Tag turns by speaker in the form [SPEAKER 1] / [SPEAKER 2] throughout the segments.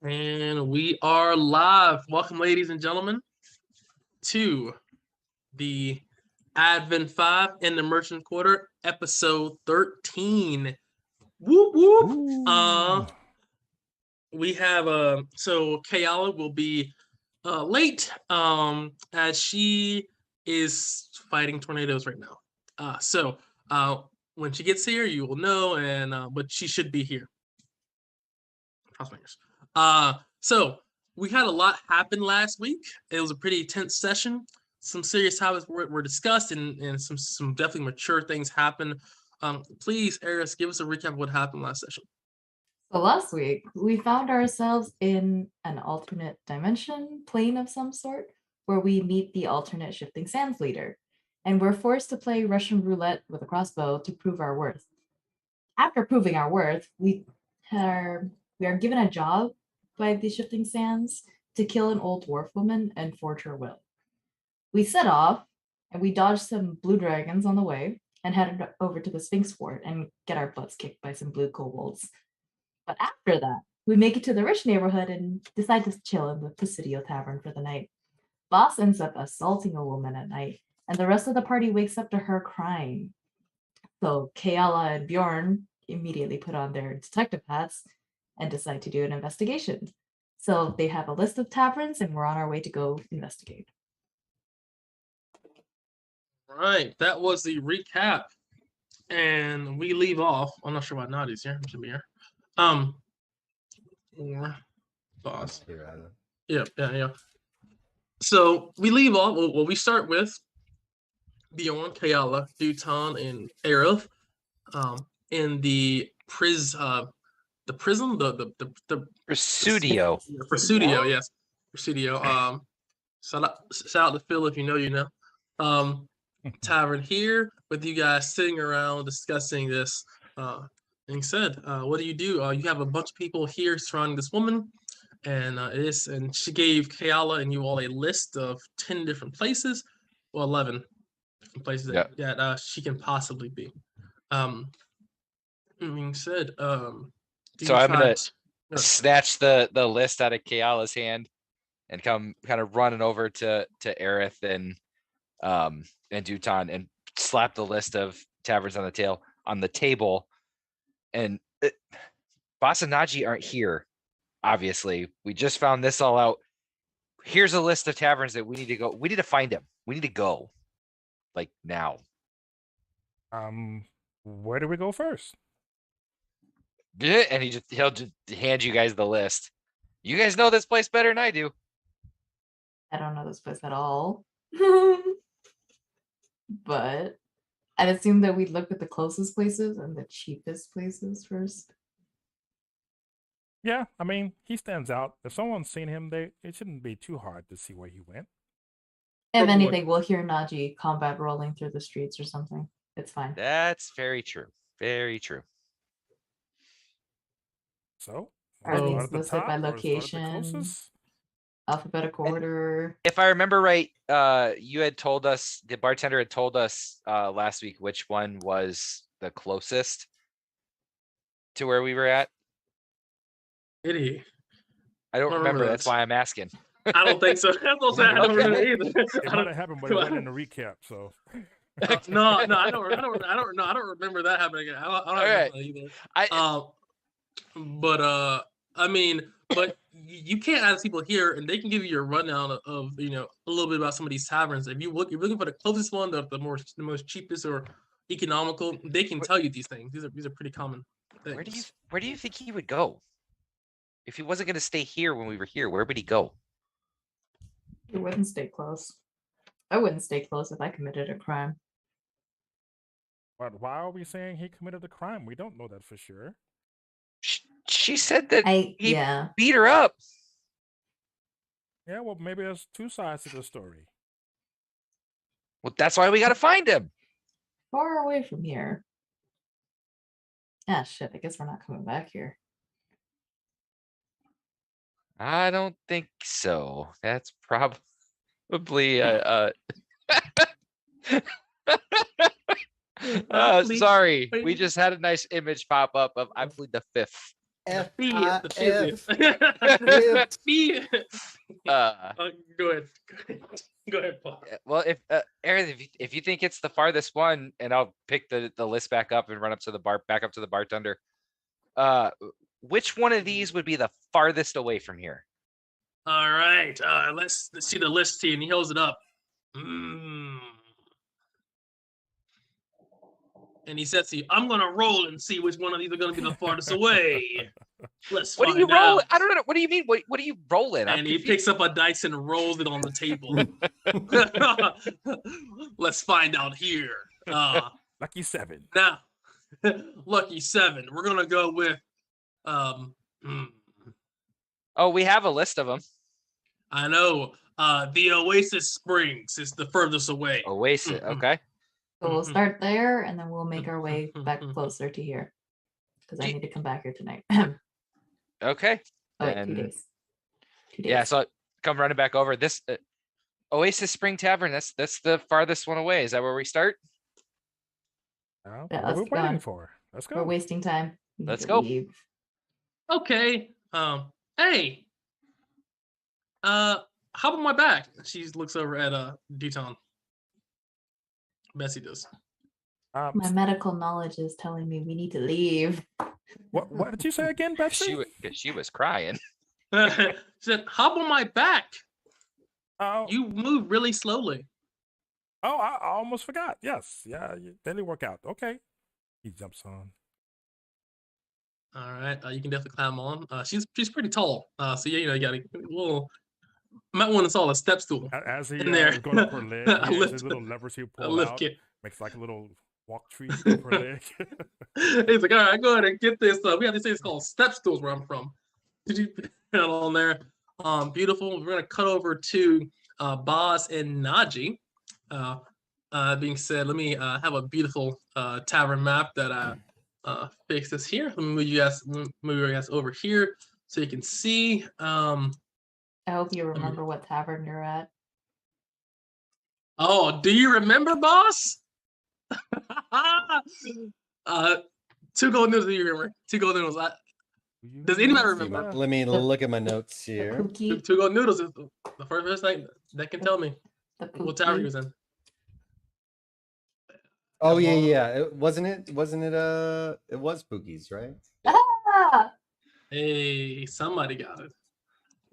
[SPEAKER 1] And we are live. Welcome, ladies and gentlemen, to the Advent 5 in the Merchant Quarter, episode 13. Whoop whoop. We have so Kayala will be late as she is fighting tornadoes right now. So when she gets here, you will know, and but she should be here. Cross fingers. So we had a lot happen last week. It was a pretty intense session. Some serious topics were discussed, and some definitely mature things happened. Please, Eris, give us a recap of what happened last session.
[SPEAKER 2] So last week, we found ourselves in an alternate dimension, plane of some sort, where we meet the alternate Shifting Sands leader, and we're forced to play Russian roulette with a crossbow to prove our worth. After proving our worth, we are given a job by the Shifting Sands to kill an old dwarf woman and forge her will. We set off, and we dodged some blue dragons on the way, and headed over to the Sphinx Fort and get our butts kicked by some blue kobolds. But after that, we make it to the rich neighborhood and decide to chill in the Presidio Tavern for the night. Boss ends up assaulting a woman at night, and the rest of the party wakes up to her crying. So Kayala and Bjorn immediately put on their detective hats and decide to do an investigation. So they have a list of taverns, and we're on our way to go investigate.
[SPEAKER 1] Right, that was the recap, and we leave off. I'm not sure why Nadi's here. Should be here. Or boss. Yeah. So we leave off. Well, we start with Bjorn, Kayala, Dutan, and Aerith. In the prism, the
[SPEAKER 3] Presidio.
[SPEAKER 1] Presidio, yes, Presidio. Shout out to Phil if you know, you know. Tavern here with you guys sitting around discussing this. Being said, what do? You have a bunch of people here surrounding this woman, and she gave Kayala and you all a list of 10 different places, well 11 different places that she can possibly be. Being said,
[SPEAKER 3] so I'm gonna snatch the list out of Kayala's hand and come kind of running over to Aerith and Dutan and slap the list of taverns on the table. And Boss and Naji aren't here. Obviously, we just found this all out. Here's a list of taverns that we need to go. We need to find him. We need to go, like now.
[SPEAKER 4] Where do we go first?
[SPEAKER 3] Yeah, and he'll just hand you guys the list. You guys know this place better than I do.
[SPEAKER 2] I don't know this place at all. But I'd assume that we'd look at the closest places and the cheapest places first.
[SPEAKER 4] Yeah, I mean, he stands out. If someone's seen him, it shouldn't be too hard to see where he went.
[SPEAKER 2] If anything, we'll hear Naji combat rolling through the streets or something. It's fine.
[SPEAKER 3] That's very true. Very true.
[SPEAKER 4] So,
[SPEAKER 2] are these listed by location? Alphabetical order.
[SPEAKER 3] If I remember right, you had told us, the bartender had told us last week which one was the closest to where we were at.
[SPEAKER 1] Idiot.
[SPEAKER 3] I don't remember. That's why I'm asking.
[SPEAKER 1] I don't think so. I don't remember either.
[SPEAKER 4] It might have happened, but it wasn't in the recap. So
[SPEAKER 1] no, I don't remember that happening again. I don't remember either. I mean, but you can't ask people here, and they can give you a rundown of a little bit about some of these taverns. If you're looking for the closest one, the most cheapest or economical, they can tell you these things. These are pretty common things.
[SPEAKER 3] Where do you think he would go? If he wasn't going to stay here when we were here, where would he go?
[SPEAKER 2] He wouldn't stay close. I wouldn't stay close if I committed a crime.
[SPEAKER 4] But why are we saying he committed a crime? We don't know that for sure.
[SPEAKER 3] She said that he
[SPEAKER 2] yeah.
[SPEAKER 3] beat her up.
[SPEAKER 4] Yeah, well, maybe there's two sides to the story.
[SPEAKER 3] Well, that's why we got to find him.
[SPEAKER 2] Far away from here. Ah, shit. I guess we're not coming back here.
[SPEAKER 3] I don't think so. That's probably sorry. We just had a nice image pop up of I plead the fifth.
[SPEAKER 5] F-I-F.
[SPEAKER 1] Go ahead. Go ahead, Paul.
[SPEAKER 3] Well, if Aaron, if you think it's the farthest one, and I'll pick the list back up and run up to the back up to the bartender. Which one of these would be the farthest away from here?
[SPEAKER 1] All right. Let's see the list here, and he holds it up. And he says to you, I'm gonna roll and see which one of these are gonna be the farthest away. Let's
[SPEAKER 3] What
[SPEAKER 1] find
[SPEAKER 3] do you roll?
[SPEAKER 1] out.
[SPEAKER 3] I don't know. What do you mean? What are you rolling?
[SPEAKER 1] And he picks up a dice and rolls it on the table. Let's find out here.
[SPEAKER 4] Lucky 7.
[SPEAKER 1] Now, lucky 7. We're gonna go with
[SPEAKER 3] Oh, we have a list of them.
[SPEAKER 1] I know. The Oasis Springs is the furthest away.
[SPEAKER 3] Oasis, okay.
[SPEAKER 2] So we'll start there, and then we'll make our way back closer to here. Because I need to come back here tonight.
[SPEAKER 3] Okay.
[SPEAKER 2] Oh, wait, 2
[SPEAKER 3] And-
[SPEAKER 2] days. 2 days.
[SPEAKER 3] Yeah, so come running back over. This Oasis Spring Tavern, that's the farthest one away. Is that where we start?
[SPEAKER 2] Yeah,
[SPEAKER 4] What are
[SPEAKER 2] let's
[SPEAKER 4] we
[SPEAKER 2] go.
[SPEAKER 4] waiting for? Let's
[SPEAKER 2] We're
[SPEAKER 4] go.
[SPEAKER 2] wasting time. We need
[SPEAKER 3] Let's
[SPEAKER 2] to
[SPEAKER 3] go.
[SPEAKER 2] leave.
[SPEAKER 1] Okay. Hey. How about my back? She looks over at Duton. Bessie does.
[SPEAKER 2] My medical knowledge is telling me we need to leave.
[SPEAKER 4] What did you say again, Betsy?
[SPEAKER 3] She was crying.
[SPEAKER 1] She said, "Hop on my back.
[SPEAKER 4] Oh,
[SPEAKER 1] You move really slowly."
[SPEAKER 4] I almost forgot. Yes, yeah, daily workout. Okay, he jumps on.
[SPEAKER 1] All right, you can definitely climb on. She's pretty tall. So yeah, you got a little. Might want to install a step stool.
[SPEAKER 4] As he
[SPEAKER 1] In there.
[SPEAKER 4] going up her leg,
[SPEAKER 1] A
[SPEAKER 4] he has
[SPEAKER 1] lift-
[SPEAKER 4] his little levers he
[SPEAKER 1] A
[SPEAKER 4] pull
[SPEAKER 1] lift
[SPEAKER 4] out,
[SPEAKER 1] kit.
[SPEAKER 4] makes like a little walk tree up her leg.
[SPEAKER 1] He's like, all right, go ahead and get this. We have these things called step stools where I'm from. Did you put it on there? Beautiful. We're gonna cut over to Boz and Naji. Being said, let me have a beautiful tavern map that I fixed this here. Let me move you guys over here so you can see.
[SPEAKER 2] I hope you remember what tavern you're at.
[SPEAKER 1] Oh, do you remember, boss? 2 gold noodles. Do you remember? 2 gold noodles. Does anybody remember?
[SPEAKER 5] Let me look at my notes
[SPEAKER 2] The
[SPEAKER 5] here.
[SPEAKER 2] Pookie.
[SPEAKER 1] 2 gold noodles is the first person that can tell me
[SPEAKER 2] The
[SPEAKER 1] what tavern he
[SPEAKER 2] Pookie.
[SPEAKER 1] was in.
[SPEAKER 5] Oh yeah. It wasn't it was Pookie's, right?
[SPEAKER 2] Ah!
[SPEAKER 1] Hey, somebody got it.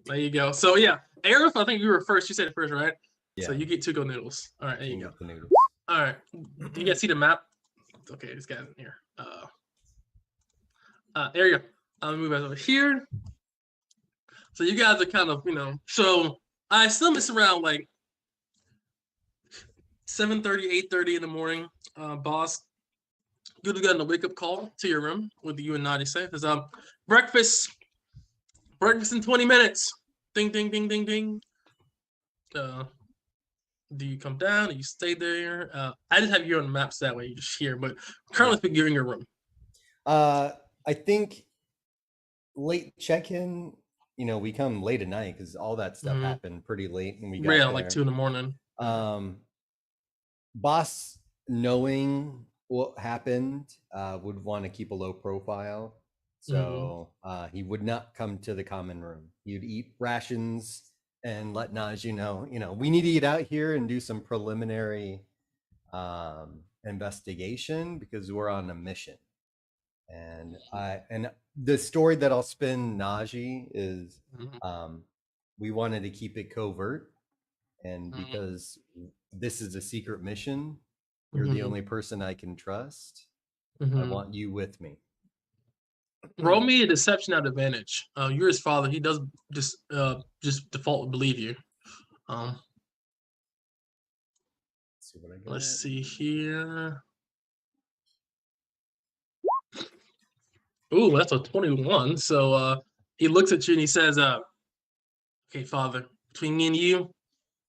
[SPEAKER 1] There you go. So yeah, Aerith, I think you were first. You said it first, right? So you get 2 gold noodles. All right, there you go.
[SPEAKER 5] The noodles.
[SPEAKER 1] All right. Do you guys see the map? Okay, this guy's in here. There you go. I'll move guys over here. So you guys are kind of, so I assume it's around like 7:30, 8:30 in the morning. Boss, good to get a wake-up call to your room with you and Nadia say. There's breakfast in 20 minutes. Ding, ding, ding, ding, ding. Do you come down? Do you stay there? I just have you on the maps that way. You're just here, but currently speaking, you're in your room.
[SPEAKER 5] I think late check-in, we come late at night because all that stuff happened pretty late and we got there.
[SPEAKER 1] Like 2 in the morning.
[SPEAKER 5] Boss, knowing what happened, would want to keep a low profile. So he would not come to the common room. He'd eat rations and let Najee know, we need to get out here and do some preliminary investigation because we're on a mission. And the story that I'll spin Najee is we wanted to keep it covert, and because this is a secret mission, you're the only person I can trust. I want you with me.
[SPEAKER 1] Roll me a deception at advantage. You're his father. He does just default believe you.
[SPEAKER 5] See what I got.
[SPEAKER 1] Let's see here. Ooh, that's a 21. So he looks at you and he says, okay, father, between me and you,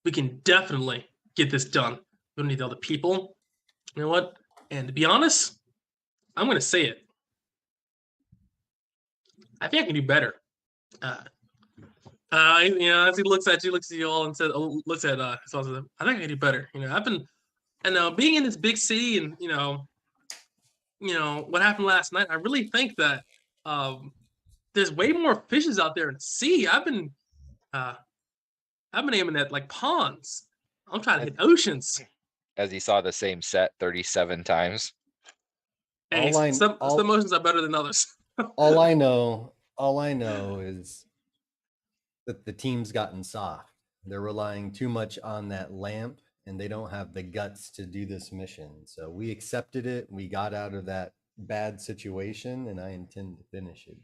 [SPEAKER 1] we can definitely get this done. We don't need other people. You know what? And to be honest, I'm going to say it. I think I can do better. As he looks at you all and says, looks at I think I can do better. I've been, being in this big city and, what happened last night, I really think that there's way more fishes out there in the sea. I've been aiming at like ponds. I'm trying to hit oceans.
[SPEAKER 3] As he saw the same set 37 times.
[SPEAKER 1] Hey, some oceans are better than others.
[SPEAKER 5] all I know is that the team's gotten soft. They're relying too much on that lamp, and they don't have the guts to do this mission. So we accepted it. We got out of that bad situation, and I intend to finish it.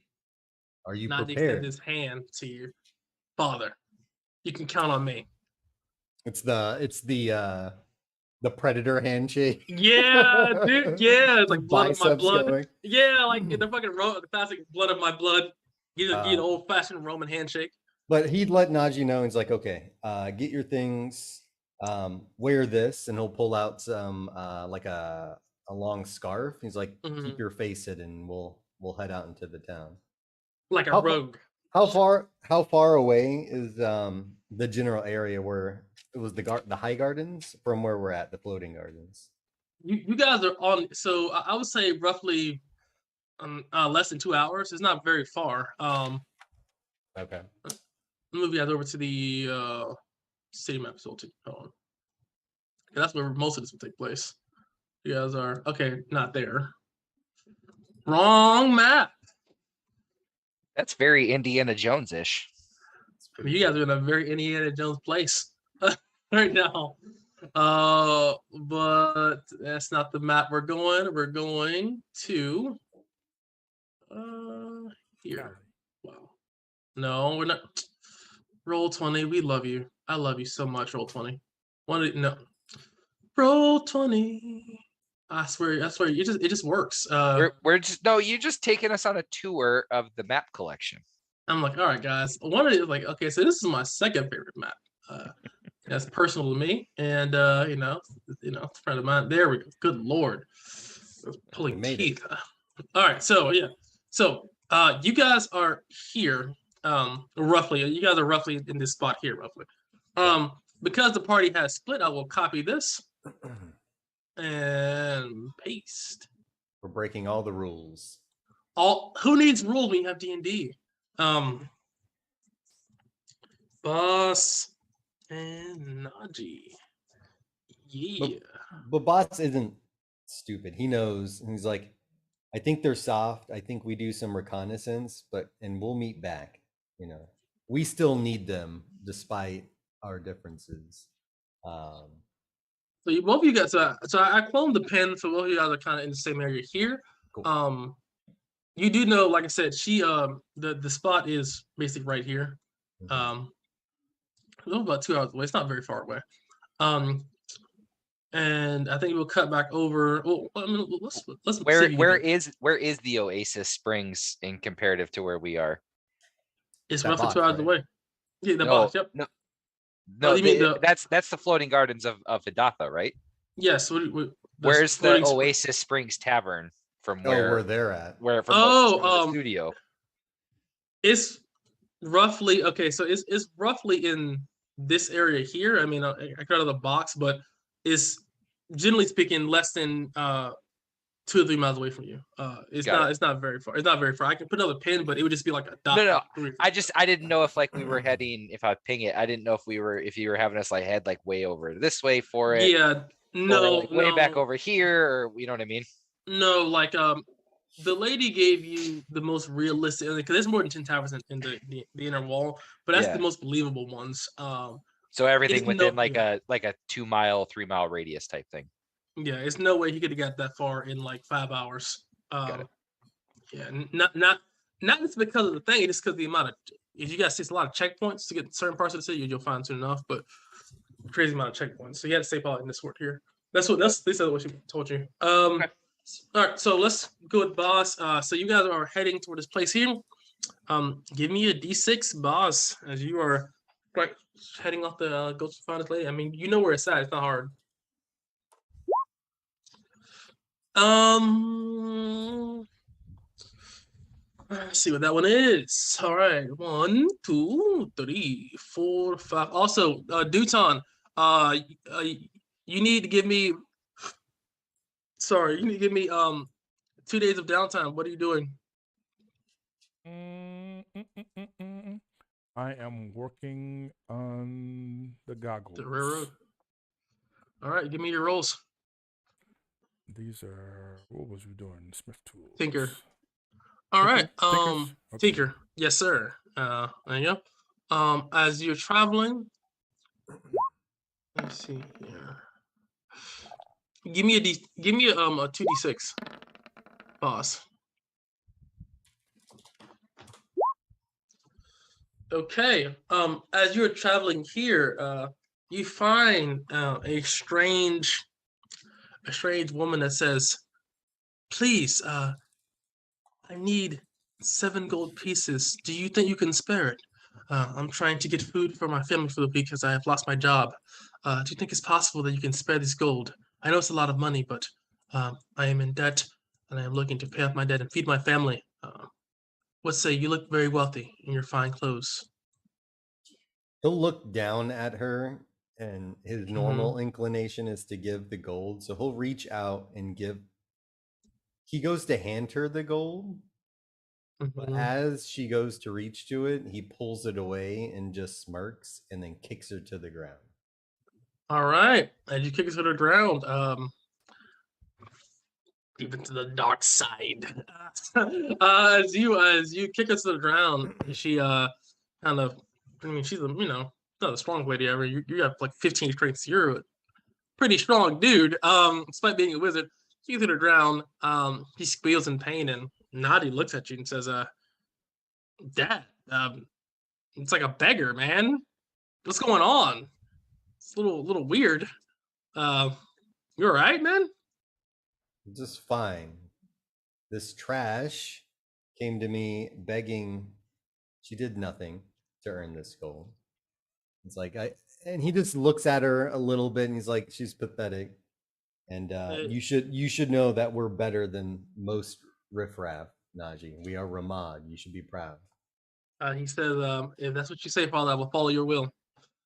[SPEAKER 5] Are you
[SPEAKER 1] Not
[SPEAKER 5] prepared?
[SPEAKER 1] extend his hand to your father. You can count on me.
[SPEAKER 5] It's the predator handshake.
[SPEAKER 1] Yeah, dude. Yeah, it's like blood of my
[SPEAKER 5] Biceps
[SPEAKER 1] blood.
[SPEAKER 5] going.
[SPEAKER 1] Yeah, like the fucking the classic blood of my blood. Get an old fashioned Roman handshake.
[SPEAKER 5] But he'd let Najee know. He's like, okay, get your things, wear this, and he'll pull out some like a long scarf. He's like, keep your face hidden. We'll head out into the town.
[SPEAKER 1] Like a rogue.
[SPEAKER 5] How far away is the general area where it was the High Gardens from where we're at, the floating gardens?
[SPEAKER 1] You guys are on. So I would say roughly less than 2 hours. It's not very far.
[SPEAKER 5] Okay.
[SPEAKER 1] Move you guys over to the city map facility. Hold on. That's where most of this will take place. You guys are okay. Not there. Wrong map.
[SPEAKER 3] That's very Indiana Jones-ish.
[SPEAKER 1] You guys are in a very Indiana Jones place right now. But that's not the map we're going. We're going to here. Wow. No, we're not. Roll20, we love you. I love you so much, Roll20. No. Roll20. I swear, it just works.
[SPEAKER 3] We're you're just taking us on a tour of the map collection.
[SPEAKER 1] I'm like, all right, guys. One of it, like, okay, so this is my second favorite map. That's personal to me, and you know, a friend of mine. There we go. Good Lord, pulling teeth. All right, so yeah, so you guys are here, roughly. You guys are roughly in this spot here, roughly. Because the party has split, I will copy this and paste.
[SPEAKER 5] We're breaking all the rules.
[SPEAKER 1] Who needs rules when you have D&D? Boss and Najee. Yeah.
[SPEAKER 5] But Boss isn't stupid. He knows, and he's like, I think they're soft. I think we do some reconnaissance, and we'll meet back. You know, we still need them despite our differences.
[SPEAKER 1] So both of you guys, so I cloned the pin, so both of you guys are kind of in the same area here. Cool. You do know, like I said, she the spot is basically right here. About 2 hours away. It's not very far away. And I think we'll cut back over. Well, I mean, let's
[SPEAKER 3] where is the Oasis Springs in comparative to where we are?
[SPEAKER 1] It's roughly 2 hours away. Yeah, the box. Yep.
[SPEAKER 3] No, that's the floating gardens of Hidatha, right?
[SPEAKER 1] Yes.
[SPEAKER 3] Where's the Oasis Springs Tavern from where
[SPEAKER 5] they're at?
[SPEAKER 3] Where from the studio?
[SPEAKER 1] It's roughly okay. So it's roughly in this area here. I mean, I got out of the box, but it's generally speaking less than 2 or 3 miles away from you. It's not very far. It's not very far. I can put another pin, but it would just be like a dot.
[SPEAKER 3] No. I didn't know if like we were heading. If I ping it, I didn't know if you were having us like head like way over this way for it.
[SPEAKER 1] Yeah. No.
[SPEAKER 3] Like way back over here, or you know what I mean?
[SPEAKER 1] No, like the lady gave you the most realistic, because there's more than 10 towers in the inner wall, but that's the most believable ones.
[SPEAKER 3] So everything within like a 2 mile, 3 mile radius type thing.
[SPEAKER 1] Yeah, it's no way he could have got that far in like 5 hours.
[SPEAKER 3] Got it.
[SPEAKER 1] Yeah, not just because of the thing, it's because the amount of, if you guys see a lot of checkpoints to get certain parts of the city, you'll find soon enough, but crazy amount of checkpoints. So you had to stay probably in this word here. That's what she told you. Okay. All right, so let's go with Boss. So you guys are heading toward this place here. Give me a D6, Boss, as you are heading off the go to find this lady. I mean, you know where it's at. It's not hard. Let's see what that one is. All right, 1, 2, 3, 4, 5. Also, Duton, you need to give me. Sorry, you need to give me 2 days of downtime. What are you doing?
[SPEAKER 4] I am working on the goggles.
[SPEAKER 1] The railroad. All right, give me your rolls.
[SPEAKER 4] These are, what was we doing? Smith tools.
[SPEAKER 1] Tinker. All right.
[SPEAKER 4] Tinkers? Okay.
[SPEAKER 1] Tinker. Yes, sir. There you go. As you're traveling, let's see here. Give me a 2d6. Boss. Okay. As you're traveling here, you find a strange woman that says, "Please, I need 7 gold pieces. Do you think you can spare it? I'm trying to get food for my family for the week because I have lost my job. Do you think it's possible that you can spare this gold? I know it's a lot of money, but I am in debt and I am looking to pay off my debt and feed my family. What say you look very wealthy in your fine clothes?"
[SPEAKER 5] He'll look down at her, and his normal inclination is to give the gold. So he'll reach out and give. He goes to hand her the gold, but as she goes to reach to it, he pulls it away and just smirks and then kicks her to the ground.
[SPEAKER 1] All right. As you kick her to the ground, even to the dark side. As you kick her to the ground, she kind of, I mean, she's not a strong lady ever. You have like 15 strength. You're a pretty strong dude. Despite being a wizard, she gets to the ground. He squeals in pain, and Nadi looks at you and says, "Dad, it's like a beggar, man. What's going on? It's a little weird. You all right, man?"
[SPEAKER 5] Just fine. This trash came to me begging. She did nothing to earn this gold. It's like and he just looks at her a little bit and he's like, she's pathetic. And you should know that we're better than most riffraff, Najee. We are Ramad. You should be proud.
[SPEAKER 1] He says, "If that's what you say, Father, I will follow your will."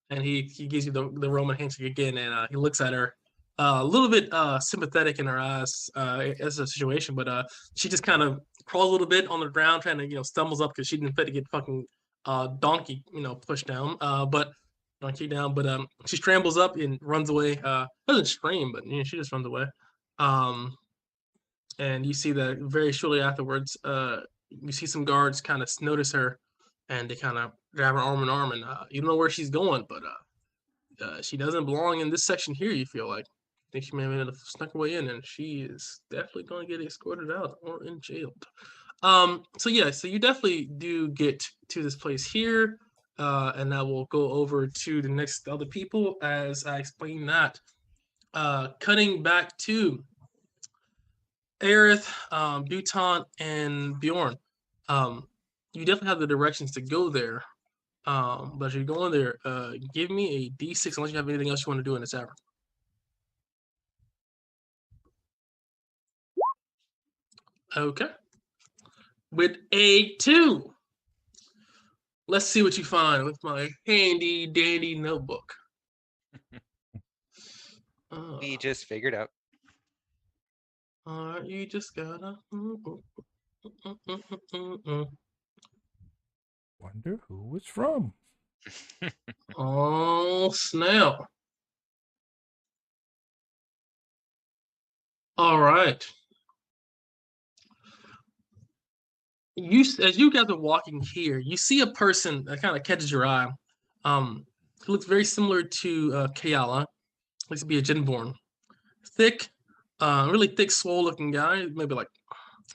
[SPEAKER 1] And he gives you the Roman handshake again, and he looks at her, a little bit sympathetic in her eyes as a situation, but she just kind of crawls a little bit on the ground, trying to stumbles up because she didn't fit to get fucking donkey pushed down, but donkey down. But she scrambles up and runs away. Doesn't scream, but she just runs away. And you see that very shortly afterwards, you see some guards kind of notice her, and they kind of grab her arm in arm, and you don't know where she's going, but she doesn't belong in this section here. You feel like, I think she may have snuck her way in, and she is definitely going to get escorted out or in jailed. So you definitely do get to this place here, and I will go over to the next other people as I explain that. Cutting back to Aerith, Duton, and Bjorn. You definitely have the directions to go there. But as you're going there, give me a D6 unless you have anything else you want to do in this hour. Okay. With a 2. Let's see what you find with my handy dandy notebook.
[SPEAKER 3] We just figured out.
[SPEAKER 1] You just gotta.
[SPEAKER 4] Wonder who it's from.
[SPEAKER 1] Oh, snap. All right. As you guys are walking here, you see a person that kind of catches your eye. He looks very similar to Kayala. Looks to be a Jinborn. Thick, really thick, swole-looking guy. Maybe like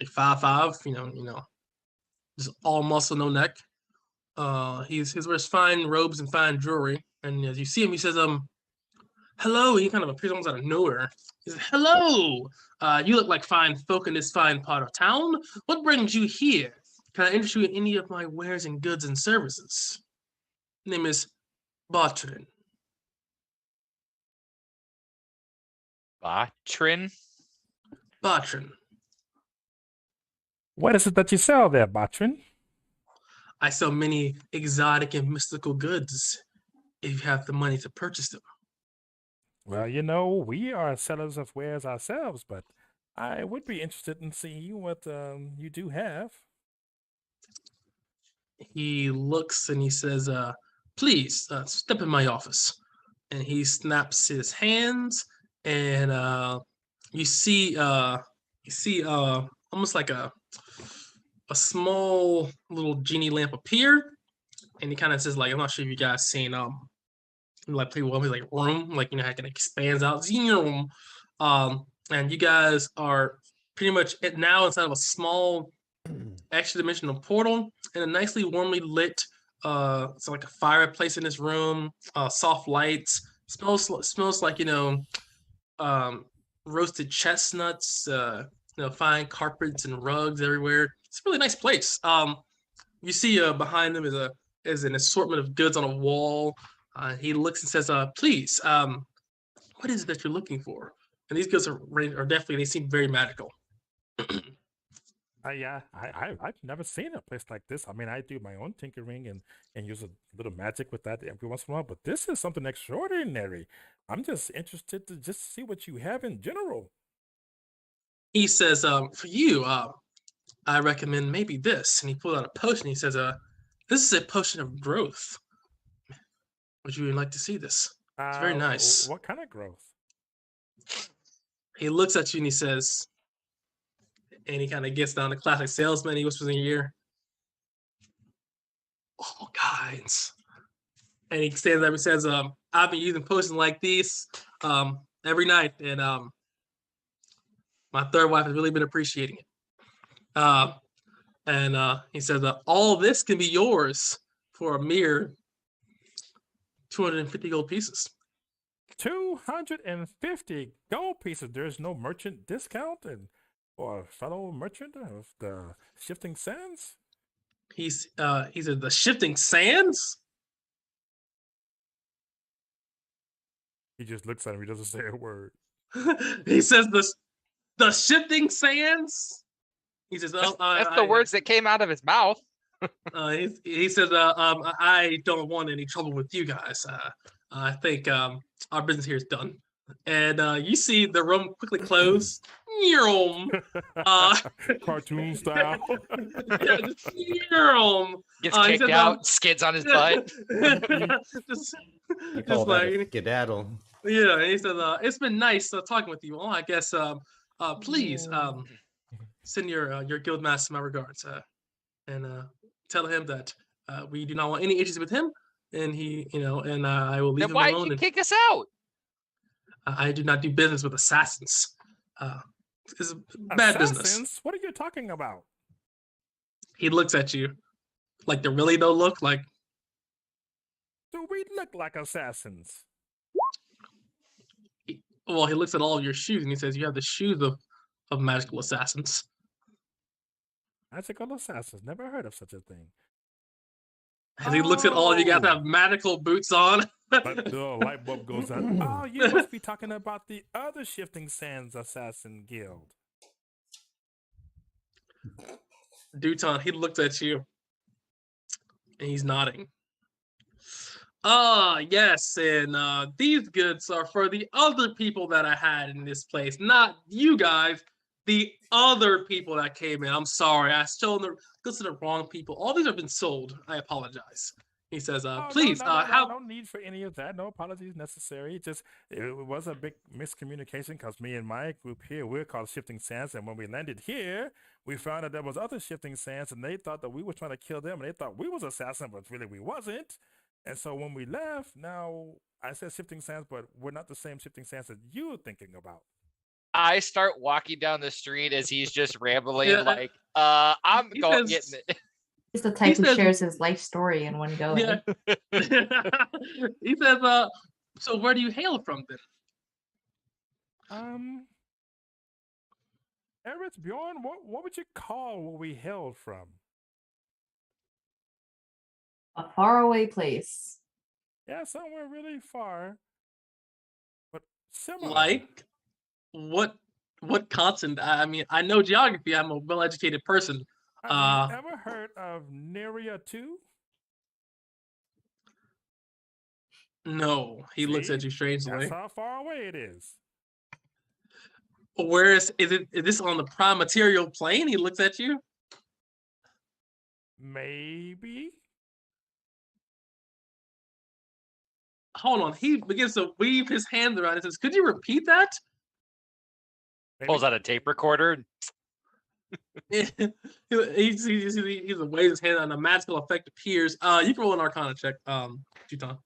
[SPEAKER 1] 5'5", just all muscle, no neck. He wears fine robes and fine jewelry. And as you see him, he says, "Hello." He kind of appears almost out of nowhere. He says, "Hello. You look like fine folk in this fine part of town. What brings you here? Can I interest you in any of my wares and goods and services?" Name is Bartrin.
[SPEAKER 3] Bartrin?
[SPEAKER 1] Bartrin.
[SPEAKER 4] What is it that you sell there, Bartrin?
[SPEAKER 1] I sell many exotic and mystical goods if you have the money to purchase them.
[SPEAKER 4] Well, we are sellers of wares ourselves, but I would be interested in seeing what you do have.
[SPEAKER 1] he looks and he says, please step in my office. And he snaps his hands, and you see almost like a small little genie lamp appear, and he kind of says, like, I'm not sure if you guys seen like play one like room, like, you know, how it expands out, zoom. And you guys are pretty much now inside of a small extra dimensional portal and a nicely warmly lit it's like a fireplace in this room, soft lights, smells like, you know, roasted chestnuts, you know, fine carpets and rugs everywhere. It's a really nice place. You see behind them is an assortment of goods on a wall. He looks and says, please, what is it that you're looking for? And these goods are definitely, they seem very magical.
[SPEAKER 4] Yeah, I've never seen a place like this. I mean, I do my own tinkering and use a little magic with that every once in a while, but this is something extraordinary. I'm just interested to just see what you have in general.
[SPEAKER 1] He says, for you, I recommend maybe this. And he pulled out a potion. He says, this is a potion of growth. Would you like to see this? It's very nice.
[SPEAKER 4] What kind of growth?
[SPEAKER 1] He looks at you and he says, and he kind of gets down to classic salesman. He whispers in your ear, all kinds. And he stands up and says, I've been using potions like these every night, and my third wife has really been appreciating it. And he says, all this can be yours for a mere 250 gold pieces.
[SPEAKER 4] 250 gold pieces. There's no merchant discount or a fellow merchant of the Shifting Sands?
[SPEAKER 1] He said, the Shifting Sands?
[SPEAKER 4] He just looks at him. He doesn't say a word.
[SPEAKER 1] He says, the Shifting Sands? He says,
[SPEAKER 3] that's the words that came out of his mouth.
[SPEAKER 1] He says, I don't want any trouble with you guys. I think our business here is done. And you see the room quickly close.
[SPEAKER 4] Cartoon style.
[SPEAKER 3] Gets kicked out, skids on his butt.
[SPEAKER 5] just like skedaddle.
[SPEAKER 1] Yeah, and he said, it's been nice talking with you all. I guess please send your guild master my regards, and tell him that we do not want any issues with him, and he, you know, and I will leave him alone.
[SPEAKER 3] Why did you kick us out?
[SPEAKER 1] I do not do business with assassins. It's bad business.
[SPEAKER 4] What are you talking about?
[SPEAKER 1] He looks at you, like they really don't look like.
[SPEAKER 4] Do we look like assassins?
[SPEAKER 1] Well, he looks at all of your shoes and he says, you have the shoes of magical assassins.
[SPEAKER 4] Magical assassins? Never heard of such a thing.
[SPEAKER 1] As he looks at all of you guys have magical boots on.
[SPEAKER 4] But the light bulb goes on. Oh, you must be talking about the other Shifting Sands Assassin Guild.
[SPEAKER 1] Duton, he looks at you. And he's nodding. Yes, and these goods are for the other people that I had in this place. Not you guys, the other people that came in. I'm sorry, I stole the goods to the wrong people. All these have been sold. I apologize. He says, please,
[SPEAKER 4] no need for any of that. No apologies necessary. It was a big miscommunication because me and my group here, we're called Shifting Sands. And when we landed here, we found out there was other Shifting Sands and they thought that we were trying to kill them. And they thought we was assassins, but really we wasn't. And so when we left, now I said Shifting Sands, but we're not the same Shifting Sands that you're thinking about.
[SPEAKER 3] I start walking down the street as he's just rambling, like, I'm getting it.
[SPEAKER 2] He's the type who shares his life story in one go.
[SPEAKER 1] Yeah. He says, so where do you hail from then?
[SPEAKER 4] Aerith, Bjorn, what would you call where we hailed from?
[SPEAKER 2] A faraway place.
[SPEAKER 4] Yeah, somewhere really far. But similar.
[SPEAKER 1] Like what continent? I mean, I know geography. I'm a well-educated person.
[SPEAKER 4] Have you ever heard of Neria 2?
[SPEAKER 1] No, he looks at you strangely.
[SPEAKER 4] That's how far away it is.
[SPEAKER 1] Where is this on the prime material plane? He looks at you.
[SPEAKER 4] Maybe.
[SPEAKER 1] Hold on. He begins to weave his hand around and says, "Could you repeat that?"
[SPEAKER 3] Pulls out a tape recorder.
[SPEAKER 1] He waves his hand and a magical effect appears. You can roll an Arcana check, Juton.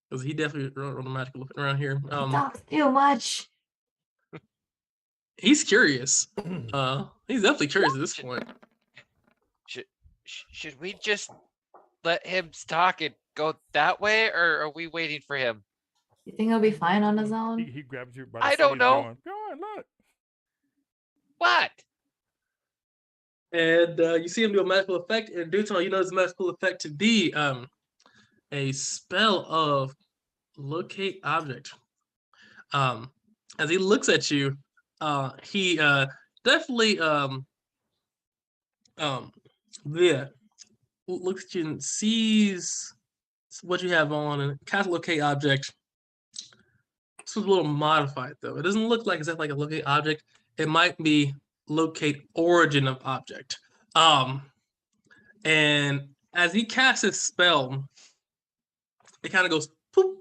[SPEAKER 1] Because he definitely wrote a magical effect around here.
[SPEAKER 2] He talks too much.
[SPEAKER 1] He's curious. He's definitely curious at this point.
[SPEAKER 3] Should we just let him talk and go that way, or are we waiting for him?
[SPEAKER 2] You think he'll be fine on his own?
[SPEAKER 4] He grabs you by the
[SPEAKER 3] I don't
[SPEAKER 4] sleeve
[SPEAKER 3] know.
[SPEAKER 4] going, go on, look.
[SPEAKER 3] What?
[SPEAKER 1] And you see him do a magical effect, and Duton, you know this magical effect to be a spell of locate object. As he looks at you, he definitely looks at you and sees what you have on and cast locate object. This was a little modified though. It doesn't look like exactly like a locate object. It might be locate origin of object. And as he casts his spell, it kind of goes poop.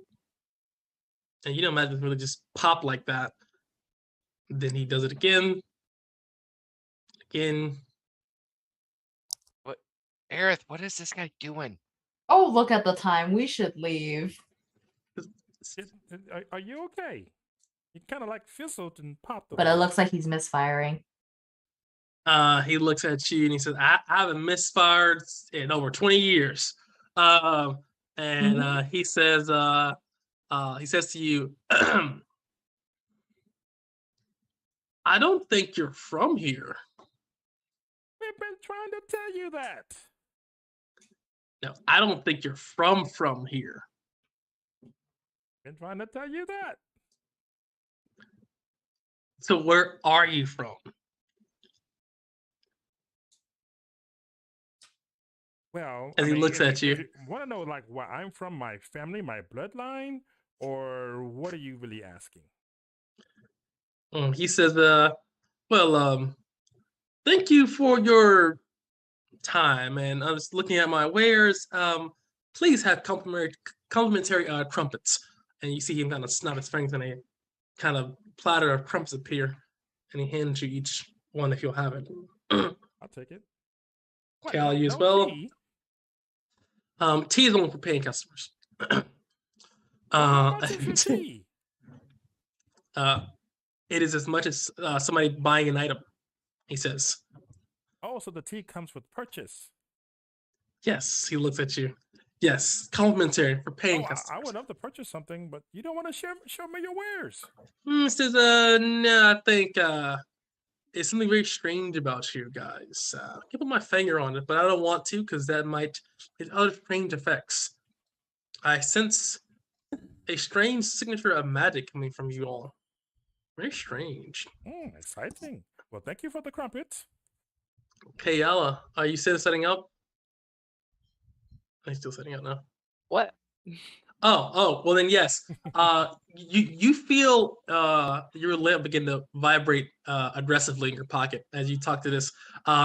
[SPEAKER 1] And you don't imagine really just pop like that. Then he does it again.
[SPEAKER 3] What, Aerith, what is this guy doing?
[SPEAKER 2] Oh, look at the time. We should leave.
[SPEAKER 4] Are you okay? You kind of like fizzled and popped.
[SPEAKER 2] But it looks like he's misfiring.
[SPEAKER 1] He looks at you and he says, I haven't misfired in over 20 years. He says to you, I don't think you're from here.
[SPEAKER 4] We've been trying to tell you that.
[SPEAKER 1] No, I don't think you're from here.
[SPEAKER 4] Been trying to tell you that.
[SPEAKER 1] So where are you from?
[SPEAKER 4] Well,
[SPEAKER 1] as he looks at you.
[SPEAKER 4] Want to know like where I'm from, my family, my bloodline, or what are you really asking?
[SPEAKER 1] He says, thank you for your time. And I was looking at my wares. Please have complimentary trumpets. And you see him kind of snap his fingers and a kind of platter of crumpets appear. And he hands you each one if you'll have it.
[SPEAKER 4] I'll take it.
[SPEAKER 1] Cal, you as well.
[SPEAKER 4] Tea?
[SPEAKER 1] Tea is only for paying customers.
[SPEAKER 4] How much is your tea?
[SPEAKER 1] It is as much as somebody buying an item, he says.
[SPEAKER 4] Oh, so the tea comes with purchase.
[SPEAKER 1] Yes, he looks at you. Yes, complimentary for paying customers.
[SPEAKER 4] I would love to purchase something, but you don't want to show me your wares.
[SPEAKER 1] He says, no, I think it's something very strange about you guys. I can put my finger on it, but I don't want to because that might have other strange effects. I sense a strange signature of magic coming from you all. Very strange.
[SPEAKER 4] Exciting. Well, thank you for the crumpet.
[SPEAKER 1] Okay, Yala, are you still setting up? Are you still setting up now?
[SPEAKER 6] What?
[SPEAKER 1] Oh, well then yes. You feel your lamp begin to vibrate aggressively in your pocket as you talk to this.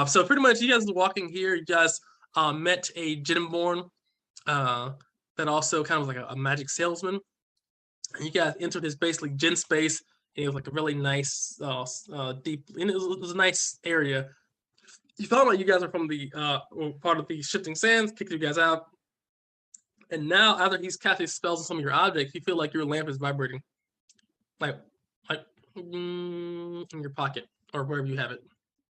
[SPEAKER 1] So pretty much you guys are walking here, you guys met a Genborn that also kind of was like a magic salesman. And you guys entered his basically Gen space. It was like a really nice, deep, and it was a nice area. You found out you guys are from the part of the Shifting Sands, kicked you guys out. And now, after he's casting spells on some of your objects, you feel like your lamp is vibrating, like in your pocket or wherever you have it.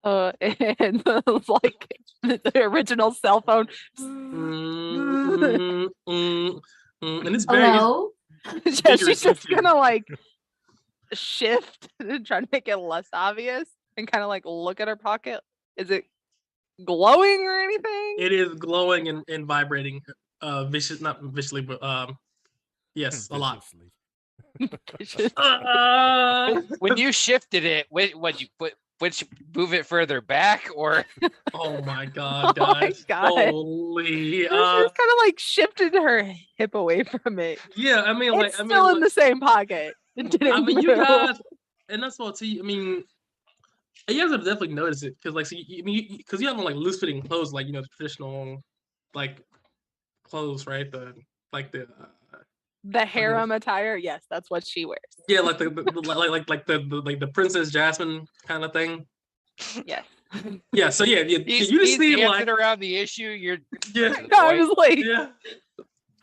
[SPEAKER 6] And like the original cell phone.
[SPEAKER 1] And it's very.
[SPEAKER 2] Hello?
[SPEAKER 6] Yeah, she's just gonna like shift and try to make it less obvious and kind of like look at her pocket. Is it glowing or anything?
[SPEAKER 1] It is glowing and vibrating. Not viciously, but yes, a lot.
[SPEAKER 3] When you shifted it, what you put? Which move it further back or?
[SPEAKER 1] Oh my god, guys!
[SPEAKER 6] Oh my god.
[SPEAKER 1] Holy!
[SPEAKER 6] She just kind of like shifted her hip away from it.
[SPEAKER 1] Yeah, I mean,
[SPEAKER 6] It's still in the same pocket. It didn't
[SPEAKER 1] I mean, you
[SPEAKER 6] move.
[SPEAKER 1] guys, and that's what. I mean, you guys have definitely noticed it because, like, so because you have on like loose fitting clothes, like traditional like clothes, right? The
[SPEAKER 6] harem attire. Yes, that's what she wears.
[SPEAKER 1] Yeah, like the Princess Jasmine kind of thing.
[SPEAKER 6] Yes.
[SPEAKER 1] Yeah. So yeah, you just see
[SPEAKER 3] dancing around the issue. You're
[SPEAKER 6] I was like,
[SPEAKER 1] yeah.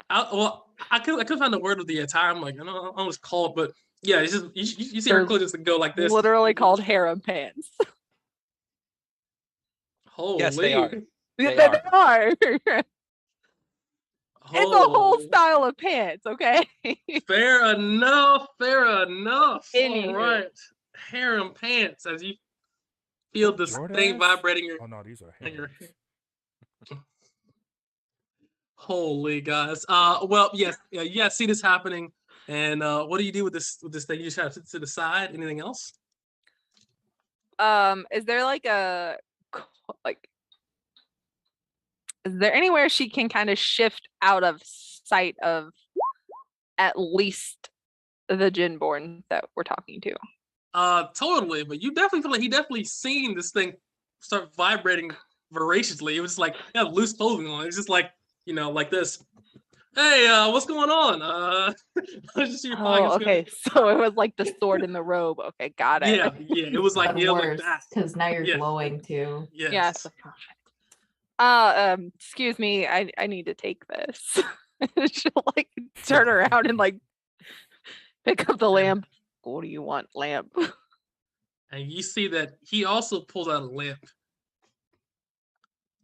[SPEAKER 1] I could find the word of the attire. I'm like, I don't know what it's called, but yeah, it's just you see her clothes just go like this.
[SPEAKER 6] Literally called harem pants.
[SPEAKER 1] Holy.
[SPEAKER 3] Yes, they are.
[SPEAKER 6] They are. It's a whole style of pants, okay?
[SPEAKER 1] Fair enough.
[SPEAKER 6] Anywho.
[SPEAKER 1] All right. Harem pants as you feel this thing vibrating your.
[SPEAKER 4] Oh no, these are
[SPEAKER 1] your
[SPEAKER 4] hair.
[SPEAKER 1] Holy guys. Well, yes, yeah, you guys see this happening. And what do you do with this thing? You just have to sit to the side. Anything else?
[SPEAKER 6] Is there is there anywhere she can kind of shift out of sight of at least the Jinborn that we're talking to?
[SPEAKER 1] Totally, but you definitely feel like he definitely seen this thing start vibrating voraciously. It was like you have loose clothing on. It's just like, like this. Hey, what's going on?
[SPEAKER 6] Okay. So it was like the sword in the robe. Okay, got it.
[SPEAKER 1] Yeah. It was like like that.
[SPEAKER 2] Because now you're glowing too.
[SPEAKER 1] Yes.
[SPEAKER 6] Yes. Excuse me, I need to take this. She'll like turn around and like pick up the lamp. What do you want, lamp?
[SPEAKER 1] And you see that he also pulls out a lamp.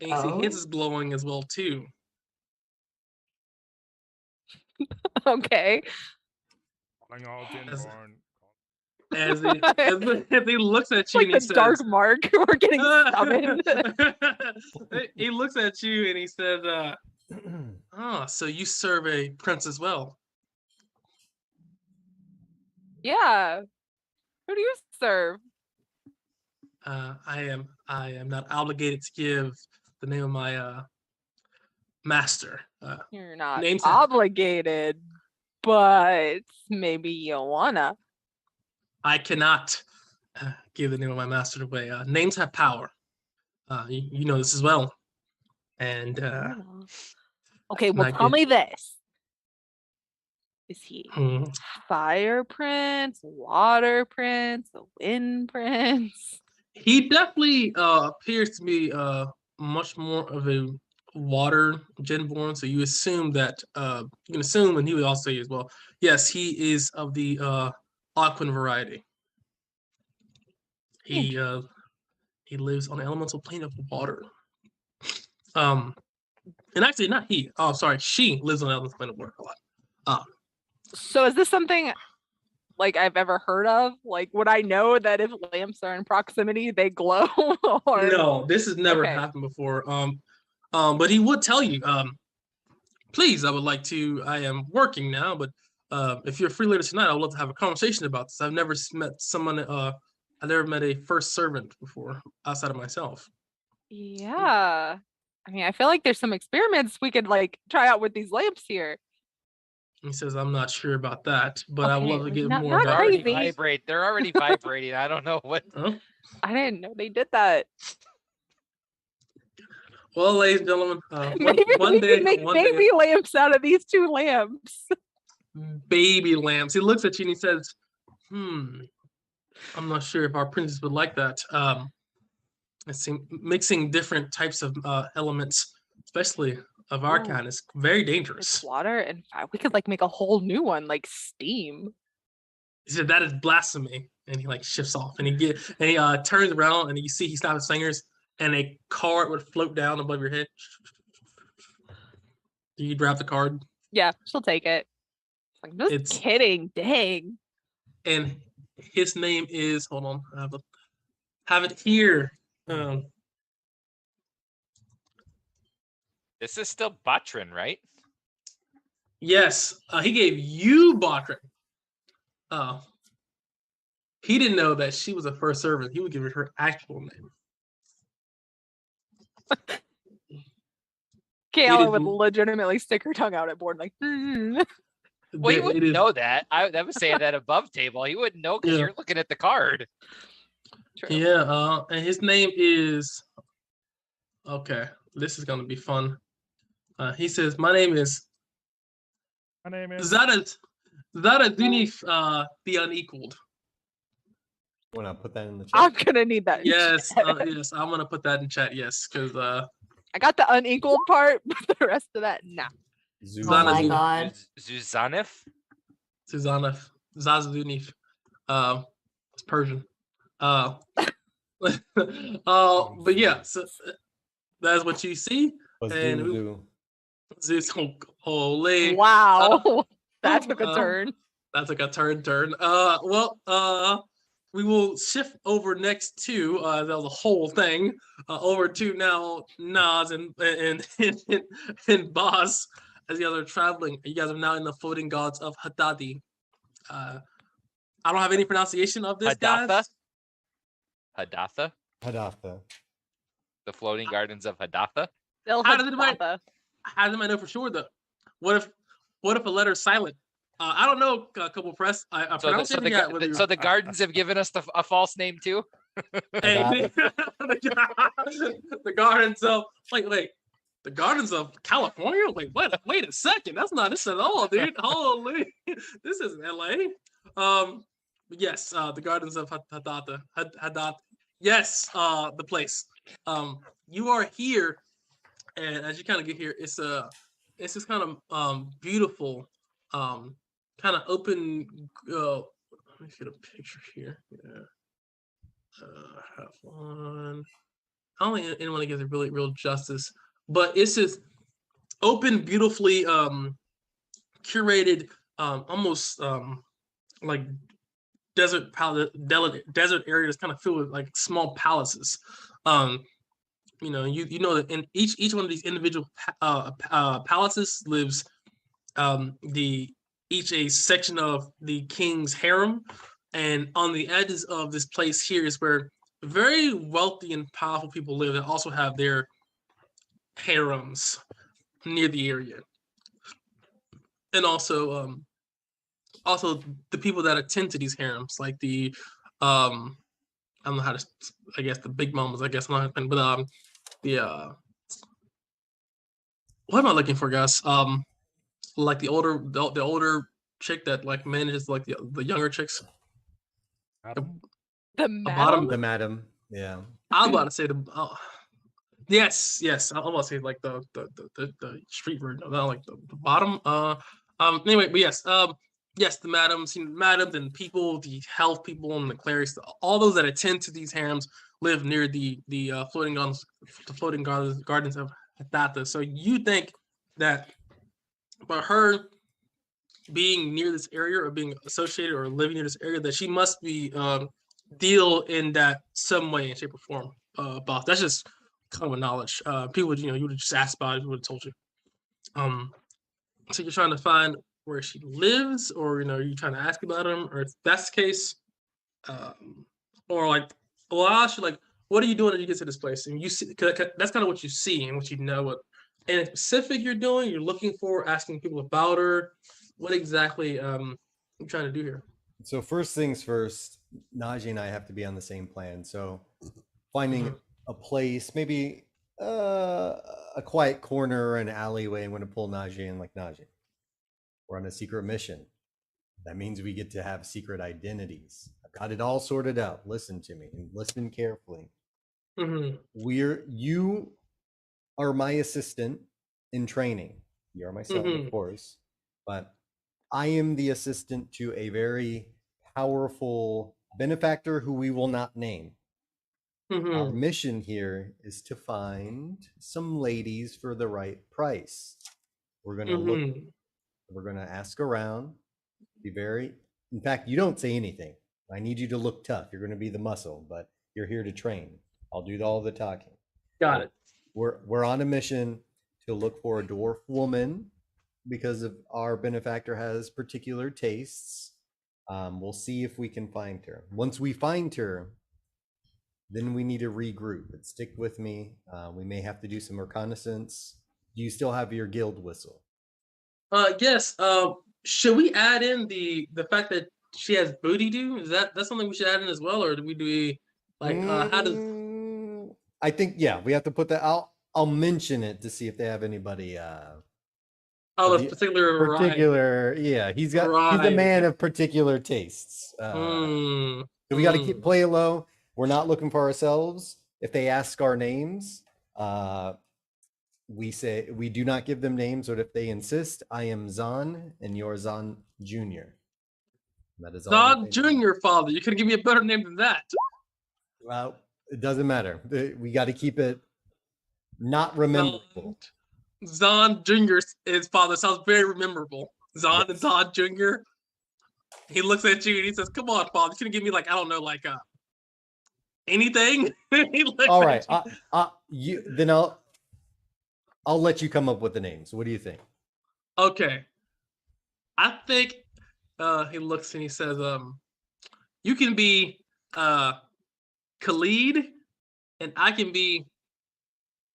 [SPEAKER 1] And you see his is glowing as well too.
[SPEAKER 6] Okay.
[SPEAKER 1] As he looks at you,
[SPEAKER 6] like
[SPEAKER 1] and he
[SPEAKER 6] the dark
[SPEAKER 1] says,
[SPEAKER 6] mark. We're getting summoned.
[SPEAKER 1] He looks at you and he says, so you serve a prince as well.
[SPEAKER 6] Yeah. Who do you serve?
[SPEAKER 1] I am not obligated to give the name of my master.
[SPEAKER 6] You're not obligated, but maybe you wanna.
[SPEAKER 1] I cannot give the name of my master away. Names have power. You know this as well. And
[SPEAKER 6] okay, well, tell me this: is he fire prince, water prince, wind prince?
[SPEAKER 1] He definitely appears to be much more of a water Jinborn. So you assume that you can assume, and he would also say as well. Yes, he is of the Aquan variety. He lives on the elemental plane of water. And actually, not he. Oh, sorry, she lives on the elemental plane of water a lot.
[SPEAKER 6] So is this something like I've ever heard of? Like, would I know that if lamps are in proximity, they glow? Or
[SPEAKER 1] no, this has never happened before. But he would tell you. Please, I am working now, but if you're free later tonight, I would love to have a conversation about this. I've never met someone. I never met a first servant before outside of myself.
[SPEAKER 6] Yeah. I mean, I feel like there's some experiments we could like try out with these lamps here.
[SPEAKER 1] He says, I'm not sure about that, but I would love to get more
[SPEAKER 6] about
[SPEAKER 1] it.
[SPEAKER 3] They're already vibrating. I don't know what.
[SPEAKER 1] Huh?
[SPEAKER 6] I didn't know they did that.
[SPEAKER 1] Well, ladies and gentlemen,
[SPEAKER 6] maybe we can make baby lamps out of these two lamps.
[SPEAKER 1] Baby lamps. He looks at you and he says, I'm not sure if our princess would like that. It's mixing different types of elements, especially of our kind, is very dangerous.
[SPEAKER 6] It's water and fire. We could like make a whole new one, like steam.
[SPEAKER 1] He said that is blasphemy, and he like shifts off, and he turns around, and you see he stops his fingers, and a card would float down above your head. Do you grab the card?
[SPEAKER 6] Yeah, she'll take it. I'm just kidding. Dang.
[SPEAKER 1] And his name is, hold on, I have it here.
[SPEAKER 3] This is still Batrin, right?
[SPEAKER 1] Yes, he gave you Batrin. He didn't know that she was a first servant. He would give her actual name.
[SPEAKER 6] Kayla would legitimately stick her tongue out at Born like.
[SPEAKER 3] Well, you wouldn't know that. I was saying that above table. You wouldn't know because you're looking at the card.
[SPEAKER 6] True.
[SPEAKER 1] Yeah, and his name is, okay, this is gonna be fun. He says, my name is Zara Dunif, the Unequaled.
[SPEAKER 5] Want to put that in the chat?
[SPEAKER 6] I'm gonna need that. in
[SPEAKER 1] Yes,
[SPEAKER 6] chat.
[SPEAKER 1] yes, I'm gonna put that in chat. Yes, because
[SPEAKER 6] I got the unequal part, but the rest of that, nah.
[SPEAKER 2] Oh my
[SPEAKER 1] Zana-
[SPEAKER 2] god.
[SPEAKER 3] Zuzanif?
[SPEAKER 1] Susanna Zazadunif, it's Persian. But yeah, so that's what you see. And
[SPEAKER 5] Pazuzu.
[SPEAKER 1] Zeus, holy,
[SPEAKER 6] Wow, that took a
[SPEAKER 1] uh,
[SPEAKER 6] turn.
[SPEAKER 1] that took a turn. We will shift over next to that was a whole thing. Over to now Nas and Boss as you guys are traveling. You guys are now in the floating gods of Hadadi. I don't have any pronunciation of this,
[SPEAKER 3] Hadatha?
[SPEAKER 1] guys.
[SPEAKER 3] Hadatha?
[SPEAKER 5] Hadatha.
[SPEAKER 3] The floating gardens of Hadatha?
[SPEAKER 6] Still
[SPEAKER 1] How did anybody-
[SPEAKER 6] Hadatha.
[SPEAKER 1] How do I know for sure though? What if a letter is silent? I don't know. A couple press. I
[SPEAKER 3] So,
[SPEAKER 1] pronounce everything out. Whether
[SPEAKER 3] the gardens have given us a false name too?
[SPEAKER 1] Hey, the gardens of wait, the gardens of California. Wait a second. That's not this at all, dude. Holy, this isn't LA. Yes, the gardens of Hadat. Yes, the place. You are here, and as you kind of get here, it's this kind of beautiful, kind of open. Let me get a picture here. Yeah. Have one. I don't think anyone gives it really real justice, but it's just open, beautifully curated, almost like desert areas, kind of filled with like small palaces. You know that in each one of these individual palaces lives each a section of the king's harem. And on the edges of this place here is where very wealthy and powerful people live that also have their harems near the area. And also the people that attend to these harems, like the I don't know how to, I guess the big mamas, I guess not, but what am I looking for, guys? Like the older chick that like manages like the younger chicks.
[SPEAKER 6] The
[SPEAKER 1] bottom-
[SPEAKER 5] The madam. Yeah.
[SPEAKER 1] I'm about to say yes. I'm about to say like the street version, not like the bottom. Anyway, but yes, yes, the madams and people, the health people and the clerics, all those that attend to these harems live near the floating gardens of Hadatha. So you think that by her being near this area or being associated or living near this area, that she must be deal in that some way, shape, or form. Boss. That's just common knowledge. People would, you would have just asked about it, people would have told you. So you're trying to find where she lives, or you're trying to ask about him, or if that's the case, or like, well, I'll ask you, like, what are you doing when you get to this place? And you see, cause that's kind of what you see and what you know. What anything specific you're doing, you're looking for, asking people about her. What exactly you trying to do here?
[SPEAKER 5] So first things first, Najee and I have to be on the same plan. So finding a place, maybe a quiet corner or an alleyway, and going to pull Najee in, like, Najee, we're on a secret mission. That means we get to have secret identities. I've got it all sorted out. Listen to me and listen carefully. You are my assistant in training. You're my son, of course, but I am the assistant to a very powerful benefactor who we will not name. Our mission here is to find some ladies for the right price. We're going to look, we're going to ask around, in fact, you don't say anything. I need you to look tough. You're going to be the muscle, but you're here to train. I'll do all the talking.
[SPEAKER 1] Got it.
[SPEAKER 5] We're on a mission to look for a dwarf woman because of our benefactor has particular tastes. We'll see if we can find her. Once we find her, then we need to regroup. But stick with me. We may have to do some reconnaissance. Do you still have your guild whistle?
[SPEAKER 1] Yes. Should we add in the fact that she has booty do? Is that's something we should add in as well, or do we do? Like, how does?
[SPEAKER 5] I think we have to put that. I'll mention it to see if they have anybody.
[SPEAKER 1] Oh,
[SPEAKER 5] the
[SPEAKER 1] the particular
[SPEAKER 5] he's a man of particular tastes. So we got to keep play it low. We're not looking for ourselves. If they ask our names, we say we do not give them names, but if they insist, I am Zahn and you're Zahn Jr. That is all.
[SPEAKER 1] Zahn Jr. Father. You could give me a better name than that.
[SPEAKER 5] Well, it doesn't matter. We got to keep it not rememberable.
[SPEAKER 1] Zahn Jr. His father sounds very memorable. Zahn and Zahn Jr. He looks at you and he says, "Come on, Father. You can give me like, I don't know, like anything."
[SPEAKER 5] All right. Then I'll let you come up with the names. What do you think?
[SPEAKER 1] Okay. I think he looks and he says, you can be Khalid and I can be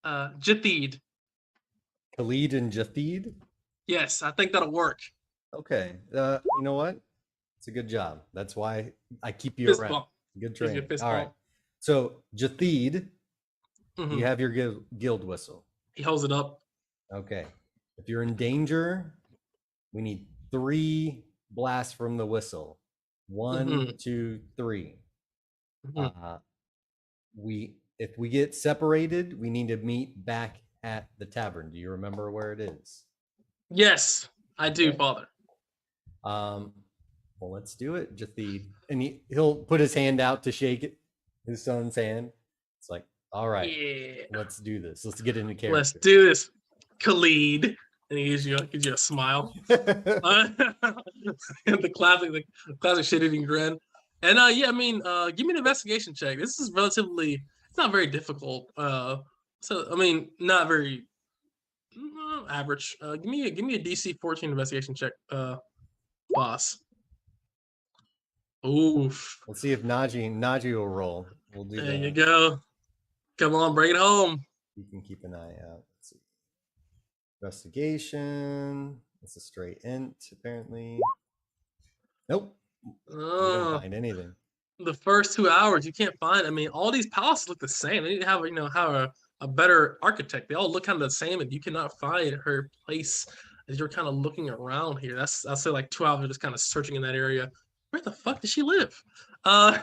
[SPEAKER 1] Jathid.
[SPEAKER 5] Khalid and Jathid?
[SPEAKER 1] Yes, I think that'll work.
[SPEAKER 5] Okay. You know what? It's a good job. That's why I keep you around.
[SPEAKER 1] Bump.
[SPEAKER 5] Good training. All right. So Jathid, you have your guild whistle.
[SPEAKER 1] He holds it up.
[SPEAKER 5] Okay. If you're in danger, we need 3 blasts from the whistle. 1, 2, 3. If we get separated, we need to meet back at the tavern. Do you remember where it is?
[SPEAKER 1] Yes, I do, Father.
[SPEAKER 5] Well, let's do it, Jathid. And he'll put his hand out to shake it, his son's hand. It's like, all right, let's do this. Let's get into character.
[SPEAKER 1] Let's do this, Khalid. And he gives you a smile. The classic shit-eating grin. And give me an investigation check. This is relatively, it's not very difficult. Not very average. Give me a DC 14 investigation check, boss. Oof.
[SPEAKER 5] Let's see if Najee will roll. We'll do that.
[SPEAKER 1] There you go. Come on, bring it home.
[SPEAKER 5] You can keep an eye out. Let's see. Investigation. It's a straight int, apparently. Nope. You don't find anything.
[SPEAKER 1] The first 2 hours, you can't find. All these palaces look the same. They have, a better architect. They all look kind of the same, and you cannot find her place as you're kind of looking around here. I'll say like 2 hours of just kind of searching in that area. Where the fuck does she live? And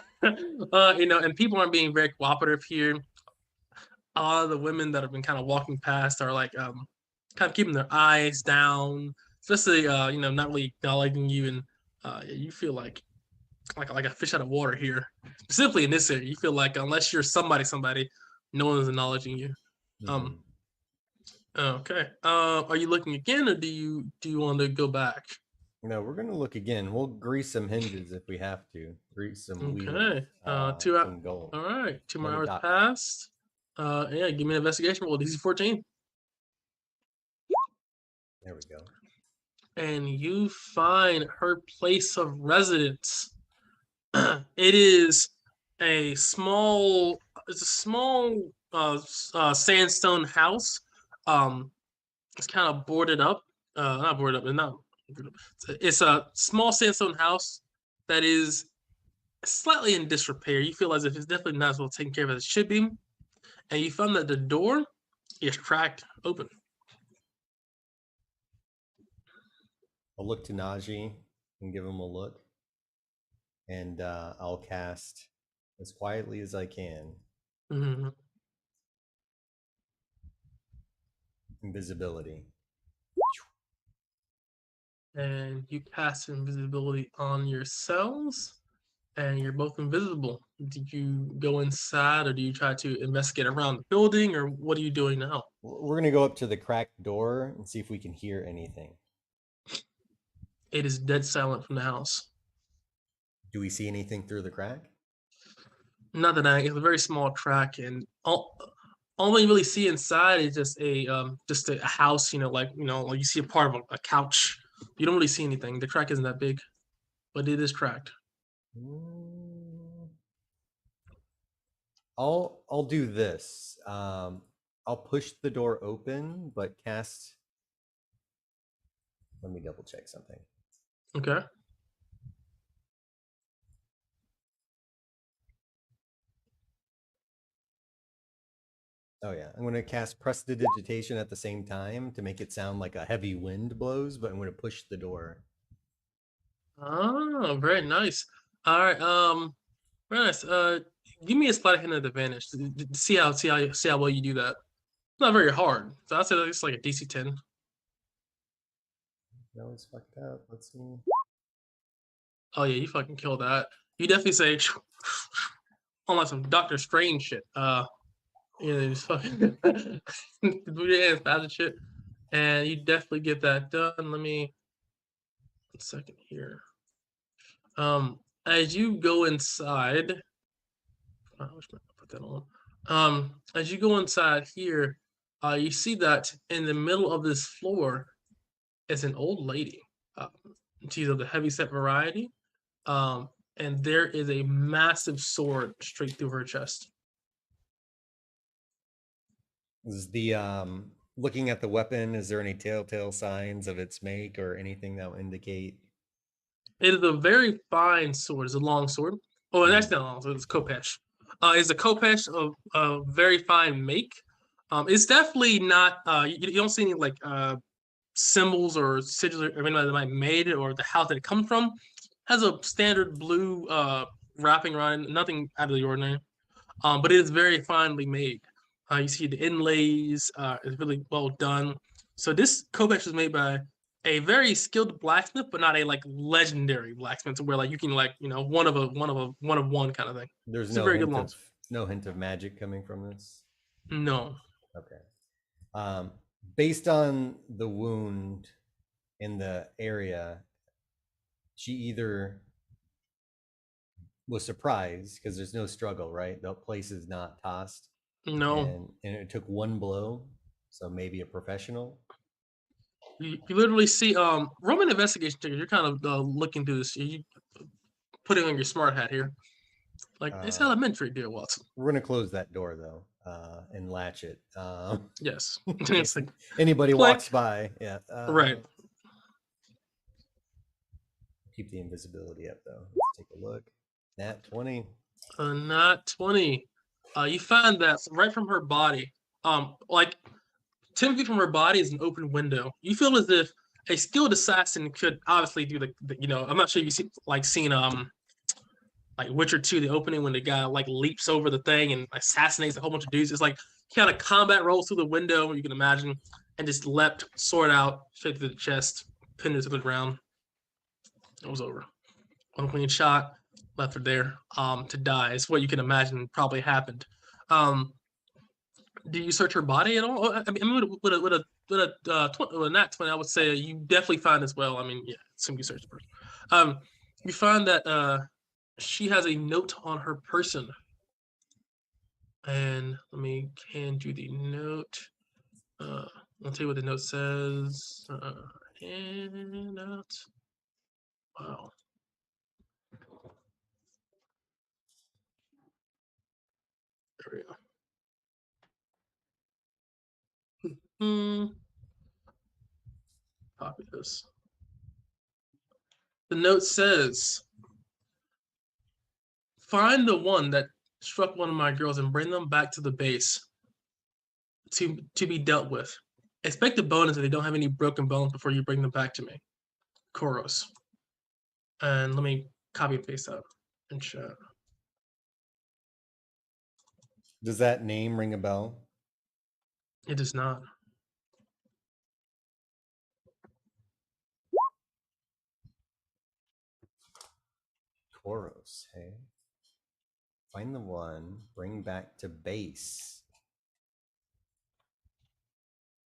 [SPEAKER 1] people aren't being very cooperative here. A lot of the women that have been kind of walking past are like kind of keeping their eyes down, especially not really acknowledging you, and you feel like a fish out of water here. Specifically in this area, you feel like unless you're somebody, no one's acknowledging you. Okay. Are you looking again, or do you want to go back?
[SPEAKER 5] No, we're gonna look again. We'll grease some hinges if we have to. Grease some wheels.
[SPEAKER 1] Okay. 2 hours. All right. 2 more hours passed. Give me an investigation roll. DC 14.
[SPEAKER 5] There we go.
[SPEAKER 1] And you find her place of residence. It is a small sandstone house. It's kind of boarded up. Not boarded up. It's a small sandstone house that is slightly in disrepair. You feel as if it's definitely not as well taken care of as it should be. And you found that the door is cracked open.
[SPEAKER 5] I'll look to Najee and give him a look. And I'll cast as quietly as I can. Invisibility.
[SPEAKER 1] And you cast invisibility on yourselves, and you're both invisible. Did you go inside, or do you try to investigate around the building, or what are you doing now?
[SPEAKER 5] We're going to go up to the cracked door and see if we can hear anything.
[SPEAKER 1] It is dead silent from the house.
[SPEAKER 5] Do we see anything through the crack?
[SPEAKER 1] Not that it's a very small crack, and all you really see inside is just a house. Like you see a part of a couch. You don't really see anything. The crack isn't that big, but it is cracked.
[SPEAKER 5] I'll do this. I'll push the door open, but cast. Let me double check something. Oh yeah, I'm going to cast Prestidigitation at the same time to make it sound like a heavy wind blows, but I'm going to push the door.
[SPEAKER 1] Oh, very nice. All right. Very nice. Give me a sleight of hand advantage to see how well you do that. It's not very hard. So I'd say it's like a DC 10.
[SPEAKER 5] That was fucked up. Let's see.
[SPEAKER 1] Oh yeah, you fucking killed that. You definitely say on like some Doctor Strange shit. Just fucking do your hands fast and shit. And you definitely get that done. Let me 1 second here. As you go inside, I wish I put that on. As you go inside here, you see that in the middle of this floor is an old lady. She's of the heavyset variety. And there is a massive sword straight through her chest.
[SPEAKER 5] Is the looking at the weapon, is there any telltale signs of its make or anything that will indicate?
[SPEAKER 1] It is a very fine sword. It's a long sword. Oh, and that's not long sword. It's Khopesh. It's a Khopesh of a very fine make. It's definitely not. You don't see any like symbols or sigils or anything that might made it or the house that it comes from. Has a standard blue wrapping around it, nothing out of the ordinary. But it is very finely made. You see the inlays is really well done. So this Khopesh was made by a very skilled blacksmith, but not a like legendary blacksmith, where like you can like one of one kind of thing.
[SPEAKER 5] There's
[SPEAKER 1] It's
[SPEAKER 5] no
[SPEAKER 1] a very
[SPEAKER 5] hint
[SPEAKER 1] good long.
[SPEAKER 5] of no hint of magic coming from this.
[SPEAKER 1] No.
[SPEAKER 5] Okay. Based on the wound in the area, she either was surprised because there's no struggle, right? The place is not tossed.
[SPEAKER 1] No.
[SPEAKER 5] And it took one blow, so maybe a professional.
[SPEAKER 1] You literally see Roman investigation check. You're kind of looking through this. You putting on your smart hat here. Like it's elementary, dear Watson.
[SPEAKER 5] We're gonna close that door though, and latch it.
[SPEAKER 1] Yes.
[SPEAKER 5] Like, anybody walks by, yeah.
[SPEAKER 1] Right.
[SPEAKER 5] Keep the invisibility up though. Let's take a look. Nat 20.
[SPEAKER 1] Nat 20. You find that right from her body, like 10 feet from her body is an open window. You feel as if a skilled assassin could obviously do I'm not sure if you've seen like Witcher 2, the opening when the guy like leaps over the thing and assassinates a whole bunch of dudes. It's like kind of combat rolls through the window, you can imagine, and just leapt, sword out, straight through the chest, pinned her to the ground. It was over. One clean shot, left her there to die. It's what you can imagine probably happened. Do you search her body at all? I mean, with a nat 20, I would say you definitely find as well. I mean, yeah, assume you search the person. You find that she has a note on her person. And let me hand you the note. I'll tell you what the note says. Handout. Wow. There we go. Copy this. The note says, find the one that struck one of my girls and bring them back to the base to be dealt with. Expect a bonus if they don't have any broken bones before you bring them back to me. Koros. And let me copy and paste that in chat.
[SPEAKER 5] Does that name ring a bell?
[SPEAKER 1] It does not.
[SPEAKER 5] Koros, hey. Find the one, bring back to base.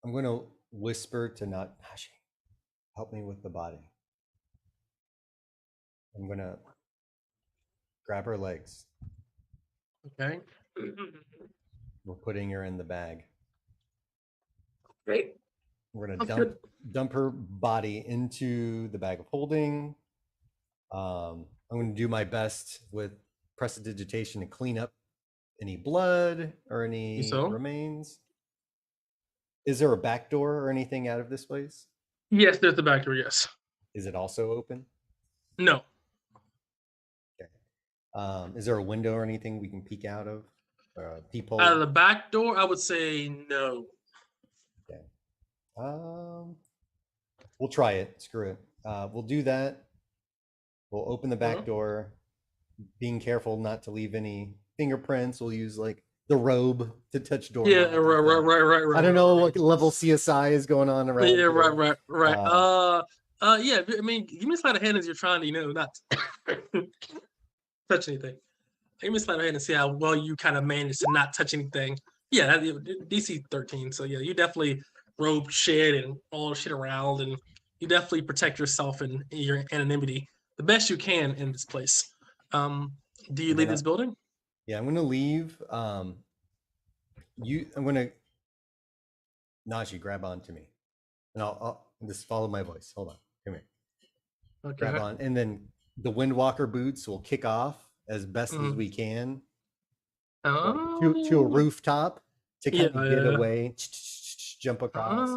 [SPEAKER 5] I'm going to whisper to Naji, help me with the body. I'm going to grab her legs.
[SPEAKER 1] Okay.
[SPEAKER 5] We're putting her in the bag.
[SPEAKER 1] Great.
[SPEAKER 5] We're going to dump her body into the bag of holding. I'm going to do my best with Prestidigitation to clean up any blood or any remains. Is there a back door or anything out of this place?
[SPEAKER 1] Yes, there's the back door, yes.
[SPEAKER 5] Is it also open?
[SPEAKER 1] No.
[SPEAKER 5] Okay. Is there a window or anything we can peek out of? peephole?
[SPEAKER 1] Out of the back door, I would say no.
[SPEAKER 5] We'll try it. Screw it. We'll do that. We'll open the back door, being careful not to leave any fingerprints. We'll use like the robe to touch door.
[SPEAKER 1] Yeah, right.
[SPEAKER 5] I don't know what level CSI is going on around.
[SPEAKER 1] Yeah,
[SPEAKER 5] here.
[SPEAKER 1] right. Yeah. I mean, give me a sleight of hand as you're trying to, not touch anything. Give me a sleight of hand and see how well you kind of manage to not touch anything. Yeah, DC 13. So yeah, you definitely robe shit and all shit around, and you definitely protect yourself and your anonymity the best you can in this place. Do you leave this building?
[SPEAKER 5] Yeah, I'm gonna leave. I'm gonna Najee, grab on to me, and I'll just follow my voice. Hold on, come here.
[SPEAKER 1] Okay.
[SPEAKER 5] Grab on, and then the Windwalker boots will kick off as best as we can to a rooftop to kind of get away, jump across.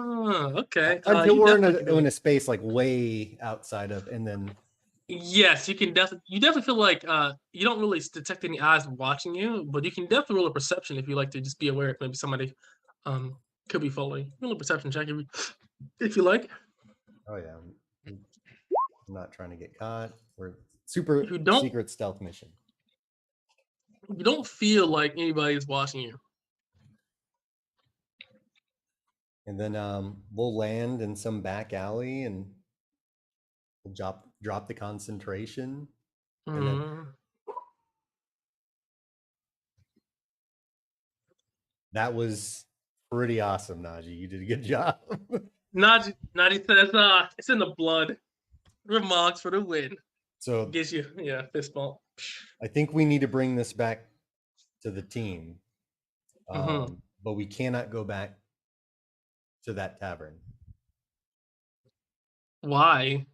[SPEAKER 1] Okay.
[SPEAKER 5] Until we're in a space like way outside of, and then.
[SPEAKER 1] Yes, you can definitely feel like you don't really detect any eyes watching you, but you can definitely roll a perception if you like to just be aware if maybe somebody could be following. Roll a perception check if you like.
[SPEAKER 5] Oh yeah, I'm not trying to get caught. We're super secret stealth mission.
[SPEAKER 1] You don't feel like anybody is watching you.
[SPEAKER 5] And then we'll land in some back alley and we'll drop the concentration. And then that was pretty awesome, Najee. You did a good job.
[SPEAKER 1] Najee says, it's in the blood. Remarks for the win.
[SPEAKER 5] So
[SPEAKER 1] gives you, fist bump.
[SPEAKER 5] I think we need to bring this back to the team. But we cannot go back to that tavern.
[SPEAKER 1] Why?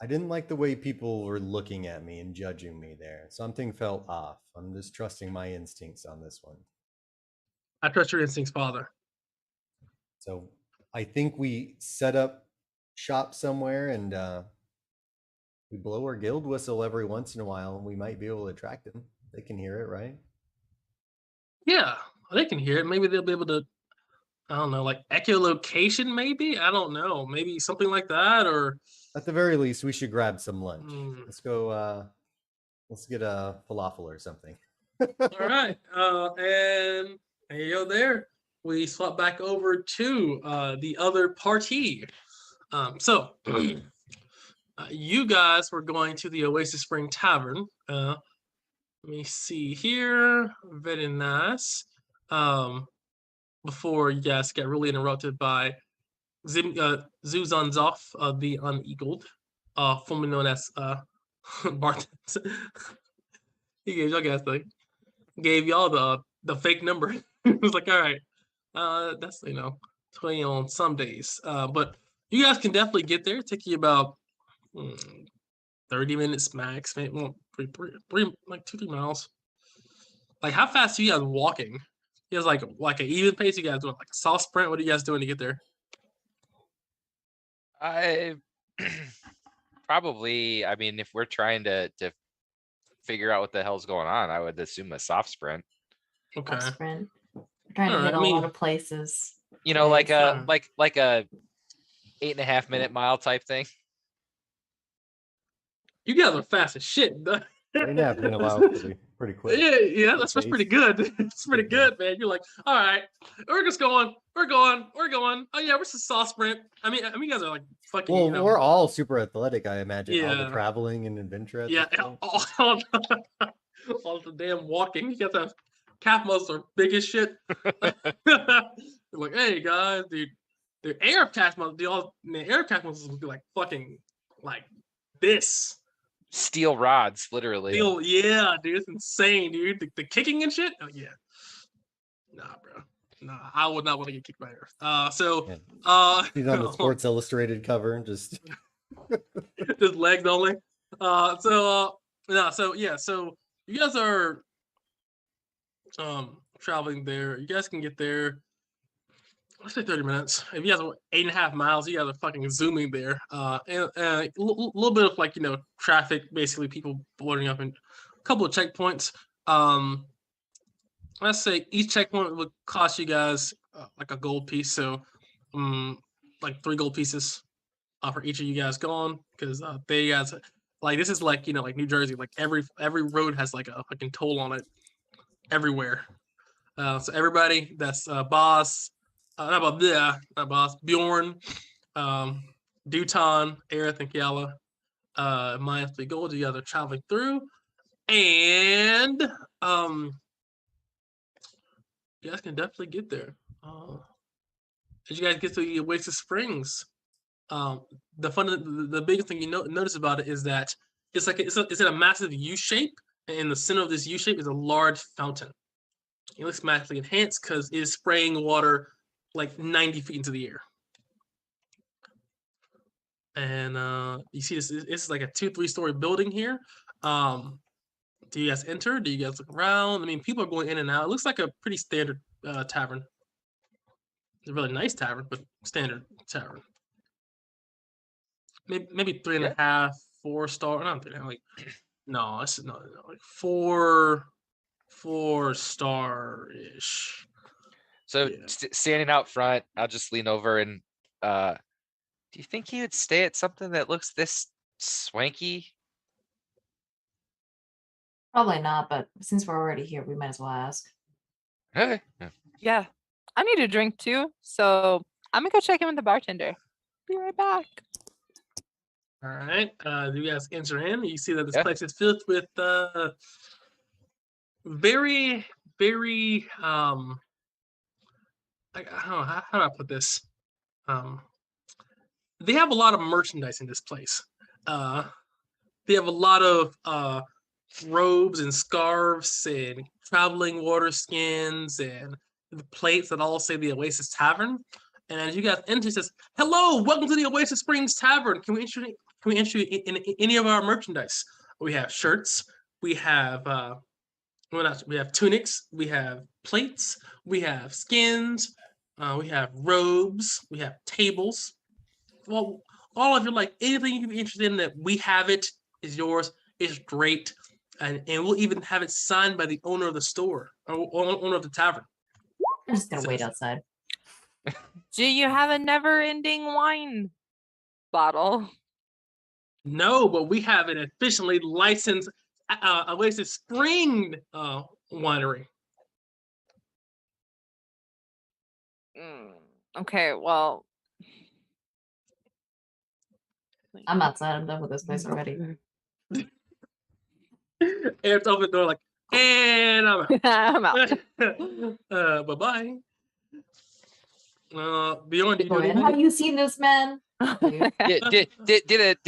[SPEAKER 5] I didn't like the way people were looking at me and judging me there. Something felt off. I'm just trusting my instincts on this one.
[SPEAKER 1] I trust your instincts, Father.
[SPEAKER 5] So I think we set up shop somewhere and we blow our guild whistle every once in a while and we might be able to attract them. They can hear it, right?
[SPEAKER 1] Yeah, they can hear it. Maybe they'll be able to, I don't know, like echolocation maybe? I don't know. Maybe something like that, or...
[SPEAKER 5] At the very least, we should grab some lunch. Let's go, let's get a falafel or something.
[SPEAKER 1] All right, and there you go there. We swap back over to the other party. So, you guys were going to the Oasis Spring Tavern. Let me see here. Very nice. Before you guys get really interrupted by Zuzanzov of the Uneagled, formerly known as Bart. He gave y'all the fake number. It was like, all right, that's 20 on some days. But you guys can definitely get there. Take you about 30 minutes max, maybe three, like 2-3 miles. Like, how fast are you guys walking? You guys like an even pace? You guys doing like a soft sprint? What are you guys doing to get there?
[SPEAKER 3] I probably, I mean, if we're trying to figure out what the hell's going on, I would assume a soft sprint.
[SPEAKER 1] Okay.
[SPEAKER 2] Soft sprint. We're trying to hit a lot of places.
[SPEAKER 3] Like a 8.5 minute mile type thing.
[SPEAKER 1] You guys are fast as shit.
[SPEAKER 5] 8.5 minute mile pretty quick.
[SPEAKER 1] Yeah, that's pretty good. It's pretty good, man. You're like, all right, we're just going. We're going. Oh yeah, we're just a soft sprint. I mean, you guys are like fucking.
[SPEAKER 5] Well, we're all super athletic, I imagine.
[SPEAKER 1] Yeah.
[SPEAKER 5] All the traveling and adventure.
[SPEAKER 1] All the damn walking. You guys have calf muscles are big as shit. Like, hey guys, dude, the Arab calf muscles, the Arab calf muscles would be like fucking like this.
[SPEAKER 3] Steel rods, literally.
[SPEAKER 1] Yeah, dude, it's insane, dude. The kicking and shit. Oh yeah. Nah, bro. Nah, I would not want to get kicked by her.
[SPEAKER 5] He's on the Sports Illustrated cover, just
[SPEAKER 1] just legs only. So you guys are traveling there. You guys can get there. Let's say 30 minutes. If you guys are 8.5 miles, you guys are fucking zooming there. And a little bit of traffic, basically people loading up in a couple of checkpoints. let's say each checkpoint would cost you guys like a gold piece. So, like 3 gold pieces for each of you guys gone, because they guys like this is like like New Jersey, like every road has like a fucking toll on it everywhere. So everybody that's Boss, not Boss, Bjorn, Duton, Aerith, and Kiala, minus 3 gold. You guys are traveling through, and you guys can definitely get there. As you guys get to the Oasis Springs, the biggest thing you notice about it is that it's in a massive U shape, and in the center of this U shape is a large fountain. It looks massively enhanced because it is spraying water like 90 feet into the air. And you see this is like a 2-3 story building here. Do you guys enter? Do you guys look around? I mean, people are going in and out. It looks like a pretty standard tavern. It's a really nice tavern, but standard tavern. Maybe 3.5, 4 star. Not 3.5, like no, like 4 star ish.
[SPEAKER 3] So standing out front, I'll just lean over and do you think he would stay at something that looks this swanky?
[SPEAKER 2] Probably not, but since we're already here, we might as well ask.
[SPEAKER 3] Okay.
[SPEAKER 6] Yeah. I need a drink too, so I'm gonna go check in with the bartender. Be right back.
[SPEAKER 1] All right. You guys enter in. You see that this place is filled with very, very I don't know how do I put this. They have a lot of merchandise in this place. They have a lot of robes and scarves and traveling water skins and the plates that all say the Oasis Tavern. And as you guys enter, it says, "Hello, welcome to the Oasis Springs Tavern. Can we interest you in any of our merchandise? We have shirts. We have we have tunics. We have plates. We have skins. We have robes. We have tables. Well, all of you, like anything you can be interested in that we have it is yours. It's great, and we'll even have it signed by the owner of the store or owner of the tavern."
[SPEAKER 2] I'm just gonna wait outside.
[SPEAKER 6] Do you have a never-ending wine bottle?
[SPEAKER 1] No, but we have an officially licensed Oasis Spring winery.
[SPEAKER 6] Okay, well,
[SPEAKER 2] I'm outside. I'm done with this place already.
[SPEAKER 1] It's open the door like, and I'm
[SPEAKER 6] I'm out.
[SPEAKER 1] out. Bye-bye. Beyond,
[SPEAKER 2] Have you seen this man?
[SPEAKER 3] Did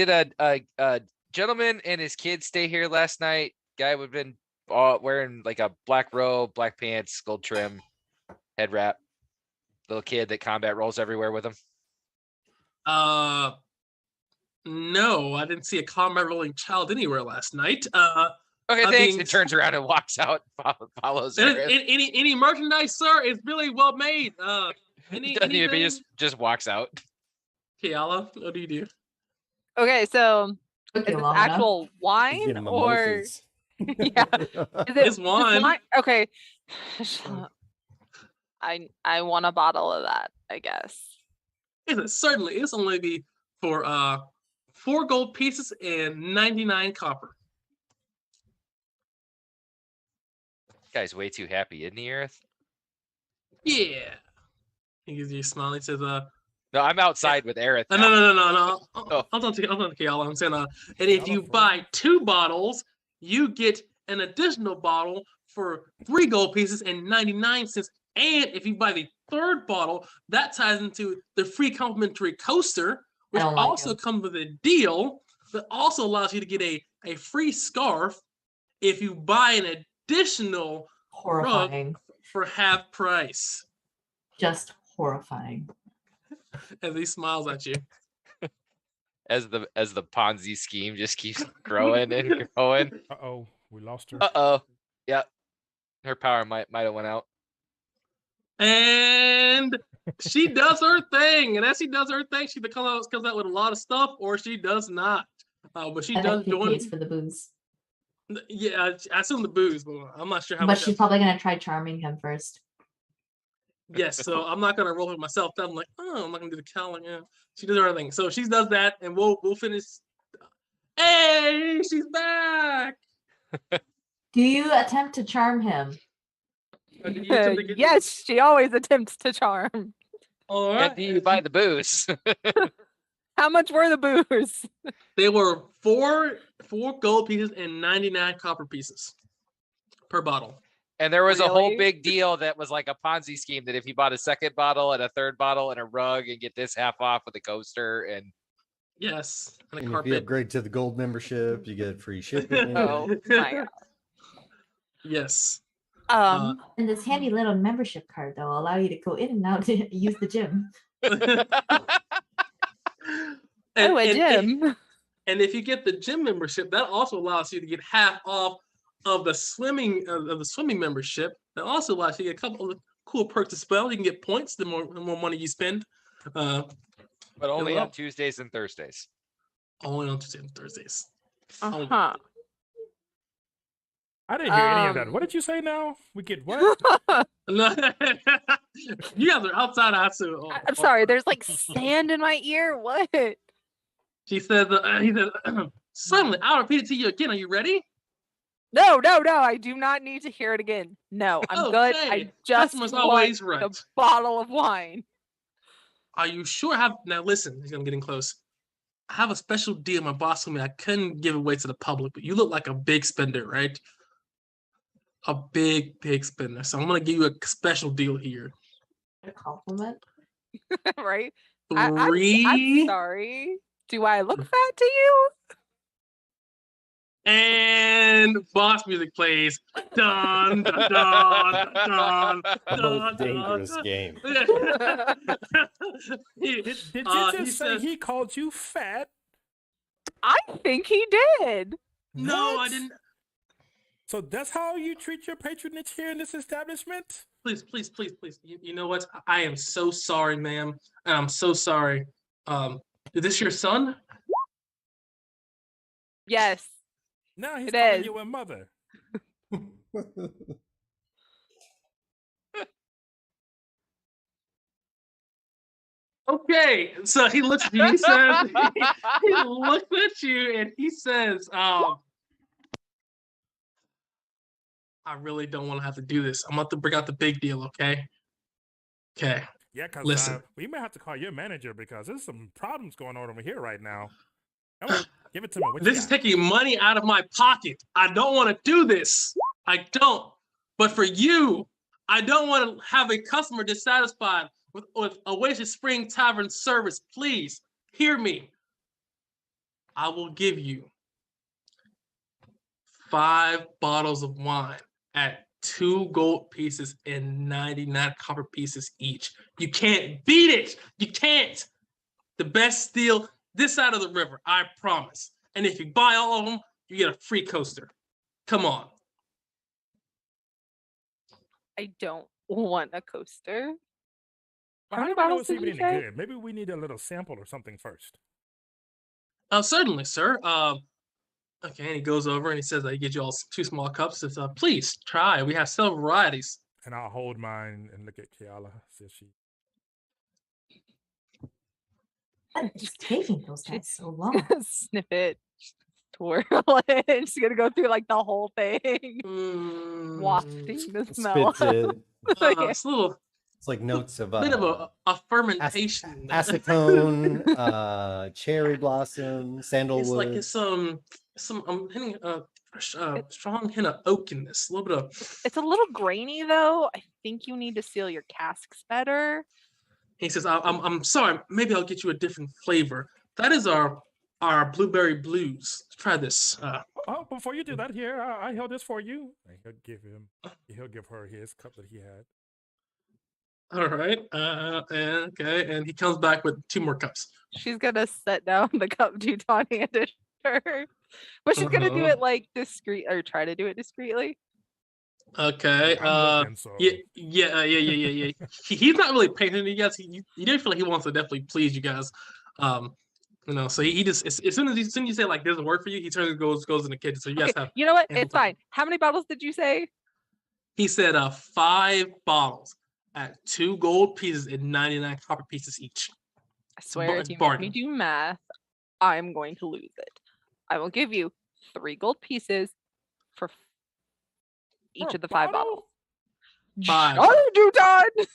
[SPEAKER 3] a gentleman and his kid stay here last night? Guy would have been wearing like a black robe, black pants, gold trim, head wrap. Little kid that combat rolls everywhere with him.
[SPEAKER 1] No, I didn't see a combat rolling child anywhere last night.
[SPEAKER 3] Okay, thanks. It turns around and walks out. Follows.
[SPEAKER 1] Any merchandise, sir? It's really well made.
[SPEAKER 3] He just walks out.
[SPEAKER 1] Kiala, what do you do?
[SPEAKER 6] Okay, so
[SPEAKER 2] Okay,
[SPEAKER 6] is this actual wine or yeah?
[SPEAKER 1] It's wine.
[SPEAKER 6] Okay. I want a bottle of that, I guess.
[SPEAKER 1] Certainly. It's only be for 4 gold pieces and 99 copper.
[SPEAKER 3] Guy's way too happy, isn't he, Aerith?
[SPEAKER 1] Yeah. He gives you a smile. He says,
[SPEAKER 3] No, I'm outside with Aerith.
[SPEAKER 1] No. I'll talk to Kiala. I'm saying, and if you buy 2 bottles, you get an additional bottle for 3 gold pieces and 99 cents. And if you buy the 3rd bottle, that ties into the free complimentary coaster, which also comes with a deal that also allows you to get a free scarf if you buy an additional rug for half price.
[SPEAKER 2] Just horrifying.
[SPEAKER 1] As he smiles at you.
[SPEAKER 3] As the Ponzi scheme just keeps growing and growing.
[SPEAKER 4] Uh-oh, we lost her.
[SPEAKER 3] Uh-oh. Yep. Her power might have went out.
[SPEAKER 1] And she does her thing. And as she does her thing, she comes out with a lot of stuff, or she does not. But she does join.
[SPEAKER 2] Pays for the booze.
[SPEAKER 1] Yeah, I assume the booze, but I'm not sure how
[SPEAKER 2] But
[SPEAKER 1] much.
[SPEAKER 2] she's probably gonna try charming him first.
[SPEAKER 1] Yes, so I'm not gonna roll it myself. I'm like, oh, I'm not gonna do the calendar. Yeah, she does her thing. So she does that, and we'll finish. Hey, she's back.
[SPEAKER 2] Do you attempt to charm him?
[SPEAKER 6] Yes, she always attempts to charm.
[SPEAKER 1] All
[SPEAKER 3] And
[SPEAKER 1] right.
[SPEAKER 3] do you buy the booze?
[SPEAKER 6] How much were the booze?
[SPEAKER 1] They were four gold pieces and 99 copper pieces per bottle.
[SPEAKER 3] And there was a whole
[SPEAKER 6] Really?
[SPEAKER 3] big deal that was like a Ponzi scheme that if you bought a second bottle and a third bottle and a rug and get this half off with a coaster and
[SPEAKER 1] Yes, and a
[SPEAKER 5] And if you
[SPEAKER 1] carpet.
[SPEAKER 5] upgrade to the gold membership, you get free shipping.
[SPEAKER 6] Oh my god.
[SPEAKER 1] Yes.
[SPEAKER 2] And this handy little membership card that will allow you to go in and out to use the gym.
[SPEAKER 6] Oh, a gym.
[SPEAKER 1] And if you get the gym membership, that also allows you to get half off of the swimming membership. That also allows you to get a couple of cool perks as well. You can get points the more money you spend.
[SPEAKER 3] but only
[SPEAKER 1] well.
[SPEAKER 3] on Tuesdays and Thursdays.
[SPEAKER 1] Only on Tuesdays and Thursdays.
[SPEAKER 6] Uh-huh.
[SPEAKER 4] I didn't hear any of that. What did you say now? We get what?
[SPEAKER 1] You guys are outside.
[SPEAKER 6] I'm sorry, there's like sand in my ear. What?
[SPEAKER 1] She said, he said, suddenly, I'll repeat it to you again. Are you ready?
[SPEAKER 6] No, I do not need to hear it again. No, I'm good. I
[SPEAKER 1] Okay.
[SPEAKER 6] just
[SPEAKER 1] Customer's
[SPEAKER 6] want
[SPEAKER 1] always right.
[SPEAKER 6] a bottle of wine.
[SPEAKER 1] Are you sure? Now listen, I'm getting close. I have a special deal my boss told me I couldn't give away to the public, but you look like a big spender, right? A big spender. So I'm gonna give you a special deal here.
[SPEAKER 2] A compliment.
[SPEAKER 6] Right?
[SPEAKER 1] Three
[SPEAKER 6] I'm sorry. Do I look fat to you?
[SPEAKER 1] and boss music plays. Dun dun dun dun
[SPEAKER 5] The
[SPEAKER 1] dun.
[SPEAKER 5] most dangerous game.
[SPEAKER 4] Did you
[SPEAKER 1] He
[SPEAKER 4] just say
[SPEAKER 1] says-
[SPEAKER 4] he called you fat?
[SPEAKER 6] I think he did.
[SPEAKER 1] No, I
[SPEAKER 4] What?
[SPEAKER 1] didn't.
[SPEAKER 4] So that's how you treat your patronage here in this establishment?
[SPEAKER 1] Please. You know what? I am so sorry, ma'am. I'm so sorry. Is this your son?
[SPEAKER 6] Yes.
[SPEAKER 4] Now he's
[SPEAKER 6] It
[SPEAKER 4] calling
[SPEAKER 6] is.
[SPEAKER 4] you a mother.
[SPEAKER 1] Okay, so he looks at you. He says, he looks at you and he says, I really don't want to have to do this. I'm about to bring out the big deal, okay? Okay.
[SPEAKER 4] Yeah, because
[SPEAKER 1] Listen.
[SPEAKER 4] we may have to call your manager because there's some problems going on over here right now. Come on, give it to me. What you
[SPEAKER 1] This is
[SPEAKER 4] got?
[SPEAKER 1] taking money out of my pocket. I don't want to do this. I don't. But for you, I don't want to have a customer dissatisfied with Oasis Spring Tavern service. Please hear me. I will give you 5 bottles of wine at 2 gold pieces and 99 copper pieces each. You can't beat it. You can't. The best deal this side of the river, I promise. And if you buy all of them, you get a free coaster. Come on.
[SPEAKER 6] I don't want a coaster.
[SPEAKER 4] Well,
[SPEAKER 6] How
[SPEAKER 4] how
[SPEAKER 6] many
[SPEAKER 4] do we know
[SPEAKER 6] bottles
[SPEAKER 4] it's
[SPEAKER 6] did
[SPEAKER 4] even
[SPEAKER 6] you
[SPEAKER 4] any
[SPEAKER 6] say?
[SPEAKER 4] good? Maybe we need a little sample or something first.
[SPEAKER 1] Certainly, sir. Okay, and he goes over and he says, I get you all 2 small cups. Says, please try. We have several varieties.
[SPEAKER 4] And I'll hold mine and look at Kiala. See if she.
[SPEAKER 2] It's taking those guys so long.
[SPEAKER 6] Sniff it. Twirl it. She's gonna go through like the whole thing. Wafting the smell.
[SPEAKER 5] Spits it.
[SPEAKER 6] Yeah.
[SPEAKER 1] It's a little
[SPEAKER 5] It's like notes of
[SPEAKER 1] bit of a fermentation.
[SPEAKER 5] acetone, cherry blossom,
[SPEAKER 1] It's
[SPEAKER 5] sandalwood.
[SPEAKER 1] like it's I'm hitting a strong hint of oak in this. A little bit of.
[SPEAKER 6] It's a little grainy though. I think you need to seal your casks better.
[SPEAKER 1] He says, I'm sorry. Maybe I'll get you a different flavor. That is our blueberry blues. Try this.
[SPEAKER 4] Oh, before you do that, here I held this for you. And he'll give her his cup that he had.
[SPEAKER 1] All right. Okay. And he comes back with 2 more cups.
[SPEAKER 6] She's gonna set down the cup Duton handed her. But she's gonna do
[SPEAKER 1] Uh-huh.
[SPEAKER 6] it like discreet or try to do it discreetly.
[SPEAKER 1] Okay.
[SPEAKER 4] I'm looking, so
[SPEAKER 1] Yeah. He's not really paying attention to you guys. He did feel like he wants to definitely please you guys. You know, so he just as soon as you say like doesn't work for you, he turns and goes in the kitchen. So you guys
[SPEAKER 6] Okay,
[SPEAKER 1] have.
[SPEAKER 6] you know what?
[SPEAKER 1] ample
[SPEAKER 6] It's
[SPEAKER 1] time.
[SPEAKER 6] fine. How many bottles did you say?
[SPEAKER 1] He said 5 bottles at 2 gold pieces and 99 copper pieces each.
[SPEAKER 6] I swear,
[SPEAKER 1] it's
[SPEAKER 6] if you make
[SPEAKER 1] bargain.
[SPEAKER 6] me do math, I'm going to lose it. I will give you 3 gold pieces for each
[SPEAKER 4] Per
[SPEAKER 6] of the 5
[SPEAKER 4] bottle?
[SPEAKER 6] bottles.
[SPEAKER 1] 5.
[SPEAKER 6] Oh, Duton!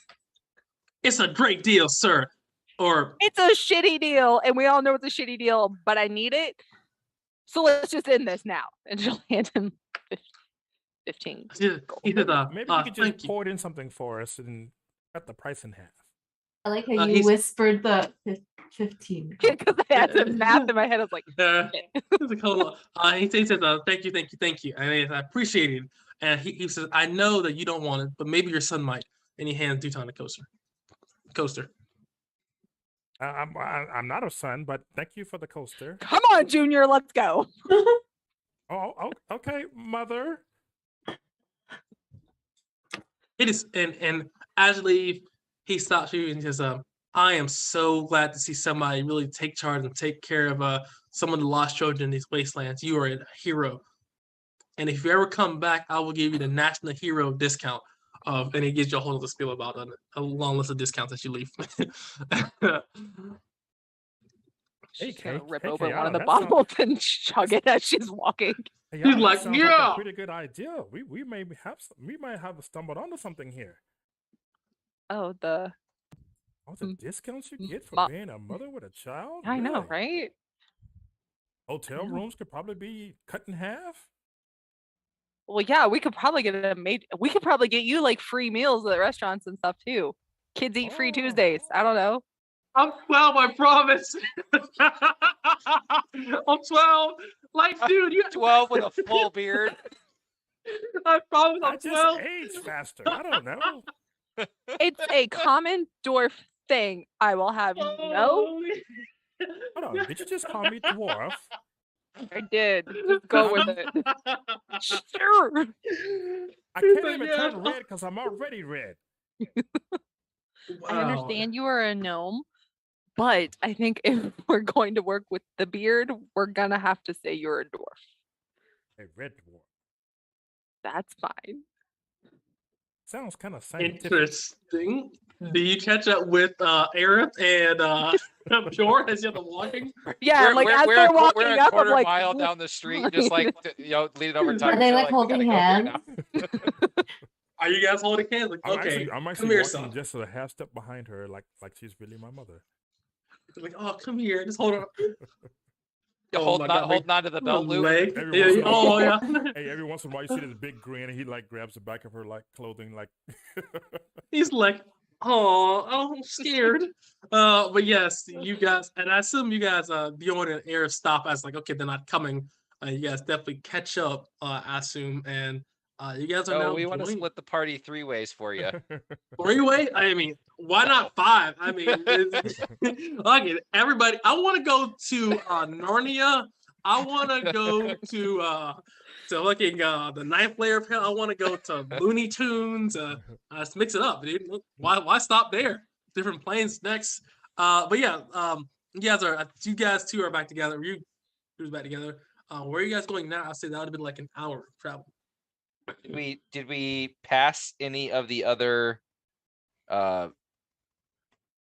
[SPEAKER 1] It's a great deal, sir. Or
[SPEAKER 6] It's a shitty deal, and we all know it's a shitty deal, but I need it. So let's just end this now. And she'll hand him 15.
[SPEAKER 1] he said,
[SPEAKER 4] Maybe you could just
[SPEAKER 1] thank you.
[SPEAKER 4] pour it in something for us and cut the price in half.
[SPEAKER 2] I like how you
[SPEAKER 1] he's-
[SPEAKER 2] whispered the 15.
[SPEAKER 6] Because I had some math in my head. I was like,
[SPEAKER 1] He's like, hold on. He says, thank you. And I appreciate it. And he says, I know that you don't want it, but maybe your son might. And he hands Duton a coaster.
[SPEAKER 4] I'm not a son, but thank you for the coaster.
[SPEAKER 6] come on, Junior, let's go.
[SPEAKER 4] Oh, okay, mother.
[SPEAKER 1] It is, and as you leave, he stops you and says, I am so glad to see somebody really take charge and take care of some of the lost children in these wastelands. You are a hero. And if you ever come back, I will give you the national hero discount. And he gives you a whole other spiel about a long list of discounts as you leave.
[SPEAKER 6] She's gonna
[SPEAKER 4] Hey,
[SPEAKER 6] rip
[SPEAKER 4] hey,
[SPEAKER 6] open one of
[SPEAKER 4] Kayala,
[SPEAKER 6] the
[SPEAKER 4] that sounds-
[SPEAKER 6] bottles and chug it as she's walking.
[SPEAKER 4] Hey,
[SPEAKER 1] He's
[SPEAKER 4] that
[SPEAKER 1] like,
[SPEAKER 4] sounds
[SPEAKER 1] "Yeah."
[SPEAKER 4] a pretty good idea. We might have stumbled onto something here.
[SPEAKER 6] Oh,
[SPEAKER 4] Oh, the
[SPEAKER 6] Mm.
[SPEAKER 4] discounts you get for
[SPEAKER 6] Ma-
[SPEAKER 4] being a mother with a child?
[SPEAKER 6] I know,
[SPEAKER 4] Really?
[SPEAKER 6] right?
[SPEAKER 4] Hotel
[SPEAKER 6] know.
[SPEAKER 4] rooms could probably be cut in half.
[SPEAKER 6] Well, yeah, we could probably get we could probably get you like free meals at restaurants and stuff too. Kids eat free Tuesdays. I don't know.
[SPEAKER 1] I'm 12, I promise. I'm 12. Like, dude, you
[SPEAKER 3] 12 with a full beard.
[SPEAKER 1] I promise
[SPEAKER 4] I
[SPEAKER 1] I'm
[SPEAKER 4] just
[SPEAKER 1] 12.
[SPEAKER 4] age faster. I don't know.
[SPEAKER 6] It's a common dwarf thing. I will have you know.
[SPEAKER 4] Hold on. Did you just call me dwarf?
[SPEAKER 6] I did. Just go with it. Sure.
[SPEAKER 4] I can't
[SPEAKER 1] like,
[SPEAKER 4] even
[SPEAKER 1] "Yeah."
[SPEAKER 4] turn red because I'm already red.
[SPEAKER 6] I understand you are a gnome, but I think if we're going to work with the beard, we're gonna have to say you're a dwarf.
[SPEAKER 4] A red dwarf.
[SPEAKER 6] That's fine.
[SPEAKER 4] Sounds kind of scientific.
[SPEAKER 1] Interesting. Do you catch up with Aerith and Pure as you're walking?
[SPEAKER 6] Yeah,
[SPEAKER 3] We're-
[SPEAKER 6] like
[SPEAKER 3] we're-
[SPEAKER 6] as
[SPEAKER 3] we're
[SPEAKER 6] they're
[SPEAKER 3] a qu-
[SPEAKER 6] walking
[SPEAKER 3] we're a
[SPEAKER 6] up, I'm
[SPEAKER 3] quarter
[SPEAKER 6] like,
[SPEAKER 3] mile down the street, just like leaning over talking.
[SPEAKER 2] they,
[SPEAKER 3] to
[SPEAKER 2] like,
[SPEAKER 3] her, "We
[SPEAKER 2] holding
[SPEAKER 3] gotta go here
[SPEAKER 2] hands?
[SPEAKER 3] now."
[SPEAKER 1] Are you guys holding hands? Like,
[SPEAKER 4] I'm
[SPEAKER 1] okay,
[SPEAKER 4] I'm
[SPEAKER 1] come
[SPEAKER 4] actually
[SPEAKER 1] here,
[SPEAKER 4] walking
[SPEAKER 1] son.
[SPEAKER 4] just a half step behind her, like she's really my mother.
[SPEAKER 1] Like, oh, come here, just hold on.
[SPEAKER 3] You
[SPEAKER 1] Oh
[SPEAKER 3] holding
[SPEAKER 1] my God,
[SPEAKER 3] holding on to the belt loop.
[SPEAKER 1] Leg.
[SPEAKER 4] Every
[SPEAKER 1] Yeah,
[SPEAKER 4] once in a
[SPEAKER 1] oh
[SPEAKER 4] while.
[SPEAKER 1] yeah.
[SPEAKER 4] Hey, every once in a while you see this big grin, and he like grabs the back of her like clothing, like.
[SPEAKER 1] He's like, oh, I'm scared. But yes, you guys, and I assume you guys, Bjorn and Aerith stop as like, okay, they're not coming. You guys definitely catch up, I assume, and you guys are
[SPEAKER 3] So
[SPEAKER 1] now
[SPEAKER 3] we want to
[SPEAKER 1] joined
[SPEAKER 3] split the party 3 ways for you.
[SPEAKER 1] three-way. I mean, why not 5? I mean, okay, everybody. I want to go to Narnia. I want to go to looking the ninth layer of hell. I want to go to Looney Tunes. Let's mix it up, dude. Why stop there? Different planes next. But yeah, you guys two are back together. Who's back together? Where are you guys going now? I'd say that would have been like an hour of travel.
[SPEAKER 3] Did we pass any of the other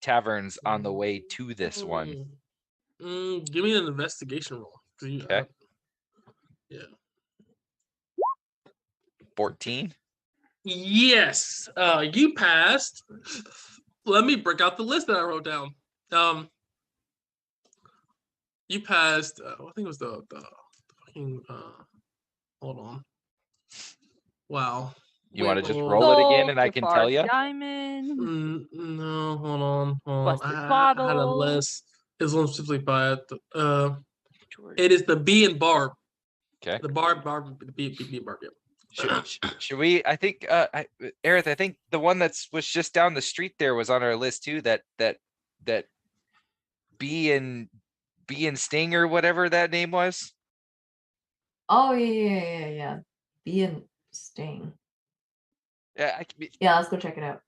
[SPEAKER 3] taverns on the way to this one?
[SPEAKER 1] Give me an investigation roll. 'Cause you,
[SPEAKER 3] Okay.
[SPEAKER 1] yeah.
[SPEAKER 3] 14.
[SPEAKER 1] Yes, you passed. Let me break out the list that I wrote down. You passed. I think it was the fucking. Hold on. Wow.
[SPEAKER 3] You want to just
[SPEAKER 1] Wait,
[SPEAKER 3] roll it again, and I
[SPEAKER 6] Gold,
[SPEAKER 3] can
[SPEAKER 6] Jafar
[SPEAKER 3] tell you?
[SPEAKER 6] Diamond.
[SPEAKER 1] No, hold on.
[SPEAKER 6] Busted
[SPEAKER 1] I had a
[SPEAKER 6] bottle.
[SPEAKER 1] list. It's one specifically by it.
[SPEAKER 6] George.
[SPEAKER 1] It is the B and Barb.
[SPEAKER 3] Okay.
[SPEAKER 1] The Barb, the B and Barb. Yeah.
[SPEAKER 3] Should we? I think, Aerith, I think the one was just down the street there was on our list too. That B and Sting or whatever that name was.
[SPEAKER 2] Oh yeah. Be and Sting.
[SPEAKER 3] Yeah,
[SPEAKER 2] Yeah, let's go check it out.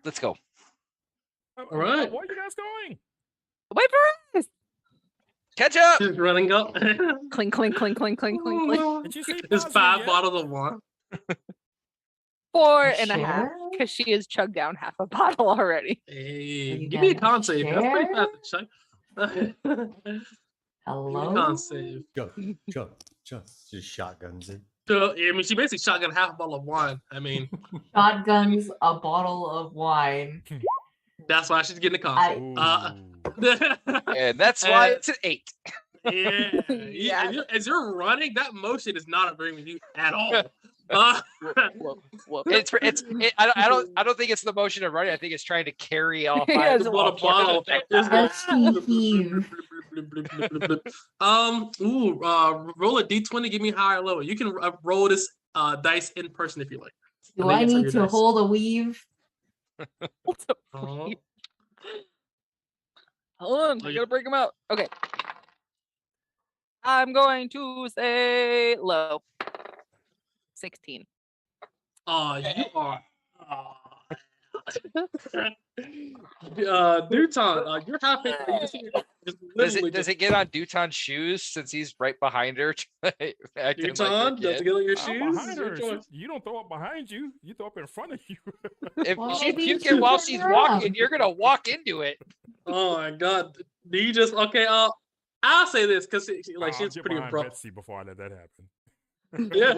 [SPEAKER 3] let's go.
[SPEAKER 1] All right.
[SPEAKER 4] Where are you guys going?
[SPEAKER 6] Wait for us.
[SPEAKER 3] Catch up.
[SPEAKER 1] Just running up.
[SPEAKER 6] Clink, clink, clink, clink, clink, clink, clink.
[SPEAKER 4] Did you see
[SPEAKER 1] There's
[SPEAKER 4] Bosnia
[SPEAKER 1] 5
[SPEAKER 4] yet?
[SPEAKER 1] bottles of wine.
[SPEAKER 6] 4.5,
[SPEAKER 2] Share?
[SPEAKER 6] because she has chugged down half a bottle already.
[SPEAKER 1] Hey,
[SPEAKER 2] you
[SPEAKER 1] give me a
[SPEAKER 2] gonna
[SPEAKER 1] con save. That's pretty
[SPEAKER 2] share?
[SPEAKER 1] fast to check. Give me a
[SPEAKER 2] Hello?
[SPEAKER 1] con save.
[SPEAKER 5] Just shotguns it.
[SPEAKER 1] So, I mean, she basically shotgun half a bottle of wine. I mean,
[SPEAKER 2] Shotguns a bottle of wine.
[SPEAKER 1] that's why she's getting a con save.
[SPEAKER 4] Ooh.
[SPEAKER 3] And that's why
[SPEAKER 1] Uh,
[SPEAKER 3] it's an 8.
[SPEAKER 1] Yeah.
[SPEAKER 6] Yeah.
[SPEAKER 1] As you're running, that motion is not agreeing with you at all. Uh,
[SPEAKER 6] Whoop, whoop.
[SPEAKER 3] I don't think it's the motion of running. I think it's trying to carry off.
[SPEAKER 6] Yeah,
[SPEAKER 1] it's about a bottle. It's
[SPEAKER 2] Let's heave.
[SPEAKER 1] Roll a d20. Give me high or lower. You can roll this dice in person if you like.
[SPEAKER 2] Do
[SPEAKER 1] I
[SPEAKER 2] I
[SPEAKER 1] think it's on
[SPEAKER 2] need
[SPEAKER 1] your
[SPEAKER 2] to
[SPEAKER 1] dice.
[SPEAKER 2] hold a weave?
[SPEAKER 1] Oh,
[SPEAKER 6] Hold on,
[SPEAKER 1] Oh,
[SPEAKER 6] I
[SPEAKER 1] yeah.
[SPEAKER 6] gotta break them out. Okay. I'm going to say low. 16.
[SPEAKER 1] you are. Duton, you're happy.
[SPEAKER 3] Does it get on Duton's shoes since he's right behind her? Acting like
[SPEAKER 1] Duton,
[SPEAKER 3] a
[SPEAKER 1] does it
[SPEAKER 3] kid?
[SPEAKER 1] get on your
[SPEAKER 4] I'm
[SPEAKER 1] shoes?
[SPEAKER 4] behind
[SPEAKER 1] It's your
[SPEAKER 4] her.
[SPEAKER 1] choice.
[SPEAKER 4] You don't throw up behind you. You throw up in front of you.
[SPEAKER 3] If
[SPEAKER 2] Well,
[SPEAKER 3] she's
[SPEAKER 2] maybe you
[SPEAKER 3] puking
[SPEAKER 2] should
[SPEAKER 3] while
[SPEAKER 2] turn
[SPEAKER 3] she's
[SPEAKER 2] around.
[SPEAKER 3] walking, you're gonna walk into it.
[SPEAKER 1] Oh my god. Do you just okay? I'll say this because
[SPEAKER 4] I'll
[SPEAKER 1] she's
[SPEAKER 4] get
[SPEAKER 1] pretty
[SPEAKER 4] behind
[SPEAKER 1] abrupt.
[SPEAKER 4] Betsy before I let that happen.
[SPEAKER 1] Yeah.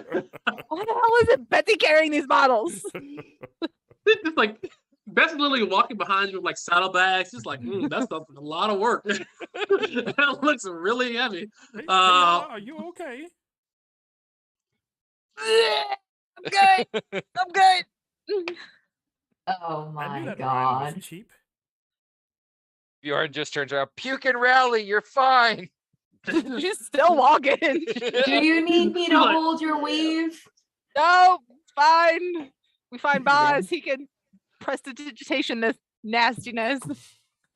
[SPEAKER 6] Why the hell is it Betsy carrying these bottles?
[SPEAKER 1] It's just like Beth's literally walking behind you with like saddlebags. Just like that's a lot of work. That looks really heavy.
[SPEAKER 4] Hey, Kayla, are you okay?
[SPEAKER 6] I'm good. I'm good.
[SPEAKER 2] Oh
[SPEAKER 4] I knew
[SPEAKER 2] my
[SPEAKER 4] that line was
[SPEAKER 2] god.
[SPEAKER 4] cheap.
[SPEAKER 3] Bjorn just turns around. Puke and rally. You're fine.
[SPEAKER 6] She's still walking.
[SPEAKER 2] Do you need me to
[SPEAKER 1] Like-
[SPEAKER 2] hold your weave?
[SPEAKER 6] No, it's fine. We find
[SPEAKER 2] Yeah.
[SPEAKER 6] Boz. He can prestidigitation this nastiness.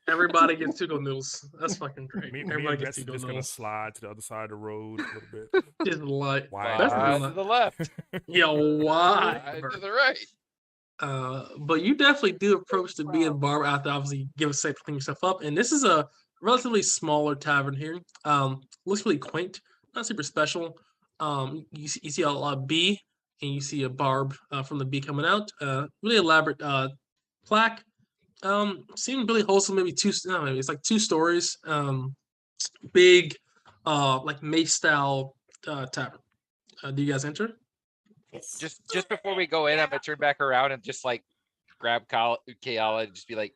[SPEAKER 1] Everybody gets Tugo noodles. That's fucking great.
[SPEAKER 4] Me
[SPEAKER 1] Everybody
[SPEAKER 4] and
[SPEAKER 1] gets
[SPEAKER 4] Betsy
[SPEAKER 1] Tugo
[SPEAKER 4] just gonna
[SPEAKER 1] noodles.
[SPEAKER 4] slide to the other side of the road a little bit.
[SPEAKER 1] Just like
[SPEAKER 4] Why?
[SPEAKER 1] Beth's
[SPEAKER 3] Slide
[SPEAKER 1] doing
[SPEAKER 3] to the left.
[SPEAKER 1] yo, why?
[SPEAKER 3] Slide to the right.
[SPEAKER 1] But you definitely do approach the B and Bar after obviously give a safe to clean yourself up. And this is a relatively smaller tavern here. Looks really quaint, not super special. You see a lot of B and you see a barb from the B coming out. Really elaborate plaque. Seemed really wholesome. Maybe maybe it's like 2 stories. Big, like mace style tavern. Do you guys enter?
[SPEAKER 2] Yes.
[SPEAKER 3] Just before we go in, I'm gonna turn back around and just like grab Kayala and just be like,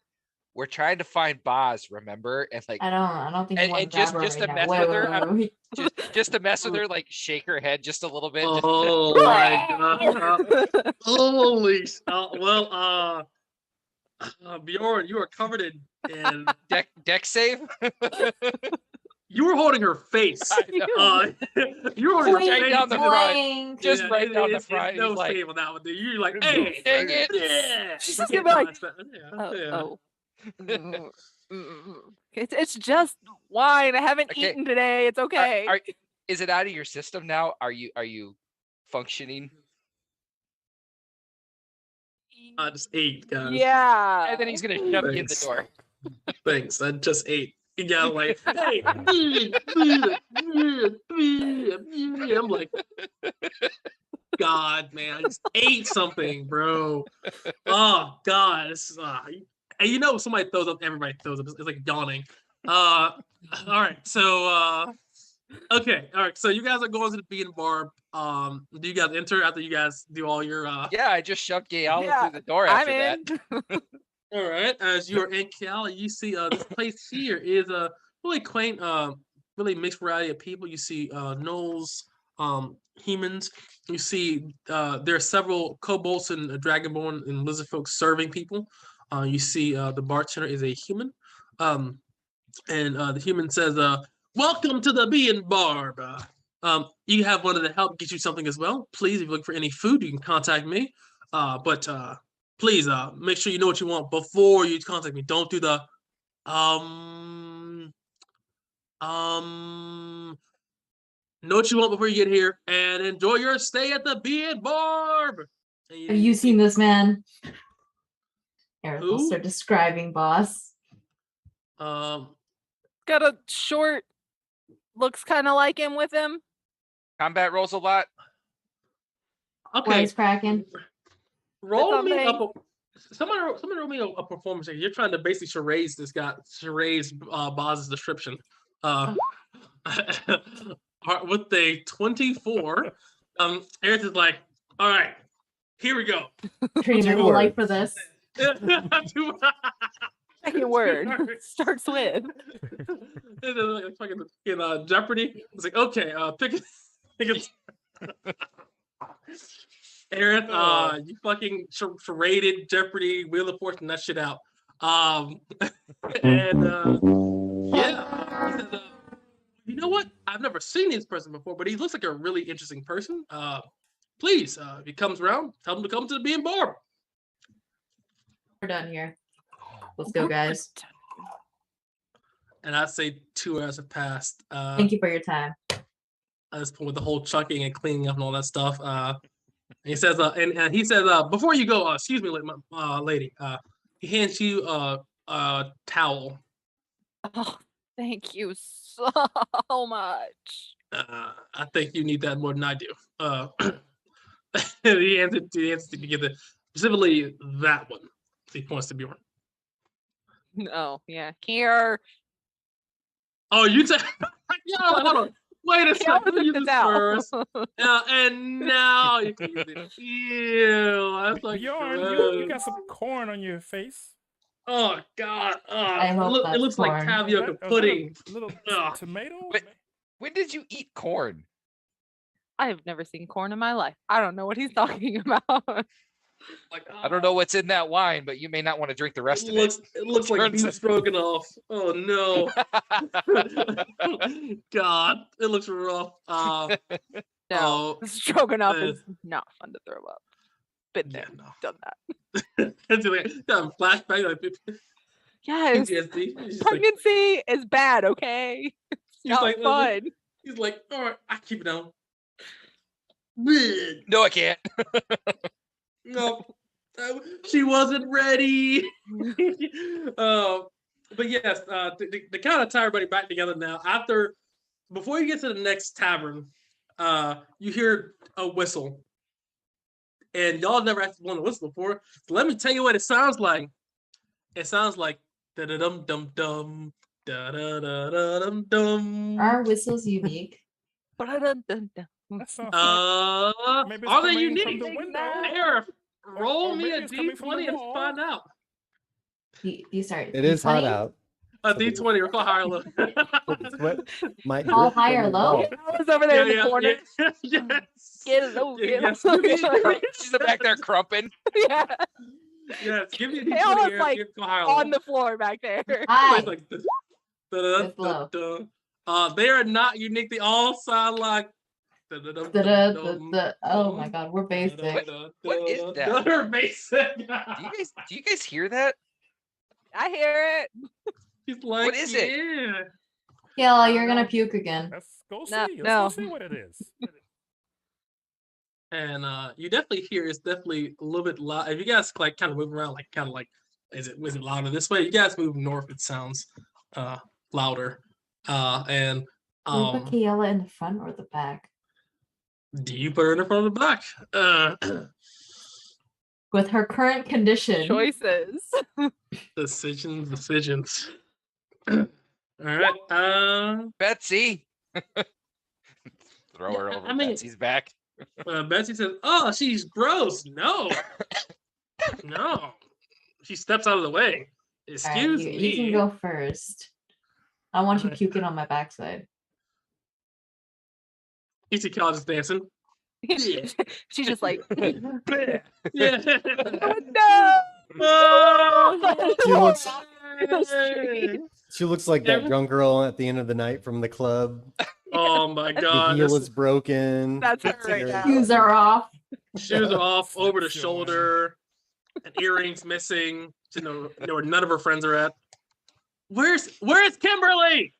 [SPEAKER 3] "We're trying to find Boz, remember?" And like,
[SPEAKER 2] I don't think
[SPEAKER 3] and-
[SPEAKER 2] you want
[SPEAKER 3] and
[SPEAKER 2] to grab her
[SPEAKER 3] just
[SPEAKER 2] right
[SPEAKER 3] to
[SPEAKER 2] now.
[SPEAKER 3] mess
[SPEAKER 2] Wait,
[SPEAKER 3] with
[SPEAKER 2] wait,
[SPEAKER 3] her,
[SPEAKER 2] wait,
[SPEAKER 3] I'm-
[SPEAKER 2] wait.
[SPEAKER 3] just to mess with her, like shake her head just a little bit. just-
[SPEAKER 1] Oh my god! Holy! Bjorn, you are covered in
[SPEAKER 3] deck save.
[SPEAKER 1] you were holding her face.
[SPEAKER 3] I know.
[SPEAKER 1] You were holding her
[SPEAKER 3] Right
[SPEAKER 1] face.
[SPEAKER 3] down the front.
[SPEAKER 2] Blank.
[SPEAKER 3] Just right down the
[SPEAKER 1] it's
[SPEAKER 3] front,
[SPEAKER 1] no
[SPEAKER 3] he's like-
[SPEAKER 1] save on that one, dude. You're like,
[SPEAKER 4] It's
[SPEAKER 1] hey,
[SPEAKER 3] Dang it.
[SPEAKER 1] yeah.
[SPEAKER 6] She's
[SPEAKER 1] You
[SPEAKER 6] just
[SPEAKER 1] can't
[SPEAKER 6] gonna be like,
[SPEAKER 1] dodge that. Yeah,
[SPEAKER 6] Oh, it's just wine. I haven't
[SPEAKER 3] Okay.
[SPEAKER 6] eaten today. It's okay.
[SPEAKER 3] Is it out of your system now? Are you functioning?
[SPEAKER 1] I just ate, guys.
[SPEAKER 6] Yeah.
[SPEAKER 3] And then he's gonna shove you in the
[SPEAKER 1] Thanks.
[SPEAKER 3] door.
[SPEAKER 1] Thanks. I just ate. You got like, hey, I'm like, God, man, I just ate something, bro. Oh God, this is, and you know, somebody throws up, everybody throws up. It's like yawning. All right, so okay, all right, so you guys are going to the B and Barb. Do you guys enter after you guys do all your
[SPEAKER 3] Yeah, I just shoved Kayala
[SPEAKER 6] Yeah,
[SPEAKER 3] through the door
[SPEAKER 6] I'm
[SPEAKER 3] after that.
[SPEAKER 6] in.
[SPEAKER 1] All right, as you're in Cali, you see this place here is a really quaint, really mixed variety of people. You see gnolls, humans. You see there are several kobolds and dragonborn and lizard folk serving people. You see the bartender is a human, and the human says, "Welcome to the Bee and Barb. You have one of the help get you something as well. Please, if you're looking for any food, you can contact me. But please make sure you know what you want before you contact me. Don't do the know what you want before you get here and enjoy your stay at the Bee and Barb." And
[SPEAKER 2] Have you seen this man? Aerith will
[SPEAKER 1] Who?
[SPEAKER 2] start describing boss.
[SPEAKER 1] Um,
[SPEAKER 6] Got a short looks kind of like him with him.
[SPEAKER 3] Combat rolls a lot.
[SPEAKER 1] Okay,
[SPEAKER 2] Wisecracking.
[SPEAKER 1] roll me
[SPEAKER 6] something.
[SPEAKER 1] up. Somebody roll me a performance check. You're trying to basically charades this guy, charades Boz's description. With a 24, Aerith is like, all right, here we go.
[SPEAKER 2] Treating
[SPEAKER 5] Two
[SPEAKER 2] my whole life
[SPEAKER 5] words.
[SPEAKER 2] for this.
[SPEAKER 6] Second word starts with.
[SPEAKER 1] Like fucking in Jeopardy. It's like, okay, pick it. Aerith, you fucking charaded Jeopardy, Wheel of Fortune, that shit out. And yeah, he said, you know what? I've never seen this person before, but he looks like a really interesting person. Please, if he comes around, tell him to come to the B&Barb.
[SPEAKER 2] We're done here. Let's go, guys.
[SPEAKER 1] And I'd say 2 hours have passed.
[SPEAKER 2] Thank you for your time.
[SPEAKER 1] At this point, with the whole chucking and cleaning up and all that stuff. He says, and he says, before you go, excuse me, lady. He hands you a towel.
[SPEAKER 6] Oh, thank you so much.
[SPEAKER 1] I think you need that more than I do. He hands it to get the specifically that one. He points to Bjorn.
[SPEAKER 6] No, yeah, here.
[SPEAKER 1] Oh, you take. Yeah, hold on. Wait a
[SPEAKER 6] Yeah,
[SPEAKER 1] second. Let me use
[SPEAKER 6] the
[SPEAKER 1] this
[SPEAKER 6] towel.
[SPEAKER 1] first. And now you can use it. Ew, that's like
[SPEAKER 4] Bjorn,
[SPEAKER 1] gross.
[SPEAKER 4] you got some corn on your face.
[SPEAKER 1] Oh God!
[SPEAKER 2] I hope
[SPEAKER 1] it
[SPEAKER 2] that's
[SPEAKER 1] looks like
[SPEAKER 2] corn.
[SPEAKER 1] tapioca
[SPEAKER 4] Was that
[SPEAKER 1] pudding.
[SPEAKER 4] a little
[SPEAKER 1] Ugh.
[SPEAKER 4] tomato?
[SPEAKER 3] Wait. When did you eat corn?
[SPEAKER 6] I have never seen corn in my life. I don't know what he's talking about.
[SPEAKER 1] Like,
[SPEAKER 3] I don't know what's in that wine, but you may not want to drink the rest of
[SPEAKER 1] It looks like
[SPEAKER 3] Turns
[SPEAKER 1] beef
[SPEAKER 3] it-
[SPEAKER 1] stroganoff. Oh no!
[SPEAKER 3] it.
[SPEAKER 1] God, it looks rough.
[SPEAKER 6] No,
[SPEAKER 1] Oh,
[SPEAKER 6] stroganoff
[SPEAKER 1] uh,
[SPEAKER 6] is not fun to throw up. Been
[SPEAKER 1] yeah,
[SPEAKER 6] there,
[SPEAKER 1] no.
[SPEAKER 6] done that.
[SPEAKER 1] It's like flashback, like
[SPEAKER 6] Yes,
[SPEAKER 1] PTSD. He's just like,
[SPEAKER 6] pregnancy is bad. Okay, it's
[SPEAKER 1] He's
[SPEAKER 6] not
[SPEAKER 1] like,
[SPEAKER 6] fun.
[SPEAKER 1] he's like, all right, I keep it down.
[SPEAKER 3] No, I can't.
[SPEAKER 1] No, she wasn't ready. But yes, to kind of tie everybody back together now. Before you get to the next tavern, you hear a whistle, and y'all never actually blown a whistle before. So let me tell you what it sounds like. It sounds like da da dum dum dum da da da da dum dum.
[SPEAKER 2] Are whistles unique?
[SPEAKER 6] Ba-da-dun-dun-dun.
[SPEAKER 4] That sounds like maybe it's
[SPEAKER 1] Are they
[SPEAKER 4] coming from
[SPEAKER 1] unique?
[SPEAKER 4] the window.
[SPEAKER 1] Aerith, roll
[SPEAKER 4] or
[SPEAKER 1] me
[SPEAKER 4] maybe
[SPEAKER 1] a
[SPEAKER 4] it's coming from the
[SPEAKER 1] D20 and
[SPEAKER 4] wall.
[SPEAKER 1] find out.
[SPEAKER 2] These are.
[SPEAKER 5] It is hot out.
[SPEAKER 1] A D20, or call higher or low.
[SPEAKER 5] What might
[SPEAKER 2] All
[SPEAKER 5] drip
[SPEAKER 2] high
[SPEAKER 5] from
[SPEAKER 2] or
[SPEAKER 5] the
[SPEAKER 2] low?
[SPEAKER 5] wall.
[SPEAKER 6] I was over there in the corner.
[SPEAKER 1] Yes.
[SPEAKER 6] Get low, get
[SPEAKER 1] Yes.
[SPEAKER 6] low.
[SPEAKER 3] She's back there crumping.
[SPEAKER 6] Yeah,
[SPEAKER 1] Yes. Give me a
[SPEAKER 6] They all
[SPEAKER 1] D20
[SPEAKER 6] was,
[SPEAKER 1] Aerith,
[SPEAKER 6] like,
[SPEAKER 1] give it to higher or low.
[SPEAKER 6] on the floor back there.
[SPEAKER 2] Hi.
[SPEAKER 1] It's like this. Da-da-da,
[SPEAKER 2] It's low.
[SPEAKER 1] da-da. They are not unique. They all sound like. Da-da-dum, dum, dum,
[SPEAKER 2] Oh
[SPEAKER 1] dum.
[SPEAKER 2] my god, we're basic.
[SPEAKER 3] What is that?
[SPEAKER 1] They're basic.
[SPEAKER 3] Do you guys hear that?
[SPEAKER 6] I hear it.
[SPEAKER 1] He's like,
[SPEAKER 3] What is it?
[SPEAKER 1] yeah.
[SPEAKER 2] Yella, you're gonna puke again.
[SPEAKER 4] Let's go see.
[SPEAKER 6] No,
[SPEAKER 4] Let's
[SPEAKER 6] no.
[SPEAKER 4] go see what it is.
[SPEAKER 1] And you definitely hear it's definitely a little bit loud. If you guys like kind of move around, like kind of like, is it louder this way? You guys move north, it sounds louder. And
[SPEAKER 2] Do we put Kiela in the front or the back?
[SPEAKER 1] do you put her in the front of the back?
[SPEAKER 2] With her current condition.
[SPEAKER 6] Choices.
[SPEAKER 1] Decisions. All right.
[SPEAKER 3] Betsy. Throw her
[SPEAKER 1] Yeah,
[SPEAKER 3] over
[SPEAKER 1] I mean-
[SPEAKER 3] Betsy's back.
[SPEAKER 1] Betsy says, "Oh, she's gross. No, no." She steps out of the way.
[SPEAKER 2] All right,
[SPEAKER 1] Excuse me.
[SPEAKER 2] you can go first. I want you
[SPEAKER 1] Alright.
[SPEAKER 2] puking on my backside.
[SPEAKER 1] Easy college is dancing. Yeah.
[SPEAKER 6] She's just like,
[SPEAKER 1] Yeah.
[SPEAKER 6] no.
[SPEAKER 1] Oh,
[SPEAKER 5] She looks-
[SPEAKER 6] Street.
[SPEAKER 5] She looks like that
[SPEAKER 1] Every-
[SPEAKER 5] drunk girl at the end of the night from the club.
[SPEAKER 1] oh my
[SPEAKER 5] The
[SPEAKER 1] god.
[SPEAKER 5] heel
[SPEAKER 1] this-
[SPEAKER 5] is broken.
[SPEAKER 6] That's her
[SPEAKER 5] It's
[SPEAKER 6] right
[SPEAKER 5] very-
[SPEAKER 6] now.
[SPEAKER 2] Shoes are off.
[SPEAKER 1] Shoes are off, over the
[SPEAKER 4] Slip
[SPEAKER 1] shoulder, and earrings missing. To know where none of her friends are at. Where's Kimberly?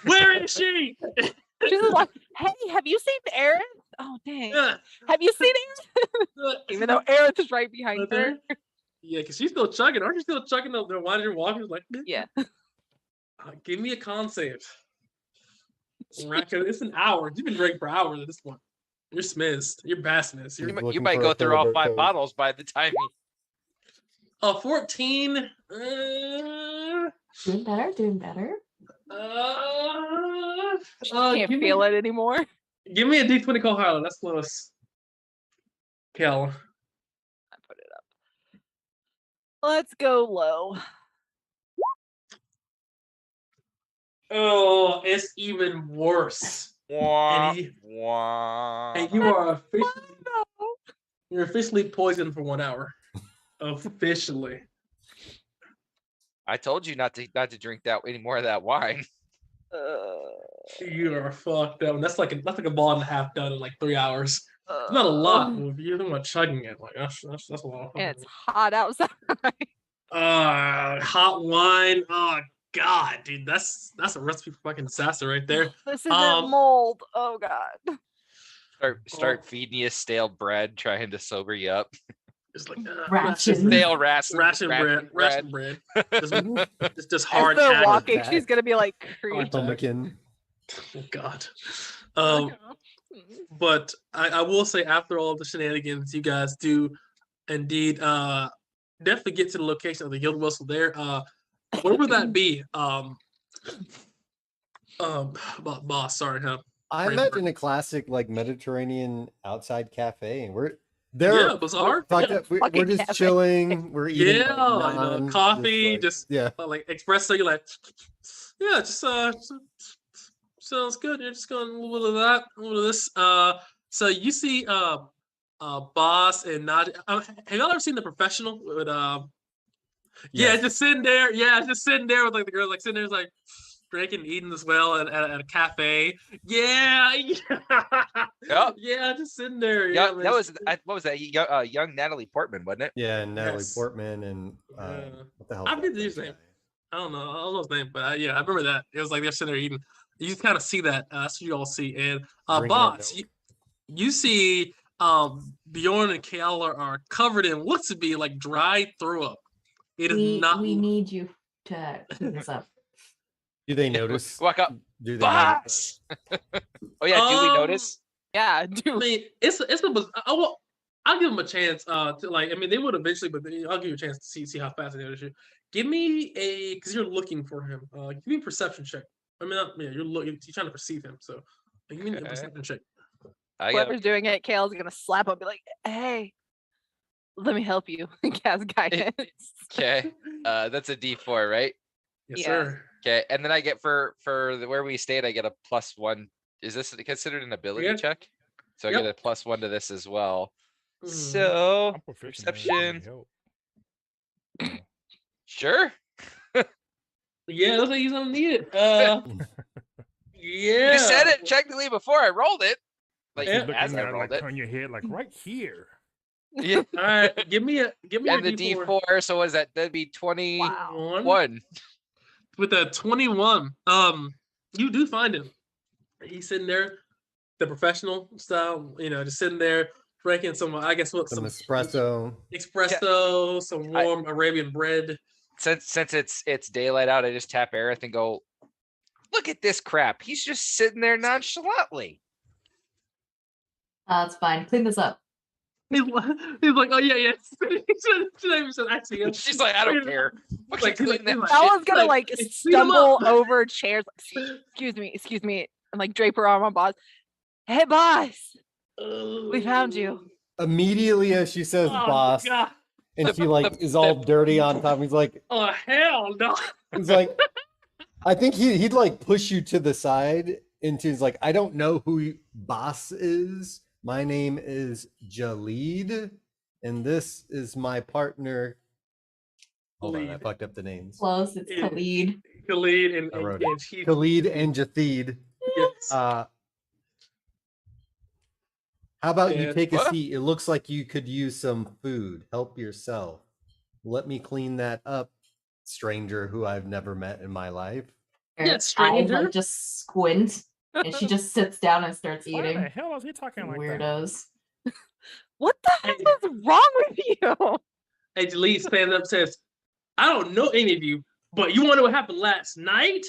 [SPEAKER 1] Where is she?
[SPEAKER 6] She's just like, hey, have you seen Erin? Oh, dang.
[SPEAKER 1] Yeah.
[SPEAKER 6] Have you seen Erin? Even though Erin's is right behind her.
[SPEAKER 1] Yeah, because she's still chugging. Aren't you still chugging the while you're walking? Like,
[SPEAKER 6] Yeah.
[SPEAKER 1] give me a con save. It's an hour. You've been drinking for hours at this point. You're smized. You're bass-mized.
[SPEAKER 3] You,
[SPEAKER 1] You're
[SPEAKER 3] you
[SPEAKER 5] looking
[SPEAKER 3] might
[SPEAKER 5] for
[SPEAKER 3] go
[SPEAKER 5] a
[SPEAKER 3] through all 5
[SPEAKER 5] Filiberto's.
[SPEAKER 3] bottles by the time you
[SPEAKER 1] 14.
[SPEAKER 2] Doing better, doing better.
[SPEAKER 6] Can't feel it anymore.
[SPEAKER 1] Give me a D20 call Harlow. That's close. Kel.
[SPEAKER 6] I put it up. Let's go low.
[SPEAKER 1] Oh, it's even worse.
[SPEAKER 3] wah,
[SPEAKER 1] And
[SPEAKER 3] wah.
[SPEAKER 1] And you are you're officially poisoned for 1 hour. Officially.
[SPEAKER 3] I told you not to drink that any more of that wine.
[SPEAKER 1] You are fucked up. And that's like a ball and a half done in like 3 hours. It's not a lot. If you're talking about chugging it, like that's a lot.
[SPEAKER 6] And it's hot outside.
[SPEAKER 1] Hot wine. Oh god, dude, that's a recipe for fucking disaster right there.
[SPEAKER 6] This isn't mold. Oh god.
[SPEAKER 3] Start feeding you stale bread, trying to sober you up.
[SPEAKER 1] It's like
[SPEAKER 2] Ration.
[SPEAKER 3] Stale
[SPEAKER 1] ration bread. Just hard.
[SPEAKER 6] As they're
[SPEAKER 1] act.
[SPEAKER 6] walking,
[SPEAKER 5] attack.
[SPEAKER 6] she's gonna be like creepy.
[SPEAKER 5] Pumpkin.
[SPEAKER 1] Oh god. But I will say, after all the shenanigans, you guys do indeed definitely get to the location of the guild whistle there. Where would that be? Boss, sorry, huh?
[SPEAKER 5] I
[SPEAKER 1] Right,
[SPEAKER 5] imagine
[SPEAKER 1] right.
[SPEAKER 5] a classic like Mediterranean outside cafe, and we're there.
[SPEAKER 1] Yeah, bazaar.
[SPEAKER 5] We're
[SPEAKER 6] Fucking
[SPEAKER 5] just
[SPEAKER 6] cafe.
[SPEAKER 5] chilling. We're eating
[SPEAKER 1] Yeah,
[SPEAKER 5] like,
[SPEAKER 1] you know,
[SPEAKER 5] naan,
[SPEAKER 1] coffee, just
[SPEAKER 5] yeah.
[SPEAKER 1] Like espresso. You're like, yeah, just sounds good. You're just going a little bit of that, a little bit of this. So you see, Boss and Nadia. Have y'all ever seen The Professional? With Yeah,
[SPEAKER 5] Yes.
[SPEAKER 1] just sitting there. Yeah, just sitting there with like the girls, like sitting there, like drinking, eating as well at a cafe. Yeah,
[SPEAKER 3] Yep.
[SPEAKER 1] yeah, just sitting there.
[SPEAKER 3] Yeah,
[SPEAKER 1] man.
[SPEAKER 3] that was what was that? Young Natalie Portman, wasn't it?
[SPEAKER 5] Yeah, and Natalie
[SPEAKER 1] Yes.
[SPEAKER 5] Portman and
[SPEAKER 1] Yeah.
[SPEAKER 5] what the hell?
[SPEAKER 1] I forget his name. I don't know his name, but yeah, I remember that. It was like they're sitting there eating. You just kind of see that. That's what you all see. And
[SPEAKER 5] Drinking
[SPEAKER 1] Boss,
[SPEAKER 5] milk.
[SPEAKER 1] you see Bjorn and Kayla are covered in looks to be like dry throw up. It is not.
[SPEAKER 2] We need you to clean this up.
[SPEAKER 5] Do they notice?
[SPEAKER 3] Walk up,
[SPEAKER 5] Do they
[SPEAKER 3] Boss. Oh yeah, do we notice?
[SPEAKER 6] Yeah,
[SPEAKER 1] I
[SPEAKER 6] dude.
[SPEAKER 1] mean, it's I'll give them a chance. To like, I mean, they would eventually, but I'll give you a chance to see how fast they notice you. Give me because you're looking for him. Give me a perception check. I mean, you're trying to perceive him. So give me a
[SPEAKER 3] Okay.
[SPEAKER 1] perception check.
[SPEAKER 3] I got
[SPEAKER 6] Whoever's doing it, Kale's gonna slap him and be like, hey, let me help you. Cast guidance.
[SPEAKER 3] okay. That's a D4, right?
[SPEAKER 1] Yes,
[SPEAKER 6] Yeah.
[SPEAKER 1] sir.
[SPEAKER 3] Okay, and then I get for where we stayed, I get a +1. Is this considered an ability
[SPEAKER 1] Yeah.
[SPEAKER 3] check? So I
[SPEAKER 1] Yep.
[SPEAKER 3] get a +1 to this as well.
[SPEAKER 1] Mhm.
[SPEAKER 3] So
[SPEAKER 4] I'm proficient in
[SPEAKER 3] perception,
[SPEAKER 4] help.
[SPEAKER 3] sure.
[SPEAKER 1] Yeah, looks like he's gonna need it. Yeah.
[SPEAKER 3] You said it technically before I rolled it. Like
[SPEAKER 1] Yeah.
[SPEAKER 4] Looking
[SPEAKER 3] as I
[SPEAKER 4] at it,
[SPEAKER 3] rolled
[SPEAKER 4] like
[SPEAKER 3] it.
[SPEAKER 4] turn your head like right here.
[SPEAKER 3] Yeah.
[SPEAKER 1] All right, give me
[SPEAKER 3] And
[SPEAKER 1] your
[SPEAKER 3] the D4, so was that? That'd be 21.
[SPEAKER 6] Wow.
[SPEAKER 1] With a 21. You do find him. He's sitting there, the professional style, just sitting there drinking some, I guess what
[SPEAKER 5] Some espresso.
[SPEAKER 1] some warm Arabian bread.
[SPEAKER 3] Since it's daylight out, I just tap Aerith and go, look at this crap. He's just sitting there nonchalantly.
[SPEAKER 2] It's fine. Clean this up.
[SPEAKER 1] He's like, oh yeah. Actually,
[SPEAKER 3] She's like, I don't care.
[SPEAKER 1] Like,
[SPEAKER 3] Fucking
[SPEAKER 1] he's
[SPEAKER 3] clean that
[SPEAKER 1] like-
[SPEAKER 3] shit.
[SPEAKER 6] Bella's gonna like
[SPEAKER 1] Like, speed 'em
[SPEAKER 6] stumble
[SPEAKER 1] up.
[SPEAKER 6] over chairs. Like, excuse me, and like drape her arm on Boss. Hey, Boss, we found you.
[SPEAKER 5] Immediately as she says
[SPEAKER 1] Oh,
[SPEAKER 5] boss,
[SPEAKER 1] God.
[SPEAKER 5] and she like is all dirty on top. He's like,
[SPEAKER 1] Oh hell no.
[SPEAKER 5] I think he'd like push you to the side into his like, I don't know who boss is. My name is Jalid, and this is my partner. Hold on, I
[SPEAKER 1] Khalid.
[SPEAKER 5] fucked up the names.
[SPEAKER 2] Close. It's
[SPEAKER 1] Yeah.
[SPEAKER 2] Khalid.
[SPEAKER 1] Khalid and
[SPEAKER 5] I wrote it.
[SPEAKER 1] Chief.
[SPEAKER 5] Khalid and Jathid.
[SPEAKER 1] Yes.
[SPEAKER 5] How about you
[SPEAKER 1] Yeah.
[SPEAKER 5] take a
[SPEAKER 3] What?
[SPEAKER 5] seat? It looks like you could use some food. Help yourself. Let me clean that up, stranger who I've never met in my life.
[SPEAKER 1] Yeah,
[SPEAKER 2] Her eyes,
[SPEAKER 1] stranger.
[SPEAKER 2] like just squint, and she just sits down and starts
[SPEAKER 4] Why the
[SPEAKER 2] eating.
[SPEAKER 4] hell is he talking like that?
[SPEAKER 2] Weirdos.
[SPEAKER 6] What the heck is wrong with you?
[SPEAKER 1] Hey, Jaleel stands up and says, I don't know any of you, but you want to know what happened last night?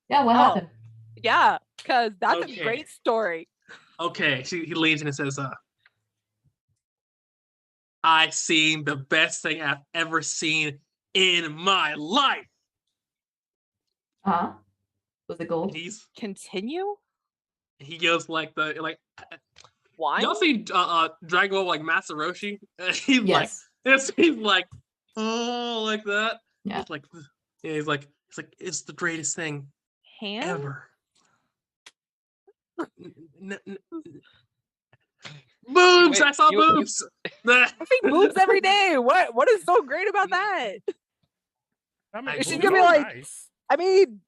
[SPEAKER 2] Yeah, what
[SPEAKER 6] Oh.
[SPEAKER 2] happened?
[SPEAKER 6] Yeah, because that's
[SPEAKER 1] Okay.
[SPEAKER 6] a great story.
[SPEAKER 1] Okay, he leans in and says, I seen the best thing I've ever seen in my life.
[SPEAKER 2] Huh? Was it gold?
[SPEAKER 6] Continue?
[SPEAKER 1] He goes like
[SPEAKER 6] Wine?
[SPEAKER 1] y'all see Dragon Ball like Masaroshi? He's
[SPEAKER 2] Yes.
[SPEAKER 1] he's like, oh, like that.
[SPEAKER 2] Yeah.
[SPEAKER 1] He's like, yeah, he's like, it's the greatest thing
[SPEAKER 6] Hand?
[SPEAKER 1] ever. Boobs!
[SPEAKER 3] Wait,
[SPEAKER 1] I saw
[SPEAKER 3] you-
[SPEAKER 1] boobs.
[SPEAKER 6] I see boobs every day. What is so great about that?
[SPEAKER 4] I mean,
[SPEAKER 1] Is
[SPEAKER 6] she
[SPEAKER 4] boobs
[SPEAKER 6] gonna be
[SPEAKER 4] are
[SPEAKER 6] like-
[SPEAKER 4] nice.
[SPEAKER 6] I mean,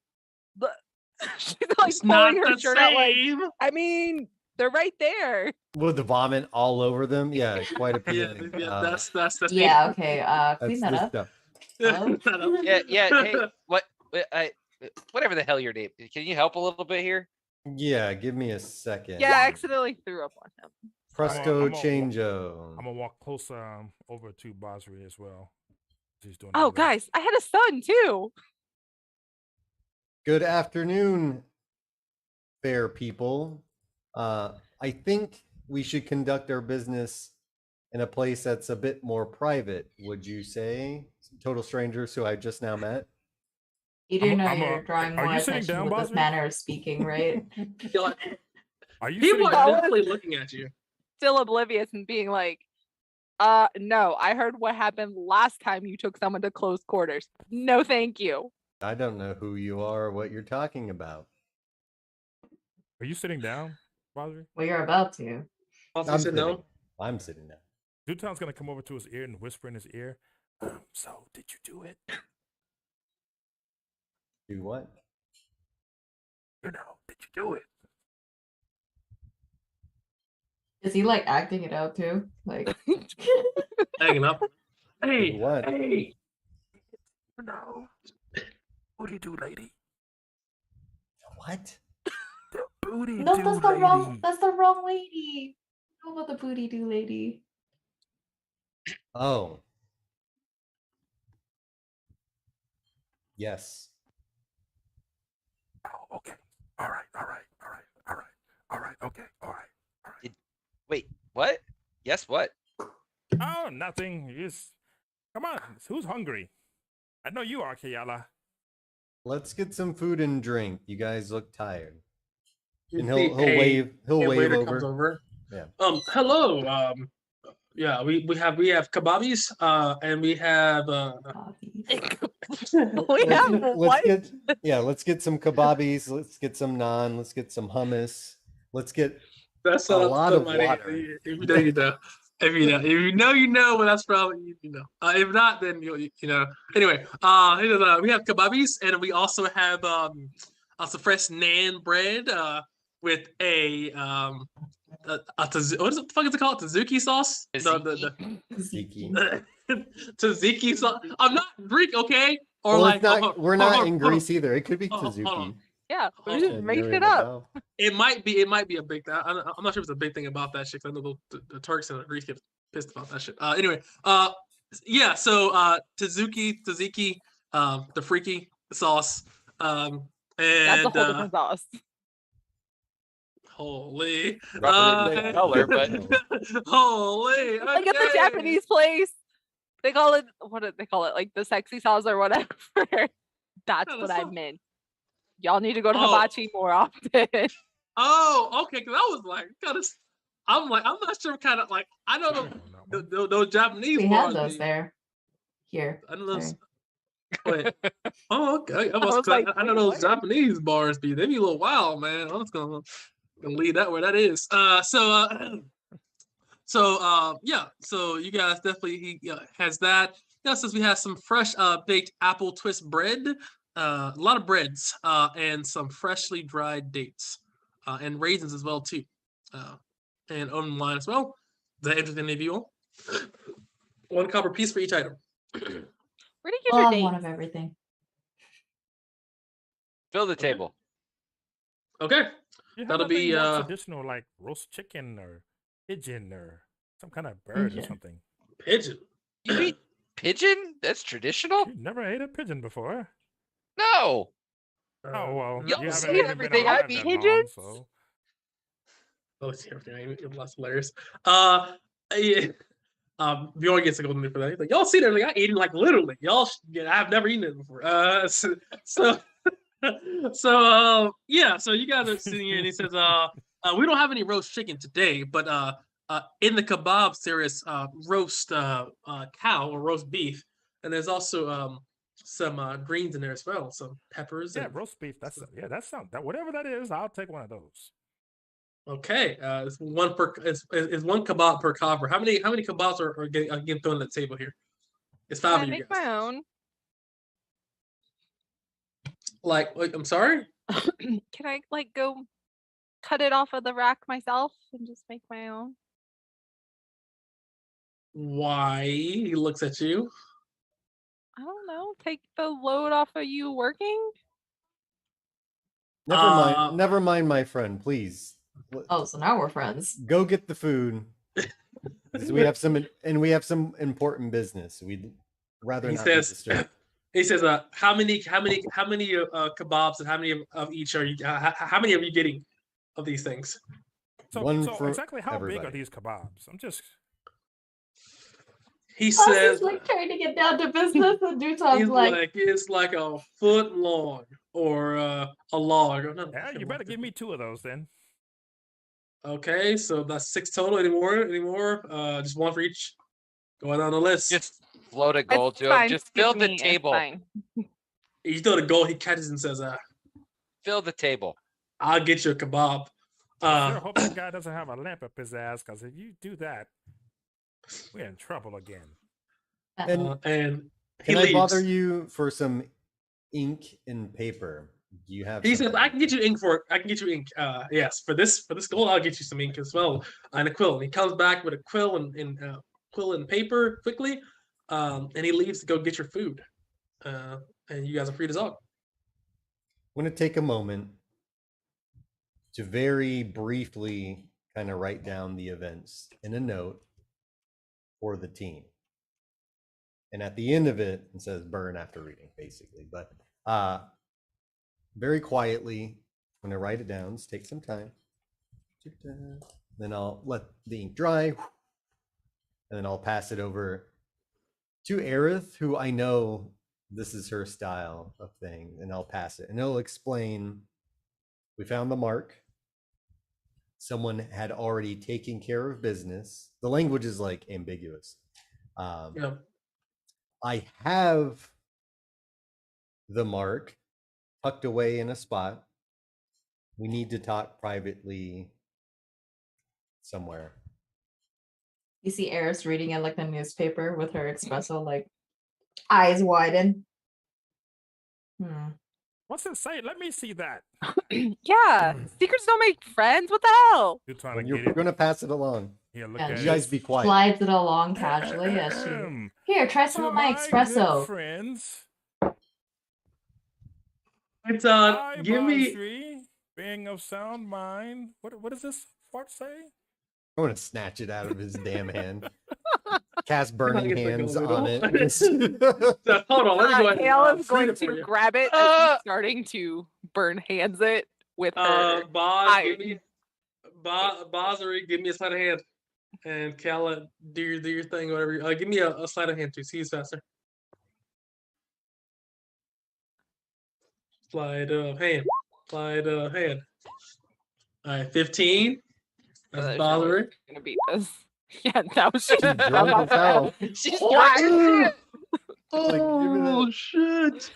[SPEAKER 6] she's like
[SPEAKER 1] It's not
[SPEAKER 6] pulling her
[SPEAKER 1] the
[SPEAKER 6] shirt out like,
[SPEAKER 1] same.
[SPEAKER 6] I mean, they're right there.
[SPEAKER 5] With the vomit all over them. Yeah, quite
[SPEAKER 1] Yeah,
[SPEAKER 5] appealing.
[SPEAKER 1] that's
[SPEAKER 2] Yeah, okay. Clean
[SPEAKER 5] that's
[SPEAKER 2] that
[SPEAKER 5] the
[SPEAKER 2] up.
[SPEAKER 5] stuff.
[SPEAKER 2] Hello?
[SPEAKER 3] Yeah. Hey, whatever the hell your name. Can you help a little bit here?
[SPEAKER 5] Yeah, give me a second.
[SPEAKER 6] Yeah, I accidentally threw up on him.
[SPEAKER 5] Presto
[SPEAKER 4] I'm a-
[SPEAKER 5] changeo.
[SPEAKER 4] I'm gonna walk closer over to Basri as well. She's doing.
[SPEAKER 6] Oh,
[SPEAKER 4] her best.
[SPEAKER 6] guys, I had a son too.
[SPEAKER 5] Good afternoon, fair people. I think we should conduct our business in a place that's a bit more private, would you say? Total strangers who I just now met.
[SPEAKER 2] You do know
[SPEAKER 4] I'm a-
[SPEAKER 2] you're drawing
[SPEAKER 4] are
[SPEAKER 2] more
[SPEAKER 4] you sitting
[SPEAKER 2] attention
[SPEAKER 4] down,
[SPEAKER 2] with this
[SPEAKER 4] Bosby?
[SPEAKER 2] manner of speaking, right?
[SPEAKER 4] Are you
[SPEAKER 1] People
[SPEAKER 4] sitting
[SPEAKER 1] are
[SPEAKER 4] down?
[SPEAKER 1] definitely looking at you.
[SPEAKER 6] Still oblivious and being like, no, I heard what happened last time you took someone to close quarters. No, thank you.
[SPEAKER 5] I don't know who you are or what you're talking about.
[SPEAKER 4] Are you sitting down, Basri?
[SPEAKER 2] Well, you're about to.
[SPEAKER 1] Also
[SPEAKER 5] I'm
[SPEAKER 1] said
[SPEAKER 5] sitting.
[SPEAKER 1] no.
[SPEAKER 5] I'm sitting down.
[SPEAKER 4] Dutan's gonna come over to his ear and whisper in his ear. So did you do it?
[SPEAKER 5] Do what?
[SPEAKER 4] You know, did you do it?
[SPEAKER 2] Is he like acting it out too? Like,
[SPEAKER 1] Hanging up.
[SPEAKER 5] Do
[SPEAKER 1] Hey,
[SPEAKER 5] what?
[SPEAKER 1] hey.
[SPEAKER 4] No. What do you do, lady?
[SPEAKER 5] What?
[SPEAKER 4] The booty
[SPEAKER 2] no,
[SPEAKER 4] do,
[SPEAKER 2] that's the
[SPEAKER 4] lady.
[SPEAKER 2] wrong lady. Know about the booty do lady.
[SPEAKER 5] Oh. Yes.
[SPEAKER 4] Oh, okay. All right. Okay. All right.
[SPEAKER 3] Wait, what? Yes, what?
[SPEAKER 4] Oh, nothing. You just come on. Who's hungry? I know you are, Kayala.
[SPEAKER 5] Let's get some food and drink. You guys look tired. And
[SPEAKER 1] See,
[SPEAKER 5] he'll
[SPEAKER 1] hey,
[SPEAKER 5] wave. He'll
[SPEAKER 1] hey,
[SPEAKER 5] wave
[SPEAKER 1] waiter
[SPEAKER 5] over.
[SPEAKER 1] comes over.
[SPEAKER 5] Yeah.
[SPEAKER 1] Hello. Yeah, we have kebabis. And we have
[SPEAKER 2] Bobby.
[SPEAKER 6] We have what?
[SPEAKER 5] Let's get some kebabis. Let's get some naan. Let's get some hummus. Let's get
[SPEAKER 1] that's
[SPEAKER 5] a lot of
[SPEAKER 1] money.
[SPEAKER 5] water.
[SPEAKER 1] If you know, you know. If you know, you know. But that's probably you know. If not, then you know. Anyway, we have kebabis, and we also have some fresh naan bread with what the fuck is it called? Tzatziki sauce.
[SPEAKER 5] tzatziki.
[SPEAKER 1] Tzatziki sauce. I'm not Greek, okay? Or
[SPEAKER 5] Well,
[SPEAKER 1] like
[SPEAKER 5] it's not, we're not in
[SPEAKER 1] hold on.
[SPEAKER 5] Greece either. It could be
[SPEAKER 1] Hold on.
[SPEAKER 5] tzatziki.
[SPEAKER 6] Yeah, we
[SPEAKER 1] Oh,
[SPEAKER 6] just
[SPEAKER 5] And
[SPEAKER 6] made
[SPEAKER 5] you're
[SPEAKER 6] it
[SPEAKER 5] in
[SPEAKER 6] up.
[SPEAKER 5] about-
[SPEAKER 1] It might be a big thing. I'm not sure if it's a big thing about that shit. 'Cause I know the Turks and the Greeks get pissed about that shit. Anyway, yeah. So tzatziki, the freaky sauce,
[SPEAKER 6] That's
[SPEAKER 1] and
[SPEAKER 6] a whole different sauce.
[SPEAKER 1] holy,
[SPEAKER 3] Roughly the same color, but
[SPEAKER 1] holy.
[SPEAKER 6] Like at the
[SPEAKER 1] okay.
[SPEAKER 6] Japanese place, they call it what do they call it? Like the sexy sauce or whatever. That's
[SPEAKER 1] Yeah,
[SPEAKER 6] what
[SPEAKER 1] that's
[SPEAKER 6] I
[SPEAKER 1] not-
[SPEAKER 6] meant. Y'all need to go to
[SPEAKER 1] Oh.
[SPEAKER 6] hibachi more often.
[SPEAKER 1] Oh, okay. Because I was like, I'm not sure. Kind of like I know those Japanese.
[SPEAKER 2] We have
[SPEAKER 1] bars
[SPEAKER 2] those
[SPEAKER 1] be-
[SPEAKER 2] there. Here.
[SPEAKER 1] I know those.
[SPEAKER 2] Sorry.
[SPEAKER 1] Wait. Oh, okay. I
[SPEAKER 6] was like,
[SPEAKER 1] I know
[SPEAKER 6] wait,
[SPEAKER 1] those
[SPEAKER 6] what?
[SPEAKER 1] Japanese bars be. They be a little wild, man. I'm just gonna leave that where that is. Yeah. So you guys definitely he has that. Yeah, since we have some fresh baked apple twist bread, a lot of breads, and some freshly dried dates, and raisins as well too, and own wine as well. Is that interesting to you all? 1 copper piece for each item.
[SPEAKER 6] Where do you get
[SPEAKER 2] I'll
[SPEAKER 6] your
[SPEAKER 2] have one
[SPEAKER 6] dates?
[SPEAKER 2] of everything.
[SPEAKER 3] fill the table.
[SPEAKER 1] Okay.
[SPEAKER 4] You have
[SPEAKER 1] That'll
[SPEAKER 4] nothing
[SPEAKER 1] be,
[SPEAKER 4] more traditional like roast chicken or pigeon or some kind of bird or
[SPEAKER 2] Pigeon.
[SPEAKER 4] something.
[SPEAKER 1] Pigeon.
[SPEAKER 3] You eat pigeon? That's traditional?
[SPEAKER 4] You never ate a pigeon before.
[SPEAKER 3] No.
[SPEAKER 4] Oh well,
[SPEAKER 3] Y'all
[SPEAKER 4] you
[SPEAKER 3] see
[SPEAKER 4] haven't even been
[SPEAKER 3] everything I
[SPEAKER 4] alive
[SPEAKER 3] beat.
[SPEAKER 4] that long,
[SPEAKER 6] Pigeons?
[SPEAKER 4] so
[SPEAKER 1] Oh, see everything. That's hilarious. Yeah. Bjorn gets a golden for that. He's like, y'all see that? Like, I ate it like literally. I've never eaten it before. Yeah. So you guys are sitting here, and he says, we don't have any roast chicken today, but in the kebab series, roast cow or roast beef, and there's also some greens in there as well, some peppers.
[SPEAKER 4] yeah,
[SPEAKER 1] And,
[SPEAKER 4] roast beef. That sounds that whatever that is. I'll take one of those.
[SPEAKER 1] okay, it's one per is one kebab per cover. How many kebabs are getting thrown on the table here? It's
[SPEAKER 6] Can
[SPEAKER 1] 5
[SPEAKER 6] I
[SPEAKER 1] of you
[SPEAKER 6] make
[SPEAKER 1] guys.
[SPEAKER 6] my own?
[SPEAKER 1] Like, I'm sorry.
[SPEAKER 6] Can I like go cut it off of the rack myself and just make my own?
[SPEAKER 1] Why? He looks at you.
[SPEAKER 6] I don't know. Take the load off of you working.
[SPEAKER 5] Never mind, my friend. Please.
[SPEAKER 2] Oh, so now we're friends.
[SPEAKER 5] Go get the food. 'Cause we have some important business. We'd rather
[SPEAKER 1] He
[SPEAKER 5] not be
[SPEAKER 1] says.
[SPEAKER 5] disturbed.
[SPEAKER 1] He says, how many kebabs and how many of each are you? How many are you getting of these things?
[SPEAKER 4] So,
[SPEAKER 5] One
[SPEAKER 4] so
[SPEAKER 5] for
[SPEAKER 4] exactly how big are
[SPEAKER 5] everybody.
[SPEAKER 4] these kebabs? I'm just
[SPEAKER 1] He
[SPEAKER 2] Us
[SPEAKER 1] says,
[SPEAKER 2] is like trying to get down to business, and Duton's
[SPEAKER 1] he's
[SPEAKER 2] like,
[SPEAKER 1] it's like a foot long or a log. Or not,
[SPEAKER 4] yeah. You better give me 2 of those then.
[SPEAKER 1] Okay, so that's 6 total. Any more? Just one for each. Going down the list.
[SPEAKER 3] Just float a gold
[SPEAKER 6] It's
[SPEAKER 3] to him.
[SPEAKER 6] fine,
[SPEAKER 3] Just
[SPEAKER 6] give
[SPEAKER 3] fill the
[SPEAKER 6] me, it's
[SPEAKER 3] table.
[SPEAKER 6] fine.
[SPEAKER 1] You throw the goal. He catches and says,
[SPEAKER 3] Fill the table.
[SPEAKER 1] "I'll get you a kebab."
[SPEAKER 4] I sure hope that guy doesn't have a lamp up his ass, because if you do that, we're in trouble again.
[SPEAKER 5] And
[SPEAKER 1] and he
[SPEAKER 5] can I
[SPEAKER 1] leaves.
[SPEAKER 5] bother you for some ink and paper? Do you have?
[SPEAKER 1] He says,
[SPEAKER 5] something?
[SPEAKER 1] "I can get you ink for it. I can get you ink. Yes, for this gold, I'll get you some ink as well, and a quill." And he comes back with a quill and paper quickly, and he leaves to go get your food. And you guys are free to talk.
[SPEAKER 5] I'm going to take a moment to very briefly kind of write down the events in a note for the team. And at the end of it, it says burn after reading, basically. But very quietly, I'm going to write it down. Just take some time. Then I'll let the ink dry. And then I'll pass it over to Aerith, who I know this is her style of thing. And I'll pass it. And it'll explain, we found the mark. Someone had already taken care of business. The language is like ambiguous.
[SPEAKER 1] Yeah.
[SPEAKER 5] I have the mark tucked away in a spot. We need to talk privately somewhere.
[SPEAKER 2] you see Eris reading it like a newspaper with her espresso, like eyes widen.
[SPEAKER 4] What's it say? Let me see that.
[SPEAKER 6] Yeah, secrets don't make friends. What the hell?
[SPEAKER 4] You're trying
[SPEAKER 5] When
[SPEAKER 4] to
[SPEAKER 5] you're
[SPEAKER 4] get it.
[SPEAKER 5] going to pass it along.
[SPEAKER 4] Here, look
[SPEAKER 2] Yeah,
[SPEAKER 4] at
[SPEAKER 5] You
[SPEAKER 4] it.
[SPEAKER 5] guys be quiet.
[SPEAKER 2] Slides it along casually as she. Here, try some
[SPEAKER 4] To
[SPEAKER 2] of my
[SPEAKER 4] my good
[SPEAKER 2] espresso.
[SPEAKER 4] friends,
[SPEAKER 1] It's
[SPEAKER 4] I,
[SPEAKER 1] give me.
[SPEAKER 4] Basri, being of sound mind. What does this fart say?
[SPEAKER 5] I'm going to snatch it out of his damn hand. Cast burning
[SPEAKER 1] get the
[SPEAKER 5] hands
[SPEAKER 1] gold
[SPEAKER 5] on
[SPEAKER 1] medal.
[SPEAKER 5] it.
[SPEAKER 1] So, hold on, let me go ahead.
[SPEAKER 6] Kale is
[SPEAKER 1] read
[SPEAKER 6] going
[SPEAKER 1] it for
[SPEAKER 6] to
[SPEAKER 1] you.
[SPEAKER 6] grab it as he's starting to burn hands it with her.
[SPEAKER 1] Boz, give
[SPEAKER 6] iron.
[SPEAKER 1] me Bozzery, give me a sleight of hand, and Kala, do your thing, whatever. Give me a sleight of hand too. See who's faster. Sleight of hand. Sleight of hand. All right, 15. That's
[SPEAKER 6] She's
[SPEAKER 1] Bozzery.
[SPEAKER 6] gonna beat this. Yeah, that was just
[SPEAKER 5] Drunk as hell.
[SPEAKER 3] She's
[SPEAKER 1] Oh,
[SPEAKER 5] Like,
[SPEAKER 1] shit!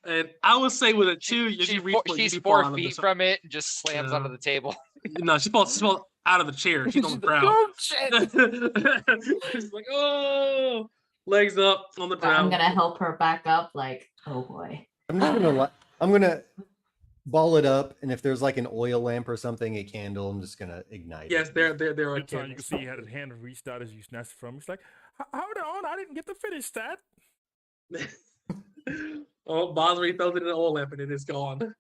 [SPEAKER 1] And I would say with a 2, if you reach,
[SPEAKER 3] she's 4 feet from it and just slams
[SPEAKER 1] Yeah.
[SPEAKER 3] onto the table.
[SPEAKER 1] No, she falls out of the chair. She's on the ground.
[SPEAKER 6] Oh shit!
[SPEAKER 1] She's like, oh, legs up on the
[SPEAKER 2] But I'm
[SPEAKER 1] ground.
[SPEAKER 2] gonna help her back up. Like, oh boy.
[SPEAKER 5] I'm just going to ball it up, and if there's like an oil lamp or something, a candle, I'm just going to ignite
[SPEAKER 1] Yes,
[SPEAKER 5] it.
[SPEAKER 1] there are
[SPEAKER 4] Good time. You can
[SPEAKER 1] candles.
[SPEAKER 4] see he had his hand reached out as you snatched it from him. He's like, hold on, I didn't get to finish that.
[SPEAKER 1] Oh, Bozzery throws it in the oil lamp and it is gone.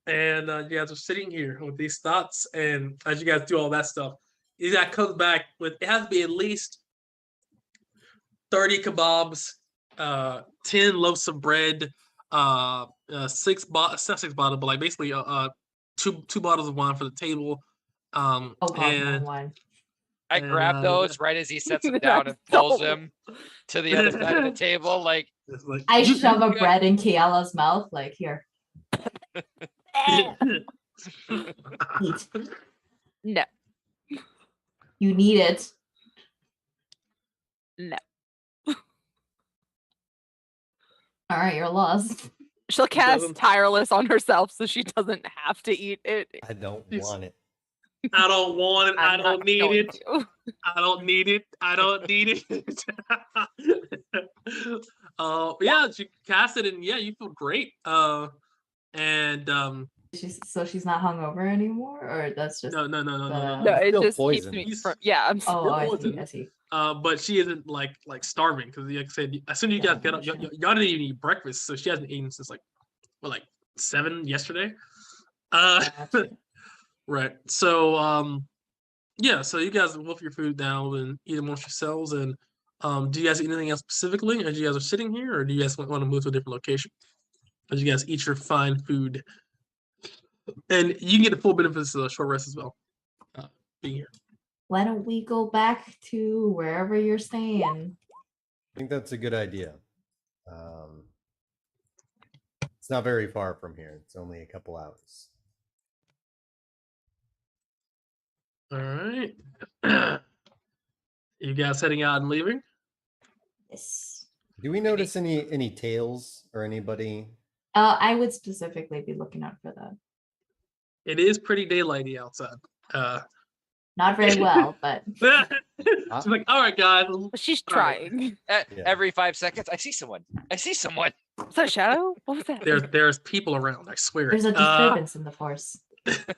[SPEAKER 1] And you guys are sitting here with these thoughts, and as you guys do all that stuff, you guys comes back with, it has to be at least 30 kebabs, 10 loaves of bread, six bottles, but like basically two bottles of wine for the table.
[SPEAKER 2] Oh God,
[SPEAKER 1] and
[SPEAKER 2] wine.
[SPEAKER 3] I
[SPEAKER 1] And,
[SPEAKER 3] grab those right as he sets them down and pulls them to the other side of the table. Like,
[SPEAKER 1] it's like,
[SPEAKER 2] I shove a
[SPEAKER 3] Yeah.
[SPEAKER 2] bread in Kiala's mouth, like here. Eat.
[SPEAKER 6] No,
[SPEAKER 2] You need it.
[SPEAKER 6] no.
[SPEAKER 2] All right, you're lost.
[SPEAKER 6] She'll cast
[SPEAKER 1] doesn't-
[SPEAKER 6] tireless on herself so she doesn't have to eat it.
[SPEAKER 5] I don't
[SPEAKER 1] It's-
[SPEAKER 5] want it.
[SPEAKER 1] I don't want it. I
[SPEAKER 6] I'm
[SPEAKER 1] don't
[SPEAKER 6] not
[SPEAKER 1] need
[SPEAKER 6] going
[SPEAKER 1] it.
[SPEAKER 6] to.
[SPEAKER 1] I don't need it. I don't need it. Yeah, she cast it, and yeah, you feel great. And
[SPEAKER 2] She's not hungover anymore, or that's just
[SPEAKER 1] no.
[SPEAKER 6] No, it
[SPEAKER 5] Still
[SPEAKER 6] just
[SPEAKER 5] poison.
[SPEAKER 6] keeps me from. Yeah, I'm.
[SPEAKER 2] Oh, I see.
[SPEAKER 1] poison.
[SPEAKER 2] I see.
[SPEAKER 1] But she isn't like starving because, like I said, as soon as you
[SPEAKER 2] Yeah,
[SPEAKER 1] guys get up,
[SPEAKER 2] sure.
[SPEAKER 1] y'all didn't even eat breakfast, so she hasn't eaten since like 7 yesterday.
[SPEAKER 2] Gotcha.
[SPEAKER 1] Right. So yeah, so you guys wolf your food down and eat amongst yourselves. And do you guys eat anything else specifically as you guys are sitting here, or do you guys want to move to a different location as you guys eat your fine food? And you can get the full benefits of the short rest as well, being here.
[SPEAKER 2] Why don't we go back to wherever you're staying?
[SPEAKER 5] I think that's a good idea. It's not very far from here. It's only a couple hours.
[SPEAKER 1] All right. You guys heading out and leaving?
[SPEAKER 2] Yes.
[SPEAKER 5] Do we notice any tails or anybody?
[SPEAKER 2] I would specifically be looking out for that.
[SPEAKER 1] It is pretty daylighty outside.
[SPEAKER 2] Not very well, but
[SPEAKER 1] She's like, all right, guys.
[SPEAKER 6] But she's
[SPEAKER 1] All right.
[SPEAKER 6] trying.
[SPEAKER 5] Yeah.
[SPEAKER 3] every 5 seconds, I see someone. I see someone.
[SPEAKER 6] Was that a shadow? What was that?
[SPEAKER 1] There's people around. I swear.
[SPEAKER 2] there's a disturbance in the force.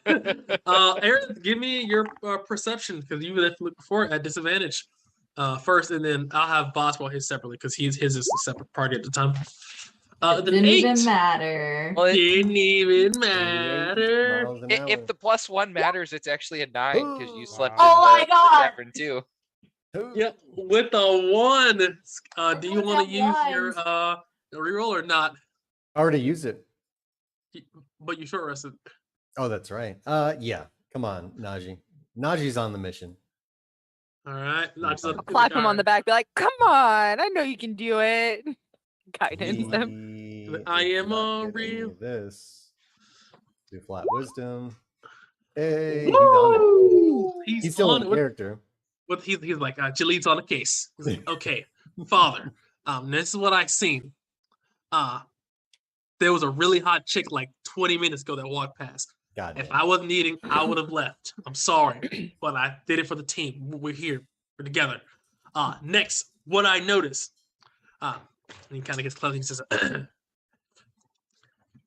[SPEAKER 1] Aaron, give me your perception because you have to look before at disadvantage first, and then I'll have Boss roll his separately because his is a separate party at the time.
[SPEAKER 2] It
[SPEAKER 1] The
[SPEAKER 2] didn't
[SPEAKER 1] 8
[SPEAKER 2] even matter.
[SPEAKER 3] Well,
[SPEAKER 1] didn't even
[SPEAKER 5] 88
[SPEAKER 1] matter.
[SPEAKER 5] miles an
[SPEAKER 3] if
[SPEAKER 5] hour.
[SPEAKER 3] the +1 matters, it's actually a 9 because you slept.
[SPEAKER 2] Oh
[SPEAKER 3] in
[SPEAKER 2] my
[SPEAKER 3] the
[SPEAKER 2] God.
[SPEAKER 3] tavern too.
[SPEAKER 1] Yeah, with a 1. Do you
[SPEAKER 2] With
[SPEAKER 1] want to
[SPEAKER 2] that
[SPEAKER 1] use your
[SPEAKER 2] one.
[SPEAKER 1] reroll or not?
[SPEAKER 5] I already used it.
[SPEAKER 1] But you short rested.
[SPEAKER 5] Oh, that's right. Yeah. Come on, Najee. Najee's on the mission.
[SPEAKER 1] All right. Not just
[SPEAKER 5] I'll
[SPEAKER 1] a-
[SPEAKER 6] Clap him on the back. Be like, "Come on! I know you can do it." Guidance him.
[SPEAKER 5] He
[SPEAKER 1] I
[SPEAKER 5] is
[SPEAKER 1] am
[SPEAKER 5] not
[SPEAKER 1] a
[SPEAKER 5] getting
[SPEAKER 1] real-
[SPEAKER 5] this. Do flat wisdom. Hey, he's on
[SPEAKER 1] Woo!
[SPEAKER 5] it.
[SPEAKER 1] He's
[SPEAKER 5] He's still
[SPEAKER 1] on
[SPEAKER 5] in
[SPEAKER 1] it. With,
[SPEAKER 5] character.
[SPEAKER 1] he's like, Jaleed's on the case. He's like, okay, father, this is what I seen. There was a really hot chick like 20 minutes ago that walked past.
[SPEAKER 5] God
[SPEAKER 1] If
[SPEAKER 5] damn.
[SPEAKER 1] I wasn't eating, I would have left. I'm sorry, but I did it for the team. We're here. We're together. Next, what I noticed. And he kind of gets close. He says,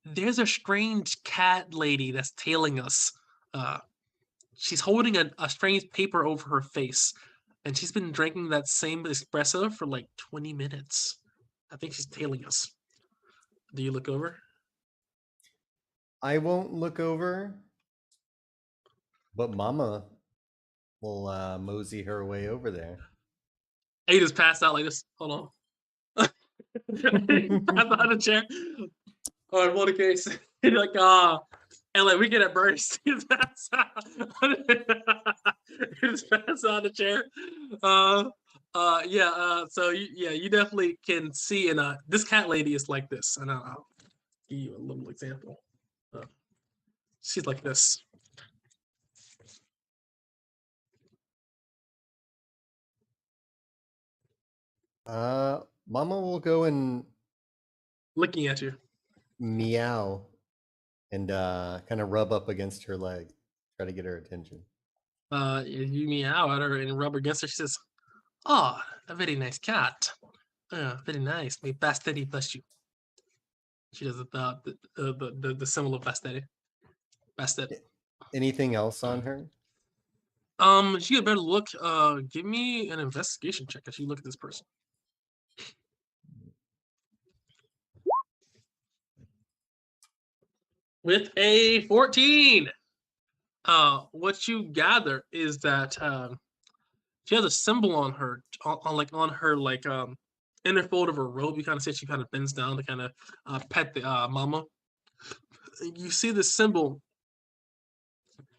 [SPEAKER 1] "There's a strange cat lady that's tailing us. She's holding a strange paper over her face, and she's been drinking that same espresso for like 20 minutes. I think she's tailing us." Do you look over?
[SPEAKER 5] I won't look over, but Mama will mosey her way over there.
[SPEAKER 1] He just passed out like this. Hold on. Passed out the chair. All right, what a case. He's like, and like we get it burst. He just passed out. He just passed out the chair. So you definitely can see, and this cat lady is like this, and I'll give you a little example. She's like this.
[SPEAKER 5] Mama will go and
[SPEAKER 1] Looking at you.
[SPEAKER 5] meow and kind of rub up against her leg, try to get her attention.
[SPEAKER 1] You meow at her and rub against her. She says, "Oh, a very nice cat. Very nice. May Basteri bless you." She does the symbol of Basteri. Bastet.
[SPEAKER 5] Anything else on her?
[SPEAKER 1] She had better look. Give me an investigation check as you look at this person. With a 14. What you gather is that she has a symbol on her, on her inner fold of her robe. You kind of see she kind of bends down to kind of pet the mama. You see the symbol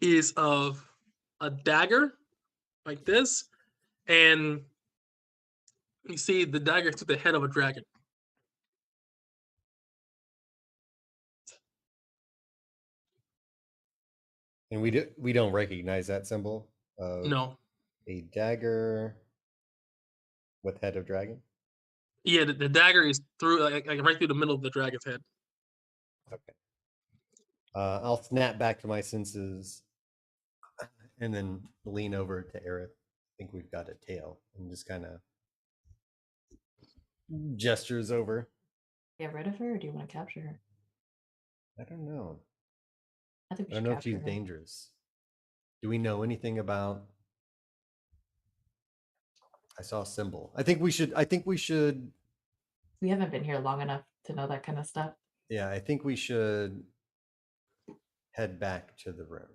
[SPEAKER 1] is of a dagger like this, and you see the dagger to the head of a dragon.
[SPEAKER 5] And we don't recognize that symbol of
[SPEAKER 1] No.
[SPEAKER 5] a dagger with head of dragon.
[SPEAKER 1] Yeah, the dagger is through like right through the middle of the dragon's head.
[SPEAKER 5] Okay. I'll snap back to my senses and then lean over to Aerith. I think we've got a tail, and just kind of gestures over.
[SPEAKER 2] Get rid of her, or do you want to capture her?
[SPEAKER 5] I don't know.
[SPEAKER 2] I think we
[SPEAKER 5] I don't
[SPEAKER 2] should
[SPEAKER 5] know if she's
[SPEAKER 2] capture her.
[SPEAKER 5] dangerous. Do we know anything about? I saw a symbol. I think we should.
[SPEAKER 2] We haven't been here long enough to know that kind of stuff.
[SPEAKER 5] Yeah, I think we should head back to the room.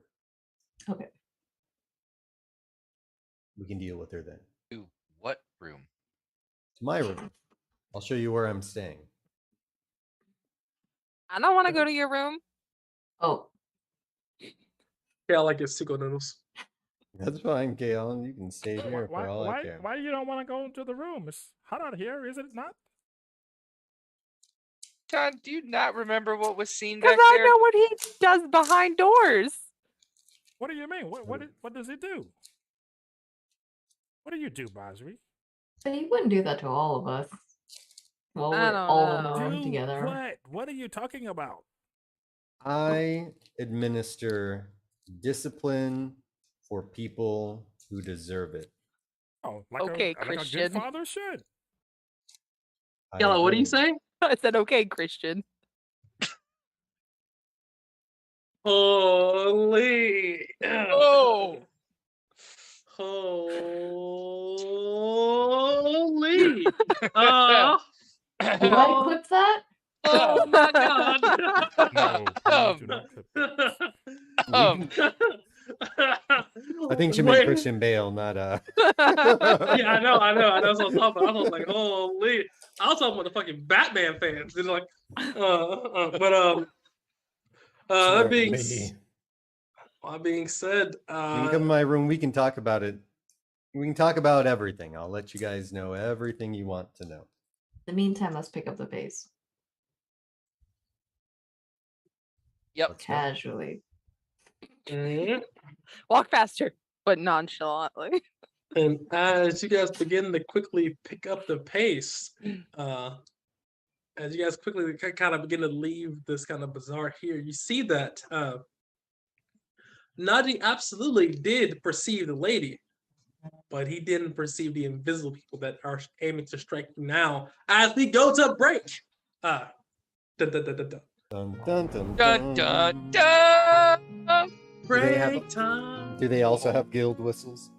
[SPEAKER 2] Okay.
[SPEAKER 5] We can deal with her then.
[SPEAKER 3] To what room?
[SPEAKER 5] To my room. I'll show you where I'm staying.
[SPEAKER 6] I don't want to go to your room.
[SPEAKER 2] Oh,
[SPEAKER 1] Yeah, I like it Sequel noodles.
[SPEAKER 5] That's fine, Kale. You can stay here for all I care.
[SPEAKER 4] Why you don't want to go into the room? It's hot out here, is it not?
[SPEAKER 3] John, do you not remember what was seen
[SPEAKER 6] Because
[SPEAKER 3] back
[SPEAKER 6] I
[SPEAKER 3] there?
[SPEAKER 6] know what he does behind doors.
[SPEAKER 4] What do you mean? What does he do? What do you do, Basri?
[SPEAKER 2] but he wouldn't do that to all of us. Well,
[SPEAKER 6] I
[SPEAKER 2] we're
[SPEAKER 6] don't
[SPEAKER 2] all in the
[SPEAKER 6] know.
[SPEAKER 2] room
[SPEAKER 4] Do
[SPEAKER 2] together.
[SPEAKER 4] what? What are you talking about?
[SPEAKER 5] I administer discipline for people who deserve it.
[SPEAKER 4] Oh, like
[SPEAKER 6] Okay,
[SPEAKER 4] a good
[SPEAKER 6] Christian.
[SPEAKER 4] father should.
[SPEAKER 5] I
[SPEAKER 1] Yellow, what are you
[SPEAKER 5] agree.
[SPEAKER 1] saying?
[SPEAKER 6] I said, okay, Christian.
[SPEAKER 1] Holy.
[SPEAKER 3] Oh,
[SPEAKER 1] Holy.
[SPEAKER 2] Do I
[SPEAKER 1] Oh,
[SPEAKER 2] clip that?
[SPEAKER 1] oh my god.
[SPEAKER 4] No, please do not clip that.
[SPEAKER 5] I think she meant
[SPEAKER 1] Wait.
[SPEAKER 5] Christian Bale, not
[SPEAKER 1] Yeah, I know. That's what I'm talking about. I was like, holy. I was talking about the fucking Batman fans. They're like, that being
[SPEAKER 5] Certainly.
[SPEAKER 1] that being said,
[SPEAKER 5] You can come in my room. We can talk about it. We can talk about everything. I'll let you guys know everything you want to know.
[SPEAKER 2] In the meantime, let's pick up the pace.
[SPEAKER 3] Yep.
[SPEAKER 5] Let's go.
[SPEAKER 2] Casually.
[SPEAKER 1] Mhm.
[SPEAKER 6] Walk faster, but nonchalantly.
[SPEAKER 1] And as you guys begin to quickly pick up the pace, as you guys quickly kind of begin to leave this kind of bazaar here, you see that Naji absolutely did perceive the lady, but he didn't perceive the invisible people that are aiming to strike you now as we go to break. Dun, dun, dun, dun, dun.
[SPEAKER 5] Dun, dun, dun,
[SPEAKER 3] dun, dun,
[SPEAKER 5] dun.
[SPEAKER 3] dun.
[SPEAKER 5] they have-
[SPEAKER 1] Break time.
[SPEAKER 5] Do they also have guild whistles?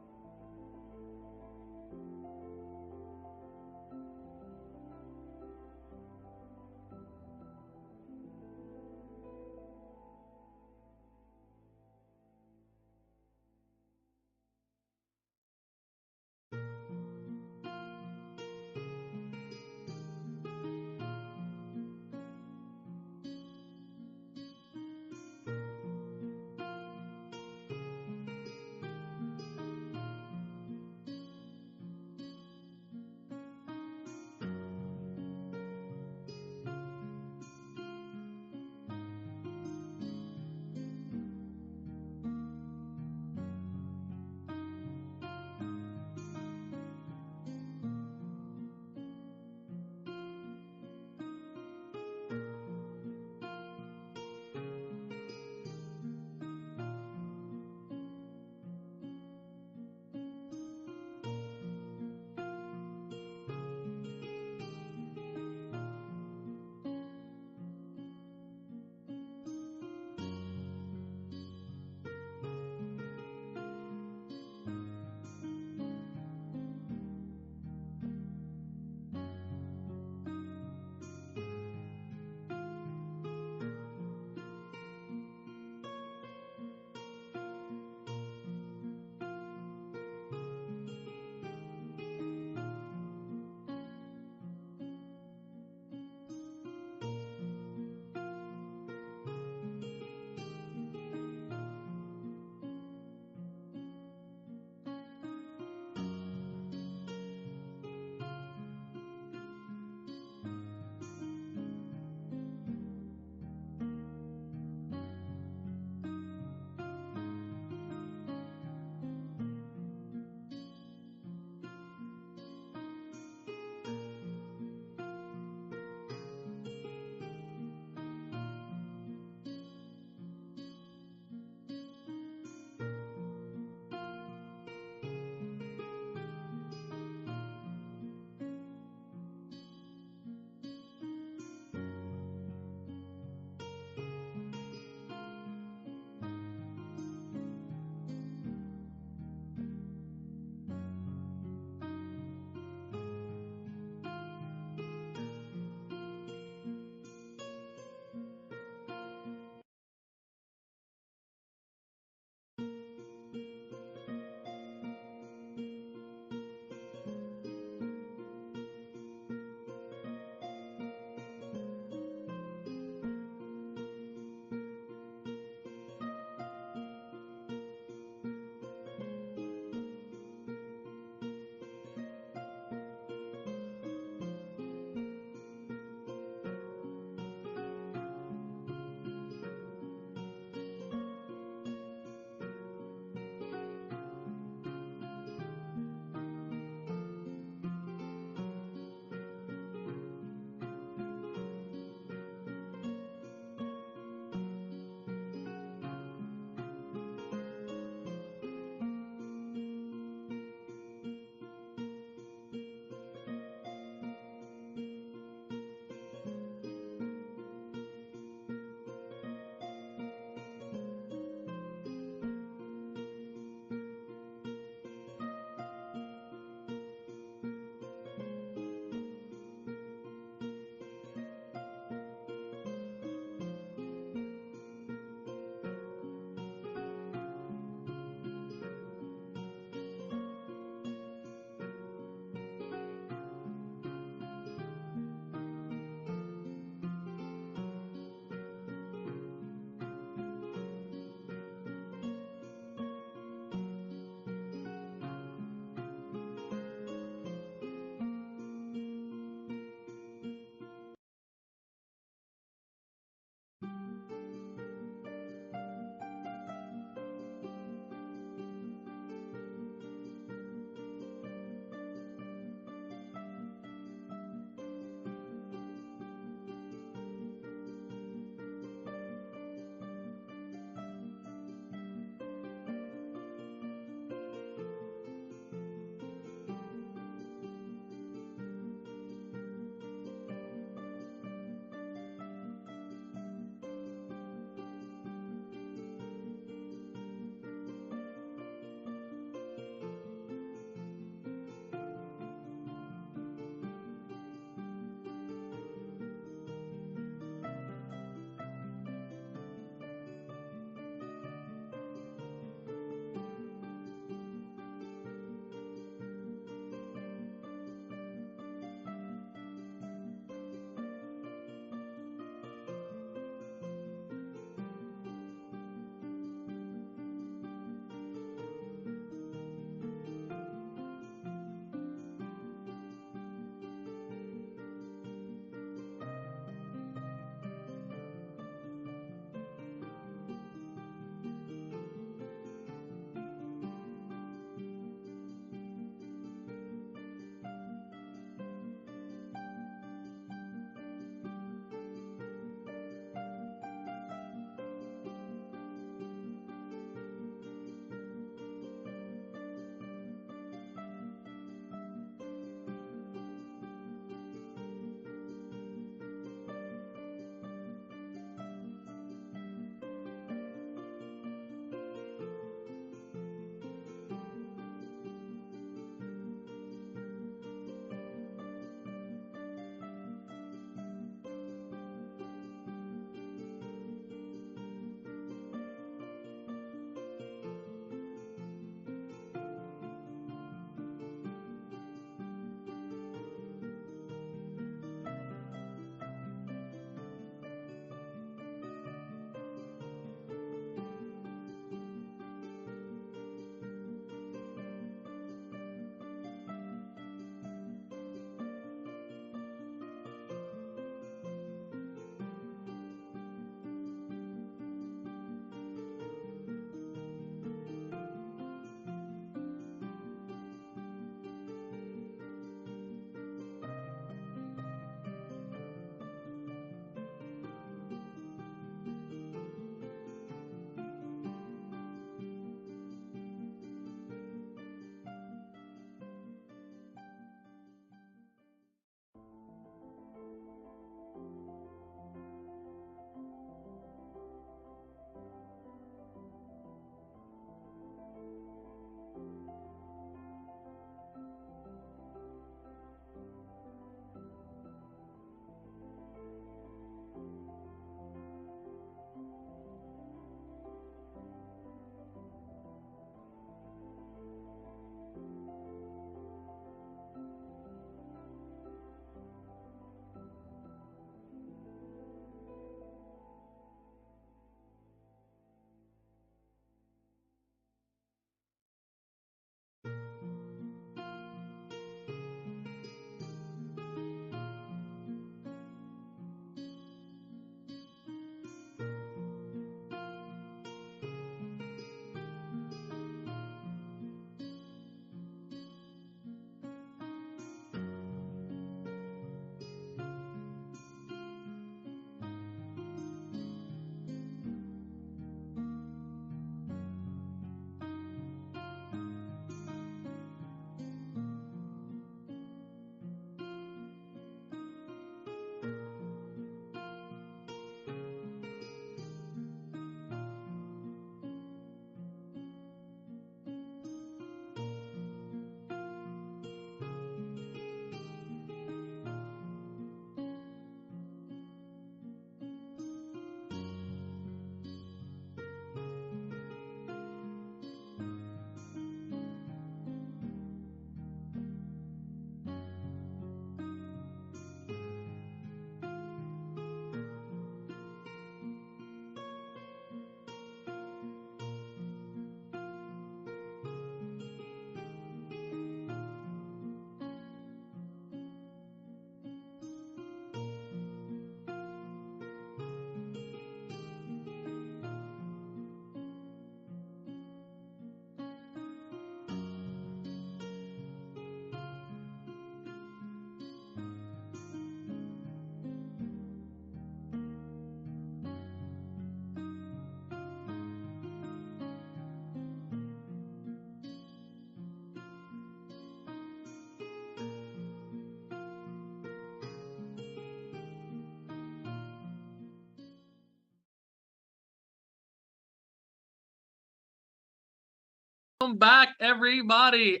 [SPEAKER 1] Welcome back, everybody.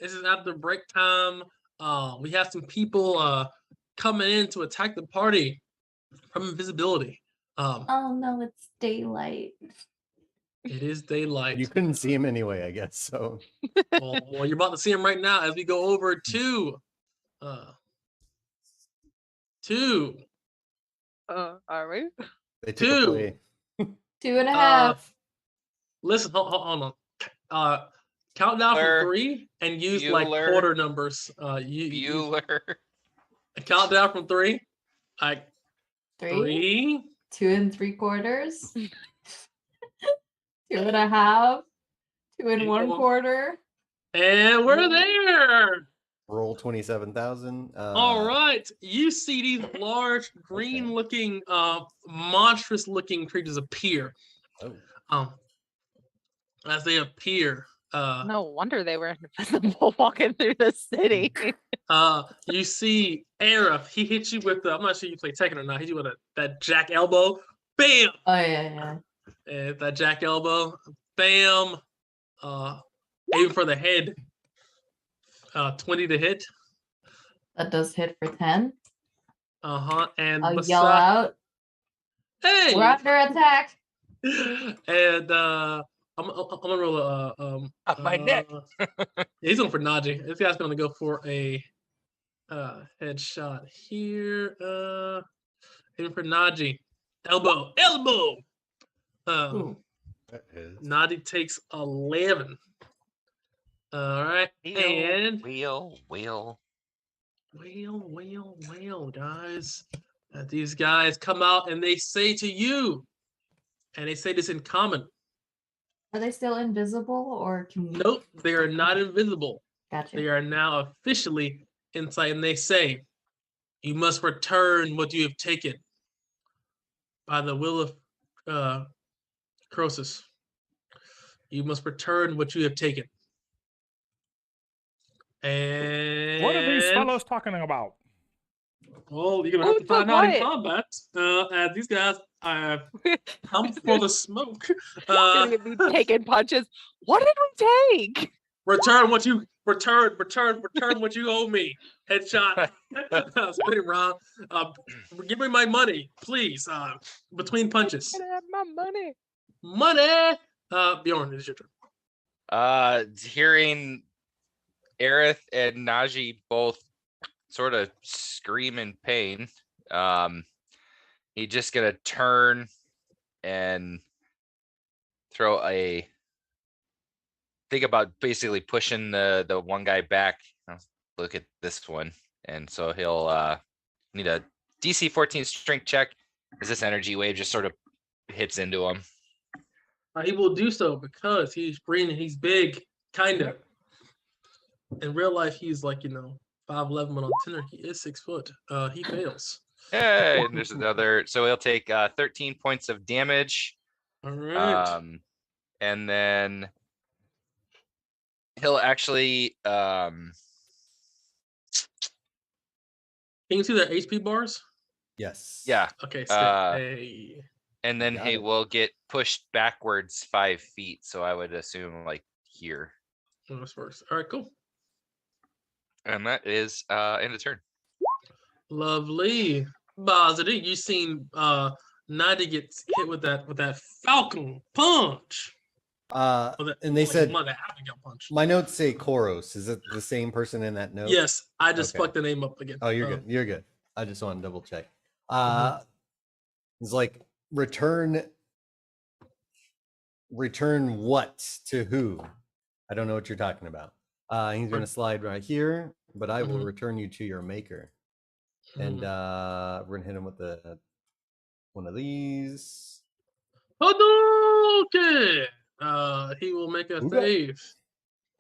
[SPEAKER 1] This is after break time. We have some people coming in to attack the party from invisibility.
[SPEAKER 2] Oh no, it's daylight.
[SPEAKER 1] It is daylight.
[SPEAKER 5] You couldn't see him anyway, I guess. So
[SPEAKER 1] well, you're about to see him right now as we go over to
[SPEAKER 6] Are we?
[SPEAKER 5] they took a
[SPEAKER 1] Two.
[SPEAKER 5] play.
[SPEAKER 2] 2.5.
[SPEAKER 1] Listen, hold on. Count down
[SPEAKER 3] Bueller.
[SPEAKER 1] from 3 and use like
[SPEAKER 3] Bueller.
[SPEAKER 1] quarter numbers. You
[SPEAKER 3] Bueller.
[SPEAKER 1] count down from 3. Like
[SPEAKER 2] 3,
[SPEAKER 1] 3,
[SPEAKER 2] 2 3/4, 2.5, 2 1/4.
[SPEAKER 1] and we're there.
[SPEAKER 5] Roll 27,000.
[SPEAKER 1] All right, you see these large green-looking, monstrous-looking creatures appear.
[SPEAKER 5] Oh.
[SPEAKER 1] As they appear,
[SPEAKER 6] No wonder they were invisible walking through the city.
[SPEAKER 1] you see Aerith. He hits you with I'm not sure you play Tekken or not. He hit you with that jack elbow. Bam!
[SPEAKER 2] Oh yeah.
[SPEAKER 1] And that jack elbow. Bam! Aim for the head. 20 to hit.
[SPEAKER 2] That does hit for 10.
[SPEAKER 1] And
[SPEAKER 2] I'll yell out.
[SPEAKER 1] Hey!
[SPEAKER 2] We're under attack.
[SPEAKER 1] And I'm gonna roll
[SPEAKER 3] My neck.
[SPEAKER 1] He's going for Najee. This guy's gonna go for a headshot here. Aiming for Najee. Elbow.
[SPEAKER 2] Ooh.
[SPEAKER 5] That is.
[SPEAKER 1] Najee takes 11. All right, and
[SPEAKER 3] Wheel,
[SPEAKER 1] guys. These guys come out and they say to you, and they say this in common.
[SPEAKER 2] Are they still invisible or can we?
[SPEAKER 1] Nope, they are not invisible.
[SPEAKER 2] Gotcha.
[SPEAKER 1] They are now officially inside, and they say, "You must return what you have taken by the will of Croesus. You must return what you have taken." And
[SPEAKER 4] What are these fellows talking about?
[SPEAKER 1] well, you're gonna have to
[SPEAKER 6] Who
[SPEAKER 1] find out in
[SPEAKER 6] what?
[SPEAKER 1] combat. As these guys come for the smoke.
[SPEAKER 6] Gonna be taking punches. What did we take?
[SPEAKER 1] Return what you what you owe me. Headshot. Spin it around. Give me my money, please. Between punches.
[SPEAKER 6] Can I have my money?
[SPEAKER 1] Money. Bjorn, it's your turn.
[SPEAKER 3] Hearing Aerith and Najee both sort of scream in pain. He's just gonna turn and think about basically pushing the one guy back. Look at this one, and so he'll need a DC 14 strength check as this energy wave just sort of hits into him.
[SPEAKER 1] He will do so because he's green and he's big, kind of. In real life, he's like 5'11", but on Tinder he is 6 foot. He fails.
[SPEAKER 3] Hey, and there's another. So he'll take 13 points of damage.
[SPEAKER 1] All right.
[SPEAKER 3] And then he'll actually
[SPEAKER 1] Can you see the HP bars?
[SPEAKER 5] Yes.
[SPEAKER 3] yeah.
[SPEAKER 1] Okay.
[SPEAKER 3] And then
[SPEAKER 5] Got
[SPEAKER 3] he
[SPEAKER 5] it.
[SPEAKER 3] will get pushed backwards 5 feet. So I would assume like here.
[SPEAKER 1] That's first. All right. Cool.
[SPEAKER 3] And that is end of turn.
[SPEAKER 1] Lovely. Bazity, you seen Nadi get hit with that Falcon punch.
[SPEAKER 5] And they said
[SPEAKER 1] that Abigail punch.
[SPEAKER 5] my notes say Koros. Is it the same person in that note?
[SPEAKER 1] Yes, I just
[SPEAKER 5] Okay.
[SPEAKER 1] fucked the name up again.
[SPEAKER 5] Oh, you're good. You're good. I just want to double check.
[SPEAKER 1] Mhm.
[SPEAKER 5] It's like return what to who? I don't know what you're talking about. He's gonna slide right here, but I will
[SPEAKER 1] Mhm.
[SPEAKER 5] return you to your maker. And we're gonna hit him with one of these.
[SPEAKER 1] Hadouken! He will make a
[SPEAKER 5] Ooga.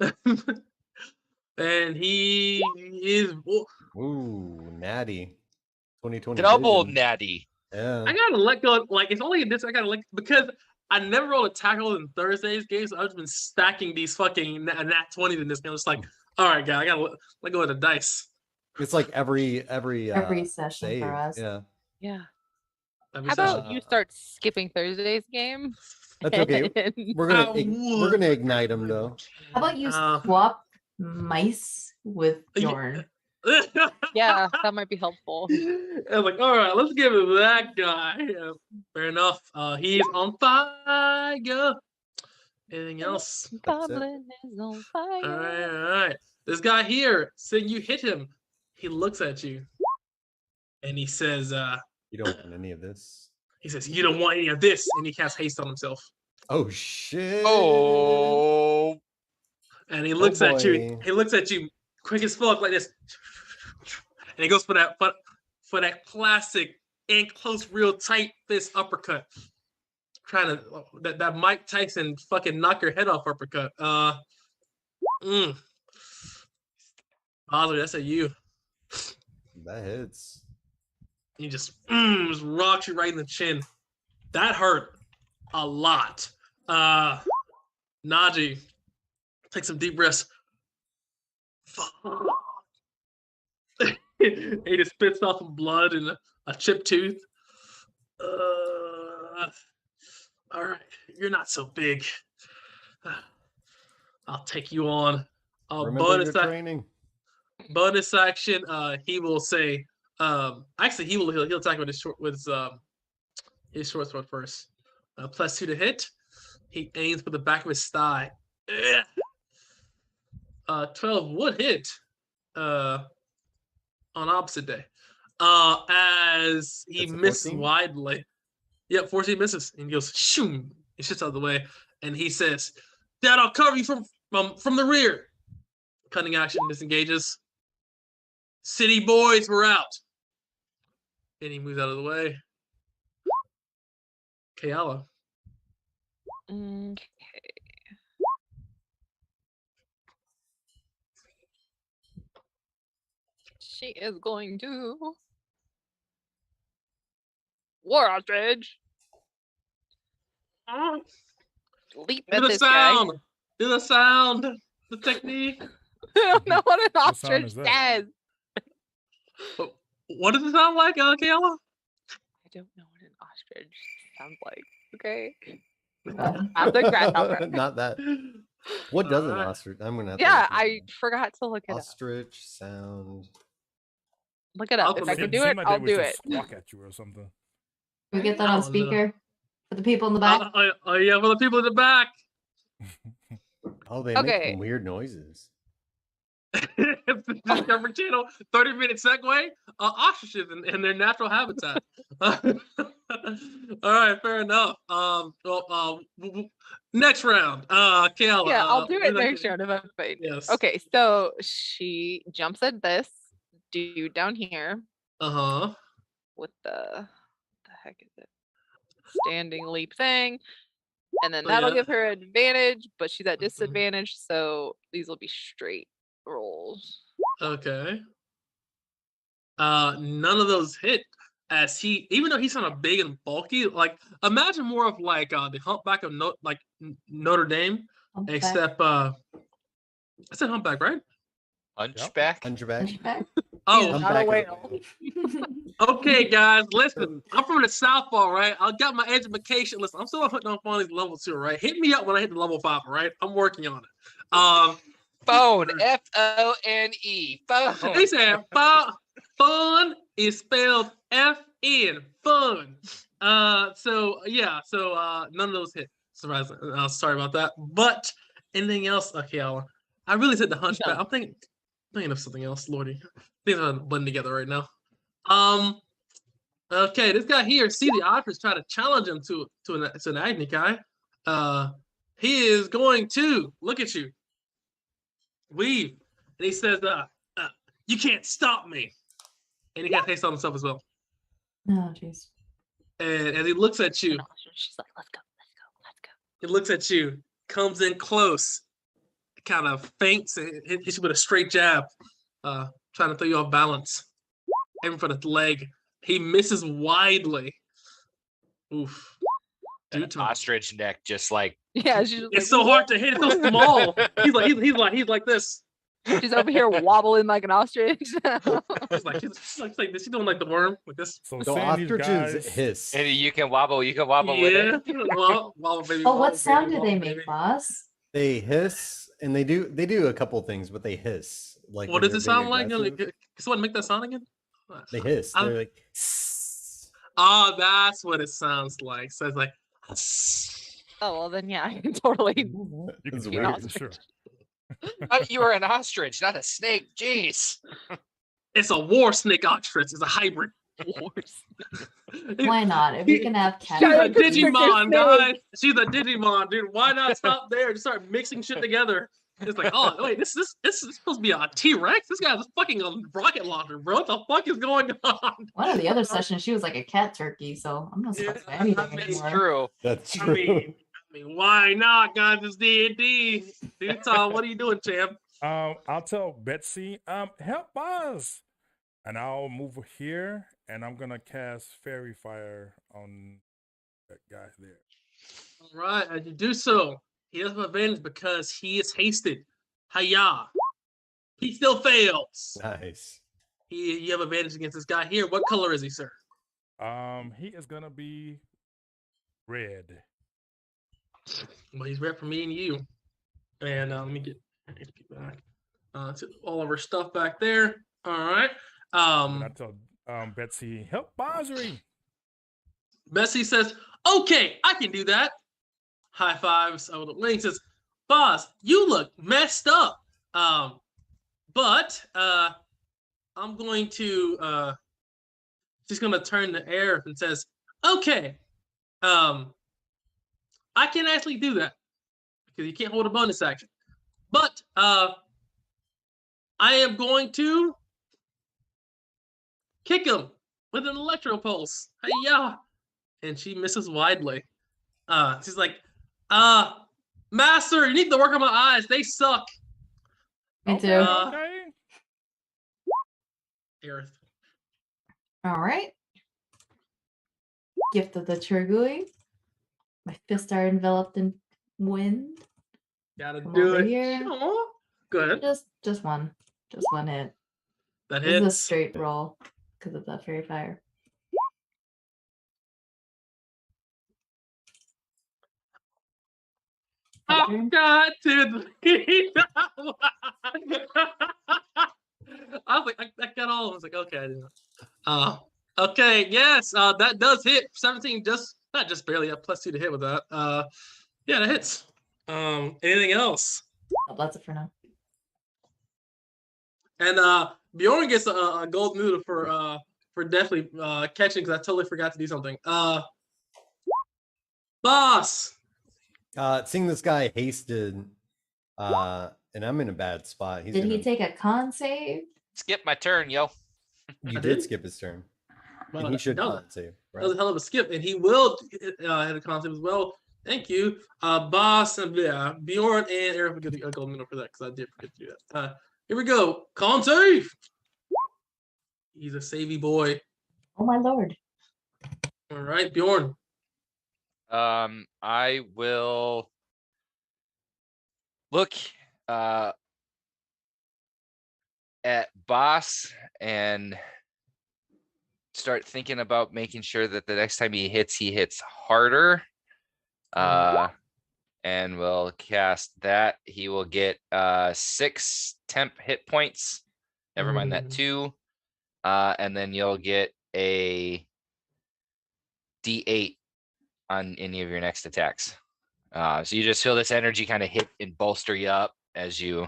[SPEAKER 1] save. And he is.
[SPEAKER 5] Ooh, natty. 2020.
[SPEAKER 3] Double
[SPEAKER 5] vision.
[SPEAKER 3] natty.
[SPEAKER 5] Yeah.
[SPEAKER 1] I gotta let go. Like it's only this. I gotta let because I never rolled a tackle in Thursday's games. So I've just been stacking these fucking nat 20s in this game. It's like, all right, guy, I gotta let go of the dice.
[SPEAKER 5] It's like every
[SPEAKER 2] Every session
[SPEAKER 5] save.
[SPEAKER 2] for us.
[SPEAKER 5] Yeah.
[SPEAKER 6] Yeah.
[SPEAKER 1] That'd be
[SPEAKER 6] How
[SPEAKER 1] such
[SPEAKER 6] about you start skipping Thursday's game?
[SPEAKER 5] That's okay.
[SPEAKER 6] and-
[SPEAKER 5] We're gonna ignite him though.
[SPEAKER 2] How about you
[SPEAKER 1] Uh,
[SPEAKER 2] swap mice with
[SPEAKER 1] Yeah.
[SPEAKER 2] Bjorn?
[SPEAKER 6] yeah, that might be helpful.
[SPEAKER 1] I was like, all right, let's give it that guy. Yeah, fair enough. He's on fire. Anything else?
[SPEAKER 5] That's it.
[SPEAKER 6] Goblin is on
[SPEAKER 1] All
[SPEAKER 6] fire.
[SPEAKER 1] right, all right. This guy here, saying you hit him. He looks at you, and he says,
[SPEAKER 5] You don't want any of this.
[SPEAKER 1] "You don't want any of this," and he casts haste on himself.
[SPEAKER 5] Oh shit.
[SPEAKER 3] Oh,
[SPEAKER 1] And he looks at you.
[SPEAKER 5] boy.
[SPEAKER 1] He looks at you quick as fuck like this, and he goes for that classic in close, real tight fist uppercut. Trying to that Mike Tyson fucking knock your head off uppercut. Ozzy, that's a you.
[SPEAKER 5] That hits.
[SPEAKER 1] He just rocks you right in the chin. That hurt a lot. Najee, take some deep breaths. He just spits off some blood and a chipped tooth. All right, you're not so big. I'll take you on.
[SPEAKER 5] Remember your training.
[SPEAKER 1] Bonus action. He will say. Actually, he'll attack with his short sword first. +2 to hit. He aims for the back of his thigh. 12 would hit. On opposite day. As he
[SPEAKER 5] That's a
[SPEAKER 1] misses
[SPEAKER 5] 14?
[SPEAKER 1] widely. Yep, 14 misses. And he goes, shoom. He shits out of the way. And he says, Dad, I'll cover you from the rear. Cutting action disengages. City boys, we're out. And he moves out of the way. Kayala.
[SPEAKER 6] Okay. She is going to War Ostrich. Leap
[SPEAKER 1] Do
[SPEAKER 6] at
[SPEAKER 1] the
[SPEAKER 6] this guy.
[SPEAKER 1] sound. Do the sound. The technique.
[SPEAKER 6] I don't know what an
[SPEAKER 4] What sound
[SPEAKER 6] ostrich
[SPEAKER 4] is that?
[SPEAKER 6] says.
[SPEAKER 1] What does it sound like, Kayala?
[SPEAKER 6] I don't know what an ostrich sounds like. Okay. I'm the grasshopper.
[SPEAKER 5] Not that. What does an
[SPEAKER 1] Alright.
[SPEAKER 5] ostrich? I'm gonna have to
[SPEAKER 6] Yeah,
[SPEAKER 5] look it
[SPEAKER 6] I
[SPEAKER 5] up.
[SPEAKER 6] forgot to look it up.
[SPEAKER 5] Ostrich sound.
[SPEAKER 6] Look it up.
[SPEAKER 1] I'll
[SPEAKER 6] If I
[SPEAKER 1] believe
[SPEAKER 6] can
[SPEAKER 1] it.
[SPEAKER 6] do it,
[SPEAKER 4] Seemed like
[SPEAKER 6] I'll
[SPEAKER 4] they
[SPEAKER 6] do
[SPEAKER 4] would
[SPEAKER 6] it.
[SPEAKER 4] just squawk at you or something.
[SPEAKER 2] We get that
[SPEAKER 1] I
[SPEAKER 2] on
[SPEAKER 1] don't know.
[SPEAKER 2] speaker for the people in the back.
[SPEAKER 1] Yeah, for the people in the back.
[SPEAKER 5] Oh, they make
[SPEAKER 6] Okay.
[SPEAKER 5] some weird noises.
[SPEAKER 1] Discovery Channel 30-minute segue. Ostriches in their natural habitat. All right, fair enough. Next round. Kayla.
[SPEAKER 6] Yeah, I'll do
[SPEAKER 1] what
[SPEAKER 6] it
[SPEAKER 1] did I
[SPEAKER 6] next
[SPEAKER 1] do?
[SPEAKER 6] round if I'm fine.
[SPEAKER 1] Yes.
[SPEAKER 6] Okay, so she jumps at this dude down here
[SPEAKER 1] Uh-huh.
[SPEAKER 6] with the heck is it? Standing leap thing. And then
[SPEAKER 1] Oh,
[SPEAKER 6] that'll
[SPEAKER 1] yeah.
[SPEAKER 6] give her advantage, but she's at disadvantage, so these will be straight rolls.
[SPEAKER 1] Okay. None of those hit. As he, even though he's kind of big and bulky, like imagine more of like the Humpback of Notre Dame,
[SPEAKER 2] Humpback.
[SPEAKER 1] except I said Humpback, right?
[SPEAKER 3] Hunchback.
[SPEAKER 5] Hunchback.
[SPEAKER 2] Hunchback.
[SPEAKER 1] Oh,
[SPEAKER 6] He's not a
[SPEAKER 5] Humpback is
[SPEAKER 6] whale.
[SPEAKER 1] okay, guys. Listen, I'm from the South Ball, right? I got my education. Listen, I'm still putting on these level 2, right? Hit me up when I hit the level 5, right? I'm working on it.
[SPEAKER 3] Phone. Phone. Phone.
[SPEAKER 1] He said, fun is spelled F-N, fun. So none of those hit. Surprising. Sorry about that. But anything else? Okay, I really said the Hunchback.
[SPEAKER 6] No.
[SPEAKER 1] I'm thinking of something else, Lordy. Things are blending together right now. Okay, this guy here, see the Ostrich try to challenge him to an Agni guy. He is going to look at you. Weave. And he says, you can't stop me. And he got taste on himself as well.
[SPEAKER 2] Oh, jeez.
[SPEAKER 1] And as he looks at you,
[SPEAKER 6] And she's like, let's go.
[SPEAKER 1] he looks at you, comes in close, kind of feints, and hits you with a straight jab, trying to throw you off balance. Aiming for the leg. He misses widely. Oof.
[SPEAKER 3] And an ostrich neck, just like
[SPEAKER 6] Yeah, she's just
[SPEAKER 1] It's
[SPEAKER 6] like,
[SPEAKER 1] so hard to hit. It's so small. He's like this.
[SPEAKER 6] She's over here wobbling like an ostrich.
[SPEAKER 1] She's like, is she doing like the worm with this?
[SPEAKER 4] So
[SPEAKER 5] The
[SPEAKER 4] seeing these
[SPEAKER 5] ostriches
[SPEAKER 4] guys,
[SPEAKER 5] hiss.
[SPEAKER 3] And you can wobble with
[SPEAKER 1] Yeah.
[SPEAKER 3] it.
[SPEAKER 1] Wobble, baby,
[SPEAKER 2] Oh,
[SPEAKER 1] wobble,
[SPEAKER 2] what sound
[SPEAKER 1] baby,
[SPEAKER 2] do they
[SPEAKER 1] wobble,
[SPEAKER 2] make,
[SPEAKER 1] baby.
[SPEAKER 2] boss?
[SPEAKER 5] They hiss, and they do a couple things, but they hiss. Like
[SPEAKER 1] What
[SPEAKER 5] when
[SPEAKER 1] does it
[SPEAKER 5] they're being
[SPEAKER 1] sound like?
[SPEAKER 5] aggressive,
[SPEAKER 1] Can someone make that sound again?
[SPEAKER 5] They hiss.
[SPEAKER 1] I-
[SPEAKER 5] They're like.
[SPEAKER 1] Oh, that's what it sounds like. So it's like,
[SPEAKER 6] Oh well, then yeah, I can totally.
[SPEAKER 4] you can
[SPEAKER 5] That's
[SPEAKER 4] do
[SPEAKER 5] weird.
[SPEAKER 4] that for sure.
[SPEAKER 3] You were an ostrich, not a snake. Jeez.
[SPEAKER 1] it's a war snake ostrich. It's a hybrid.
[SPEAKER 2] Why not? If we can have cat.
[SPEAKER 1] She's a
[SPEAKER 6] Giant constrictor
[SPEAKER 1] Digimon,
[SPEAKER 6] snake.
[SPEAKER 1] guys. She's a Digimon, dude. Why not stop there and start mixing shit together? It's like, oh wait, this is supposed to be a T-Rex. This guy's fucking a rocket launcher, bro. What the fuck is going on?
[SPEAKER 2] One of the other sessions, she was like a cat turkey, so I'm not surprised by
[SPEAKER 1] Yeah,
[SPEAKER 2] anything
[SPEAKER 1] I mean,
[SPEAKER 3] It's
[SPEAKER 2] anymore.
[SPEAKER 3] true.
[SPEAKER 5] That's
[SPEAKER 1] I
[SPEAKER 5] true.
[SPEAKER 1] mean, why not, guys? It's D&D. Dude, Tom, what are you doing, champ?
[SPEAKER 4] I'll tell Betsy, help us, and I'll move here, and I'm gonna cast Fairy Fire on that guy there.
[SPEAKER 1] All right, as you do so, he doesn't have advantage because he is hasted. Hiya. He still fails.
[SPEAKER 5] Nice.
[SPEAKER 1] You have advantage against this guy here. What color is he, sir?
[SPEAKER 4] He is gonna be red.
[SPEAKER 1] Well, he's red for me and you. And let me get HP back. To all of our stuff back there. All right.
[SPEAKER 4] And I tell Betsy, help Bozri.
[SPEAKER 1] Bessie says, "Okay, I can do that." High fives over the wing. Says, "Boss, you look messed up. But I'm going to she's gonna turn to Aerith and says, "Okay, I can actually do that because you can't hold a bonus action. But I am going to kick him with an electro pulse. Hey-ya!" And she misses widely. She's like, "Master, you need to work on my eyes. They suck."
[SPEAKER 2] Me too.
[SPEAKER 4] Okay.
[SPEAKER 1] Aerith.
[SPEAKER 2] All right. Gift of the Chirgui. My fists are enveloped in wind.
[SPEAKER 1] Gotta
[SPEAKER 2] Come
[SPEAKER 1] do
[SPEAKER 2] over
[SPEAKER 1] it.
[SPEAKER 2] here.
[SPEAKER 1] Aw, go ahead.
[SPEAKER 2] Just one hit.
[SPEAKER 1] That
[SPEAKER 2] This is a
[SPEAKER 1] hits.
[SPEAKER 2] straight roll because of that fairy fire.
[SPEAKER 1] I've
[SPEAKER 2] Turn.
[SPEAKER 1] got to leave. I was like, I got all of them. I was like, okay, I didn't. Okay, yes, that does hit. 17, not just barely a +2 to hit with that. Yeah, that hits. Anything else?
[SPEAKER 2] Oh, that's it for now.
[SPEAKER 1] And Bjorn gets a gold noodle for definitely catching because I totally forgot to do something. Boss.
[SPEAKER 5] Seeing this guy hasted, and I'm in a bad spot.
[SPEAKER 2] Did he take a con save?
[SPEAKER 3] Skip my turn, yo.
[SPEAKER 5] You
[SPEAKER 1] I
[SPEAKER 5] did
[SPEAKER 1] did?
[SPEAKER 5] skip his turn.
[SPEAKER 1] Well,
[SPEAKER 5] And he should
[SPEAKER 1] that was-
[SPEAKER 5] con save,
[SPEAKER 1] That was a
[SPEAKER 5] right?
[SPEAKER 1] hell of a skip, and he will hit a concept as well. Thank you, Boss, and yeah, Bjorn and Eric will get a gold medal for that because I did forget to do that. Here we go, con save. He's a savvy boy.
[SPEAKER 2] Oh my lord.
[SPEAKER 1] All right, Bjorn.
[SPEAKER 3] I will look at Boss and start thinking about making sure that the next time he hits harder. And we'll cast that. He will get 6 temp hit points. Never mind that 2. And then you'll get a D8 on any of your next attacks. So you just feel this energy kind of hit and bolster you up as you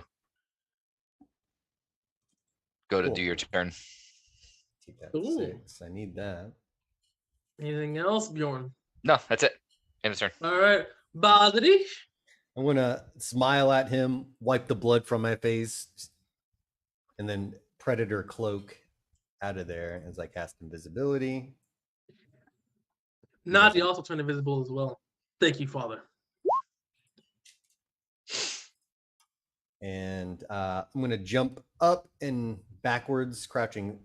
[SPEAKER 3] go to
[SPEAKER 5] Cool.
[SPEAKER 3] do your turn.
[SPEAKER 5] Take that to
[SPEAKER 1] Ooh.
[SPEAKER 5] 6. I need that.
[SPEAKER 1] Anything else, Bjorn?
[SPEAKER 3] No, that's it. End of turn.
[SPEAKER 1] All right, Badri.
[SPEAKER 5] I'm gonna smile at him, wipe the blood from my face, and then Predator Cloak out of there as I cast Invisibility.
[SPEAKER 1] Naji also turned invisible as well. Thank you, Father.
[SPEAKER 5] And I'm gonna jump up and backwards, crouching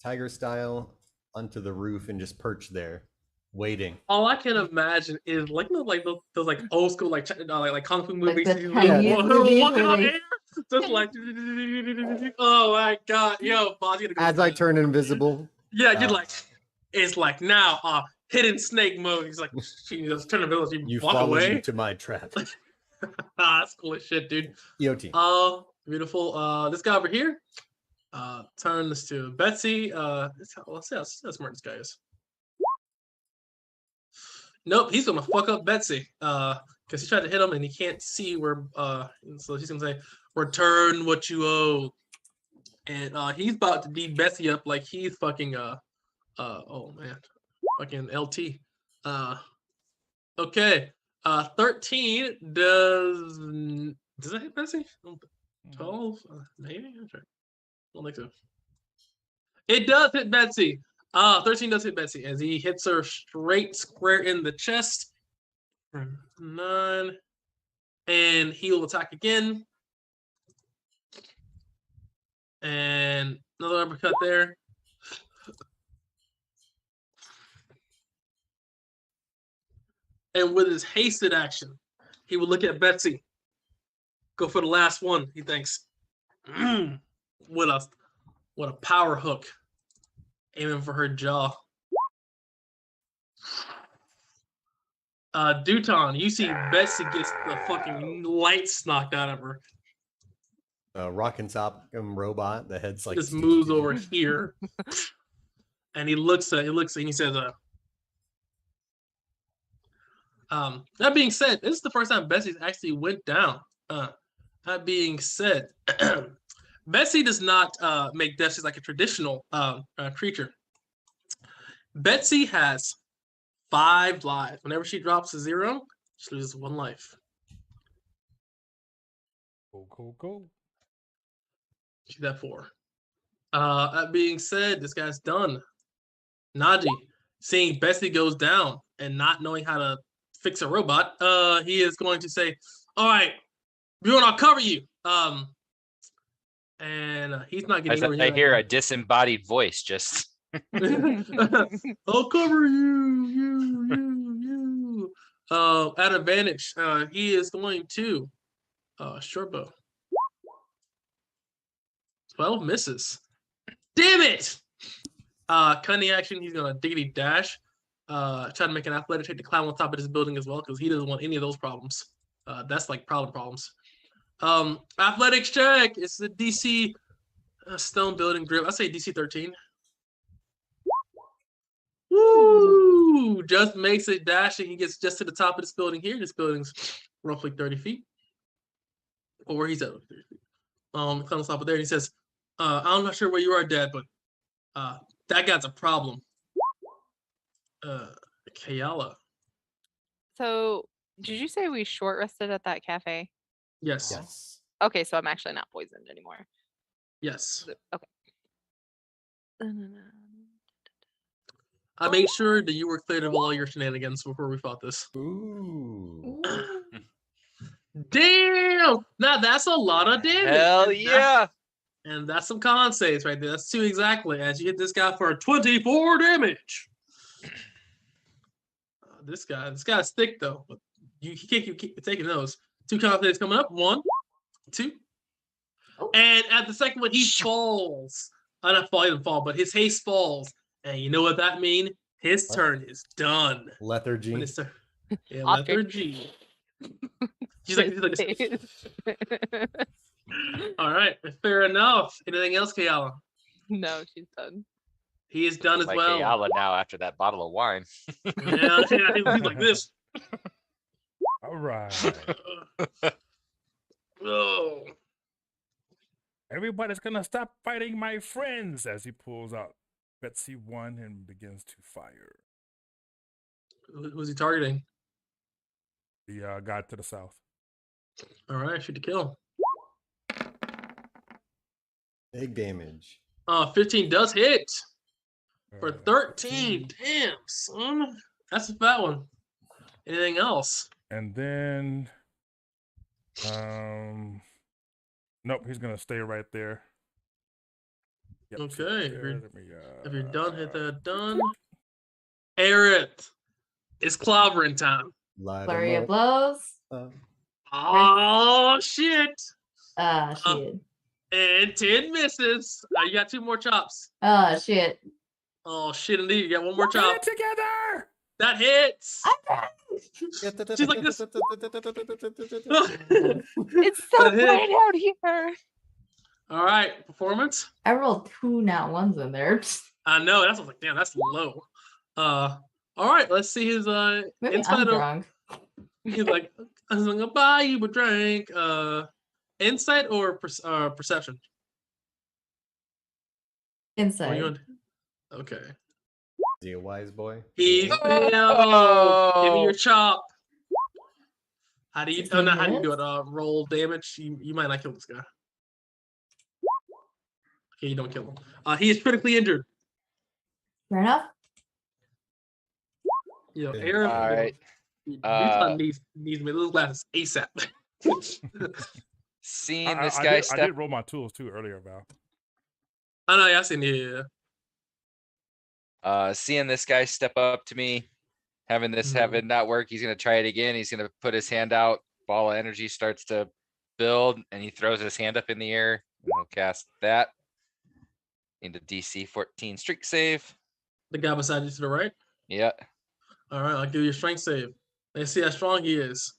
[SPEAKER 5] tiger style, onto the roof and just perch there, waiting.
[SPEAKER 1] All I can imagine is like those old school like kung fu movies.
[SPEAKER 2] the
[SPEAKER 1] you
[SPEAKER 2] Chinese
[SPEAKER 1] know,
[SPEAKER 2] movies
[SPEAKER 1] walking
[SPEAKER 2] where
[SPEAKER 1] on
[SPEAKER 2] they
[SPEAKER 1] air. Just like, oh my god, yo, boss, you gotta go
[SPEAKER 5] As
[SPEAKER 1] to
[SPEAKER 5] I
[SPEAKER 1] bed.
[SPEAKER 5] turn invisible.
[SPEAKER 1] Yeah, you're like, it's like now, hidden snake mode. He's like, she just turn invisible, you
[SPEAKER 5] You
[SPEAKER 1] walk
[SPEAKER 5] followed
[SPEAKER 1] away.
[SPEAKER 5] me to my trap.
[SPEAKER 1] That's cool as shit, dude.
[SPEAKER 5] EOT.
[SPEAKER 1] Beautiful. This guy over here. Turn this to Betsy. Let's see how smart this guy is. Nope, he's gonna fuck up Betsy. Because he tried to hit him and he can't see where. So he's gonna say, "Return what you owe," and he's about to beat Betsy up like he's fucking oh man, fucking LT. Okay. 13 does that hit Betsy? 12? Maybe? I don't think so. It does hit Betsy. 13 does hit Betsy as he hits her straight square in the chest. 9. And he will attack again. And another uppercut there. And with his hasted action, he will look at Betsy. Go for the last one, he thinks. What a power hook. Aiming for her jaw. Duton, you see Betsy gets the fucking lights knocked out of her.
[SPEAKER 5] Rock and Sock'em robot. The head's like
[SPEAKER 1] Just moves over here. And he looks and he says, that being said, this is the first time Betsy actually went down. That being said, Betsy does not make death just like a traditional creature. Betsy has 5 lives. Whenever she drops to 0, she loses 1 life.
[SPEAKER 4] Go.
[SPEAKER 1] She's at 4. That being said, this guy's done. Naji, seeing Betsy goes down and not knowing how to fix a robot, he is going to say, "All right, Bjorn, I'll cover you." And he's not getting.
[SPEAKER 3] I hear a disembodied voice just.
[SPEAKER 1] I'll cover you. At advantage, he is going to short bow. 12 misses. Damn it! Cunning action. He's gonna diggity dash. Try to make an athletic check to climb on top of this building as well because he doesn't want any of those problems. That's like problems. Athletics check. It's the DC stone building grip. I say DC 13. Woo! Just makes it dashing. He gets just to the top of this building here. This building's roughly 30 feet. Or where he's at. 30 feet. Comes on top of there and he says, I'm not sure where you are, Dad, but that guy's a problem. Kayala.
[SPEAKER 6] So, did you say we short rested at that cafe?
[SPEAKER 1] Yes.
[SPEAKER 5] Yes.
[SPEAKER 6] Okay, so I'm actually not poisoned anymore.
[SPEAKER 1] Yes.
[SPEAKER 6] Okay.
[SPEAKER 1] I made sure that you were cleared of all your shenanigans before we fought this.
[SPEAKER 5] Ooh.
[SPEAKER 1] Damn! Now that's a lot of damage.
[SPEAKER 3] Hell yeah!
[SPEAKER 1] And that's some con saves right there. That's 2 exactly. As you hit this guy for 24 damage. This guy's thick though. But he can't keep taking those. 2 con saves coming up. 1, 2. And at the second one, he falls. I don't fall, but his haste falls. And you know what that means? His turn is done.
[SPEAKER 5] Lethargy.
[SPEAKER 1] When it's turn. Yeah, lethargy. She's like this. All right, fair enough. Anything else, Kayala?
[SPEAKER 6] No, she's done.
[SPEAKER 1] He is done as
[SPEAKER 3] Like
[SPEAKER 1] well.
[SPEAKER 3] Kayala now after that bottle of wine.
[SPEAKER 1] Yeah, he's like this.
[SPEAKER 4] All right.
[SPEAKER 1] Oh.
[SPEAKER 4] Everybody's gonna stop fighting my friends as he pulls out Betsy 1 and begins to fire.
[SPEAKER 1] Who's he targeting?
[SPEAKER 4] The guy to the south.
[SPEAKER 1] All right, shoot to kill.
[SPEAKER 5] Big damage.
[SPEAKER 1] 15 does hit for
[SPEAKER 4] 13.
[SPEAKER 1] 13. Damn, son. That's a fat one. Anything else?
[SPEAKER 4] And then, nope, he's gonna stay right there. Yep,
[SPEAKER 1] Okay,
[SPEAKER 4] stay
[SPEAKER 1] if
[SPEAKER 4] there.
[SPEAKER 1] you're-
[SPEAKER 4] Let me,
[SPEAKER 1] If you're done, hit that done. Aerith, it's clobbering time.
[SPEAKER 5] Light 'em
[SPEAKER 2] Flurry of
[SPEAKER 5] up.
[SPEAKER 2] blows.
[SPEAKER 1] Oh, shit.
[SPEAKER 2] Shit.
[SPEAKER 1] And 10 misses. You got 2 more chops.
[SPEAKER 2] Shit.
[SPEAKER 1] Oh shit! Indeed, you got 1 more
[SPEAKER 4] Get
[SPEAKER 1] chop.
[SPEAKER 4] it together.
[SPEAKER 1] That hits. She's like this.
[SPEAKER 6] It's so
[SPEAKER 1] That hit.
[SPEAKER 6] bright out here.
[SPEAKER 1] All right, performance.
[SPEAKER 2] I rolled 2 nat ones in there.
[SPEAKER 1] I know. That's like, damn, that's low. All right, let's see his
[SPEAKER 2] Maybe I'm
[SPEAKER 1] insight.
[SPEAKER 2] drunk.
[SPEAKER 1] He's like, I'm gonna buy you a drink. Insight or perception? What are you
[SPEAKER 2] Inside.
[SPEAKER 1] gonna do? Okay.
[SPEAKER 5] Is he a wise boy?
[SPEAKER 1] He
[SPEAKER 3] Oh!
[SPEAKER 1] failed. Give me your chop. How do you? Oh,
[SPEAKER 2] 16
[SPEAKER 1] not how do you do
[SPEAKER 2] hits?
[SPEAKER 1] it? Roll damage. You might not kill this guy. Okay, you don't kill him. He is critically injured.
[SPEAKER 2] Fair enough.
[SPEAKER 1] You know,
[SPEAKER 5] Good.
[SPEAKER 1] Aaron.
[SPEAKER 3] All right.
[SPEAKER 1] Needs me those glasses ASAP.
[SPEAKER 3] Seeing this
[SPEAKER 4] I
[SPEAKER 3] guy
[SPEAKER 4] did
[SPEAKER 3] step.
[SPEAKER 4] roll my tools too earlier, Val.
[SPEAKER 1] I know. Yeah, I seen it. Yeah.
[SPEAKER 3] Seeing this guy step up to me, having this have it not work, he's gonna try it again. He's gonna put his hand out. Ball of energy starts to build, and he throws his hand up in the air. And he'll cast that into DC 14 streak save.
[SPEAKER 1] The guy beside you to the right.
[SPEAKER 3] Yeah.
[SPEAKER 1] All right, I'll give you a strength save. Let's see how strong he is.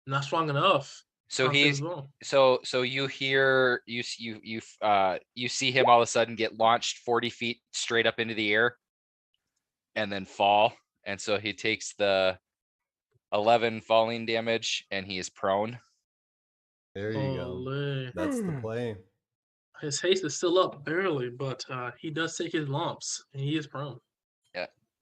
[SPEAKER 1] Not strong enough.
[SPEAKER 3] So
[SPEAKER 1] Strong save
[SPEAKER 3] he's
[SPEAKER 1] as well.
[SPEAKER 3] so you hear you see him all of a sudden get launched 40 feet straight up into the air and then fall. And so he takes the 11 falling damage and he is prone.
[SPEAKER 5] There you go.
[SPEAKER 1] Holy.
[SPEAKER 5] That's the play.
[SPEAKER 1] His haste is still up barely, but he does take his lumps and he is prone.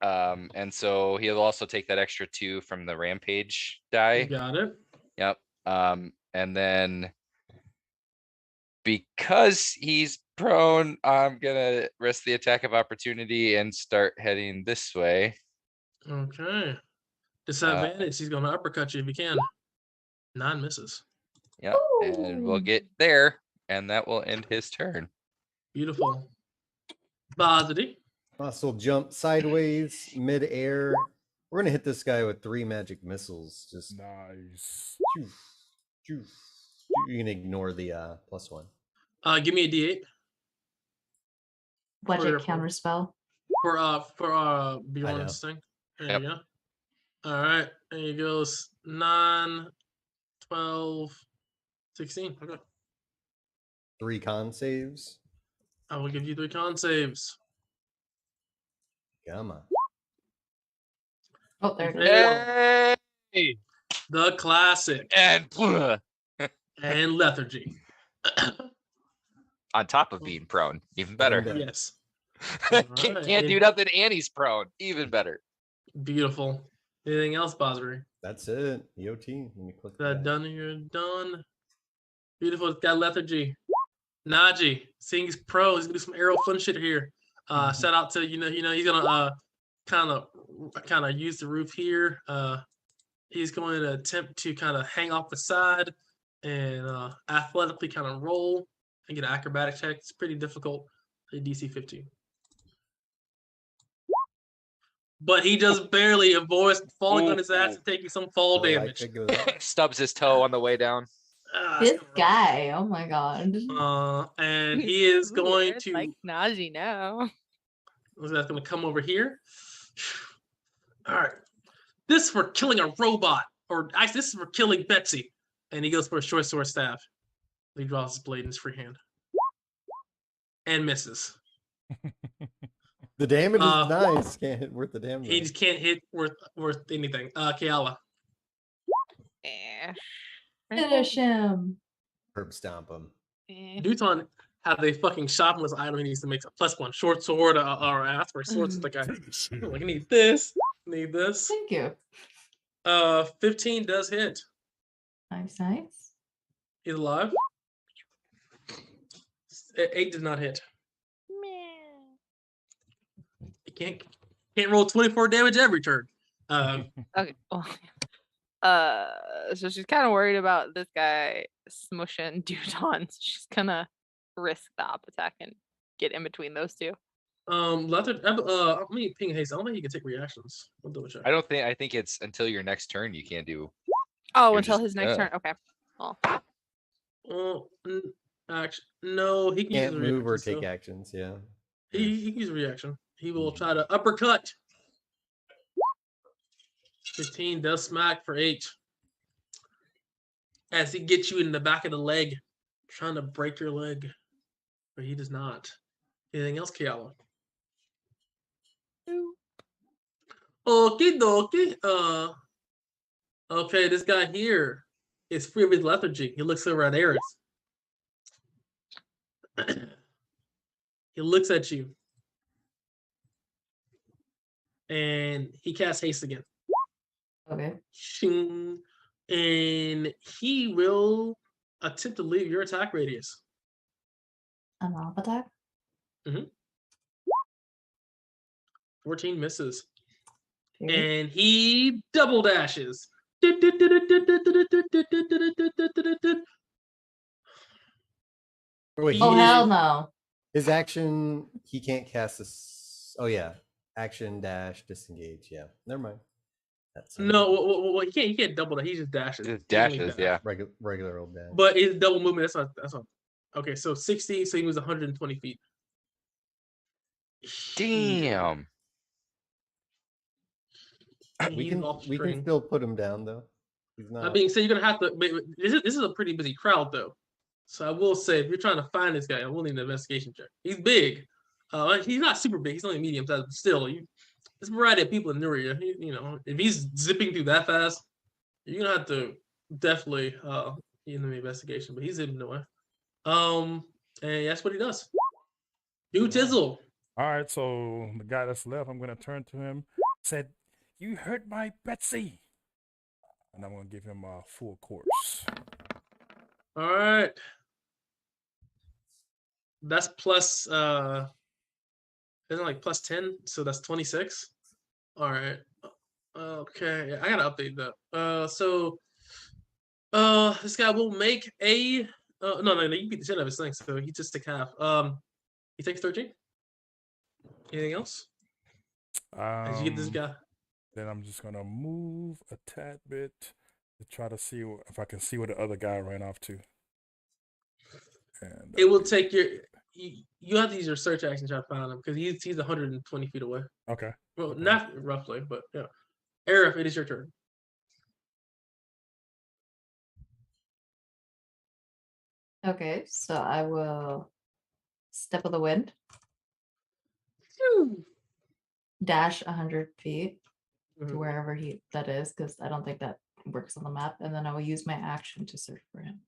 [SPEAKER 3] And so he'll also take that extra 2 from the rampage
[SPEAKER 1] You
[SPEAKER 3] die.
[SPEAKER 1] got it.
[SPEAKER 3] Yep. And then because he's prone, I'm gonna risk the attack of opportunity and start heading this way.
[SPEAKER 1] Okay. Disadvantage. He's going to uppercut you if he can. 9 misses.
[SPEAKER 3] Yep. And we'll
[SPEAKER 2] Ooh.
[SPEAKER 3] get there, and that will end his turn.
[SPEAKER 1] Beautiful. Bozzity.
[SPEAKER 5] Muscle jump sideways, mid-air. We're gonna hit this guy with 3 magic missiles. Just
[SPEAKER 4] Nice.
[SPEAKER 5] choof, choof. You can ignore the +1.
[SPEAKER 1] Give me a D8
[SPEAKER 2] Budget
[SPEAKER 1] your-
[SPEAKER 2] counter spell.
[SPEAKER 1] for
[SPEAKER 5] know.
[SPEAKER 1] Bjorn's thing. There
[SPEAKER 3] Yep.
[SPEAKER 1] you go. All right. There he goes. 9, 12, 16. Okay.
[SPEAKER 5] 3 con saves.
[SPEAKER 1] I will give you 3 con saves.
[SPEAKER 5] Come on.
[SPEAKER 2] Oh, there it is.
[SPEAKER 1] Yeah.
[SPEAKER 3] Hey!
[SPEAKER 1] The classic
[SPEAKER 3] And
[SPEAKER 1] and lethargy.
[SPEAKER 3] on top of being prone, even better.
[SPEAKER 5] better.
[SPEAKER 1] Yes.
[SPEAKER 3] can't
[SPEAKER 1] Alright.
[SPEAKER 3] do nothing, and he's prone, even better.
[SPEAKER 1] Beautiful. Anything else, Bosbury?
[SPEAKER 5] That's it. EOT. Let me click
[SPEAKER 1] That done? You're done. Beautiful. It's got lethargy. Najee, seeing he's pro, he's gonna do some arrow fun shit here. Shout out to he's gonna kind of use the roof here. He's going to attempt to kind of hang off the side and athletically kind of roll and get an acrobatic check. It's pretty difficult. A DC 15. But he just barely avoids falling on his ass and taking some fall damage.
[SPEAKER 3] Stubs his toe on the way down.
[SPEAKER 2] This
[SPEAKER 1] It's gonna rough.
[SPEAKER 2] guy. Oh my god.
[SPEAKER 1] And he is
[SPEAKER 6] Ooh,
[SPEAKER 1] going
[SPEAKER 6] it's
[SPEAKER 1] to.
[SPEAKER 6] like Najee now.
[SPEAKER 1] That's going to come over here. All right. This is for killing a robot. Or actually, this is for killing Betsy. And he goes for a short sword staff. He draws his blade in his free hand. And misses.
[SPEAKER 5] The damage is
[SPEAKER 1] Uh,
[SPEAKER 5] nice. Can't hit worth the damage.
[SPEAKER 1] He just can't hit worth anything. Kiala.
[SPEAKER 6] Eh.
[SPEAKER 2] Finish him.
[SPEAKER 5] Herb stomp him.
[SPEAKER 6] Eh.
[SPEAKER 1] Duton has a fucking shopping item he needs to make a +1 short sword or ask for swords to the guy. Like, I need this. Need this.
[SPEAKER 2] Thank you.
[SPEAKER 1] 15 does hit.
[SPEAKER 2] Nice, nice.
[SPEAKER 1] He's alive. 8 does not hit. He can't roll 24 damage every turn.
[SPEAKER 6] Okay. So she's kind of worried about this guy smushing Duton. So she's gonna risk the op attack and get in between those two.
[SPEAKER 1] Let me ping haste. I don't think you can take reactions. I'll double check.
[SPEAKER 3] I think it's until your next turn you can't do.
[SPEAKER 6] Oh,
[SPEAKER 3] You're
[SPEAKER 6] until
[SPEAKER 3] just-
[SPEAKER 6] his next
[SPEAKER 3] yeah.
[SPEAKER 6] turn. Okay. Well,
[SPEAKER 1] Action. No, he can use
[SPEAKER 5] Can't
[SPEAKER 1] his
[SPEAKER 5] move or
[SPEAKER 1] reaction,
[SPEAKER 5] take
[SPEAKER 1] so
[SPEAKER 5] actions. Yeah.
[SPEAKER 1] he can use a reaction. He will
[SPEAKER 5] Mhm.
[SPEAKER 1] try to uppercut. 15 does smack for 8. As he gets you in the back of the leg, trying to break your leg. But he does not. Anything else, Kiala? Okie dokie. Okay, this guy here is free of his lethargy. He looks over at Eris. He looks at you. And he casts haste again.
[SPEAKER 2] Okay.
[SPEAKER 1] Shing. And he will attempt to leave your attack radius.
[SPEAKER 2] An off attack?
[SPEAKER 1] 14 misses.
[SPEAKER 2] Okay.
[SPEAKER 1] And he double dashes.
[SPEAKER 5] Wait,
[SPEAKER 2] Oh,
[SPEAKER 1] He-
[SPEAKER 2] hell no.
[SPEAKER 5] his action, he can't cast this. Oh yeah, action dash disengage. Yeah, never mind. That's
[SPEAKER 1] No, well, he can't double that. He just dashes.
[SPEAKER 3] Just
[SPEAKER 1] He only
[SPEAKER 3] dashes,
[SPEAKER 1] dash.
[SPEAKER 3] yeah.
[SPEAKER 5] regular old dash.
[SPEAKER 1] But it's double movement. That's not. Okay, so 60. So he moves 120 feet.
[SPEAKER 3] Damn.
[SPEAKER 5] we
[SPEAKER 1] He's
[SPEAKER 5] can
[SPEAKER 1] off
[SPEAKER 5] we
[SPEAKER 1] string.
[SPEAKER 5] can still put him down though. He's not.
[SPEAKER 1] That being said, you're gonna have to. This is a pretty busy crowd though, so I will say if you're trying to find this guy, I will need an investigation check. He's big. He's not super big. He's only medium size, but still, there's a variety of people in Nuria. You know, if he's zipping through that fast, you're gonna have to definitely in the investigation. But he's zipping away. And that's what he does. Do Tizzle.
[SPEAKER 4] All right, so the guy that's left, I'm gonna turn to him. Said, "You hurt my Betsy," and I'm gonna give him a full course.
[SPEAKER 1] All right. That's plus isn't it like plus 10, so that's 26. All right. Okay, I gotta update that. So this guy will make a no, you beat the shit out of his thing, so he just took half. He takes 13. Anything else? As you get this guy.
[SPEAKER 4] Then I'm just gonna move a tad bit to try to see if I can see where the other guy ran off to. And
[SPEAKER 1] It will take you have to use your search action to try to find him because he's 120 feet away.
[SPEAKER 4] okay.
[SPEAKER 1] Well,
[SPEAKER 4] Okay.
[SPEAKER 1] not roughly, but yeah. Arif, it is your turn.
[SPEAKER 2] Okay, so I will step of the wind, dash 100 feet to
[SPEAKER 1] Mhm.
[SPEAKER 2] wherever that is, because I don't think that works on the map, and then I will use my action to search for him.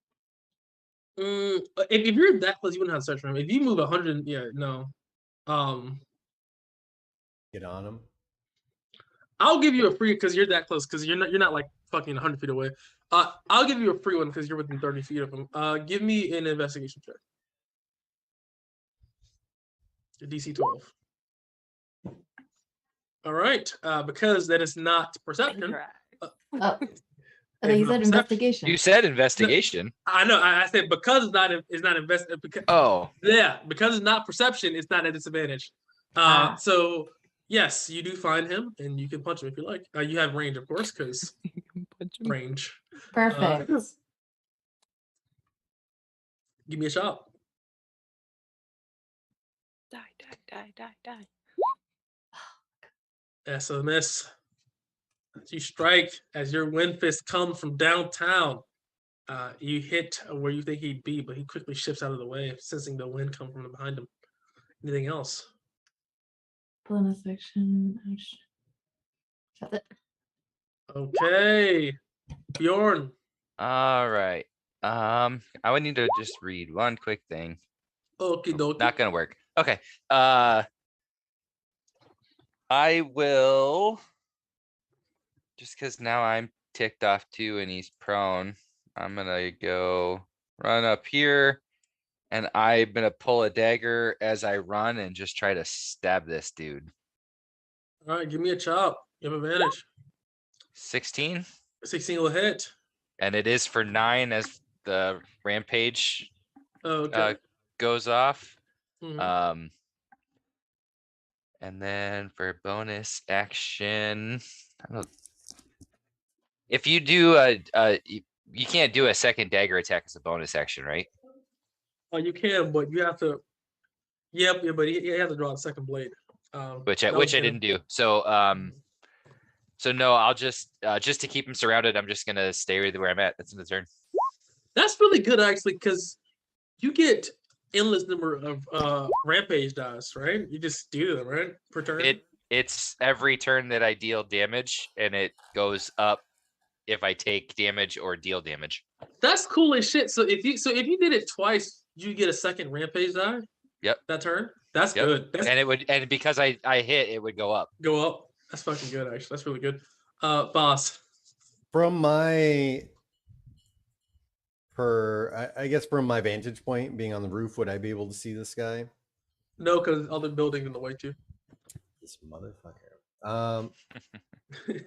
[SPEAKER 1] If you're that close, you wouldn't have to search for him. If you move 100, yeah, no.
[SPEAKER 5] Get on him.
[SPEAKER 1] I'll give you a free because you're that close because you're not like fucking 100 feet away. I'll give you a free one because you're within 30 feet of him. Give me an investigation check. DC 12. All right. Because that is not perception.
[SPEAKER 2] Oh, I think you said
[SPEAKER 1] Perception.
[SPEAKER 2] investigation.
[SPEAKER 3] You said investigation.
[SPEAKER 1] I know. I said because it's not because
[SPEAKER 3] Oh,
[SPEAKER 1] yeah, because it's not perception, it's not a disadvantage.
[SPEAKER 2] Ah.
[SPEAKER 1] So yes, you do find him and you can punch him if you like. You have range, of course, because range.
[SPEAKER 2] Perfect.
[SPEAKER 1] Give me a shot.
[SPEAKER 6] Die.
[SPEAKER 1] SMS. You strike as your wind fist comes from downtown. You hit where you think he'd be, but he quickly shifts out of the way, sensing the wind come from behind him. Anything else?
[SPEAKER 2] Bonus action. Shut it.
[SPEAKER 1] Okay. Bjorn.
[SPEAKER 3] all right. I would need to just read one quick thing.
[SPEAKER 1] Okie dokie.
[SPEAKER 3] Not gonna work. Okay. I will, just because now I'm ticked off too and he's prone, I'm gonna go run up here and I'm gonna pull a dagger as I run and just try to stab this dude.
[SPEAKER 1] All right, give me a chop. You have advantage.
[SPEAKER 3] 16,
[SPEAKER 1] 16 will hit.
[SPEAKER 3] and it is for 9 as the rampage
[SPEAKER 1] Okay.
[SPEAKER 3] goes off.
[SPEAKER 1] Mhm.
[SPEAKER 3] And then for bonus action, I don't, if you do You can't do a second dagger attack as a bonus action, right?
[SPEAKER 1] Oh, you can, but you have to. Yep, yeah, but you have to draw a second blade.
[SPEAKER 3] Which I didn't do. So so no, I'll just to keep him surrounded, I'm just gonna stay with where I'm at. That's in the turn.
[SPEAKER 1] That's really good actually, because you get endless number of rampage dice, right? You just do them, right? Per turn.
[SPEAKER 3] It's every turn that I deal damage, and it goes up if I take damage or deal damage.
[SPEAKER 1] That's cool as shit. So if you did it twice, you get a second rampage die.
[SPEAKER 3] Yep.
[SPEAKER 1] That turn. That's
[SPEAKER 3] Yep.
[SPEAKER 1] good.
[SPEAKER 3] And because I hit, it would go up.
[SPEAKER 1] Go up. That's fucking good, actually. That's really good. Boss.
[SPEAKER 5] From my I guess from my vantage point, being on the roof, would I be able to see this guy?
[SPEAKER 1] No, because other buildings in the way too.
[SPEAKER 5] This motherfucker.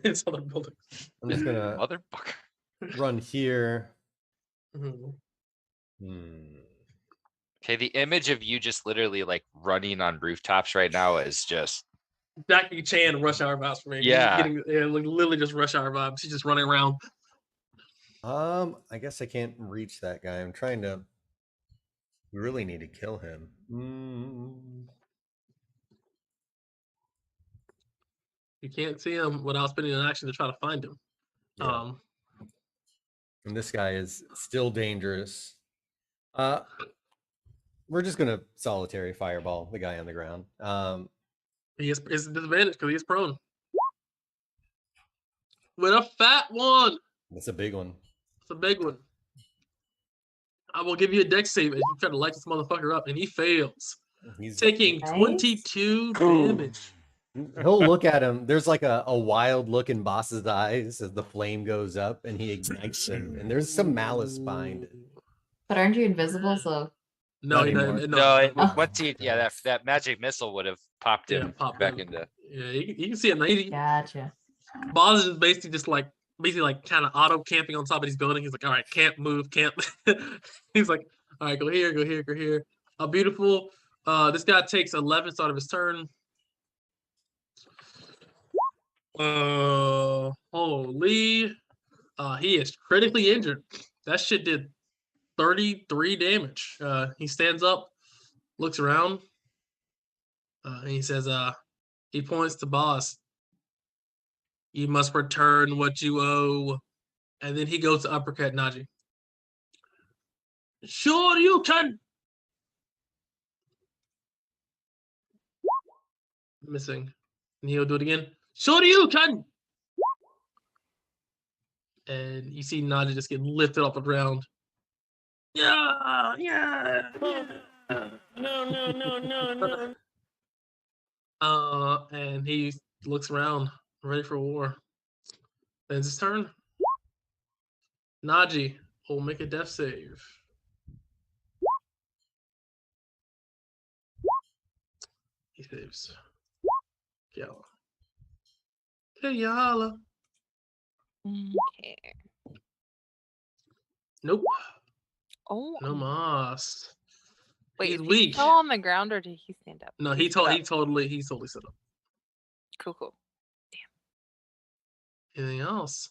[SPEAKER 1] It's other buildings.
[SPEAKER 5] I'm just gonna
[SPEAKER 3] Motherfucker.
[SPEAKER 5] run here.
[SPEAKER 3] Okay, the image of you just literally like running on rooftops right now is just
[SPEAKER 1] Jackie Chan rush hour vibes for me.
[SPEAKER 3] Yeah.
[SPEAKER 1] Like literally just rush hour vibes. She's just running around.
[SPEAKER 5] I guess I can't reach that guy. I'm trying to. We really need to kill him.
[SPEAKER 1] You can't see him without spending an action to try to find him.
[SPEAKER 5] Yeah. And this guy is still dangerous. We're just gonna solitary fireball the guy on the ground.
[SPEAKER 1] He is it's a disadvantage because he is prone. With a fat one.
[SPEAKER 5] That's a big one.
[SPEAKER 1] It's a big one. I will give you a dex save as you try to light this motherfucker up, and he fails. He's taking 22 damage.
[SPEAKER 5] He'll look at him. There's like a wild look in Boss's eyes as the flame goes up and he ignites him. And there's some malice behind it.
[SPEAKER 2] But aren't you invisible? So
[SPEAKER 1] no,
[SPEAKER 3] once he that magic missile would have popped him back into.
[SPEAKER 1] Yeah, you can see it. Now.
[SPEAKER 2] Gotcha.
[SPEAKER 1] Boss is basically just like kind of auto camping on top of these buildings. He's like, all right, can't move, can't. He's like, all right, go here, go here, go here. Beautiful. This guy takes 11 start of his turn. Holy. He is critically injured. That shit did 33 damage. He stands up, looks around, and he says, he points to Boss. You must return what you owe. And then he goes to uppercut Najee. Sure you can. Missing. And he'll do it again. Sure you can. And you see Najee just get lifted off the ground. Yeah. No. And he looks around, ready for war. Then it's his turn. Najee will make a death save. He saves. Kayala.
[SPEAKER 6] Okay.
[SPEAKER 1] Nope.
[SPEAKER 6] Oh.
[SPEAKER 1] No mas.
[SPEAKER 6] Wait,
[SPEAKER 1] he's
[SPEAKER 6] is
[SPEAKER 1] weak.
[SPEAKER 6] he still on the ground or did he stand up?
[SPEAKER 1] No, he totally stood up.
[SPEAKER 6] Cool.
[SPEAKER 1] Anything else?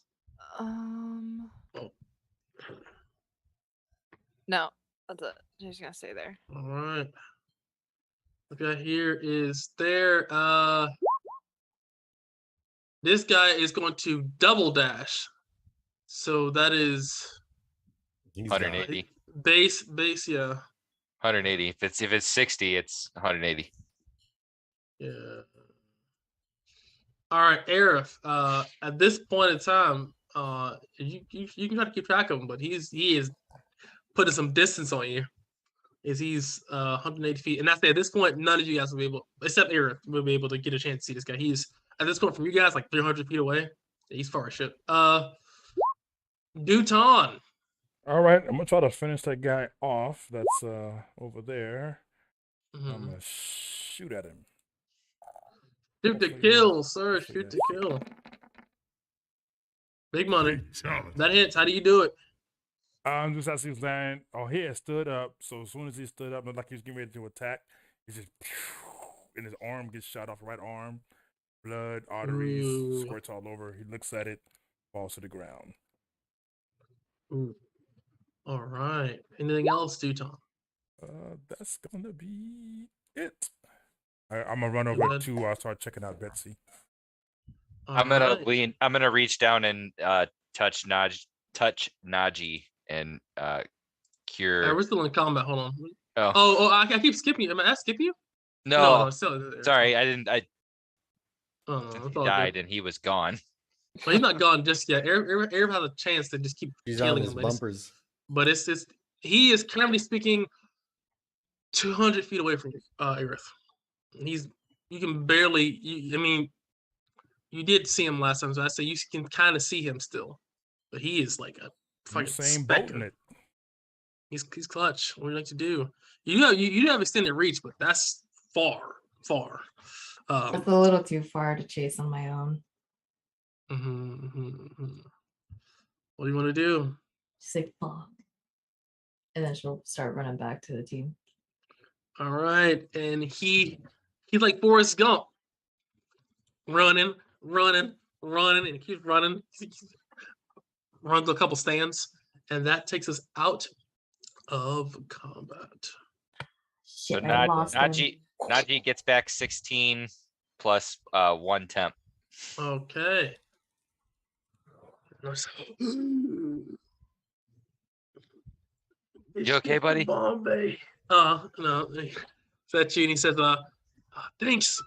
[SPEAKER 6] No, that's it. Just gonna stay there.
[SPEAKER 1] All right. Okay, here is there. This guy is going to double dash. So that is
[SPEAKER 3] 180.
[SPEAKER 1] Base, yeah.
[SPEAKER 3] 180. If it's 60, it's 180.
[SPEAKER 1] Yeah. All right, Aerith. At this point in time, you can try to keep track of him, but he is putting some distance on you. He's 180 feet, and that's at this point, none of you guys will be able, except Aerith, will be able to get a chance to see this guy. He's at this point from you guys like 300 feet away. He's far as shit. Duton.
[SPEAKER 4] All right, I'm gonna try to finish that guy off. That's over there. I'm gonna shoot at him.
[SPEAKER 1] Shoot to kill, sir. Shoot to kill. Big money. That hits. How do you do it?
[SPEAKER 4] Just as he was landing, he had stood up. So as soon as he stood up, looked like he was getting ready to attack. He just, and his arm gets shot off, right arm, blood, arteries, squirts all over. He looks at it, falls to the ground.
[SPEAKER 1] Ooh. All right. Anything else, Duton?
[SPEAKER 4] That's gonna be it. I'm gonna run over to start checking out Betsy.
[SPEAKER 3] I'm gonna reach down and touch Najee and cure.
[SPEAKER 1] Hey, we're still in combat. Hold on.
[SPEAKER 3] Oh,
[SPEAKER 1] I keep skipping you. Am I skip you?
[SPEAKER 3] no,
[SPEAKER 1] still,
[SPEAKER 3] sorry, I didn't.
[SPEAKER 1] He
[SPEAKER 3] died and he was gone.
[SPEAKER 1] But he's not gone just yet. Arab has a chance to just keep
[SPEAKER 5] He's
[SPEAKER 1] killing
[SPEAKER 5] on his
[SPEAKER 1] him.
[SPEAKER 5] bumpers.
[SPEAKER 1] But it's just he is currently speaking 200 feet away from you, Aerith. You can barely. I mean, you did see him last time, so I say you can kind of see him still, but he is like a fucking specter. He's clutch. What do you like to do? You have extended reach, but that's far.
[SPEAKER 2] That's a little too far to chase on my own.
[SPEAKER 1] What do you want to do?
[SPEAKER 2] Say fuck. And then she'll start running back to the team.
[SPEAKER 1] All right, and he's like Forrest Gump, running, and he keeps running. Runs a couple stands, and that takes us out of combat.
[SPEAKER 3] So Najee gets back 16 plus 1 temp.
[SPEAKER 1] Okay.
[SPEAKER 3] You okay, buddy?
[SPEAKER 1] Bombay. No. That's you, and he says, thanks.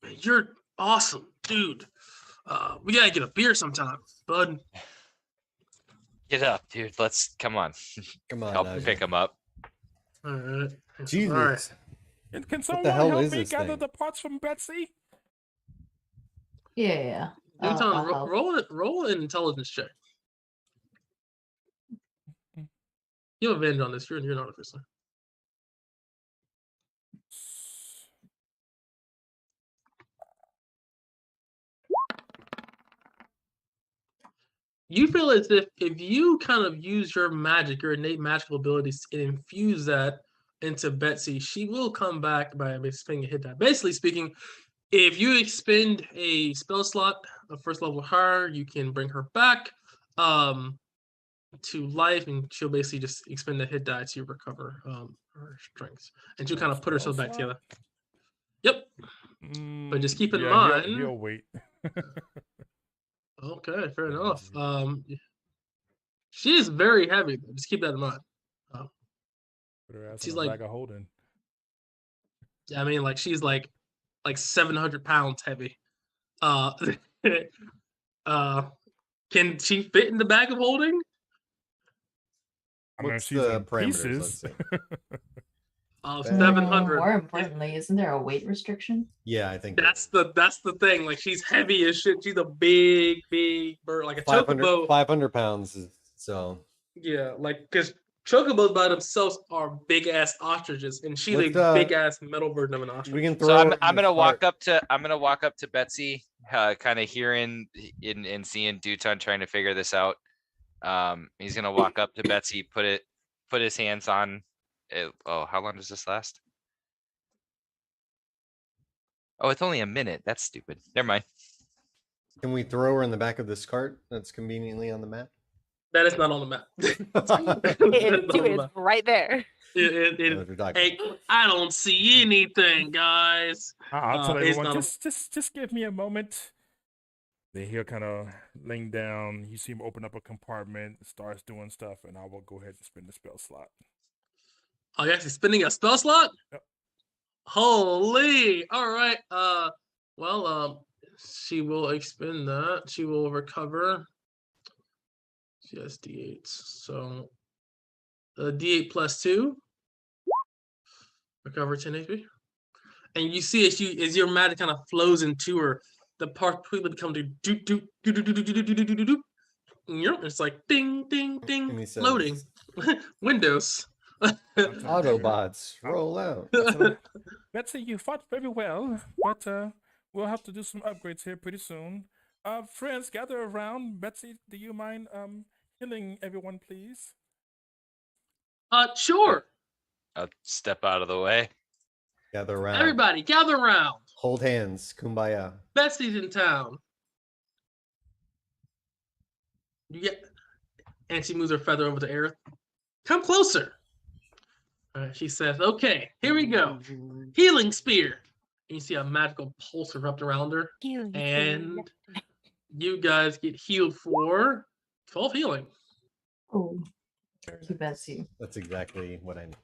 [SPEAKER 1] Man, you're awesome, dude. We gotta get a beer sometime, bud.
[SPEAKER 3] Get up, dude. Come on.
[SPEAKER 5] Come on.
[SPEAKER 3] Help pick him up.
[SPEAKER 1] All right.
[SPEAKER 5] Jesus.
[SPEAKER 1] All right.
[SPEAKER 4] And can someone
[SPEAKER 5] help
[SPEAKER 4] me gather the parts from Betsy?
[SPEAKER 2] Yeah.
[SPEAKER 1] Duton, roll an intelligence check. You have advantage on this. You're an artificer. You feel as if you kind of use your magic, your innate magical abilities, and infuse that into Betsy, she will come back by spending a hit die. Basically speaking, if you expend a spell slot of first level her, you can bring her back to life, and she'll basically just expend a hit die to recover her strengths, and she'll kind of put herself back together. Yep. But just keep in mind.
[SPEAKER 4] He'll wait.
[SPEAKER 1] Okay, fair enough. She is very heavy. Just keep that in mind.
[SPEAKER 4] She's like bag of holding.
[SPEAKER 1] Yeah, I mean, like she's like 700 pounds heavy. Can she fit in the bag of holding?
[SPEAKER 5] What's the parameters? Let's see.
[SPEAKER 1] 700.
[SPEAKER 2] More importantly, isn't there a weight restriction?
[SPEAKER 5] Yeah, I think
[SPEAKER 1] that's the thing. Like she's heavy as shit. She's a big bird, like a chocobo.
[SPEAKER 5] 500 pounds. So
[SPEAKER 1] yeah, like because chocobos by themselves are big ass ostriches, and she's a big ass metal version of an ostrich.
[SPEAKER 5] We can throw.
[SPEAKER 3] So I'm gonna walk up to Betsy, kind of hearing and seeing Duton trying to figure this out. He's gonna walk up to Betsy, put his hands on. How long does this last? Oh, it's only a minute. That's stupid. Never mind.
[SPEAKER 5] Can we throw her in the back of this cart that's conveniently on the map?
[SPEAKER 1] That is not on the map.
[SPEAKER 6] It's right there.
[SPEAKER 1] Hey, I don't see anything, guys.
[SPEAKER 4] I'll tell everyone, just give me a moment. Then he'll kind of laying down. You see him open up a compartment, starts doing stuff, and I will go ahead and spin the spell slot.
[SPEAKER 1] Oh, you're actually spinning a spell slot?
[SPEAKER 4] Yep.
[SPEAKER 1] Holy! All right. She will expend that. She will recover. She has D8s. So, D8 plus 2. Recover 10 HP. And you see as your magic kind of flows into her, the part quickly becomes do. It's like ding, ding, ding, loading. Windows.
[SPEAKER 5] Autobots, roll out.
[SPEAKER 4] Betsy, you fought very well, but we'll have to do some upgrades here pretty soon. Friends, gather around. Betsy, do you mind healing everyone, please?
[SPEAKER 1] Sure.
[SPEAKER 3] I'll step out of the way.
[SPEAKER 5] Gather around.
[SPEAKER 1] Everybody, gather around.
[SPEAKER 5] Hold hands. Kumbaya.
[SPEAKER 1] Betsy's in town. and she moves her feather over to Aerith. Come closer. She says, okay, here we go. Healing spear. And you see a magical pulse erupt around her. And you guys get healed for 12 healing.
[SPEAKER 2] Oh, you Betsy.
[SPEAKER 5] That's exactly what I need.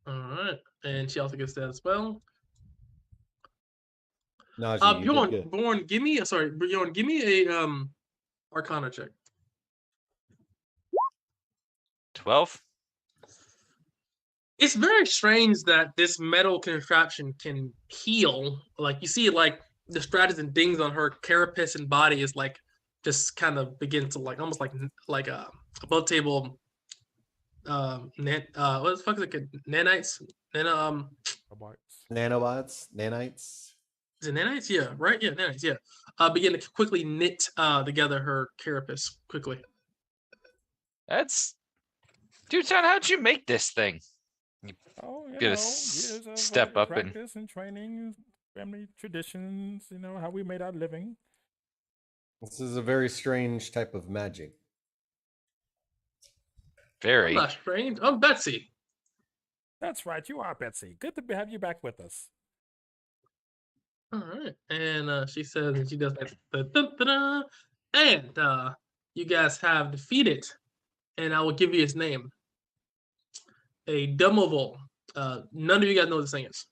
[SPEAKER 1] All right. And she also gets that as well.
[SPEAKER 5] Najee, you did good.
[SPEAKER 1] Bjorn, give me a Arcana check.
[SPEAKER 3] 12.
[SPEAKER 1] It's very strange that this metal contraption can heal. Like you see, like the stratus and dings on her carapace and body is like just kind of begin to like almost like a above table. What the fuck is it? Nanites?
[SPEAKER 5] Nanobots, nanites.
[SPEAKER 1] Is it nanites? Yeah, right. Yeah, nanites. Yeah. Begin to quickly knit together her carapace quickly.
[SPEAKER 3] Dude, John, how'd you make this thing?
[SPEAKER 4] Oh,
[SPEAKER 3] Get a step up and
[SPEAKER 4] practice and training, family traditions. You know how we made our living.
[SPEAKER 5] This is a very strange type of magic.
[SPEAKER 3] very.
[SPEAKER 1] I'm not strange. I'm Betsy.
[SPEAKER 4] That's right, you are Betsy. Good to have you back with us.
[SPEAKER 1] All right. And she says, and she does that. And you guys have defeated, and I will give you his name. A Dumbledore. None of you guys know what this thing is.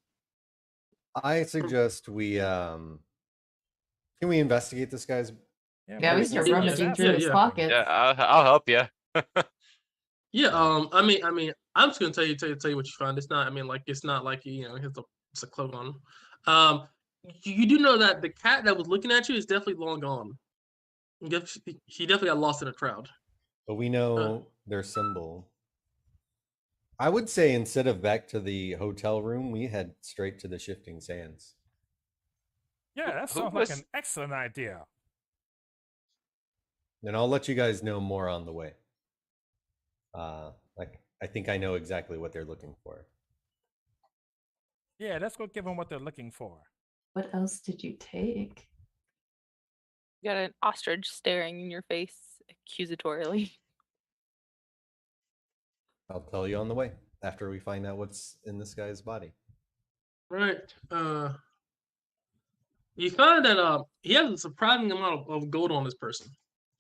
[SPEAKER 5] I suggest we can we investigate this guy's.
[SPEAKER 2] Yeah, we start
[SPEAKER 1] Yeah,
[SPEAKER 2] rummaging through his
[SPEAKER 1] yeah.
[SPEAKER 2] pockets.
[SPEAKER 3] Yeah, I'll help you.
[SPEAKER 1] Yeah. I mean, I'm just gonna tell you what you find. It's not. I mean, like it's not like it's a cloak on. You do know that the cat that was looking at you is definitely long gone. He definitely got lost in a crowd.
[SPEAKER 5] But we know their symbol. I would say instead of back to the hotel room, we head straight to the Shifting Sands.
[SPEAKER 4] Yeah, that
[SPEAKER 3] Who
[SPEAKER 4] sounds
[SPEAKER 3] was-
[SPEAKER 4] like an excellent idea.
[SPEAKER 5] And I'll let you guys know more on the way. Like I think I know exactly what they're looking for.
[SPEAKER 4] Yeah, let's go give them what they're looking for.
[SPEAKER 2] What else did you take?
[SPEAKER 6] You got an ostrich staring in your face accusatorily.
[SPEAKER 5] I'll tell you on the way after we find out what's in this guy's body.
[SPEAKER 1] Right. You find that he has a surprising amount of gold on this person.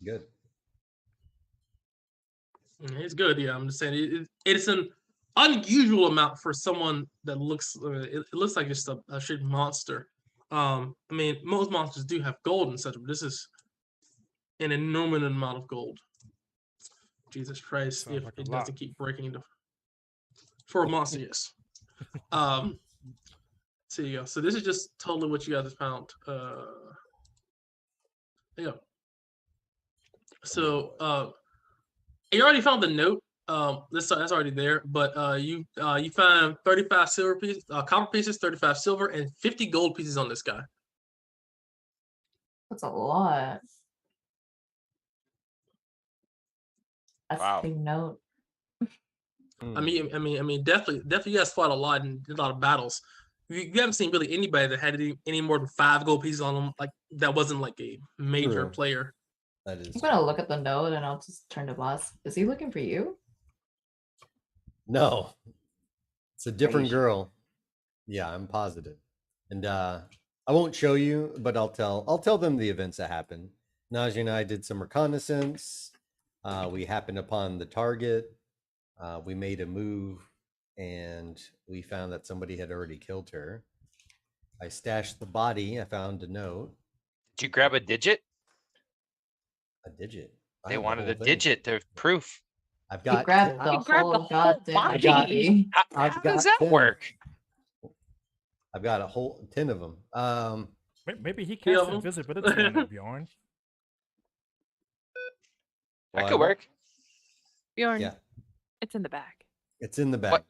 [SPEAKER 5] Good.
[SPEAKER 1] It's good, yeah. I'm just saying it's an unusual amount for someone that looks. It looks like just a straight monster. I mean, most monsters do have gold and such, but this is an enormous amount of gold. Jesus Christ!
[SPEAKER 4] Sounds
[SPEAKER 1] If
[SPEAKER 4] like a
[SPEAKER 1] it
[SPEAKER 4] lot.
[SPEAKER 1] doesn't keep breaking into for a monster, yes. So you go. So this is just totally what you guys have found. There you go. So you already found the note. That's already there. But you found 35 silver pieces, copper pieces, 35 silver, and 50 gold pieces on this guy.
[SPEAKER 2] That's a lot. That's
[SPEAKER 3] Wow.
[SPEAKER 2] a big note.
[SPEAKER 1] I mean, definitely, you guys fought a lot and did a lot of battles. You haven't seen really anybody that had any more than 5 gold pieces on them, like that wasn't like a major
[SPEAKER 5] True.
[SPEAKER 1] player.
[SPEAKER 5] That is.
[SPEAKER 2] I'm gonna look at the note and I'll just turn to Boss. Is he looking for you?
[SPEAKER 5] No, it's a different
[SPEAKER 2] sure?
[SPEAKER 5] girl. Yeah, I'm positive. And I won't show you, but I'll tell them the events that happened. Najee and I did some reconnaissance. We happened upon the target. We made a move, and we found that somebody had already killed her. I stashed the body. I found a note.
[SPEAKER 3] Did you grab a digit?
[SPEAKER 5] A digit. I
[SPEAKER 3] They
[SPEAKER 5] have the
[SPEAKER 3] wanted
[SPEAKER 5] whole
[SPEAKER 3] a
[SPEAKER 5] thing.
[SPEAKER 3] digit. There's proof.
[SPEAKER 5] I've
[SPEAKER 2] He
[SPEAKER 5] got.
[SPEAKER 2] grabbed the
[SPEAKER 6] He grabbed the
[SPEAKER 2] whole
[SPEAKER 6] whole
[SPEAKER 2] goddamn
[SPEAKER 6] body.
[SPEAKER 2] body.
[SPEAKER 3] How
[SPEAKER 5] I've
[SPEAKER 3] does
[SPEAKER 5] got
[SPEAKER 3] that
[SPEAKER 5] 10.
[SPEAKER 3] work?
[SPEAKER 5] I've got a whole 10 of them.
[SPEAKER 4] Maybe he
[SPEAKER 1] Yeah.
[SPEAKER 4] cast invisibility on it, Bjorn.
[SPEAKER 3] That
[SPEAKER 5] well,
[SPEAKER 3] could work.
[SPEAKER 6] Bjorn,
[SPEAKER 5] Yeah,
[SPEAKER 6] it's in the back.
[SPEAKER 5] it's in the bag.
[SPEAKER 3] What?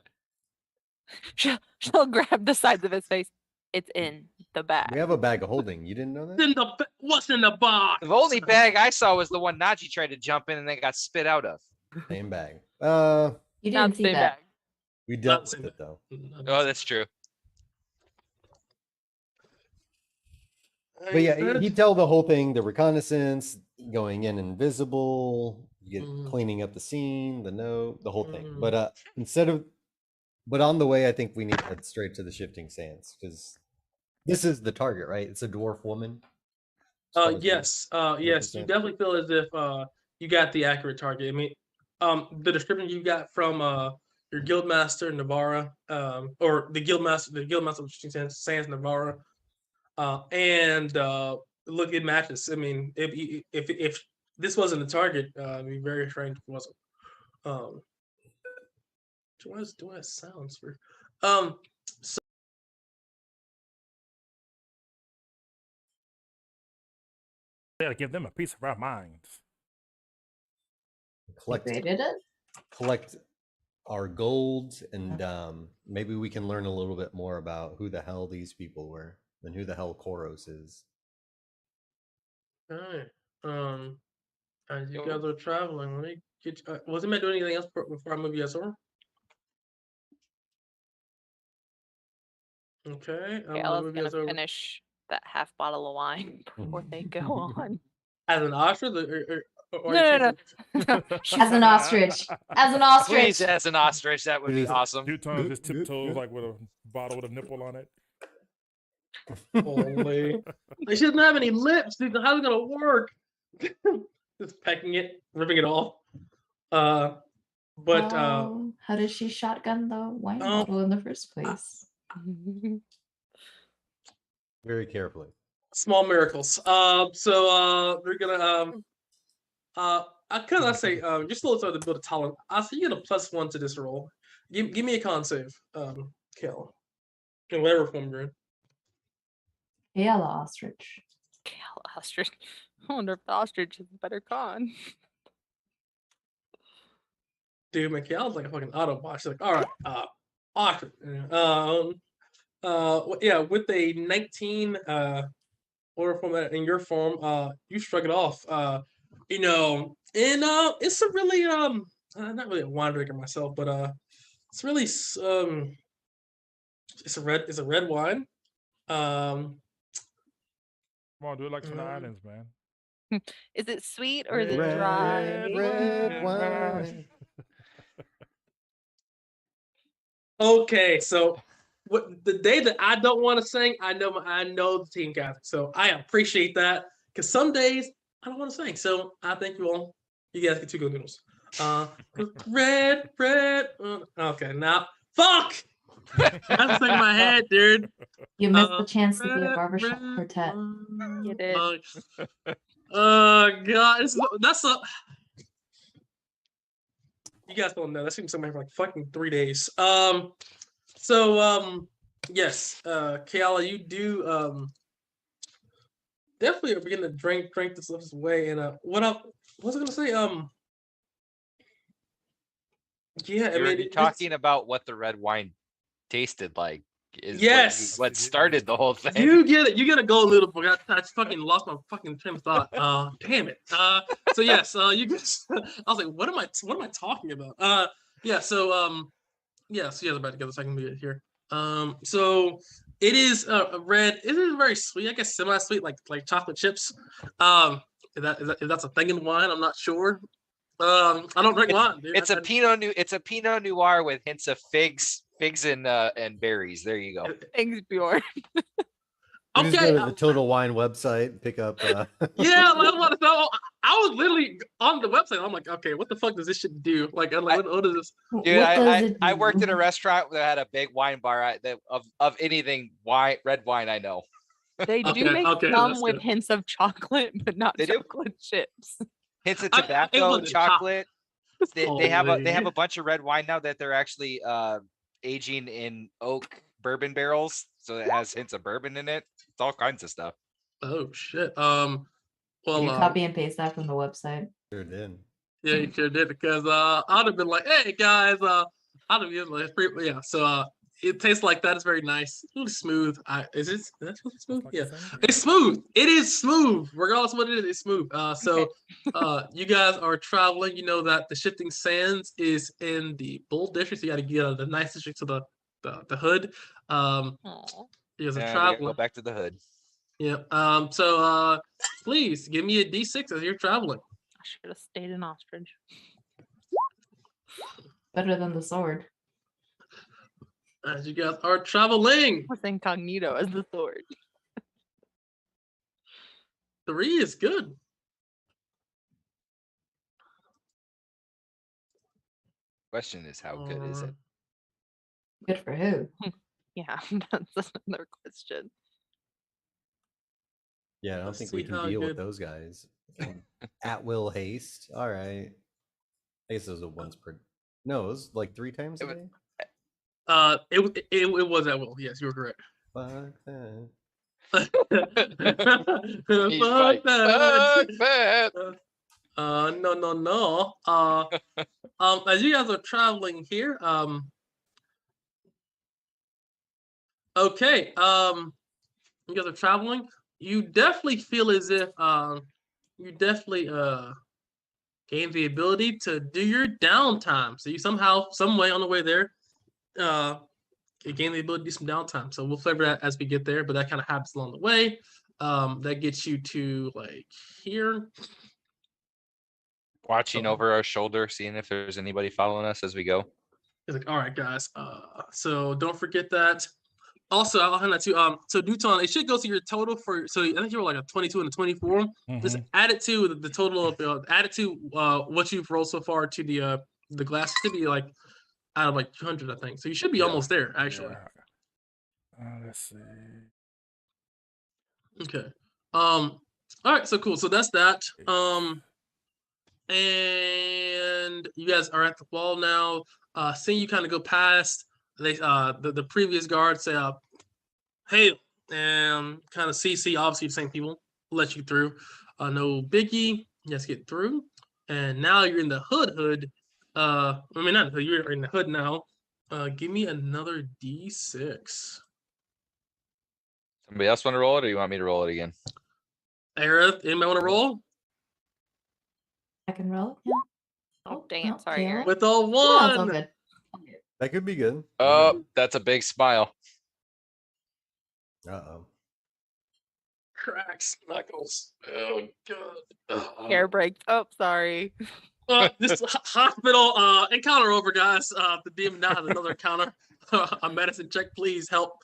[SPEAKER 6] She'll grab the sides of his face. It's in the back.
[SPEAKER 5] We have a bag of holding. You didn't know that?
[SPEAKER 1] What's in the box?
[SPEAKER 3] The only bag I saw was the one Najee tried to jump in and then got spit out of.
[SPEAKER 5] Same bag.
[SPEAKER 2] You
[SPEAKER 6] Not
[SPEAKER 2] didn't
[SPEAKER 6] the
[SPEAKER 2] see
[SPEAKER 6] same
[SPEAKER 2] that.
[SPEAKER 6] bag.
[SPEAKER 5] We dealt
[SPEAKER 1] Not
[SPEAKER 5] with
[SPEAKER 1] same
[SPEAKER 5] it though.
[SPEAKER 3] Oh, that's true.
[SPEAKER 5] But yeah, he tell the whole thing, the reconnaissance, going in invisible, You get
[SPEAKER 1] Mm.
[SPEAKER 5] cleaning up the scene, the note, the whole thing.
[SPEAKER 1] Mm.
[SPEAKER 5] But but on the way, I think we need to head straight to the Shifting Sands because this is the target, right? It's a dwarf woman.
[SPEAKER 1] Yes. Yes. You definitely feel as if you got the accurate target. I mean, the description you got from your guildmaster Navarra, or the guildmaster of Shifting Sands Navarra, and look, it matches. I mean, if this wasn't a target, it'd be very strange if it wasn't. Do I sounds for?
[SPEAKER 4] Gotta give them a piece of our minds.
[SPEAKER 5] Collect our gold, and maybe we can learn a little bit more about who the hell these people were and who the hell Koros is.
[SPEAKER 1] All right. As you guys are traveling, let me get. Wasn't I doing anything else before I move you guys over? Okay.
[SPEAKER 6] Kayla's gonna finish that half bottle of wine before they go on.
[SPEAKER 1] As an ostrich, or
[SPEAKER 6] No.
[SPEAKER 2] As an ostrich. As an ostrich.
[SPEAKER 3] Please, as an ostrich, that would be awesome.
[SPEAKER 4] Duton just tiptoes like with a bottle with a nipple on it.
[SPEAKER 1] Holy. She doesn't have any lips, dude. How's it gonna work? Just pecking it, ripping it off. How
[SPEAKER 2] did she shotgun the wine bottle in the first place?
[SPEAKER 5] Very carefully.
[SPEAKER 1] Small miracles. We're gonna I say just a little to build a tolerance. I see you get a +1 to this roll. Give me a con save, Kel. In whatever form you're in.
[SPEAKER 2] Kayla ostrich.
[SPEAKER 6] Kayla ostrich. I wonder if the ostrich is a better con.
[SPEAKER 1] Dude, Mikhail's like a fucking Autobot. She's like, all right, ostrich. Yeah, with a 19 order form in your form, you shrug it off. You know, and it's a really I'm not really a wine drinker myself, but it's really it's a red wine.
[SPEAKER 4] Come on, do it like Twin Islands, man.
[SPEAKER 6] Is it sweet or is it dry?
[SPEAKER 5] Red wine.
[SPEAKER 1] Okay, so the day that I don't want to sing, I know the team captain, so I appreciate that because some days I don't want to sing. So I thank you all. You guys get 2 good noodles. Red. Okay, now fuck. I'm stuck in my head, dude.
[SPEAKER 2] You missed the chance to be a barbershop quartet.
[SPEAKER 6] You did.
[SPEAKER 1] Oh god, that's a. You guys don't know. That's been somewhere for like fucking 3 days. Yes, Kayla, you do definitely are beginning to drink this stuff away. And what was I gonna say? Yeah, I mean,
[SPEAKER 3] talking about what the red wine tasted like is what started the whole thing.
[SPEAKER 1] You get it. You gotta go a little bit. I fucking lost my fucking train of thought. Damn it. So yes, you guys. I was like, what am I talking about? Yeah. So yes, about to get the second minute here. So it is red. It is very sweet. I guess semi-sweet, like chocolate chips. If that's a thing in wine, I'm not sure. I don't drink wine. Dude.
[SPEAKER 3] It's a Pinot Noir with hints of figs and berries. There you go.
[SPEAKER 6] Thanks, Bjorn.
[SPEAKER 5] Okay. Just go to the Total Wine website and pick up.
[SPEAKER 1] Yeah, I was literally on the website. I'm like, okay, what the fuck does this shit do? Like, what is this?
[SPEAKER 3] Dude, I worked in a restaurant that had a big wine bar of anything red wine I know.
[SPEAKER 6] They do make some with hints of chocolate, but not chocolate chips.
[SPEAKER 3] Hints of tobacco, chocolate. They have a bunch of red wine now that they're actually aging in oak bourbon barrels, so it has hints of bourbon in it. It's all kinds of stuff.
[SPEAKER 1] Oh shit.
[SPEAKER 2] Well, you copy and paste that from the website.
[SPEAKER 5] Sure did.
[SPEAKER 1] Yeah, you sure did because I'd have been like, hey guys, I'd have been like, yeah. So it tastes like that. It's very nice. It's really smooth. That's really smooth? Yeah. It's smooth. It is smooth. Regardless of what it is, it's smooth. You guys are traveling. You know that the Shifting Sands is in the Bull District. So you got to get out of the nice district to the hood. You guys are traveling.
[SPEAKER 3] Go back to the hood.
[SPEAKER 1] Yeah. Please give me a D6 as you're traveling.
[SPEAKER 6] should have stayed an ostrich.
[SPEAKER 2] Better than the sword.
[SPEAKER 1] As you guys are traveling,
[SPEAKER 6] Was incognito as the sword.
[SPEAKER 1] 3 is good.
[SPEAKER 3] Question is, how good is it?
[SPEAKER 2] Good for who?
[SPEAKER 6] Yeah, that's another question.
[SPEAKER 5] Yeah, I don't
[SPEAKER 1] Let's
[SPEAKER 5] think we
[SPEAKER 1] see
[SPEAKER 5] can
[SPEAKER 1] how
[SPEAKER 5] deal with
[SPEAKER 1] good-
[SPEAKER 5] those guys. At will haste. All right. I guess it was a once per. No, it was like 3 times a
[SPEAKER 3] It was-
[SPEAKER 5] day.
[SPEAKER 1] It was at will. Yes, you were correct.
[SPEAKER 5] Fuck that.
[SPEAKER 3] He's
[SPEAKER 1] Fuck
[SPEAKER 3] like,
[SPEAKER 1] that.
[SPEAKER 3] "Fuck that."
[SPEAKER 1] No. As you guys are traveling here, okay, you guys are traveling. You definitely feel as if you definitely gain the ability to do your downtime. So you somehow, some way on the way there, you gain the ability to do some downtime. So we'll flavor that as we get there, but that kind of happens along the way. That gets you to like here.
[SPEAKER 3] Watching over our shoulder, seeing if there's anybody following us as we go.
[SPEAKER 1] He's like, all right, guys. So don't forget that. Also, I'll hand that to so Newton, it should go to your total for so I think you were like a 22 and a 24. Just add it to the total of add it to what you've rolled so far to the glass. It should be like out of like 200, I think. So you should be
[SPEAKER 5] Yeah.
[SPEAKER 1] almost there, actually.
[SPEAKER 4] Yeah. Let's see.
[SPEAKER 1] Okay. All right, so cool. So that's that. And you guys are at the wall now. Seeing you kind of go past, they the previous guard say, hey, and kind of CC, obviously the same people let you through. No biggie, you guys get through. And now you're in the hood. I mean, not the hood, you're in the hood now. Give me another D6.
[SPEAKER 3] Somebody else want to roll it, or you want me to roll it again?
[SPEAKER 1] Aerith, anybody want to roll?
[SPEAKER 2] I can roll. Yeah.
[SPEAKER 6] Oh, dang it. Sorry,
[SPEAKER 2] Kayla?
[SPEAKER 6] Eric.
[SPEAKER 1] With a
[SPEAKER 2] No, it's all
[SPEAKER 1] one.
[SPEAKER 2] good.
[SPEAKER 5] That could be good.
[SPEAKER 3] Oh, that's a big smile.
[SPEAKER 5] Uh-oh.
[SPEAKER 1] Cracks knuckles. Oh god.
[SPEAKER 6] Hair breaks. Oh, sorry.
[SPEAKER 1] This hospital encounter over, guys. The DM now has another encounter. A medicine check, please help.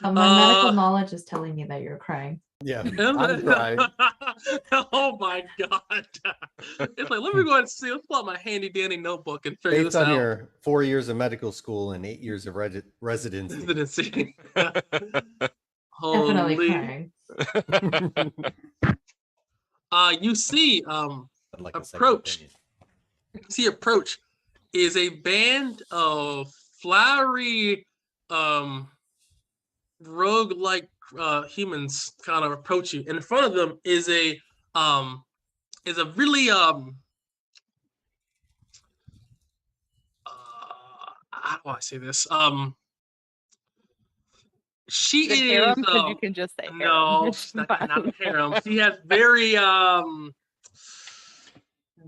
[SPEAKER 2] My medical knowledge is telling me that you're crying.
[SPEAKER 5] Yeah, I'm crying.
[SPEAKER 1] Oh my god. It's like, let me go ahead and see. Let's pull out my handy dandy notebook and figure
[SPEAKER 5] Based
[SPEAKER 1] this
[SPEAKER 5] on
[SPEAKER 1] out.
[SPEAKER 5] your 4 years of medical school and 8 years of residency.
[SPEAKER 1] Residency.
[SPEAKER 2] Definitely
[SPEAKER 1] Holy.
[SPEAKER 2] crying.
[SPEAKER 1] You see
[SPEAKER 5] I'd like a second
[SPEAKER 1] approach.
[SPEAKER 5] opinion.
[SPEAKER 1] Approach is a band of flowery rogue-like humans kind of approach you. In front of them is a really how do I say this? She
[SPEAKER 6] Is it
[SPEAKER 1] is
[SPEAKER 6] harem? 'Cause you can just say harem.
[SPEAKER 1] no, she's not harem. She has very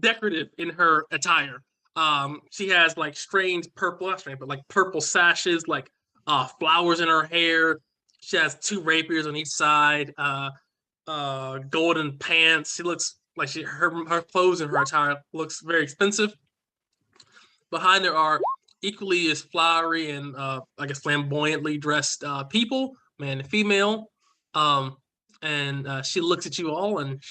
[SPEAKER 1] decorative in her attire. She has like strange purple, not strange, but like purple sashes, like flowers in her hair. She has 2 rapiers on each side, golden pants. She looks like her clothes and her attire looks very expensive. Behind her are equally as flowery and I guess flamboyantly dressed people, man and female. And she looks at you all, and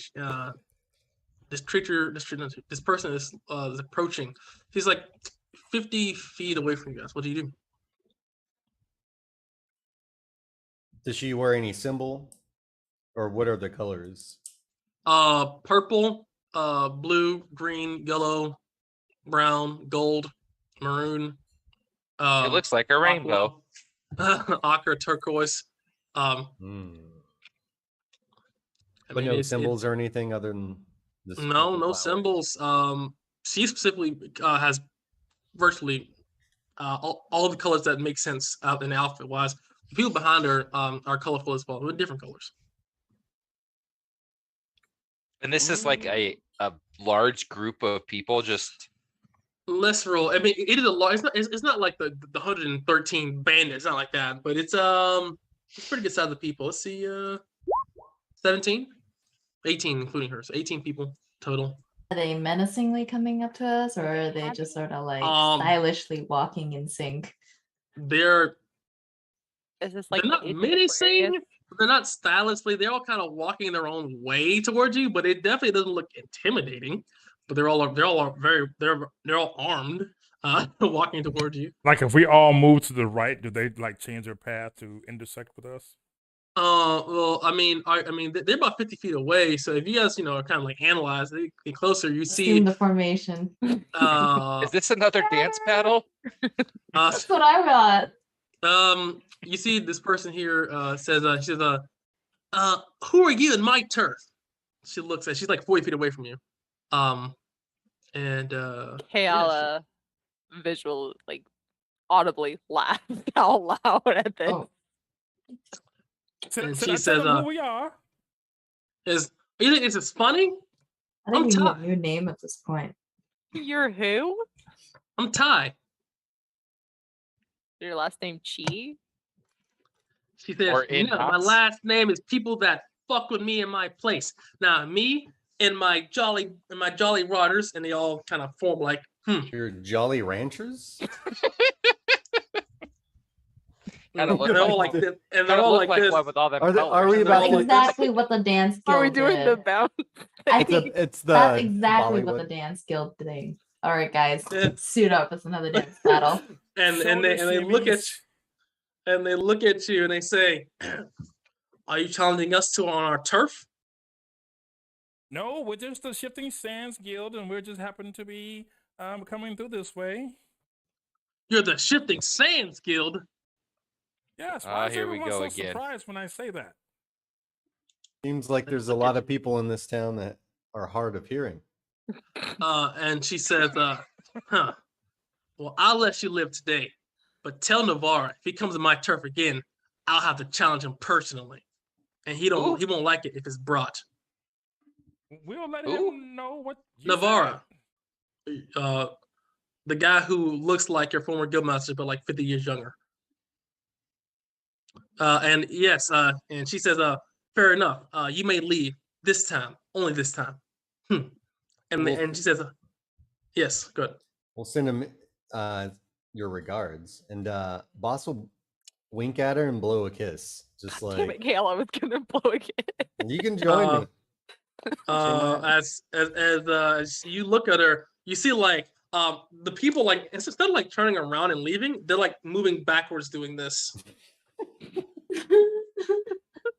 [SPEAKER 1] this person is approaching. She's like 50 feet away from you guys. What do you do?
[SPEAKER 5] Does she wear any symbol? Or what are the colors?
[SPEAKER 1] Purple, blue, green, yellow, brown, gold, maroon.
[SPEAKER 3] It looks like a rainbow.
[SPEAKER 1] Ochre, turquoise.
[SPEAKER 5] Hmm.
[SPEAKER 1] I
[SPEAKER 5] But
[SPEAKER 1] mean,
[SPEAKER 5] no symbols or anything other than this?
[SPEAKER 1] No
[SPEAKER 5] flowers?
[SPEAKER 1] symbols. She specifically has virtually all the colors that make sense out in the outfit wise. The people behind her are colorful as well, with different colors.
[SPEAKER 3] And this is like a large group of people just
[SPEAKER 1] Less roll. I mean, it is a lot. It's not like the 113 bandits. It's not like that, but it's pretty good size of people. Let's see, 17, 18 including her, so 18 people total.
[SPEAKER 2] Are they menacingly coming up to us, or are they just sort of like stylishly walking in sync?
[SPEAKER 1] They're
[SPEAKER 6] Is this like
[SPEAKER 1] they're not
[SPEAKER 6] the Age of
[SPEAKER 1] menacing.
[SPEAKER 6] Aquarius?
[SPEAKER 1] They're not stylishly. They're all kind of walking their own way towards you, but it definitely doesn't look intimidating. But they're all armed, walking towards you.
[SPEAKER 4] Like if we all move to the right, do they like change their path to intersect with us?
[SPEAKER 1] Well, I mean, they're about 50 feet away. So if you guys, are kind of like analyze, they get closer. You see,
[SPEAKER 2] Assume the formation.
[SPEAKER 3] Is this another dance battle?
[SPEAKER 2] That's what I got.
[SPEAKER 1] You see this person here says, she says, who are you in my turf? She looks at, she's like 40 feet away from you. And
[SPEAKER 6] Kayala visual, like audibly laughed out loud at this.
[SPEAKER 2] Oh,
[SPEAKER 1] And
[SPEAKER 4] Should
[SPEAKER 1] she
[SPEAKER 4] I
[SPEAKER 1] says,
[SPEAKER 4] tell them who we are?
[SPEAKER 1] is this funny?
[SPEAKER 2] I think
[SPEAKER 1] I'm
[SPEAKER 2] we need a
[SPEAKER 1] Ty.
[SPEAKER 2] new name at this point.
[SPEAKER 6] You're who?
[SPEAKER 1] I'm Ty.
[SPEAKER 6] Your last name Chi?
[SPEAKER 1] She says,
[SPEAKER 3] Or in
[SPEAKER 1] no, my
[SPEAKER 3] knots.
[SPEAKER 1] last name is people that fuck with me in my place. Now me and my jolly riders, and they all kind of form like,
[SPEAKER 5] You're Jolly Ranchers?
[SPEAKER 3] Kinda look
[SPEAKER 1] they're all
[SPEAKER 3] like
[SPEAKER 1] like this, and
[SPEAKER 3] Kinda
[SPEAKER 1] they're all
[SPEAKER 3] look
[SPEAKER 1] like this.
[SPEAKER 3] one with all them
[SPEAKER 5] Are they- are
[SPEAKER 3] colors.
[SPEAKER 5] we
[SPEAKER 1] They're
[SPEAKER 5] about
[SPEAKER 1] all
[SPEAKER 2] That's
[SPEAKER 1] like this.
[SPEAKER 2] exactly what the dance guild
[SPEAKER 6] Are we doing
[SPEAKER 2] did.
[SPEAKER 6] the bounce?
[SPEAKER 2] I
[SPEAKER 5] It's,
[SPEAKER 2] think
[SPEAKER 5] it's the
[SPEAKER 2] that's exactly what the
[SPEAKER 5] Bollywood.
[SPEAKER 2] dance guild did. All right, guys,
[SPEAKER 1] Yeah.
[SPEAKER 2] suit up. It's another dance battle.
[SPEAKER 1] and they look at you and they say, "Are you challenging us to on our turf?"
[SPEAKER 4] No, we're just the Shifting Sands Guild, and we're just happen to be coming through this way.
[SPEAKER 1] You're the Shifting Sands Guild.
[SPEAKER 4] Yes. Why is
[SPEAKER 3] here we
[SPEAKER 4] everyone
[SPEAKER 3] go
[SPEAKER 4] so
[SPEAKER 3] again.
[SPEAKER 4] surprised when I say that?
[SPEAKER 5] Seems like there's a lot of people in this town that are hard of hearing.
[SPEAKER 1] And she says, "Huh. Well, I'll let you live today, but tell Navarra if he comes to my turf again, I'll have to challenge him personally, and he won't like it if it's brought."
[SPEAKER 4] We'll let
[SPEAKER 3] Who?
[SPEAKER 4] him know what you
[SPEAKER 1] Navarra,
[SPEAKER 4] said.
[SPEAKER 1] the guy who looks like your former guildmaster, but like 50 years younger. And yes, and she says, fair enough. You may leave this time, only this time. And
[SPEAKER 5] Well-
[SPEAKER 1] and she says, yes, good.
[SPEAKER 5] We'll send him your regards. And boss will wink at her and blow a kiss. Just
[SPEAKER 6] Damn
[SPEAKER 5] like
[SPEAKER 6] it, Kayla was gonna blow a kiss.
[SPEAKER 5] you can join me.
[SPEAKER 1] As you look at her, you see like the people like instead of like turning around and leaving, they're like moving backwards doing this.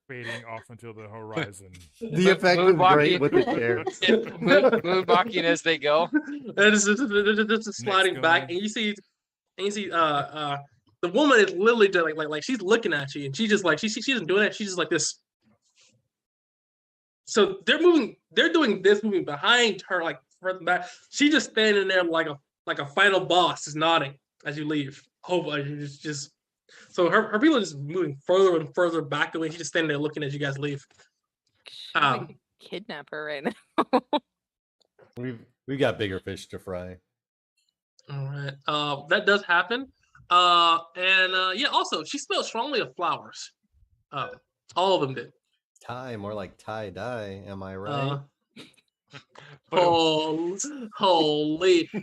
[SPEAKER 4] Fading off until the horizon.
[SPEAKER 5] The effect was great
[SPEAKER 3] Moonwalking.
[SPEAKER 5] with the chair.
[SPEAKER 3] Moonwalking as they go.
[SPEAKER 1] And it's just sliding back,
[SPEAKER 4] going.
[SPEAKER 1] and you see the woman is literally just like she's looking at you, and she just like she isn't doing it. She's just like this. So they're doing this, moving behind her, like further back. She just standing there like a final boss, just nodding as you leave. Hopefully, just so her people are just moving further and further back away. She's just standing there looking as you guys leave.
[SPEAKER 6] Should we kidnap her right now?
[SPEAKER 5] We've got bigger fish to fry.
[SPEAKER 1] All right. That does happen. And yeah, also she smelled strongly of flowers. All of them did.
[SPEAKER 5] Tie, more like tie dye. Am I right?
[SPEAKER 1] Holy.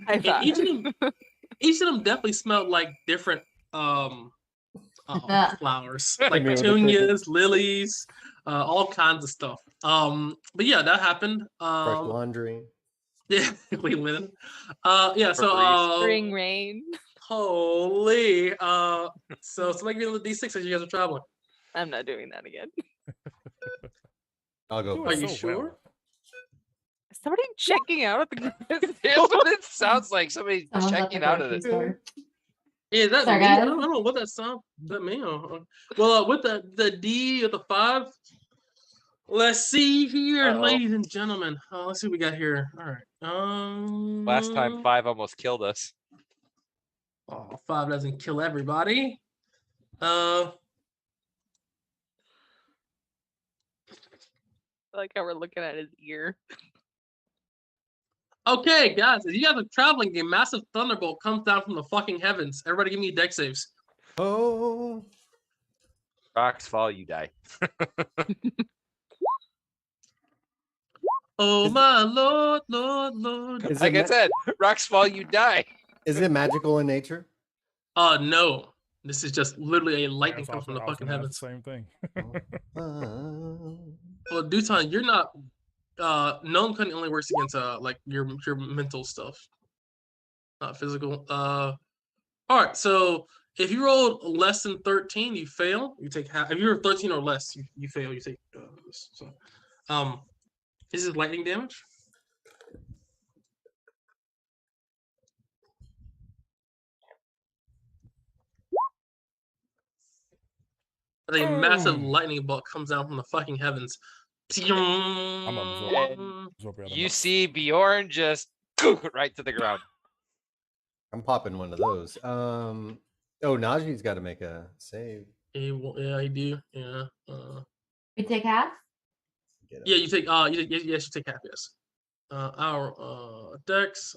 [SPEAKER 6] I
[SPEAKER 1] And
[SPEAKER 6] thought.
[SPEAKER 1] each of them definitely smelled like different flowers. Like
[SPEAKER 5] mean, with the
[SPEAKER 1] petunias, lilies, all kinds of stuff. But yeah, that happened.
[SPEAKER 5] Fresh laundry.
[SPEAKER 1] Yeah, clean linen. Yeah, so
[SPEAKER 6] Spring rain.
[SPEAKER 1] holy. So make me the D6 as you guys are traveling.
[SPEAKER 6] I'm not doing that again.
[SPEAKER 5] I'll go.
[SPEAKER 4] Do
[SPEAKER 1] Are
[SPEAKER 4] it
[SPEAKER 1] you
[SPEAKER 5] first.
[SPEAKER 4] so well.
[SPEAKER 1] sure?
[SPEAKER 6] Is somebody checking out at the group?
[SPEAKER 3] Here's what it sounds like. Somebody
[SPEAKER 2] Someone's at
[SPEAKER 3] checking
[SPEAKER 2] the
[SPEAKER 3] out of
[SPEAKER 2] grocery
[SPEAKER 3] it.
[SPEAKER 2] store.
[SPEAKER 1] Yeah, that's
[SPEAKER 2] Sorry,
[SPEAKER 1] me. I
[SPEAKER 2] guys.
[SPEAKER 1] don't know what that sound. Is that me? Well, with the D or the 5. Let's see here,
[SPEAKER 3] Uh-oh.
[SPEAKER 1] ladies and gentlemen. Let's see what we got here. All right.
[SPEAKER 3] Last time 5 almost killed us.
[SPEAKER 1] 5 doesn't kill everybody.
[SPEAKER 6] I like how we're looking at his ear.
[SPEAKER 1] Okay, guys, as you guys are traveling, a massive thunderbolt comes down from the fucking heavens. Everybody, give me deck saves.
[SPEAKER 5] Oh,
[SPEAKER 3] Rocks fall, you die.
[SPEAKER 1] Oh
[SPEAKER 5] Is it-
[SPEAKER 1] my lord, lord.
[SPEAKER 5] Is
[SPEAKER 3] Like
[SPEAKER 5] it
[SPEAKER 3] I
[SPEAKER 5] ma-
[SPEAKER 3] said, rocks fall, you die.
[SPEAKER 5] is it magical in nature?
[SPEAKER 1] No. This is just literally a lightning
[SPEAKER 4] That's
[SPEAKER 1] comes from
[SPEAKER 4] also,
[SPEAKER 1] the
[SPEAKER 4] I was
[SPEAKER 1] fucking
[SPEAKER 4] gonna ask the
[SPEAKER 1] heavens.
[SPEAKER 4] same thing.
[SPEAKER 1] Well, Duton, you're not. Gnome cunning only works against like your mental stuff, not physical. All right. So if you rolled less than 13, you fail. You take half. If you're 13 or less, you fail. You take. So, this is lightning damage. A massive lightning bolt comes down from the fucking heavens.
[SPEAKER 4] I'm absorbing
[SPEAKER 3] You see Bjorn just right to the ground.
[SPEAKER 5] I'm popping one of those. Najee's got to make a save.
[SPEAKER 1] Yeah, I do. Yeah.
[SPEAKER 2] We take half.
[SPEAKER 5] Get him.
[SPEAKER 1] Yeah, you take. Yes, you take half. Yes. Our Dex.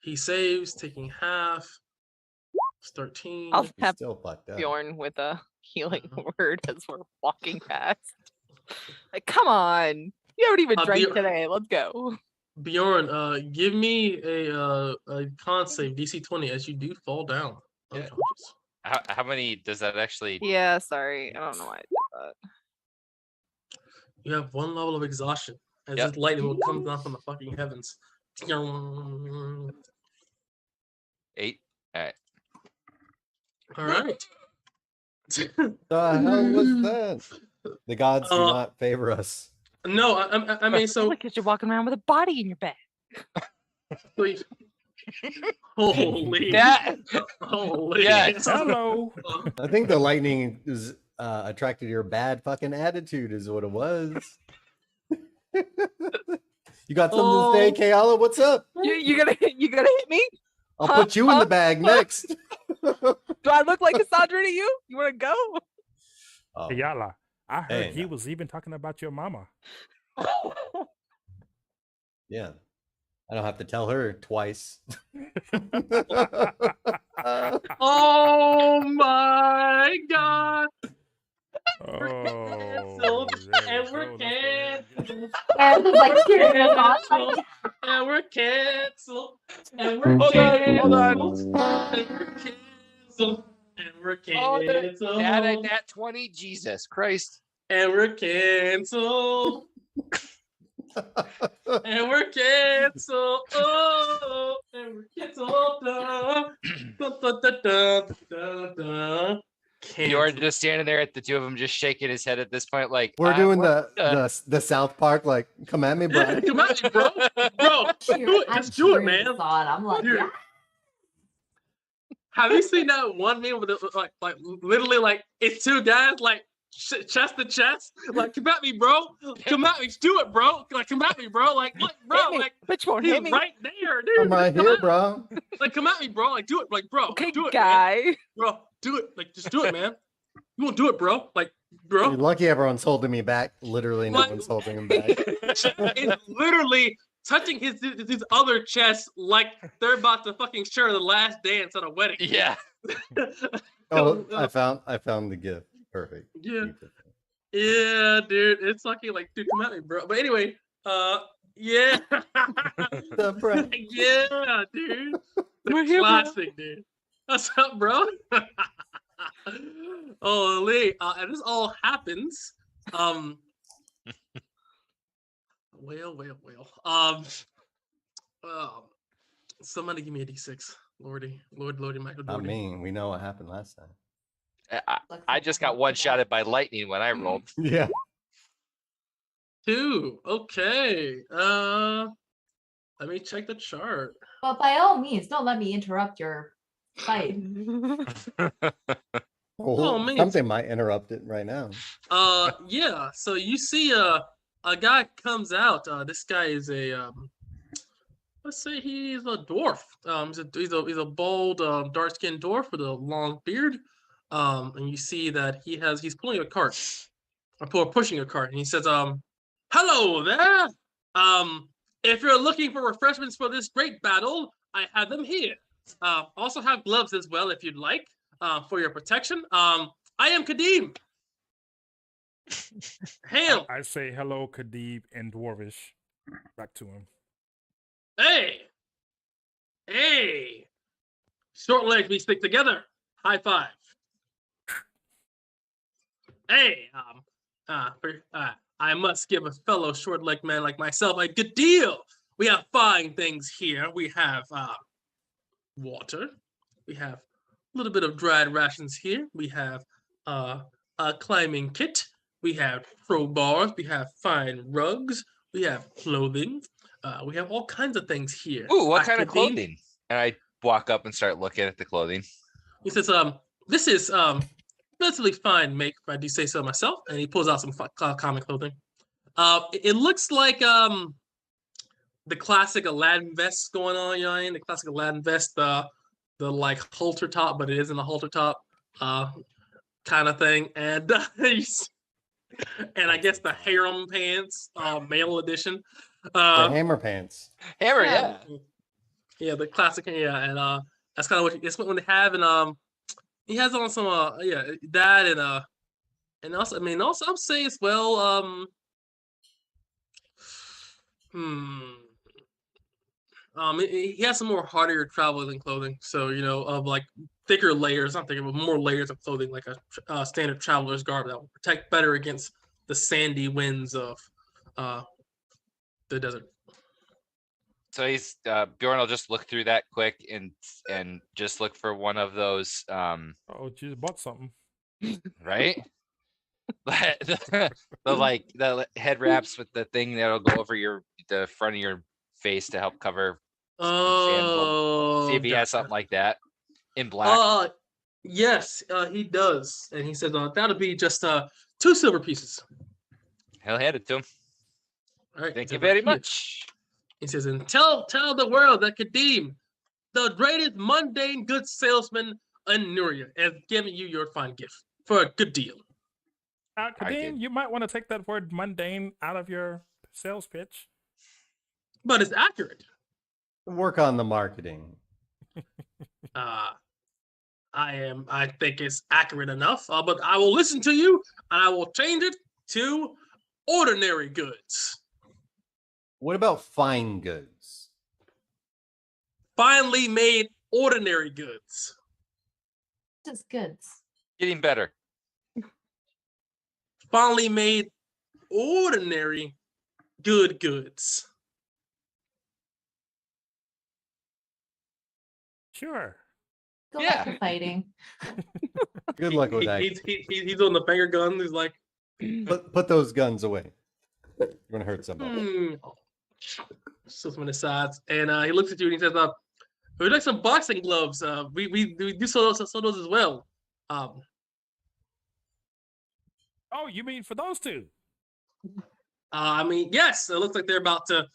[SPEAKER 1] He saves, taking half. It's 13.
[SPEAKER 6] I'll
[SPEAKER 5] He's
[SPEAKER 6] have
[SPEAKER 5] still fucked up.
[SPEAKER 6] Bjorn with a healing
[SPEAKER 1] Uh-huh.
[SPEAKER 6] word as we're walking past. Like, come on. You haven't even drank
[SPEAKER 1] Bjorn-
[SPEAKER 6] today. Let's go.
[SPEAKER 1] Bjorn, give me a con save DC 20 as you do fall down
[SPEAKER 3] Yeah.
[SPEAKER 1] unconscious.
[SPEAKER 3] How many does that actually?
[SPEAKER 6] Yeah, sorry. I don't know why I did that.
[SPEAKER 1] You have one level of exhaustion as
[SPEAKER 3] Yep.
[SPEAKER 1] this lightning will come down from the fucking heavens.
[SPEAKER 3] 8. All right.
[SPEAKER 1] All right.
[SPEAKER 5] The hell was that? The gods do not favor us.
[SPEAKER 1] No, I mean, so
[SPEAKER 6] Probably because you're walking around with a body in your bed.
[SPEAKER 1] wait. Holy,
[SPEAKER 3] That
[SPEAKER 1] holy.
[SPEAKER 3] Yeah.
[SPEAKER 4] Hello.
[SPEAKER 5] I think the lightning is attracted to your bad fucking attitude, is what it was. You got something to say, Kayala? What's up?
[SPEAKER 6] You gonna hit me?
[SPEAKER 5] I'll put you in the bag next.
[SPEAKER 6] Do I look like Cassandra to you? You wanna go?
[SPEAKER 5] Oh,
[SPEAKER 4] Yala, I heard
[SPEAKER 5] Hey,
[SPEAKER 4] he
[SPEAKER 5] no.
[SPEAKER 4] was even talking about your mama.
[SPEAKER 5] yeah. I don't have to tell her twice.
[SPEAKER 1] Oh my god.
[SPEAKER 4] Oh,
[SPEAKER 1] And we're
[SPEAKER 4] canceled.
[SPEAKER 2] And it's like tearing us off.
[SPEAKER 1] canceled. And we're canceled. And we're
[SPEAKER 3] Hold on.
[SPEAKER 1] canceled. And we're canceled. And we're
[SPEAKER 3] Oh,
[SPEAKER 1] canceled.
[SPEAKER 3] Nat a nat 20. Jesus Christ.
[SPEAKER 1] And we're canceled. And we're canceled. Oh, and we're canceled. Da.
[SPEAKER 3] Bjorn
[SPEAKER 1] Canceled.
[SPEAKER 3] just standing there at the two of them, just shaking his head at this point, like
[SPEAKER 5] We're doing
[SPEAKER 3] what
[SPEAKER 5] the South Park, like, come at me, bro.
[SPEAKER 1] Yeah, come at me, bro. Bro, do it.
[SPEAKER 2] I'm
[SPEAKER 1] Just do it,
[SPEAKER 2] cheering
[SPEAKER 1] man.
[SPEAKER 2] this on. I'm like,
[SPEAKER 1] Dude.
[SPEAKER 2] yeah.
[SPEAKER 1] Have you seen that one meme with like literally like it's two guys like chest to chest? Like, come at me, bro. Come at me. Just do it, bro. Like, come at me, bro. Like, what, bro?
[SPEAKER 6] Hit me.
[SPEAKER 1] Like,
[SPEAKER 6] Bitch won't
[SPEAKER 1] he's
[SPEAKER 6] hit me.
[SPEAKER 1] right there, dude.
[SPEAKER 5] I'm right
[SPEAKER 1] Come
[SPEAKER 5] here,
[SPEAKER 1] at-
[SPEAKER 5] bro.
[SPEAKER 1] Like, come at me, bro. Like, do it. Like, bro.
[SPEAKER 6] Okay,
[SPEAKER 1] do it, man.
[SPEAKER 6] guy.
[SPEAKER 1] Bro, do it. Like, just do it, man. You won't do it, bro. Like,
[SPEAKER 5] You're
[SPEAKER 1] bro.
[SPEAKER 5] lucky everyone's holding me back. Literally, no
[SPEAKER 1] Like-
[SPEAKER 5] one's holding him back.
[SPEAKER 1] It's literally touching his other chest like they're about to fucking share the last dance at a wedding.
[SPEAKER 3] Yeah.
[SPEAKER 5] Oh, I found the gift. Perfect.
[SPEAKER 1] Yeah. Yeah, dude. It's lucky, like, dude, come at me, bro. But anyway, yeah.
[SPEAKER 5] Surprise.
[SPEAKER 1] Yeah, dude.
[SPEAKER 6] We're
[SPEAKER 1] The
[SPEAKER 6] here, bro.
[SPEAKER 1] classic, dude. What's up, bro? Holy, and this all happens. Well. Somebody give me a D6. Lordy, Michael
[SPEAKER 5] Not
[SPEAKER 1] Jordan.
[SPEAKER 5] me. We know what happened last time.
[SPEAKER 3] I just got one shotted by lightning when I rolled.
[SPEAKER 5] Yeah.
[SPEAKER 1] 2. Okay. Let me check the chart.
[SPEAKER 2] But by all means, don't let me interrupt your fight.
[SPEAKER 5] Oh,
[SPEAKER 1] man.
[SPEAKER 5] something might interrupt it right now.
[SPEAKER 1] Yeah. So you see, a guy comes out. This guy is a let's say he's a dwarf. He's a bold, dark-skinned dwarf with a long beard. And you see that he's pulling a cart, or pushing a cart, and he says, "Hello there. If you're looking for refreshments for this great battle, I have them here. Also have gloves as well if you'd like, for your protection. I am Kadim." Hail!
[SPEAKER 4] I say hello, Kadib, in Dwarvish. Back to him.
[SPEAKER 1] Hey! Hey! Short legs, we stick together. High five. Hey, I must give a fellow short-legged man like myself a good deal. We have fine things here. We have water. We have a little bit of dried rations here. We have a climbing kit. We have crowbars. We have fine rugs. We have clothing. We have all kinds of things here.
[SPEAKER 3] Ooh, what kind of
[SPEAKER 1] Akadim,
[SPEAKER 3] clothing? And I walk up and start looking at the clothing.
[SPEAKER 1] He says, this is relatively fine make, if I do say so myself. And he pulls out some comic clothing. It looks like the classic Aladdin vest going on, you know, the classic Aladdin vest, the like halter top, but it isn't a halter top kind of thing. And and I guess the harem pants, male edition.
[SPEAKER 5] The hammer pants.
[SPEAKER 3] Hammer,
[SPEAKER 6] Yeah.
[SPEAKER 1] Yeah, the classic, yeah, and that's kind of what they have, and he has on some that and also I'm saying as well he has some more hardier traveling clothing, so you know, of like thicker layers, I'm thinking of more layers of clothing, like a standard traveler's garb that will protect better against the sandy winds of the desert.
[SPEAKER 3] So he's Bjorn will just look through that quick and just look for one of those
[SPEAKER 4] Oh, geez, bought something.
[SPEAKER 3] right? the head wraps with the thing that'll go over the front of your face to help cover.
[SPEAKER 1] Oh,
[SPEAKER 3] See if he has something like that in black.
[SPEAKER 1] Yes, he does, and he says that'll be just 2 silver pieces.
[SPEAKER 3] He'll hand it to him.
[SPEAKER 1] All right,
[SPEAKER 3] Thank you very much.
[SPEAKER 1] He says, and tell the world that Kadim, the greatest mundane goods salesman in Nuria, has given you your fine gift for a good deal.
[SPEAKER 4] Kadim, you might want to take that word mundane out of your sales pitch.
[SPEAKER 1] But it's accurate.
[SPEAKER 5] Work on the marketing.
[SPEAKER 1] I think it's accurate enough, but I will listen to you, and I will change it to ordinary goods.
[SPEAKER 5] What about fine goods?
[SPEAKER 1] Finely made ordinary goods.
[SPEAKER 2] Just goods.
[SPEAKER 3] Getting better.
[SPEAKER 1] Finely made ordinary good goods.
[SPEAKER 4] Sure.
[SPEAKER 2] Go
[SPEAKER 3] Yeah.
[SPEAKER 2] back to fighting.
[SPEAKER 5] Good luck with that.
[SPEAKER 1] He's on the finger gun. He's like,
[SPEAKER 5] Put those guns away. You're gonna hurt somebody.
[SPEAKER 1] Sits him on the sides, and he looks at you and he says, "We'd like some boxing gloves. We do sell those as well."
[SPEAKER 4] Oh, you mean for those two?
[SPEAKER 1] Yes. It looks like they're about to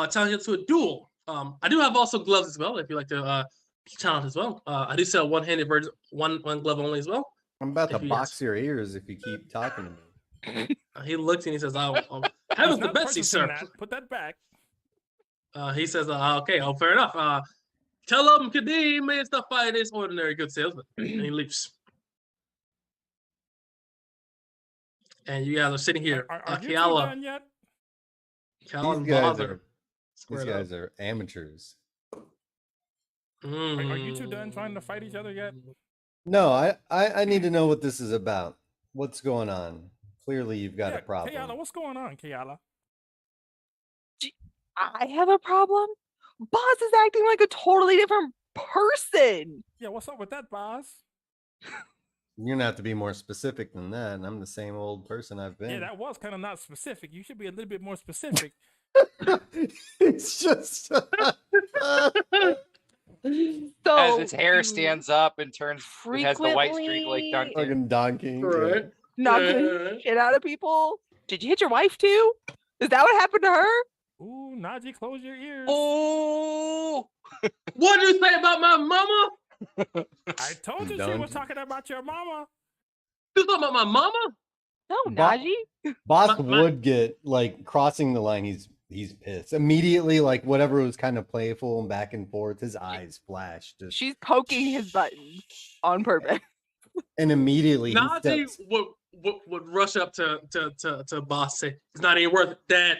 [SPEAKER 1] challenge you to a duel. I do have also gloves as well. If you like to challenge as well, I do sell one-handed version, one glove only as well.
[SPEAKER 5] I'm about to
[SPEAKER 1] If he
[SPEAKER 5] box
[SPEAKER 1] has-
[SPEAKER 5] your ears if you keep talking to me.
[SPEAKER 1] He looks and he says, "Oh,
[SPEAKER 4] He's
[SPEAKER 1] heavens to
[SPEAKER 4] not
[SPEAKER 1] Betsy,
[SPEAKER 4] purchasing
[SPEAKER 1] sir."
[SPEAKER 4] that. Put that back.
[SPEAKER 1] He says, "Okay, fair enough. Tell him Kadim made stuff by this ordinary good salesman," and he leaves. And you guys are sitting here.
[SPEAKER 4] Are you two
[SPEAKER 1] Kiala,
[SPEAKER 4] done yet?
[SPEAKER 1] Kiala and
[SPEAKER 5] These guys
[SPEAKER 1] Boz are
[SPEAKER 5] are
[SPEAKER 1] squared
[SPEAKER 5] these
[SPEAKER 1] up.
[SPEAKER 5] guys are amateurs.
[SPEAKER 4] Are you two done trying to fight each other yet?
[SPEAKER 5] No, I need to know what this is about. What's going on? Clearly, you've got a problem.
[SPEAKER 4] Kayala, what's going on, Kayala?
[SPEAKER 6] I have a problem. Boz is acting like a totally different person.
[SPEAKER 4] Yeah, what's up with that, Boz?
[SPEAKER 5] You're gonna have to be more specific than that. And I'm the same old person I've been.
[SPEAKER 4] Yeah, that was kind of not specific. You should be a little bit more specific.
[SPEAKER 5] It's just
[SPEAKER 6] So
[SPEAKER 3] As his hair
[SPEAKER 6] you
[SPEAKER 3] stands up and turns, it has the white streak like
[SPEAKER 6] frequently
[SPEAKER 3] Duncan.
[SPEAKER 5] fucking donkey.
[SPEAKER 1] Right.
[SPEAKER 6] knock the shit out of people. Did you hit your wife too? Is that what happened to her?
[SPEAKER 4] Ooh, Najee, close your ears.
[SPEAKER 3] Oh,
[SPEAKER 1] What did you say about my mama?
[SPEAKER 4] I told you she
[SPEAKER 5] Don't-
[SPEAKER 4] was talking about your mama.
[SPEAKER 1] You talking about my mama?
[SPEAKER 6] No,
[SPEAKER 5] Bo-
[SPEAKER 6] Najee.
[SPEAKER 5] Boss
[SPEAKER 1] My-
[SPEAKER 5] would get like crossing the line. He's pissed immediately. Like whatever was kind of playful and back and forth, his eyes flash.
[SPEAKER 6] She's poking his buttons on purpose.
[SPEAKER 5] And immediately he
[SPEAKER 1] Najee
[SPEAKER 5] steps.
[SPEAKER 1] would rush up to boss, say, "It's not even worth it, Dad.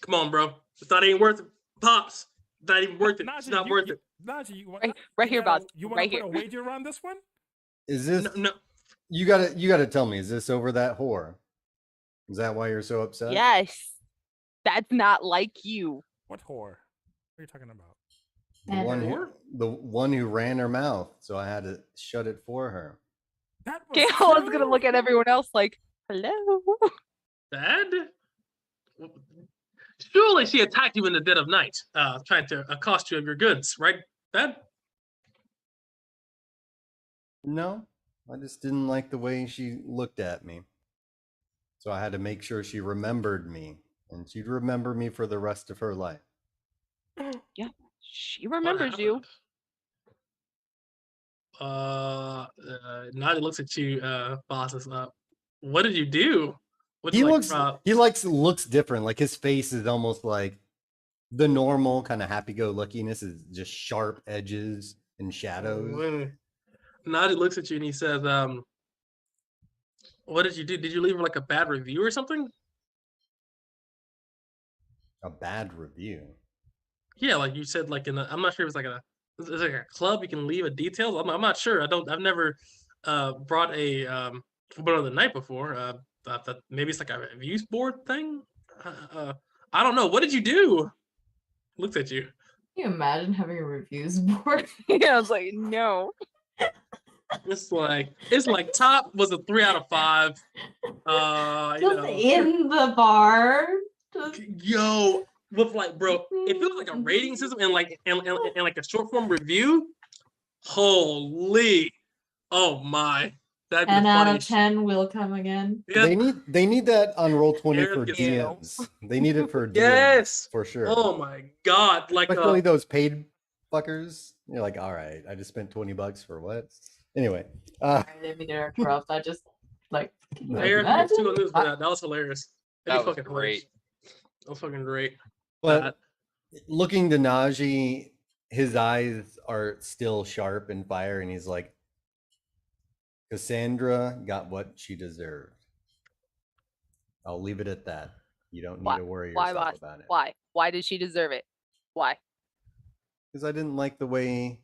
[SPEAKER 1] Come on, bro. It's not even worth it, Pops. It's not even worth it. It's
[SPEAKER 4] Najee,
[SPEAKER 1] not worth it."
[SPEAKER 4] Najee,
[SPEAKER 6] Right here, boss.
[SPEAKER 4] You want
[SPEAKER 6] Right
[SPEAKER 4] to put
[SPEAKER 6] here.
[SPEAKER 4] a wager on this one?
[SPEAKER 5] Is this
[SPEAKER 1] No,
[SPEAKER 5] you gotta tell me, is this over that whore? Is that why you're so upset?
[SPEAKER 6] Yes. That's not like you.
[SPEAKER 4] What whore? What are you talking about?
[SPEAKER 5] The one who ran her mouth, so I had to shut it for her.
[SPEAKER 4] That was
[SPEAKER 6] Kayla's gonna
[SPEAKER 4] true?
[SPEAKER 6] look at everyone else like, hello.
[SPEAKER 1] Dad. Surely she attacked you in the dead of night, trying to accost you of your goods, right, Dad?
[SPEAKER 5] No, I just didn't like the way she looked at me. So I had to make sure she remembered me, and she'd remember me for the rest of her life.
[SPEAKER 6] Yeah, she
[SPEAKER 1] What
[SPEAKER 6] remembers you.
[SPEAKER 1] happened? Nadia looks at you, bosses. What did you do? Would
[SPEAKER 5] He
[SPEAKER 1] you like,
[SPEAKER 5] looks different. Like his face is almost like the normal kind of happy-go-luckiness is just sharp edges and shadows.
[SPEAKER 1] Nadia looks at you and he says, "What did you do? Did you leave her like a bad review or something?"
[SPEAKER 5] A bad review.
[SPEAKER 1] Yeah, like you said, like I'm not sure if it's like a club you can leave a details. I'm not sure. I've never brought a football of the night before. That maybe it's like a reviews board thing. I don't know. What did you do? Looks at you.
[SPEAKER 2] Can you imagine having a reviews board?
[SPEAKER 6] Yeah, I was like, no.
[SPEAKER 1] It's like top was a 3 out of 5.
[SPEAKER 2] Just in the bar.
[SPEAKER 1] Yo, with like, bro, if it was like a rating system and like a short form review, holy, oh my, that'd be
[SPEAKER 2] 10 out
[SPEAKER 1] funny.
[SPEAKER 2] of 10 will come again.
[SPEAKER 1] Yeah.
[SPEAKER 5] They need that on Roll20 for
[SPEAKER 1] Eric is-
[SPEAKER 5] DMs. They need it for DMs
[SPEAKER 1] Yes.
[SPEAKER 5] for sure.
[SPEAKER 1] Oh my god, like
[SPEAKER 5] Especially those paid fuckers. You're like, all right, I just spent $20 for what? Anyway,
[SPEAKER 2] I didn't mean to interrupt. I just like. can you
[SPEAKER 1] Eric
[SPEAKER 2] imagine?
[SPEAKER 1] took on news for that. That was hilarious. That'd
[SPEAKER 3] That
[SPEAKER 1] be
[SPEAKER 3] was
[SPEAKER 1] fucking hilarious.
[SPEAKER 3] great.
[SPEAKER 1] That was fucking great.
[SPEAKER 5] but looking to Najee, his eyes are still sharp and fire, and he's like, Cassandra got what she deserved. I'll leave it at that. You don't need to worry
[SPEAKER 6] Why,
[SPEAKER 5] yourself
[SPEAKER 6] boss?
[SPEAKER 5] about it.
[SPEAKER 6] Why? Why did she deserve it? Why?
[SPEAKER 5] Because I didn't like the way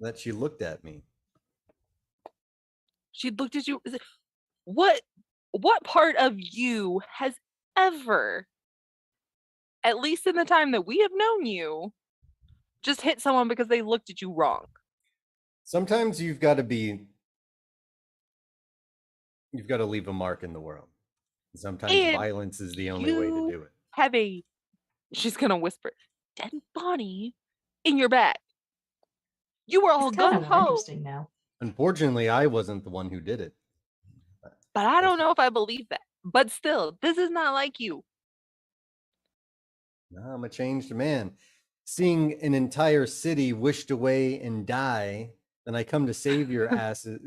[SPEAKER 5] that she looked at me.
[SPEAKER 6] She looked at you. What part of you has ever, at least in the time that we have known you, just hit someone because they looked at you wrong?
[SPEAKER 5] Sometimes you've got to leave a mark in the world. Sometimes
[SPEAKER 6] And
[SPEAKER 5] violence is the only way to
[SPEAKER 6] you
[SPEAKER 5] do it.
[SPEAKER 6] have she's gonna whisper, dead body in your bag. You were all
[SPEAKER 2] It's kind
[SPEAKER 6] gung
[SPEAKER 2] of
[SPEAKER 6] ho,
[SPEAKER 2] interesting now.
[SPEAKER 5] Unfortunately, I wasn't the one who did it.
[SPEAKER 6] but I don't know if I believe that. But still, this is not like you.
[SPEAKER 5] No, I'm a changed man. Seeing an entire city wished away and die, then I come to save your asses,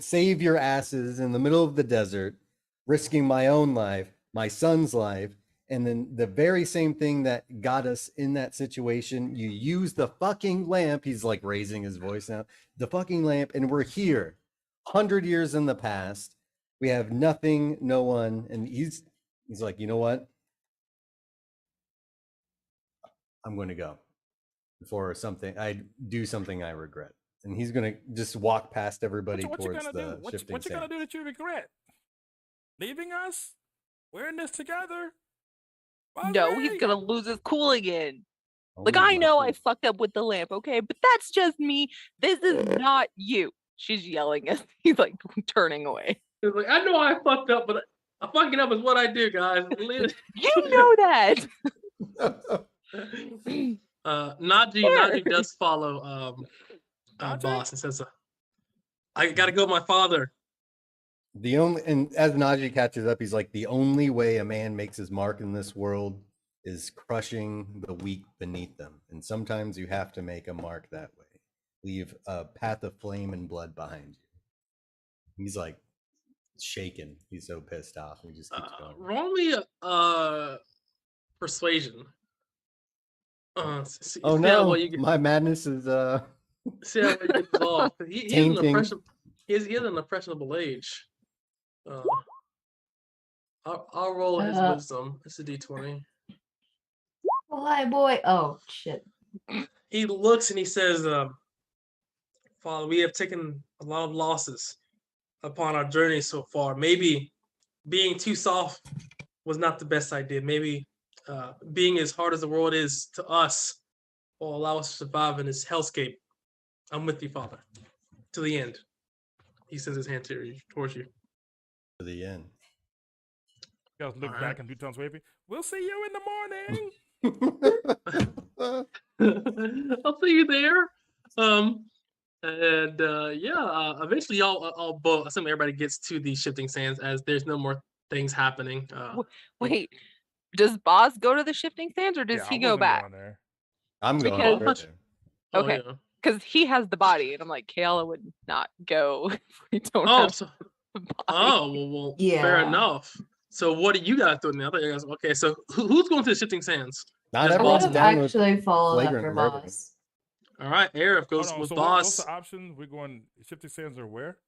[SPEAKER 5] save your asses in the middle of the desert, risking my own life, my son's life, and then the very same thing that got us in that situation, you use the fucking lamp. He's like raising his voice now. The fucking lamp, and we're here, 100 years in the past. We have nothing, no one, and he's like, you know what? I'm going to go before I do something I regret. And he's going to just walk past everybody
[SPEAKER 4] What you
[SPEAKER 5] towards
[SPEAKER 4] gonna
[SPEAKER 5] the
[SPEAKER 4] do?
[SPEAKER 5] shifting
[SPEAKER 4] What you gonna
[SPEAKER 5] sand.
[SPEAKER 4] do that you regret? Leaving us? We're in this together.
[SPEAKER 6] No, he's
[SPEAKER 4] Bobby!
[SPEAKER 6] gonna lose his cool again.
[SPEAKER 5] I'll
[SPEAKER 6] Like,
[SPEAKER 5] lose
[SPEAKER 6] I
[SPEAKER 5] my
[SPEAKER 6] know
[SPEAKER 5] cool.
[SPEAKER 6] I fucked up with the lamp, okay? But that's just me. This is not you. She's yelling as he's like turning away.
[SPEAKER 1] He's like, I know I fucked up, but fucking up is what I do, guys.
[SPEAKER 6] You know that.
[SPEAKER 1] Najee does follow
[SPEAKER 4] Najee?
[SPEAKER 1] boss and says, I gotta go with my father.
[SPEAKER 5] And as Najee catches up, he's like, the only way a man makes his mark in this world is crushing the weak beneath them. And sometimes you have to make a mark that way. Leave a path of flame and blood behind you. He's like shaking. He's so pissed off. He just keeps going.
[SPEAKER 1] Roll me persuasion. See
[SPEAKER 5] Oh
[SPEAKER 1] how
[SPEAKER 5] no,
[SPEAKER 1] well you get,
[SPEAKER 5] my madness is
[SPEAKER 1] see how well you get involved. He has an
[SPEAKER 5] Tainting.
[SPEAKER 1] he has an impressionable age. I'll roll his
[SPEAKER 2] Uh.
[SPEAKER 1] wisdom. It's a d20.
[SPEAKER 2] Why, boy? Oh shit.
[SPEAKER 1] He looks and he says, Father, we have taken a lot of losses upon our journey so far. Maybe being too soft was not the best idea. Maybe being as hard as the world is to us will allow us to survive in this hellscape. I'm with you, Father. To the end. He sends his hand towards you.
[SPEAKER 5] To the end.
[SPEAKER 4] You guys look
[SPEAKER 1] All
[SPEAKER 4] back
[SPEAKER 1] right.
[SPEAKER 4] and Duton's waving. We'll see you in the morning.
[SPEAKER 1] I'll see you there. Eventually y'all both. I assume everybody gets to the shifting sands as there's no more things happening.
[SPEAKER 6] Wait, does Boz go to the shifting sands or does
[SPEAKER 4] Yeah, I
[SPEAKER 6] he go
[SPEAKER 4] wasn't
[SPEAKER 6] back?
[SPEAKER 4] going there.
[SPEAKER 5] I'm going
[SPEAKER 6] Because-
[SPEAKER 5] right there.
[SPEAKER 6] Okay.
[SPEAKER 1] Oh, yeah.
[SPEAKER 6] Because he has the body, and I'm like, Kayla would not go if we don't
[SPEAKER 1] Oh,
[SPEAKER 6] have
[SPEAKER 1] so,
[SPEAKER 6] the body.
[SPEAKER 1] well, fair
[SPEAKER 2] Yeah.
[SPEAKER 1] enough. So what are you guys doing now? I thought you guys okay. So who's going to the shifting sands?
[SPEAKER 5] Not
[SPEAKER 1] Just
[SPEAKER 2] I would
[SPEAKER 5] everyone's
[SPEAKER 2] have
[SPEAKER 5] down with
[SPEAKER 2] actually followed
[SPEAKER 5] flagrant
[SPEAKER 2] after
[SPEAKER 5] murder.
[SPEAKER 2] Boss.
[SPEAKER 1] All right, Arif goes
[SPEAKER 4] Hold on,
[SPEAKER 1] with
[SPEAKER 4] so
[SPEAKER 1] Boss.
[SPEAKER 4] what's the option? We're going shifting sands or where?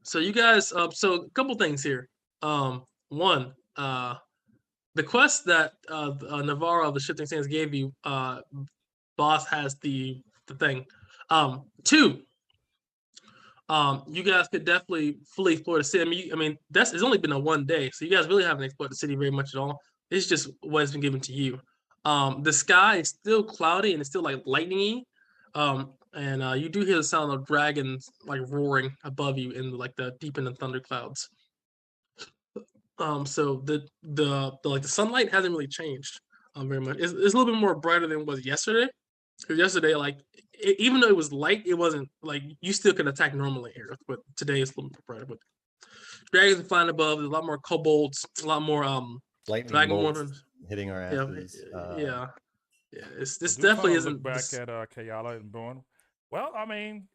[SPEAKER 1] So you guys, so a couple things here. One, the quest that Navarro of the Shifting Sands gave you, Boss has the thing. Two, you guys could definitely fully explore the city. I mean, it's only been a 1 day, so you guys really haven't explored the city very much at all. It's just what has been given to you. The sky is still cloudy and it's still like lightningy. And you do hear the sound of dragons like roaring above you in like the deep in the thunder clouds. So the sunlight hasn't really changed very much. It's a little bit more brighter than it was yesterday. Because yesterday, like even though it was light, it wasn't like you still could attack normally here. But today it's a little more brighter. But dragons are flying above. There's a lot more kobolds, a lot more
[SPEAKER 5] lightning
[SPEAKER 1] dragon
[SPEAKER 5] bolts
[SPEAKER 1] warners.
[SPEAKER 5] hitting our
[SPEAKER 1] Yeah,
[SPEAKER 5] asses.
[SPEAKER 1] yeah. This
[SPEAKER 4] So Duton
[SPEAKER 1] definitely
[SPEAKER 4] will
[SPEAKER 1] isn't.
[SPEAKER 4] Look back at Kayala and Bowen. Well, I mean,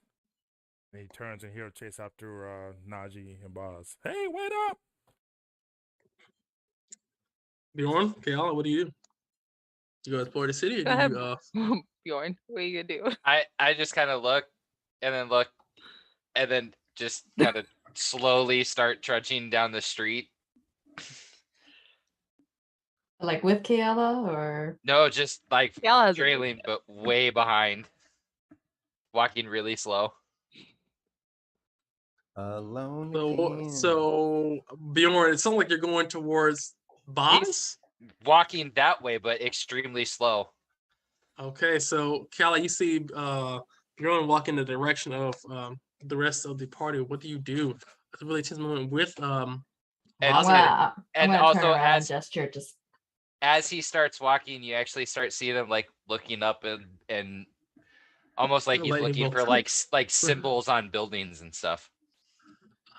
[SPEAKER 4] he turns and he'll chase after Najee and Boz. Hey, wait up!
[SPEAKER 1] Bjorn, Kayala, what do you do? You go explore the city, or
[SPEAKER 6] Go
[SPEAKER 1] do
[SPEAKER 6] ahead,
[SPEAKER 1] you?
[SPEAKER 6] Bjorn, what are you gonna do?
[SPEAKER 3] I just kind of look and then just kind of slowly start trudging down the street.
[SPEAKER 2] Like with Kayla or
[SPEAKER 3] No, just like
[SPEAKER 6] Kayla has a
[SPEAKER 3] trailing, but way behind. Walking really slow.
[SPEAKER 5] Alone
[SPEAKER 1] So,
[SPEAKER 5] again.
[SPEAKER 1] so Bjorn, it sounds like you're going towards Boss.
[SPEAKER 3] Walking that way, but extremely slow.
[SPEAKER 1] Okay, so Kayla, you see Bjorn walk in the direction of the rest of the party. What do you do? It's a really tense moment with
[SPEAKER 3] And-
[SPEAKER 1] Boz.
[SPEAKER 2] I'm
[SPEAKER 3] and
[SPEAKER 2] gonna
[SPEAKER 3] also
[SPEAKER 2] turn around and
[SPEAKER 3] as-
[SPEAKER 2] gesture just
[SPEAKER 3] As he starts walking, you actually start seeing him like looking up and almost like he's
[SPEAKER 1] Lightning
[SPEAKER 3] looking for
[SPEAKER 1] bolts.
[SPEAKER 3] like symbols on buildings and stuff.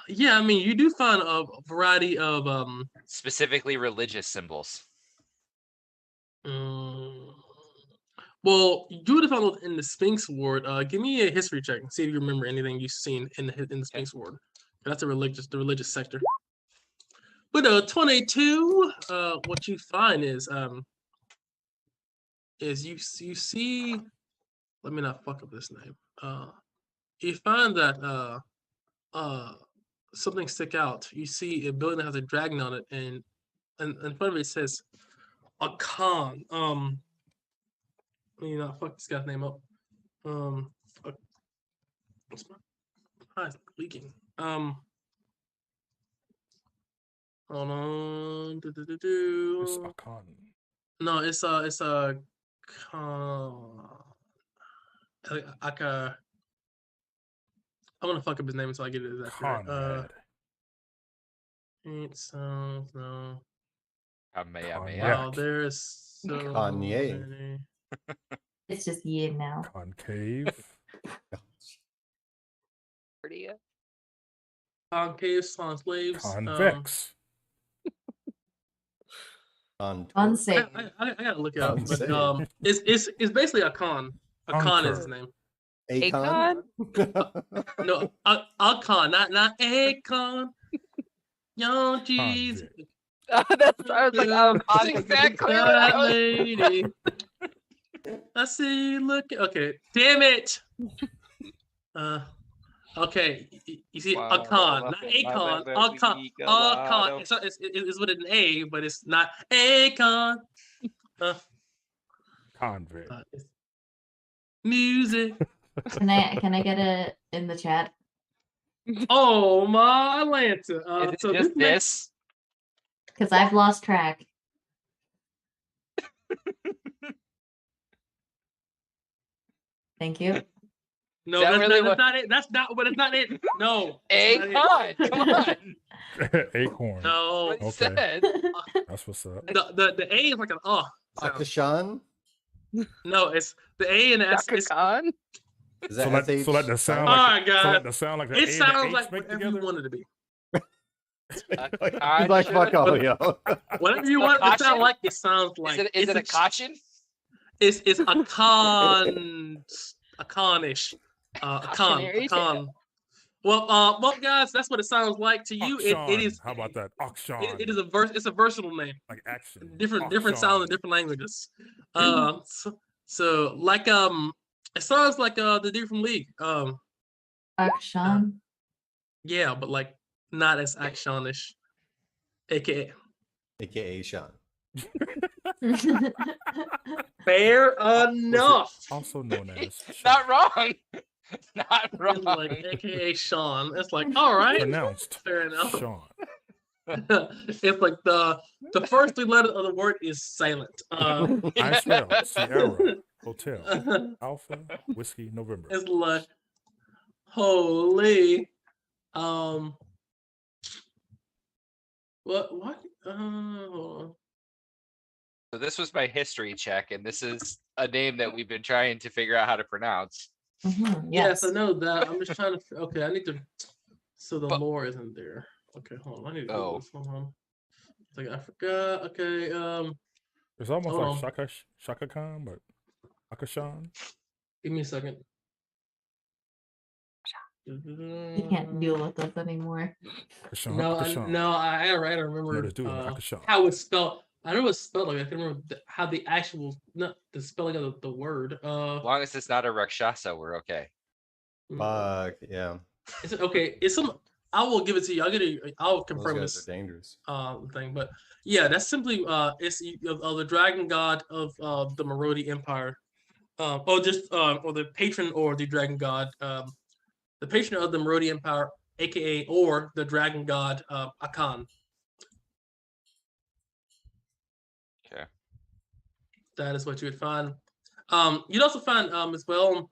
[SPEAKER 1] Yeah, I mean, you do find a variety of
[SPEAKER 3] Specifically religious symbols.
[SPEAKER 1] well, you would have found those in the Sphinx Ward. Give me a history check and see if you remember anything you've seen in the Sphinx Ward. That's the religious sector. But 22, what you find is you see. Let me not fuck up this name. You find that something stick out. You see a building that has a dragon on it, and in front of it says a Khan. Let me not fuck this guy's name up. What's my eyes leaking? Hold on.
[SPEAKER 4] It's Akan.
[SPEAKER 1] No, it's a Khan. Aka. I'm gonna fuck up his name until I get it exactly right.
[SPEAKER 4] Conrad.
[SPEAKER 1] It sounds no.
[SPEAKER 3] Kamehameha.
[SPEAKER 1] Wow, there's so
[SPEAKER 5] Kanye.
[SPEAKER 1] many.
[SPEAKER 2] it's just Yin now.
[SPEAKER 4] Concave.
[SPEAKER 6] Pretty.
[SPEAKER 1] Concave, Swan Slaves.
[SPEAKER 4] Convex.
[SPEAKER 2] Unsafe.
[SPEAKER 1] I gotta look it up. But,
[SPEAKER 5] Unsaved.
[SPEAKER 1] it's basically a con. A con is his
[SPEAKER 4] Conquer.
[SPEAKER 1] name.
[SPEAKER 5] Akon?
[SPEAKER 1] No, a con, not a con. Young G's.
[SPEAKER 6] That's I was like, oh,
[SPEAKER 3] That's
[SPEAKER 6] God,
[SPEAKER 3] exactly
[SPEAKER 6] what
[SPEAKER 3] what
[SPEAKER 6] I
[SPEAKER 3] I
[SPEAKER 6] was-
[SPEAKER 1] lady. I see. Look. Okay. Damn it. Okay, you see,
[SPEAKER 3] Wow,
[SPEAKER 1] Akon,
[SPEAKER 3] well,
[SPEAKER 1] not
[SPEAKER 3] my
[SPEAKER 1] Akon,
[SPEAKER 3] level
[SPEAKER 1] Akon,
[SPEAKER 3] weak,
[SPEAKER 1] Akon. It's with an A, but it's not Akon.
[SPEAKER 4] Convict.
[SPEAKER 1] It's music.
[SPEAKER 2] Can I get it in the chat?
[SPEAKER 1] Oh my Atlanta.
[SPEAKER 3] Is it
[SPEAKER 1] So
[SPEAKER 3] just this?
[SPEAKER 2] Because I've lost track. Thank you.
[SPEAKER 1] No,
[SPEAKER 3] that
[SPEAKER 1] that's,
[SPEAKER 3] really
[SPEAKER 1] not,
[SPEAKER 3] what-
[SPEAKER 1] that's not it. That's not. But it's not it. No. it's not it.
[SPEAKER 3] Akon, come on.
[SPEAKER 4] Acorn.
[SPEAKER 1] No.
[SPEAKER 3] What he
[SPEAKER 4] Okay.
[SPEAKER 3] said.
[SPEAKER 4] That's what's up.
[SPEAKER 1] The A is like an sound.
[SPEAKER 5] Akashan?
[SPEAKER 1] No, it's the A and the S.
[SPEAKER 6] Shaka
[SPEAKER 1] It's,
[SPEAKER 6] Khan.
[SPEAKER 5] Is
[SPEAKER 4] So
[SPEAKER 5] that
[SPEAKER 4] let, so let the sound
[SPEAKER 1] All
[SPEAKER 4] like
[SPEAKER 1] right,
[SPEAKER 4] so let
[SPEAKER 1] guys.
[SPEAKER 4] the sound like the
[SPEAKER 1] It
[SPEAKER 4] A and
[SPEAKER 1] sounds
[SPEAKER 4] the H
[SPEAKER 1] like
[SPEAKER 4] make
[SPEAKER 1] whatever
[SPEAKER 4] together.
[SPEAKER 1] you want it to be.
[SPEAKER 5] He's like, fuck all y'all.
[SPEAKER 1] Whatever you want it to
[SPEAKER 3] Caution?
[SPEAKER 1] sound like, it sounds like.
[SPEAKER 3] Is it a caution?
[SPEAKER 1] It's a con, a conish, a con,
[SPEAKER 6] Cautionary
[SPEAKER 1] a con. Well, guys, that's what it sounds like to you. It
[SPEAKER 4] Akshan.
[SPEAKER 1] is.
[SPEAKER 4] How about that? Akshan.
[SPEAKER 1] It is a verse. It's a versatile name.
[SPEAKER 4] like action.
[SPEAKER 1] Different
[SPEAKER 4] Akshan.
[SPEAKER 1] sounds in different languages. So like it sounds like the dude from League.
[SPEAKER 2] Akshan.
[SPEAKER 1] Yeah, but like not as actionish, aka
[SPEAKER 5] AKA Sean.
[SPEAKER 1] fair enough.
[SPEAKER 4] Also known as
[SPEAKER 3] Not wrong. Not
[SPEAKER 1] It's
[SPEAKER 3] wrong.
[SPEAKER 1] like aka Sean. It's like all right,
[SPEAKER 4] pronounced
[SPEAKER 1] fair enough.
[SPEAKER 4] Sean.
[SPEAKER 1] It's like the first three letters of the word is silent.
[SPEAKER 4] I spell Sierra Hotel Alpha Whiskey November.
[SPEAKER 1] It's like holy. What? Hold on.
[SPEAKER 3] So this was my history check, and this is a name that we've been trying to figure out how to pronounce.
[SPEAKER 2] Mhm,
[SPEAKER 1] Yes,
[SPEAKER 2] yes.
[SPEAKER 1] I know that. I'm just trying to. Okay, I need to. So the
[SPEAKER 3] But-
[SPEAKER 1] lore isn't there. Okay, hold on. I need to do
[SPEAKER 3] Oh.
[SPEAKER 1] this. Hold on. It's like I forgot. Okay.
[SPEAKER 4] It's almost
[SPEAKER 1] hold
[SPEAKER 4] like
[SPEAKER 1] on.
[SPEAKER 4] Shaka Khan, but Akashan.
[SPEAKER 1] Give me a second.
[SPEAKER 2] He can't deal with us anymore.
[SPEAKER 4] Akashan.
[SPEAKER 1] No,
[SPEAKER 4] Akashan.
[SPEAKER 1] I don't remember
[SPEAKER 4] this dude, Akashan.
[SPEAKER 1] how it's spelled. I know it's spelled like I can remember how the actual not the spelling of the word.
[SPEAKER 3] As long as it's not a Rakshasa, we're okay.
[SPEAKER 5] Fuck, yeah.
[SPEAKER 1] It's okay. It's some. I will give it to you. I'll
[SPEAKER 5] Those
[SPEAKER 1] confirm
[SPEAKER 5] guys
[SPEAKER 1] this
[SPEAKER 5] are dangerous.
[SPEAKER 1] thing. But yeah, that's simply it's the dragon god of the Marodi Empire, or the patron or the dragon god, the patron of the Marodi Empire, aka or the dragon god Akan.
[SPEAKER 3] Okay.
[SPEAKER 1] That is what you would find. You'd also find as well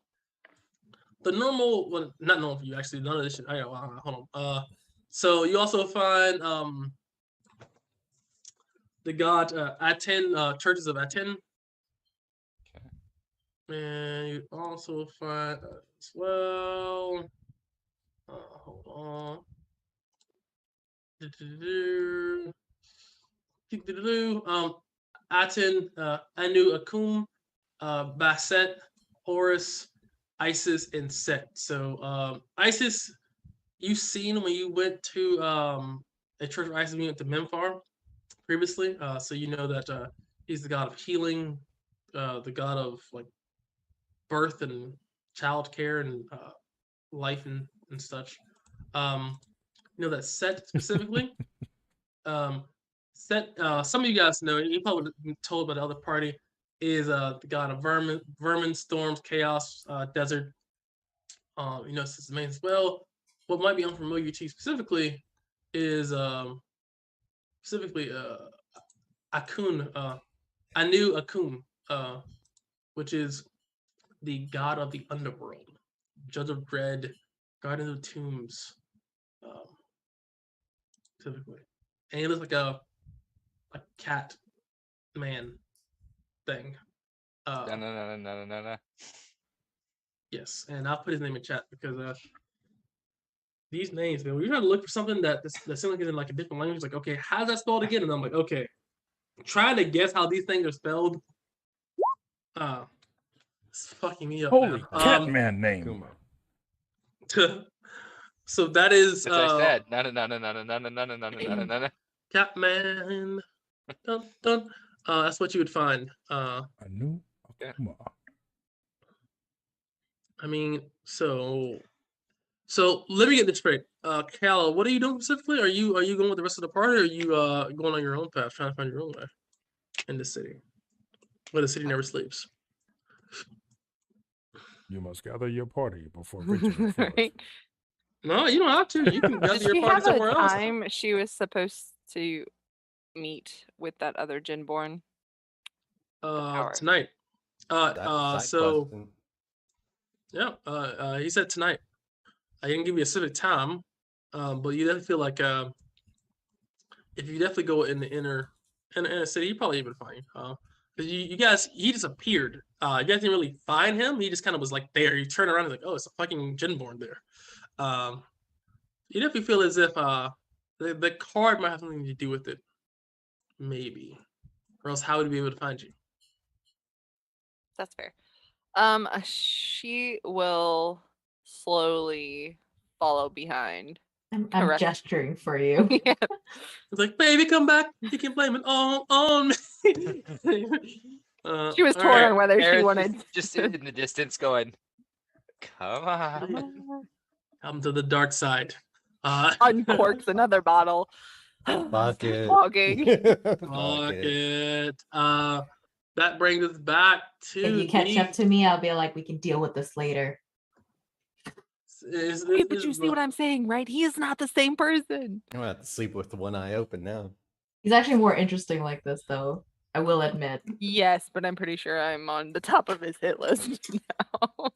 [SPEAKER 1] the normal, well, not normal for you actually. None of this shit. Hold on. So you also find the god Aten, churches of Aten. And you also find as well. Hold on. Aten, Anu, Akum, Baset, Horus, Isis, and Set. So Isis, you've seen when you went to a church of Isis, when you went to Memphar previously. So you know that he's the god of healing, the god of like birth and child care and life and such. You know that Set specifically. Set. Some of you guys know. You probably would have been told by the other party is the god of vermin, storms, chaos, desert. You know, it's his main as well. What might be unfamiliar to you specifically is Akun, Anu Akun, which is the god of the underworld, judge of dread, guardian of tombs, specifically. And he looks like a cat man thing.
[SPEAKER 3] No.
[SPEAKER 1] Yes, and I'll put his name in chat because these names, man, we try to look for something that seems like it's in like a different language. Like, okay, how's that spelled again? And I'm like, okay, trying to guess how these things are spelled. It's fucking me up.
[SPEAKER 4] Holy
[SPEAKER 1] now.
[SPEAKER 4] Catman name.
[SPEAKER 1] So that is
[SPEAKER 3] As I said, no.
[SPEAKER 1] Catman. Dun, dun. That's what you would find.
[SPEAKER 4] Anu Akuma.
[SPEAKER 1] I mean, so So let me get this straight. Kala, what are you doing specifically? Are you going with the rest of the party, or are you going on your own path, trying to find your own way in the city, where the city never sleeps?
[SPEAKER 4] You must gather your party before venturing forth.
[SPEAKER 6] Right?
[SPEAKER 1] No, you don't have to. You can gather
[SPEAKER 6] Did
[SPEAKER 1] your
[SPEAKER 6] she
[SPEAKER 1] party
[SPEAKER 6] have
[SPEAKER 1] somewhere
[SPEAKER 6] a
[SPEAKER 1] else.
[SPEAKER 6] time she was supposed to meet with that other Jinborn? Hour.
[SPEAKER 1] Tonight.
[SPEAKER 5] Side
[SPEAKER 1] So
[SPEAKER 5] question.
[SPEAKER 1] yeah, he said tonight. I didn't give you a specific time, but you definitely feel like if you definitely go in the inner city, you probably even find because you guys, he just appeared. You guys didn't really find him. He just kind of was like there. You turn around and like, oh, it's a fucking Jinborn there. You definitely feel as if the card might have something to do with it, maybe, or else how would he be able to find you?
[SPEAKER 6] That's fair. She will slowly follow behind.
[SPEAKER 2] I'm
[SPEAKER 6] Correct.
[SPEAKER 2] gesturing for you.
[SPEAKER 6] Yeah.
[SPEAKER 1] It's like, baby, come back. You can blame it all on me.
[SPEAKER 6] She was torn on whether she
[SPEAKER 3] Aerith
[SPEAKER 6] wanted
[SPEAKER 3] just in the distance going, come on.
[SPEAKER 1] Come to the dark side.
[SPEAKER 6] uncorks another bottle.
[SPEAKER 5] Fuck it.
[SPEAKER 6] Fogging.
[SPEAKER 5] Fuck
[SPEAKER 1] Fuck
[SPEAKER 5] it.
[SPEAKER 1] it. That brings us back to
[SPEAKER 2] If you catch up to me, I'll be like, we can deal with this later.
[SPEAKER 6] Hey, but you see what I'm saying, right? He is not the same person.
[SPEAKER 5] I'm gonna have to sleep with one eye open now.
[SPEAKER 2] He's actually more interesting like this, though. I will admit.
[SPEAKER 6] Yes, but I'm pretty sure I'm on the top of his hit list now.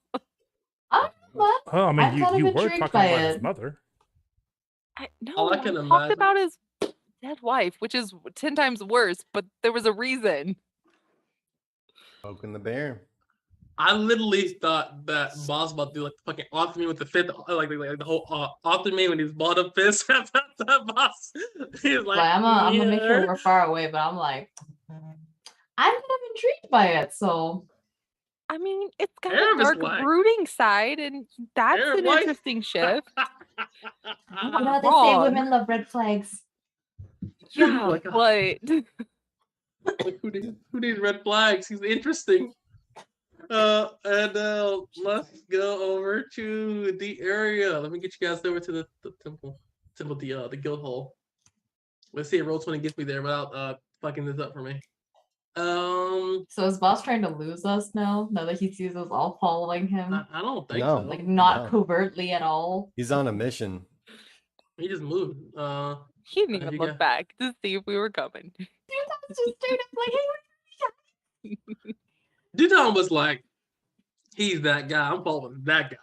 [SPEAKER 2] What?
[SPEAKER 4] Oh, I mean,
[SPEAKER 2] I'm kind of
[SPEAKER 4] you were
[SPEAKER 2] intrigued
[SPEAKER 4] talking
[SPEAKER 2] by
[SPEAKER 4] about his
[SPEAKER 2] it.
[SPEAKER 4] mother.
[SPEAKER 6] No,
[SPEAKER 1] I
[SPEAKER 6] I
[SPEAKER 1] can
[SPEAKER 6] talked
[SPEAKER 1] imagine.
[SPEAKER 6] about his dead wife, which is 10 times worse, but there was a reason.
[SPEAKER 5] Poking the bear.
[SPEAKER 1] I literally thought that Boss was about to do like the fucking author me with the fifth, like the whole author me when he's bottom fist. That Boss, he's like,
[SPEAKER 2] I'm gonna make sure we're far away, but I'm like, I'm kind of intrigued by it. So,
[SPEAKER 6] I mean, it's got
[SPEAKER 1] Aerith
[SPEAKER 6] a
[SPEAKER 1] is
[SPEAKER 6] dark
[SPEAKER 1] white.
[SPEAKER 6] brooding side, and that's
[SPEAKER 1] Aerith
[SPEAKER 6] an
[SPEAKER 1] white.
[SPEAKER 6] interesting shift.
[SPEAKER 2] you know, they say
[SPEAKER 6] Wrong.
[SPEAKER 2] women love red flags.
[SPEAKER 6] Yeah,
[SPEAKER 1] Like,
[SPEAKER 6] but
[SPEAKER 1] like who needs red flags? He's interesting. And let's go over to the area. Let me get you guys over to the temple, the guild hall. Let's see if Roll20 gets me there without fucking this up for me.
[SPEAKER 2] So is Boss trying to lose us now? Now that he sees us all following him,
[SPEAKER 1] I don't think
[SPEAKER 5] No.
[SPEAKER 1] so.
[SPEAKER 2] like not
[SPEAKER 5] No.
[SPEAKER 2] covertly at all.
[SPEAKER 5] He's on a mission.
[SPEAKER 1] He just moved.
[SPEAKER 6] he didn't
[SPEAKER 1] Have
[SPEAKER 6] even
[SPEAKER 1] you
[SPEAKER 6] look
[SPEAKER 1] got-
[SPEAKER 6] back to see if we were coming.
[SPEAKER 2] Dude, that's just straight up like, hey,
[SPEAKER 1] Duton was like, he's that guy. I'm following that guy.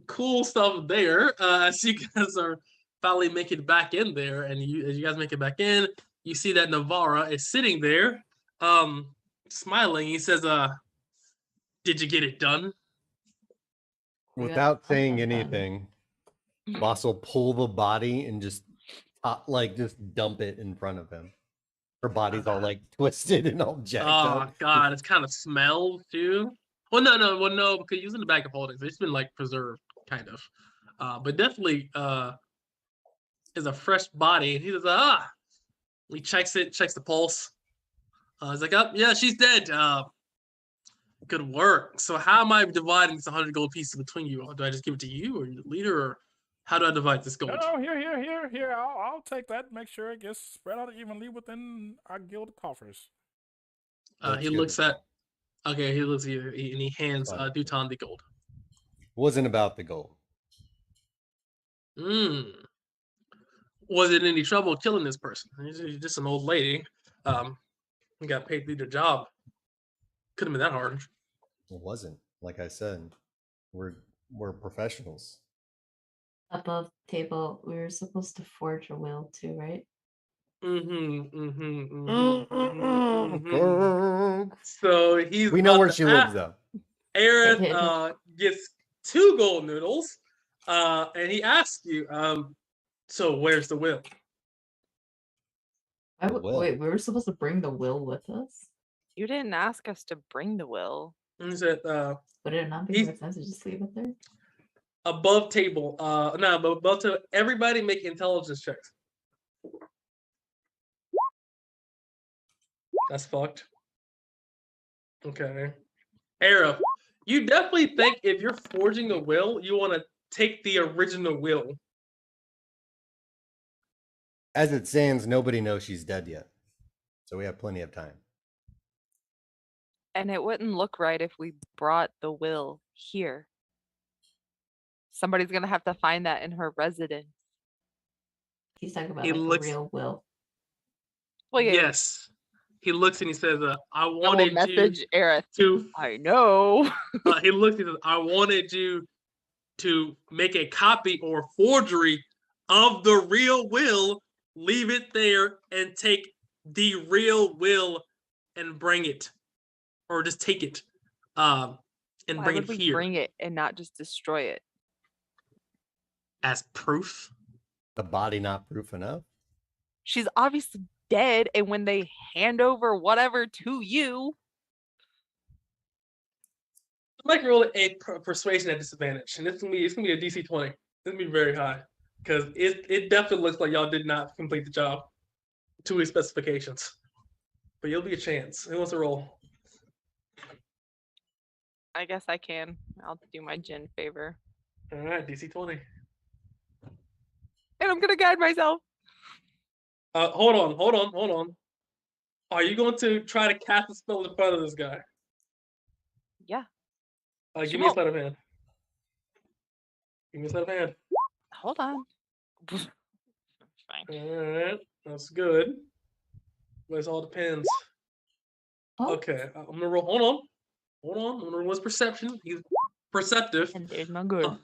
[SPEAKER 1] Cool stuff there. As you guys are finally making it back in there, and as you guys make it back in, you see that Navarra is sitting there, smiling. He says, "Did you get it done?"
[SPEAKER 5] Without saying
[SPEAKER 2] done.
[SPEAKER 5] anything, Boss will pull the body and just just dump it in front of him. Her body's all like twisted and all jacked
[SPEAKER 1] Oh
[SPEAKER 5] up.
[SPEAKER 1] God, it's kind of smelled too. Well, no, because he's in the bag of holding, so it's been like preserved, kind of. But definitely is a fresh body. And he says, he checks the pulse. He's like, oh yeah, she's dead. Good work. So how am I dividing this 100 gold pieces between you? Do I just give it to you or your leader, or how do I divide this gold?
[SPEAKER 4] No, here. I'll take that. Make sure it gets spread out evenly within our guild coffers.
[SPEAKER 1] He looks at you and he hands Duton the gold.
[SPEAKER 5] Wasn't about the gold.
[SPEAKER 1] Was it any trouble killing this person? She's just an old lady. He got paid to do their job. Couldn't have been that hard.
[SPEAKER 5] It wasn't. Like I said, we're professionals.
[SPEAKER 2] above table, we were supposed to forge a will too, right?
[SPEAKER 1] So he's
[SPEAKER 5] We know
[SPEAKER 1] about
[SPEAKER 5] where
[SPEAKER 1] to
[SPEAKER 5] she lives though.
[SPEAKER 1] Aerith gets 2 gold noodles, and he asks you, so where's the will?
[SPEAKER 2] Wait, we were supposed to bring the will with us?
[SPEAKER 6] You didn't ask us to bring the will.
[SPEAKER 1] And he said,
[SPEAKER 2] Would it not be more sense to just leave it there?
[SPEAKER 1] above table. No, but above table. Everybody make intelligence checks. That's fucked. Okay. Aerith, You definitely think if you're forging a will, you want to take the original will.
[SPEAKER 5] As it stands, nobody knows she's dead yet. So we have plenty of time.
[SPEAKER 6] And it wouldn't look right if we brought the will here. Somebody's gonna have to find that in her residence.
[SPEAKER 2] He's talking about
[SPEAKER 1] He
[SPEAKER 2] like
[SPEAKER 1] looks-
[SPEAKER 2] a real will.
[SPEAKER 6] Well, yeah,
[SPEAKER 1] Yes. He looks and he says, I
[SPEAKER 6] I will
[SPEAKER 1] wanted you
[SPEAKER 6] message Aerith.
[SPEAKER 1] to
[SPEAKER 6] I know.
[SPEAKER 1] he looked and says, I wanted you to make a copy or forgery of the real will, leave it there, and take the real will and bring it. Or just take it. And
[SPEAKER 6] Why
[SPEAKER 1] bring
[SPEAKER 6] would
[SPEAKER 1] it
[SPEAKER 6] we
[SPEAKER 1] here
[SPEAKER 6] bring it and not just destroy it?
[SPEAKER 1] as proof.
[SPEAKER 5] The body not proof enough.
[SPEAKER 6] She's obviously dead, and when they hand over whatever to you,
[SPEAKER 1] Make roll a persuasion at disadvantage, and it's gonna be a DC 20. It's gonna be very high because it definitely looks like y'all did not complete the job to his specifications. But you'll be a chance. Who wants to roll?
[SPEAKER 6] I guess I can. I'll do my Jin favor.
[SPEAKER 1] All right, DC 20.
[SPEAKER 6] And I'm gonna guide myself.
[SPEAKER 1] Hold on. Are you going to try to cast a spell in front of this guy?
[SPEAKER 6] Yeah.
[SPEAKER 1] Give me a sleight of hand. Give me a sleight of hand.
[SPEAKER 6] Hold on. Fine.
[SPEAKER 1] All right, that's good. But it all depends.
[SPEAKER 2] Oh,
[SPEAKER 1] Okay, I'm gonna roll. Hold on. I'm gonna roll his perception. He's perceptive.
[SPEAKER 6] And there's my good.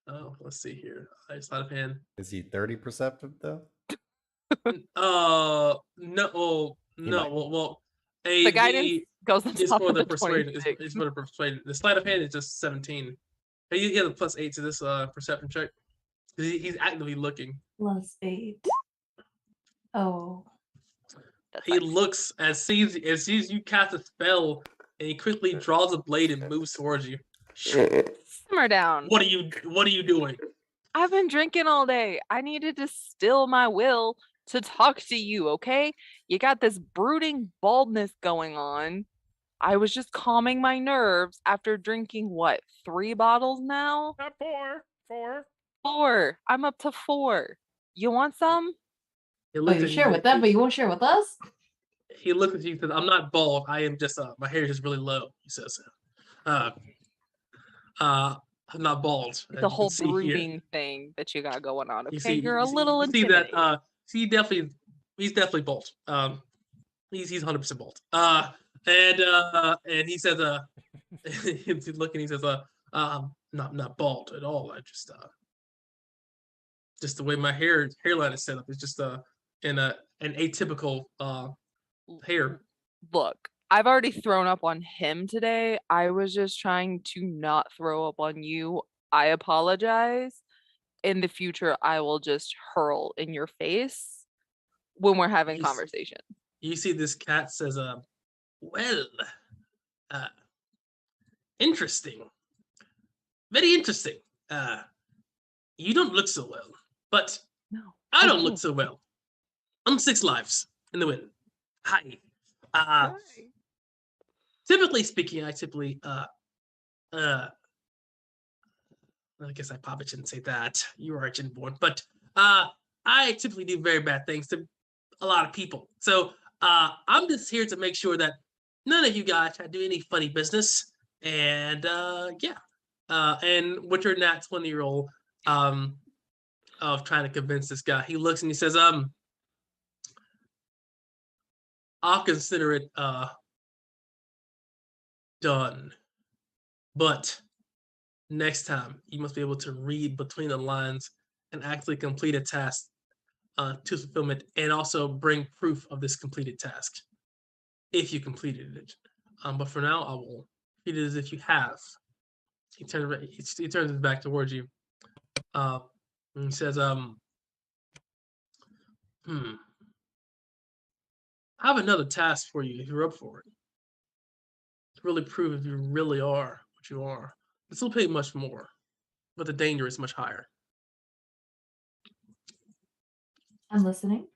[SPEAKER 1] Oh, let's see here. Sleight of hand.
[SPEAKER 5] Is he 30 perceptive though?
[SPEAKER 1] No.
[SPEAKER 5] might.
[SPEAKER 1] Well,
[SPEAKER 6] The guidance goes on
[SPEAKER 1] is
[SPEAKER 6] top
[SPEAKER 1] for
[SPEAKER 6] of
[SPEAKER 1] the
[SPEAKER 6] the
[SPEAKER 1] persuasion.
[SPEAKER 6] 26.
[SPEAKER 1] It's for the persuasion. The sleight of hand is just 17. He has a +8 to this perception check. He's actively looking.
[SPEAKER 2] +8. Oh,
[SPEAKER 6] That's
[SPEAKER 1] He
[SPEAKER 6] fine.
[SPEAKER 1] looks as sees you cast a spell, and he quickly draws a blade and moves towards you.
[SPEAKER 6] Simmer down.
[SPEAKER 1] What are you doing?
[SPEAKER 6] I've been drinking all day. I needed to still my will to talk to you, okay? You got this brooding baldness going on. I was just calming my nerves after drinking what, 3 bottles now?
[SPEAKER 4] Not 4. 4.
[SPEAKER 6] 4. I'm up to 4. You want some?
[SPEAKER 1] He
[SPEAKER 2] oh,
[SPEAKER 1] looks
[SPEAKER 2] you
[SPEAKER 1] at
[SPEAKER 2] share with them, but you won't share with us?
[SPEAKER 1] He looks at you and says, I'm not bald. I am just my hair is just really low. He says, I'm not bald. as
[SPEAKER 6] The
[SPEAKER 1] you can
[SPEAKER 6] whole
[SPEAKER 1] see here.
[SPEAKER 6] brooding thing that you got going on, okay?
[SPEAKER 1] You see,
[SPEAKER 6] You're a little
[SPEAKER 1] you see that
[SPEAKER 6] intimidating.
[SPEAKER 1] he's definitely bald. He's 100% bald. And he says, he's looking. He says, not bald at all. I just the way my hairline is set up is just in an atypical hair.
[SPEAKER 6] Look, I've already thrown up on him today. I was just trying to not throw up on you. I apologize. In the future, I will just hurl in your face when we're having
[SPEAKER 1] He's-
[SPEAKER 6] conversation.
[SPEAKER 1] You see, this cat says, well, interesting, very interesting. You don't look so well, but
[SPEAKER 6] No.
[SPEAKER 1] I don't look so well. I'm 6 lives in the wind. Hi. Typically speaking, I guess I probably shouldn't say that. You are a Jinborn, but I typically do very bad things to a lot of people. So I'm just here to make sure that none of you guys try to do any funny business. And and with your nat 20 roll of trying to convince this guy, he looks and he says, I'll consider it done. But next time, you must be able to read between the lines and actually complete a task to fulfillment, and also bring proof of this completed task if you completed it. But for now, I will treat it as if you have. He turns his back towards you, and he says, I have another task for you if you're up for it. To really prove if you really are what you are. This will pay much more, but the danger is much higher.
[SPEAKER 2] I'm listening.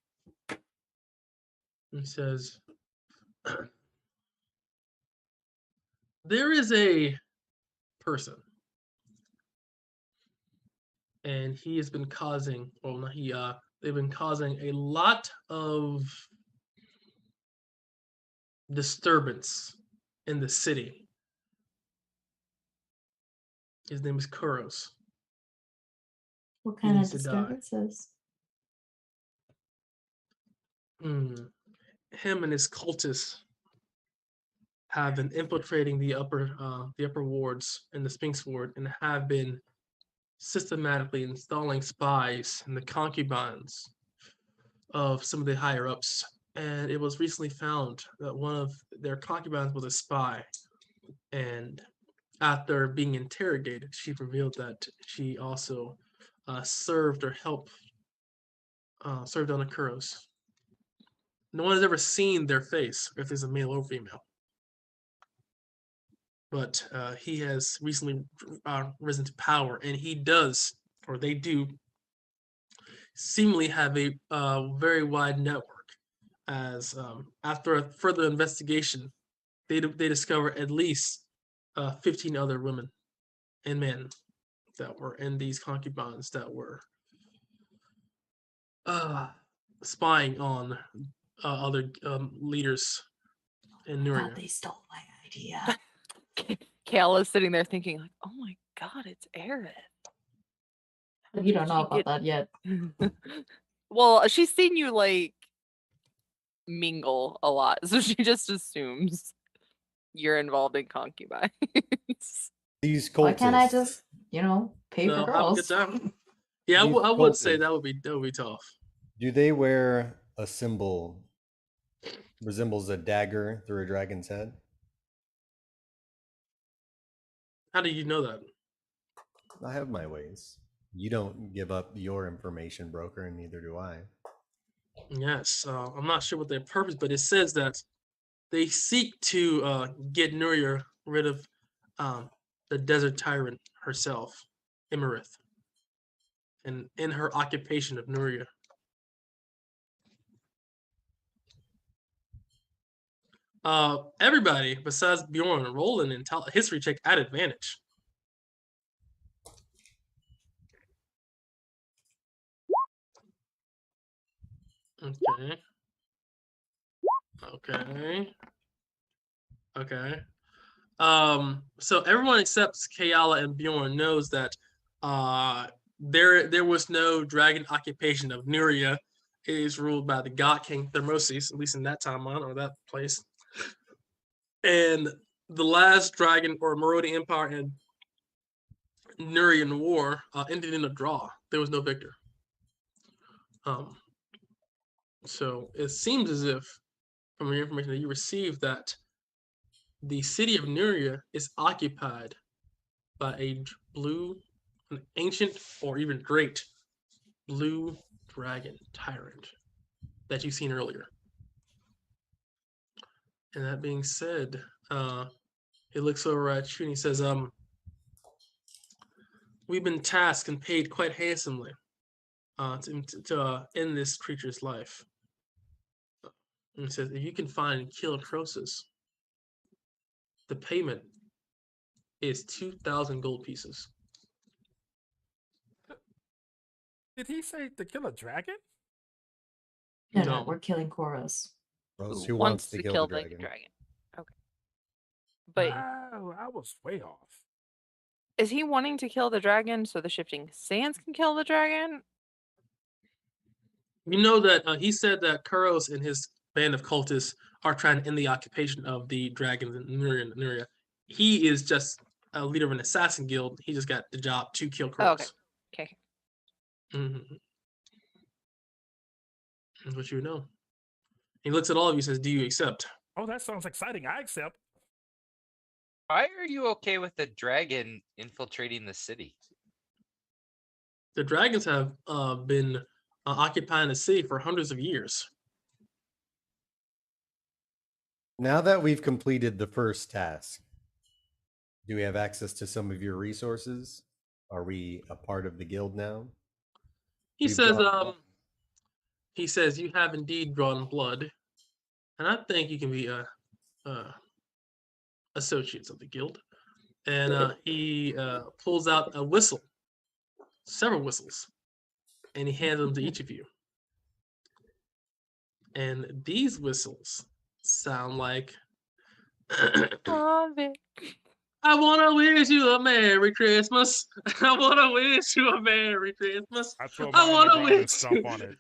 [SPEAKER 1] He says, there is a person, and he has been causing. Well, not he. They've been causing a lot of disturbance in the city. His name is Kuros.
[SPEAKER 2] What
[SPEAKER 1] He
[SPEAKER 2] kind of
[SPEAKER 1] needs to die.
[SPEAKER 2] disturbances?
[SPEAKER 1] Him and his cultists have been infiltrating the upper wards in the Sphinx ward and have been systematically installing spies in the concubines of some of the higher ups. And it was recently found that one of their concubines was a spy. And after being interrogated, she revealed that she also served or helped served on Akuros. No one has ever seen their face, if it's a male or female. But he has recently risen to power, and he does, or they do, seemingly have a very wide network. As after a further investigation, they discover at least 15 other women and men that were in these concubines that were spying on other leaders in
[SPEAKER 2] I
[SPEAKER 1] Nuria.
[SPEAKER 2] thought they stole my idea.
[SPEAKER 6] Kayla's sitting there thinking, like, "Oh my god, it's Aerith."
[SPEAKER 2] You don't know
[SPEAKER 6] She
[SPEAKER 2] about
[SPEAKER 6] get-
[SPEAKER 2] that yet.
[SPEAKER 6] Well, she's seen you like mingle a lot, so she just assumes you're involved in concubines.
[SPEAKER 5] These cultists.
[SPEAKER 2] Why can't I just, pay
[SPEAKER 1] No,
[SPEAKER 2] for
[SPEAKER 1] have a good
[SPEAKER 2] girls?
[SPEAKER 1] time. Yeah,
[SPEAKER 5] These
[SPEAKER 1] I would say
[SPEAKER 5] cultists,
[SPEAKER 1] that would be tough.
[SPEAKER 5] do they wear a symbol resembles a dagger through a dragon's head?
[SPEAKER 1] How do you know that?
[SPEAKER 5] I have my ways. You don't give up your information, broker, and neither do I.
[SPEAKER 1] Yes, I'm not sure what their purpose, but it says that they seek to get Nuria rid of the desert tyrant herself, Imarith, and in her occupation of Nuria. Everybody besides Bjorn, Roland, and history check at advantage. Okay. So everyone except Kayala and Bjorn knows that there was no dragon occupation of Nuria. It is ruled by the god king Thermoses, at least in that timeline or that place. And the last dragon or Marodi Empire and Nurian war ended in a draw. There was no victor. So it seems as if, from your information that you received, that the city of Nuria is occupied by an ancient or even great blue dragon tyrant that you've seen earlier. And that being said, he looks over at you and he says, we've been tasked and paid quite handsomely to end this creature's life. And he says, if you can find and kill Croesus, the payment is 2,000 gold pieces.
[SPEAKER 4] Did he say to kill a dragon?
[SPEAKER 2] No, we're killing Koros.
[SPEAKER 5] Rose, who wants to kill the dragon?
[SPEAKER 6] Okay. But
[SPEAKER 4] Oh, I was way off.
[SPEAKER 6] is he wanting to kill the dragon so the shifting sands can kill the dragon?
[SPEAKER 1] You know that he said that Kuros and his band of cultists are trying to end the occupation of the dragons in Nuria. He is just a leader of an assassin guild. He just got the job to kill Kuros.
[SPEAKER 6] Oh, okay.
[SPEAKER 1] Mm-hmm. That's what you know. He looks at all of you and says, do you accept?
[SPEAKER 4] Oh, that sounds exciting. I accept.
[SPEAKER 3] Why are you okay with the dragon infiltrating the city?
[SPEAKER 1] The dragons have been occupying the city for hundreds of years.
[SPEAKER 5] Now that we've completed the first task, do we have access to some of your resources? Are we a part of the guild now?
[SPEAKER 1] He says you have indeed drawn blood, and I think you can be associates of the guild, and he pulls out a whistle, several whistles, and he hands them to each of you. And these whistles sound like
[SPEAKER 6] Love it.
[SPEAKER 1] I want to wish you a Merry Christmas. I want to wish you a Merry Christmas.
[SPEAKER 4] I throw
[SPEAKER 1] I
[SPEAKER 4] mine
[SPEAKER 1] want
[SPEAKER 4] on
[SPEAKER 1] to
[SPEAKER 4] the ground and
[SPEAKER 1] wish
[SPEAKER 4] stomp on it.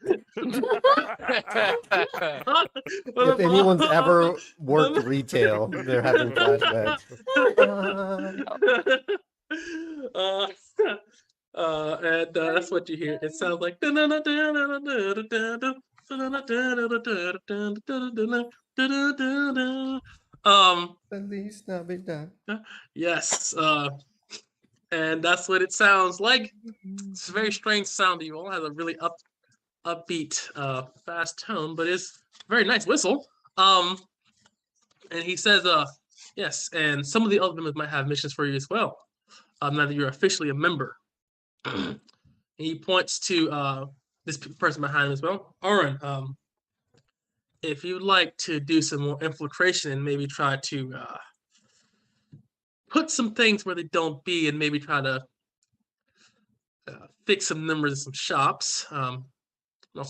[SPEAKER 5] If anyone's ever worked retail, they're having flashbacks.
[SPEAKER 1] And that's what you hear. It sounds like
[SPEAKER 5] Feliz Navidad.
[SPEAKER 1] yes, and that's what it sounds like. It's a very strange sound to you all. It has a really upbeat, fast tone, but it's a very nice whistle. And he says, yes, and some of the other members might have missions for you as well. Now that you're officially a member. He points to this person behind him as well. Oren, if you'd like to do some more infiltration and maybe try to put some things where they don't be and maybe try to fix some numbers in some shops, also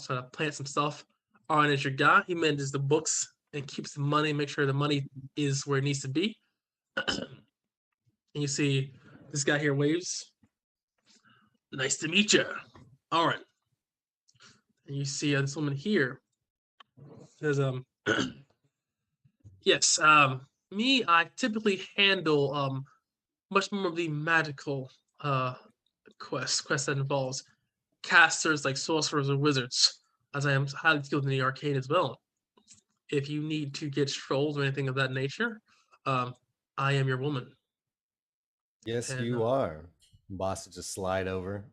[SPEAKER 1] try to plant some stuff. Oren is your guy. He manages the books and keeps the money, make sure the money is where it needs to be. And you see this guy here waves. Nice to meet you, Oren. And you see this woman here. Says, yes, me, I typically handle much more of the magical quest that involves casters like sorcerers or wizards, as I am highly skilled in the arcane as well. If you need to get trolls or anything of that nature, I am your woman.
[SPEAKER 5] Yes,
[SPEAKER 1] And,
[SPEAKER 5] you are. Boss will just slide over.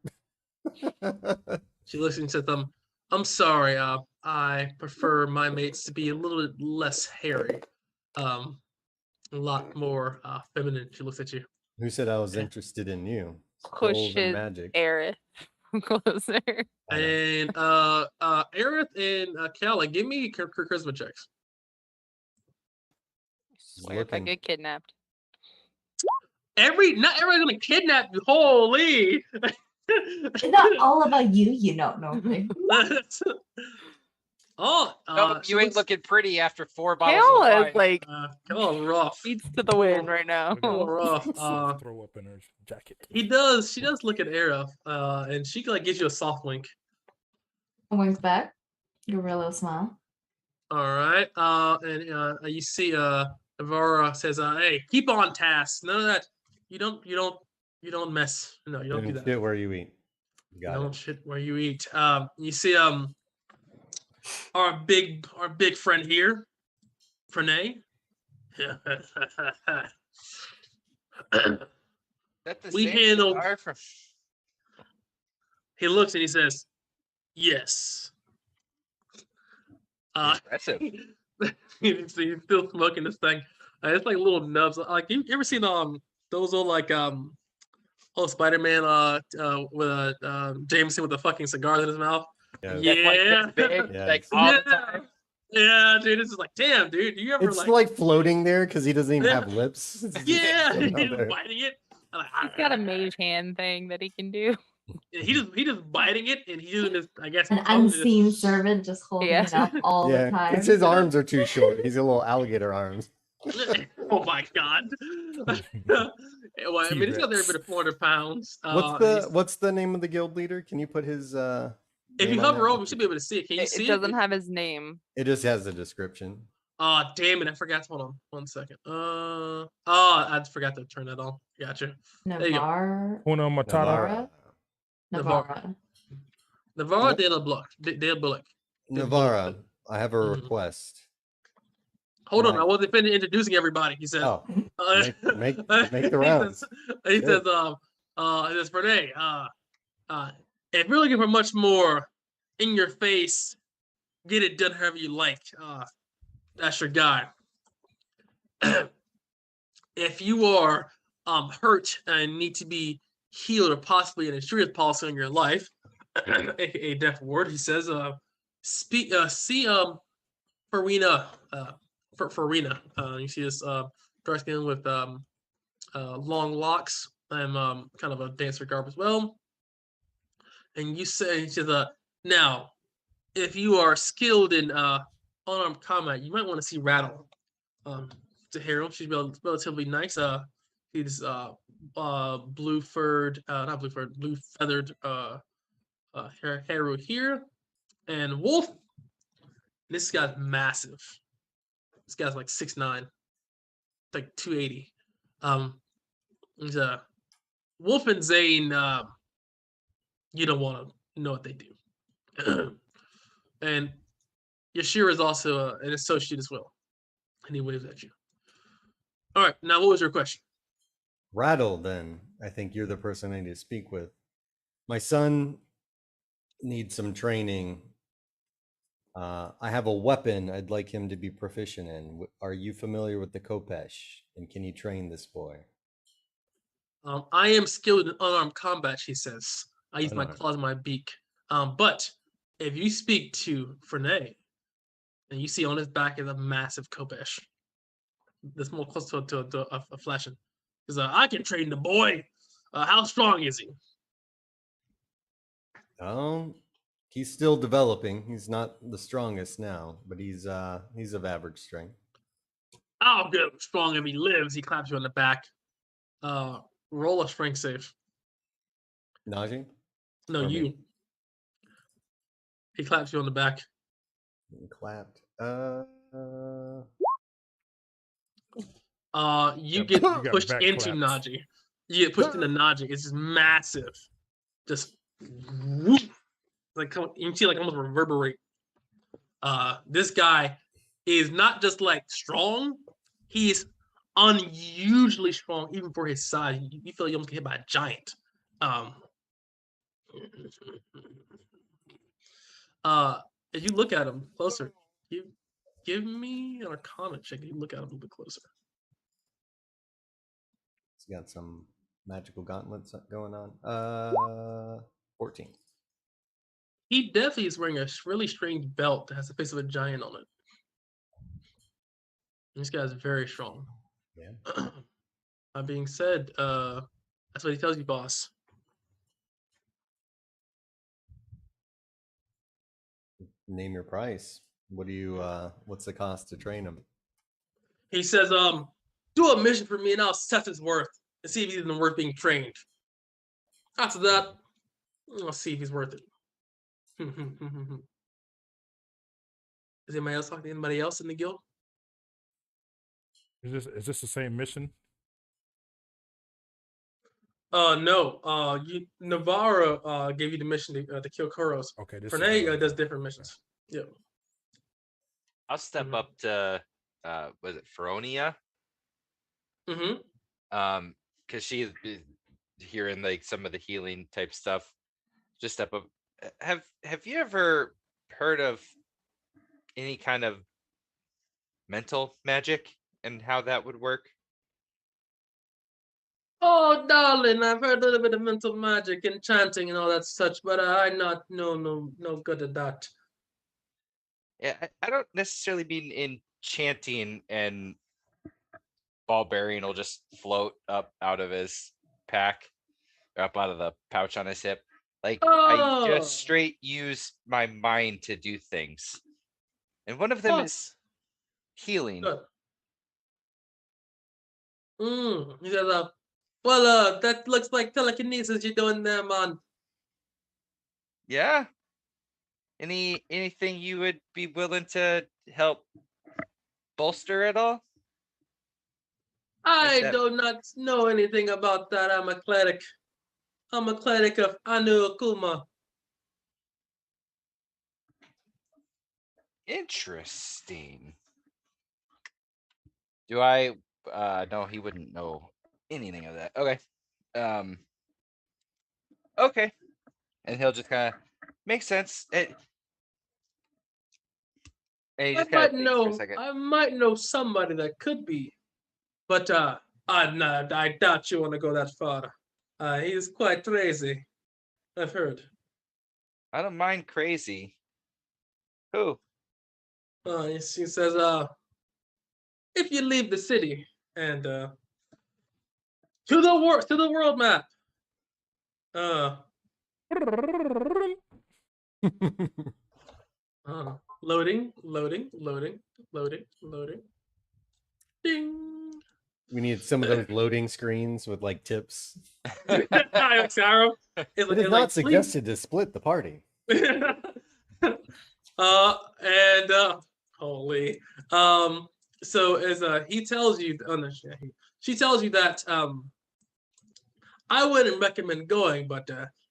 [SPEAKER 1] She looks and says, I'm sorry, I prefer my mates to be a little bit less hairy. A lot more feminine. She looks at you.
[SPEAKER 5] Who said I was interested in you?
[SPEAKER 6] Pushes
[SPEAKER 5] Scrolls and magic.
[SPEAKER 6] Aerith closer.
[SPEAKER 1] And Aerith and Kala, give me charisma checks.
[SPEAKER 6] Swear if I
[SPEAKER 5] looking.
[SPEAKER 6] get kidnapped.
[SPEAKER 1] Not everybody's gonna kidnap you. Holy!
[SPEAKER 2] It's not all about you, you don't know. Nick.
[SPEAKER 1] Oh,
[SPEAKER 3] No,
[SPEAKER 1] she
[SPEAKER 3] you ain't
[SPEAKER 1] looks-
[SPEAKER 3] looking pretty after 4 bottles
[SPEAKER 6] Kale
[SPEAKER 3] of
[SPEAKER 6] is
[SPEAKER 3] wine.
[SPEAKER 6] like
[SPEAKER 1] Kala's rough.
[SPEAKER 6] beats to the wind right now.
[SPEAKER 1] Kala's rough.
[SPEAKER 4] Throw up in her jacket.
[SPEAKER 1] She does look at Aerith, and she like gives you a soft wink.
[SPEAKER 2] Winks back. Gorilla smile.
[SPEAKER 1] All right. And you see Avara says, hey, keep on task. None of that. You don't mess. No, you don't do
[SPEAKER 5] And
[SPEAKER 1] that.
[SPEAKER 5] shit where you eat. You got
[SPEAKER 1] Don't
[SPEAKER 5] it.
[SPEAKER 1] shit where you eat. You see our big friend here, Pranay.
[SPEAKER 3] That the
[SPEAKER 1] We
[SPEAKER 3] same
[SPEAKER 1] handled-
[SPEAKER 3] cigar from-
[SPEAKER 1] He looks and he says, yes.
[SPEAKER 3] Impressive.
[SPEAKER 1] He's still smoking this thing. It's like little nubs. Like you ever seen those old like Spider-Man with Jameson with the fucking cigars in his mouth?
[SPEAKER 5] Yeah.
[SPEAKER 3] That's like this big,
[SPEAKER 5] Yeah.
[SPEAKER 3] like all the
[SPEAKER 1] Yeah.
[SPEAKER 3] time.
[SPEAKER 1] Yeah, dude, it's just like, damn, dude. Do you ever
[SPEAKER 5] It's like floating there because he doesn't even have lips. It's just
[SPEAKER 1] yeah,
[SPEAKER 5] floating out
[SPEAKER 1] he's
[SPEAKER 5] there.
[SPEAKER 1] biting it. I'm like,
[SPEAKER 6] He's got a mage hand thing that he can do.
[SPEAKER 1] He just biting it, and he's using his, I guess,
[SPEAKER 2] An
[SPEAKER 1] tongue to just-
[SPEAKER 2] unseen servant just holding
[SPEAKER 6] Yeah.
[SPEAKER 2] it up all the
[SPEAKER 5] Yeah,
[SPEAKER 2] time.
[SPEAKER 5] it's his arms are too short. He's a little alligator arms.
[SPEAKER 1] Oh my god. Well, I mean, he's got there a bit of 400 pounds.
[SPEAKER 5] What's the name of the guild leader? Can you put his
[SPEAKER 1] If you
[SPEAKER 5] name on
[SPEAKER 1] hover
[SPEAKER 5] that?
[SPEAKER 1] over, you should be able to see it. Can you
[SPEAKER 6] It
[SPEAKER 1] see
[SPEAKER 6] doesn't have his name.
[SPEAKER 5] It just has the description.
[SPEAKER 1] Damn it, I forgot. Hold on 1 second. I forgot to turn that on. Gotcha. you go.
[SPEAKER 2] Navarre.
[SPEAKER 4] Una Matata.
[SPEAKER 2] Navarra.
[SPEAKER 1] Navarra.
[SPEAKER 2] Navarra.
[SPEAKER 1] Navarra de la Bullock. De Bullock.
[SPEAKER 5] Navara, I have a
[SPEAKER 1] Mhm.
[SPEAKER 5] request.
[SPEAKER 1] Hold on,
[SPEAKER 5] Right.
[SPEAKER 1] I wasn't finished introducing everybody. He said.
[SPEAKER 5] Oh, make
[SPEAKER 1] he
[SPEAKER 5] the rounds.
[SPEAKER 1] He
[SPEAKER 5] Good.
[SPEAKER 1] says, Renee, if you're looking for much more in your face, get it done however you like. That's your guy. If you are hurt and need to be healed or possibly an insurance policy on your life, aka death ward, he says, see Farina. Farina. You see this dark skin with long locks. I'm kind of a dancer garb as well. And you say to now, if you are skilled in unarmed combat, you might want to see Rattle. To Harold, she's relatively nice. He's blue feathered Haru here, and Wolf. This guy's massive. This guy's like 6'9", like 280. He's Wolf and Zane. You don't want to know what they do. And Yashir is also an associate as well, and he waves at you. All right, now what was your question?
[SPEAKER 5] Rattle, then. I think you're the person I need to speak with. My son needs some training. I have a weapon I'd like him to be proficient in. Are you familiar with the Khopesh? And can you train this boy?
[SPEAKER 1] I am skilled in unarmed combat, she says. I use my claws and my beak. But if you speak to Frenay, and you see on his back is a massive Khopesh. That's more close to a flashing. Because I can train the boy. How strong is he?
[SPEAKER 5] He's still developing. He's not the strongest now, but he's of average strength.
[SPEAKER 1] I'll get him strong if he lives. He claps you on the back. Roll a strength save.
[SPEAKER 5] Najee?
[SPEAKER 1] No, you. Me? He claps you on the back.
[SPEAKER 5] Clapped.
[SPEAKER 1] You get pushed into Najee. You get pushed into Najee. It's just massive. Just whoop. Like you see, like almost reverberate. This guy is not just like strong; he's unusually strong, even for his size. You feel like you almost get hit by a giant. If you look at him closer, you give me an Arcana check. You look at him a little bit closer.
[SPEAKER 5] He's got some magical gauntlets going on. 14.
[SPEAKER 1] He definitely is wearing a really strange belt that has the face of a giant on it. This guy's very strong.
[SPEAKER 5] Yeah.
[SPEAKER 1] That being said, that's what he tells you, boss.
[SPEAKER 5] Name your price. What's the cost to train him?
[SPEAKER 1] He says, do a mission for me and I'll assess his worth and see if he's even worth being trained. After that, I'll see if he's worth it. Is anybody else talking to anybody else in the guild?
[SPEAKER 4] Is this the same mission?
[SPEAKER 1] No. Navarro gave you the mission to kill Kuros.
[SPEAKER 4] Okay.
[SPEAKER 1] Frenay does different missions. Okay. Yeah.
[SPEAKER 3] I'll step up to was it Feronia? Because she's hearing like some of the healing type stuff. Just step up. Have you ever heard of any kind of mental magic and how that would work?
[SPEAKER 1] Oh, darling, I've heard a little bit of mental magic and chanting and all that such, but I'm not no good at that.
[SPEAKER 3] Yeah, I don't necessarily mean in chanting, and Barbarian will just float up out of his pack, or up out of the pouch on his hip. Like, I just straight use my mind to do things. And one of them is healing.
[SPEAKER 1] He says, well, that looks like telekinesis you're doing there, man.
[SPEAKER 3] Yeah. Anything you would be willing to help bolster at all?
[SPEAKER 1] I do not know anything about that. I'm a cleric. I'm a cleric of Anu Akuma.
[SPEAKER 3] Interesting. Do I no, he wouldn't know anything of that. Okay. Okay. And he'll just kind of make sense.
[SPEAKER 1] I might know somebody that could be. But I doubt you want to go that far. He's quite crazy. I've heard.
[SPEAKER 3] I don't mind crazy. Who?
[SPEAKER 1] He says, if you leave the city And to the world map. Loading. Ding.
[SPEAKER 5] We need some of those loading screens with like tips.
[SPEAKER 1] Sarah,
[SPEAKER 5] It is not suggested to split the party.
[SPEAKER 1] Holy. So as he tells you, she tells you that I wouldn't recommend going, but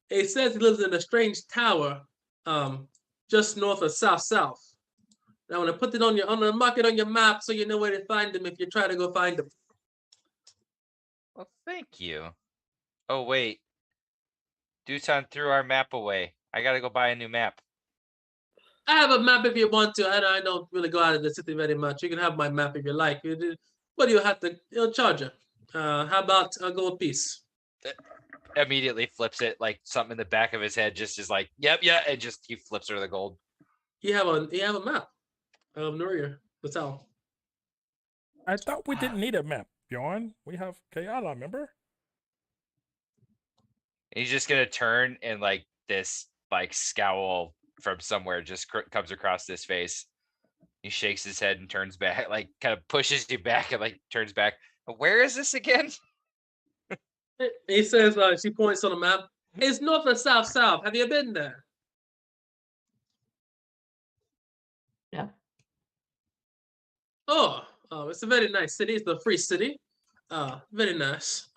[SPEAKER 1] it says he lives in a strange tower, just north of South. Now, when I put it on the market on your map, so you know where to find him if you try to go find him.
[SPEAKER 3] Well, thank you. Oh wait, Duton threw our map away. I gotta go buy a new map.
[SPEAKER 1] I have a map if you want to. I don't really go out of the city very much. You can have my map if you like. But you have to charge you. How about a gold piece?
[SPEAKER 3] Immediately flips it like something in the back of his head. Just is like, yep, yeah, and just he flips her the gold.
[SPEAKER 1] You have a map of Nuria. That's all.
[SPEAKER 4] I thought we didn't need a map, Bjorn. We have Kayala, remember?
[SPEAKER 3] He's just gonna turn and like this like scowl from somewhere just comes across his face. He shakes his head and turns back, like kind of pushes you back and like turns back. Where is this again?
[SPEAKER 1] He says, she points on the map. It's north and south. Have you been there?
[SPEAKER 2] Yeah.
[SPEAKER 1] Oh, it's a very nice city. It's the free city. Very nice.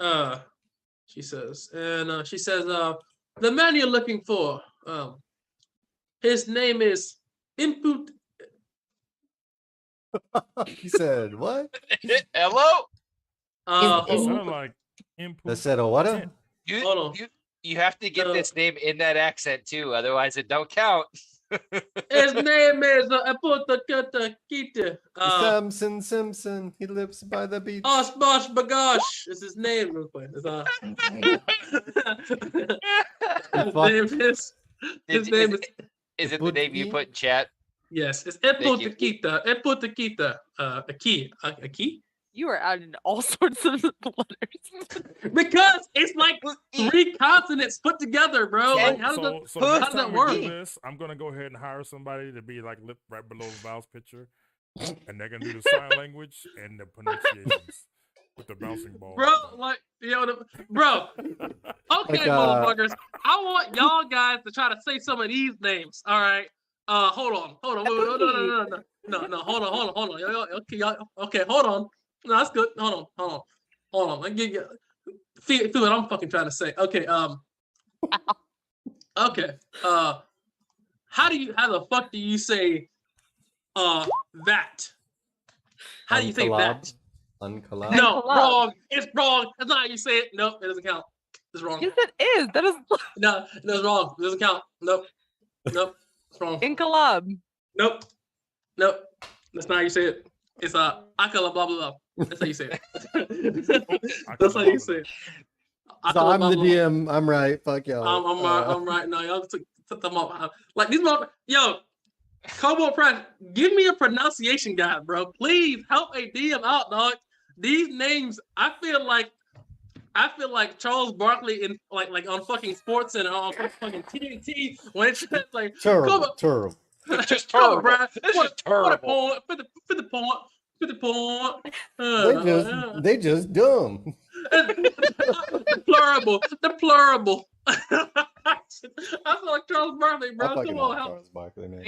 [SPEAKER 1] She says, and she says, the man you're looking for, his name is Input.
[SPEAKER 5] He said, what?
[SPEAKER 3] Hello?
[SPEAKER 4] Sound like input.
[SPEAKER 5] They said, what?
[SPEAKER 1] Hold on.
[SPEAKER 3] You have to get this name in that accent too, otherwise it don't count.
[SPEAKER 1] His name is Apotakata.
[SPEAKER 5] Simpson. He lives by the beach.
[SPEAKER 1] Osbosh Bagosh is his name. Real quick. His name is.
[SPEAKER 3] Is it the name you put in chat?
[SPEAKER 1] Yes, it's Epotakita. A key.
[SPEAKER 6] You are adding all sorts of letters.
[SPEAKER 1] Because it's like 3 consonants put together, bro.
[SPEAKER 3] Yeah,
[SPEAKER 1] Like, how
[SPEAKER 4] next
[SPEAKER 1] does
[SPEAKER 4] time
[SPEAKER 1] that
[SPEAKER 4] we
[SPEAKER 1] work?
[SPEAKER 4] do this, I'm gonna go ahead and hire somebody to be like right below Val's picture, and they're gonna do the sign language and the pronunciations with the bouncing ball.
[SPEAKER 1] Bro, like, bro. Okay, motherfuckers. I want y'all guys to try to say some of these names. All right. Hold on. No. Hold on. Okay, hold on. No, that's good. Hold on. Let me get feel what I'm fucking trying to say. Okay. Okay. How the fuck do you say that? How do you say that?
[SPEAKER 5] Uncollab.
[SPEAKER 1] No, wrong. It's wrong. That's not how you say it. Nope, it doesn't count. It's wrong.
[SPEAKER 6] Yes, it is. That is
[SPEAKER 1] No, it's wrong. It doesn't count. Nope. It's wrong.
[SPEAKER 6] Inkalab.
[SPEAKER 1] Nope. That's not how you say it. It's akala blah blah blah. That's how you say it. That's how you say it.
[SPEAKER 5] So I'm the DM. I'm right. Fuck y'all.
[SPEAKER 1] I'm right. No, y'all took them up. Like these motherfuckers. Yo, Cobalt Press, give me a pronunciation guide, bro. Please help a DM out, dog. These names, I feel like Charles Barkley in like on fucking Sports and on fucking TNT when it's like
[SPEAKER 5] terrible.
[SPEAKER 3] It's just terrible. It's just terrible.
[SPEAKER 1] For the point.
[SPEAKER 5] They just dumb.
[SPEAKER 1] Deplorable. I feel like Charles Barkley, bro. Come on, help.
[SPEAKER 5] Charles Barkley, man.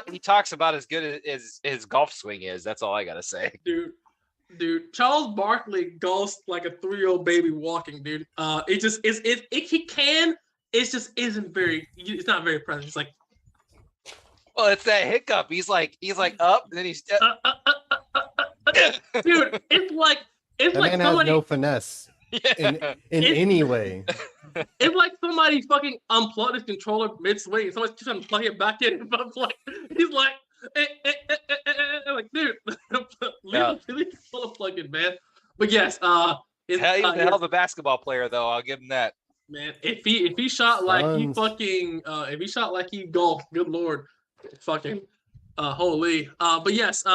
[SPEAKER 3] He talks about as good as his golf swing is. That's all I gotta say.
[SPEAKER 1] Dude, Charles Barkley golfs like a 3-year-old baby walking, dude. It just is. If he can, it just isn't very. It's not very present. It's like.
[SPEAKER 3] Well, it's that hiccup. He's like up, and then he's.
[SPEAKER 1] Dude, it's like
[SPEAKER 5] man
[SPEAKER 1] somebody
[SPEAKER 5] has no finesse in any way.
[SPEAKER 1] It's like somebody fucking unplugged his controller mid-swing. Somebody's trying to plug it back in. But like, he's like, like, dude, leave plug in, man. But yes,
[SPEAKER 3] he's a hell of a basketball player, though. I'll give him that.
[SPEAKER 1] Man, if he shot like he fucking if he shot like he golfed, good lord, fucking holy. But yes,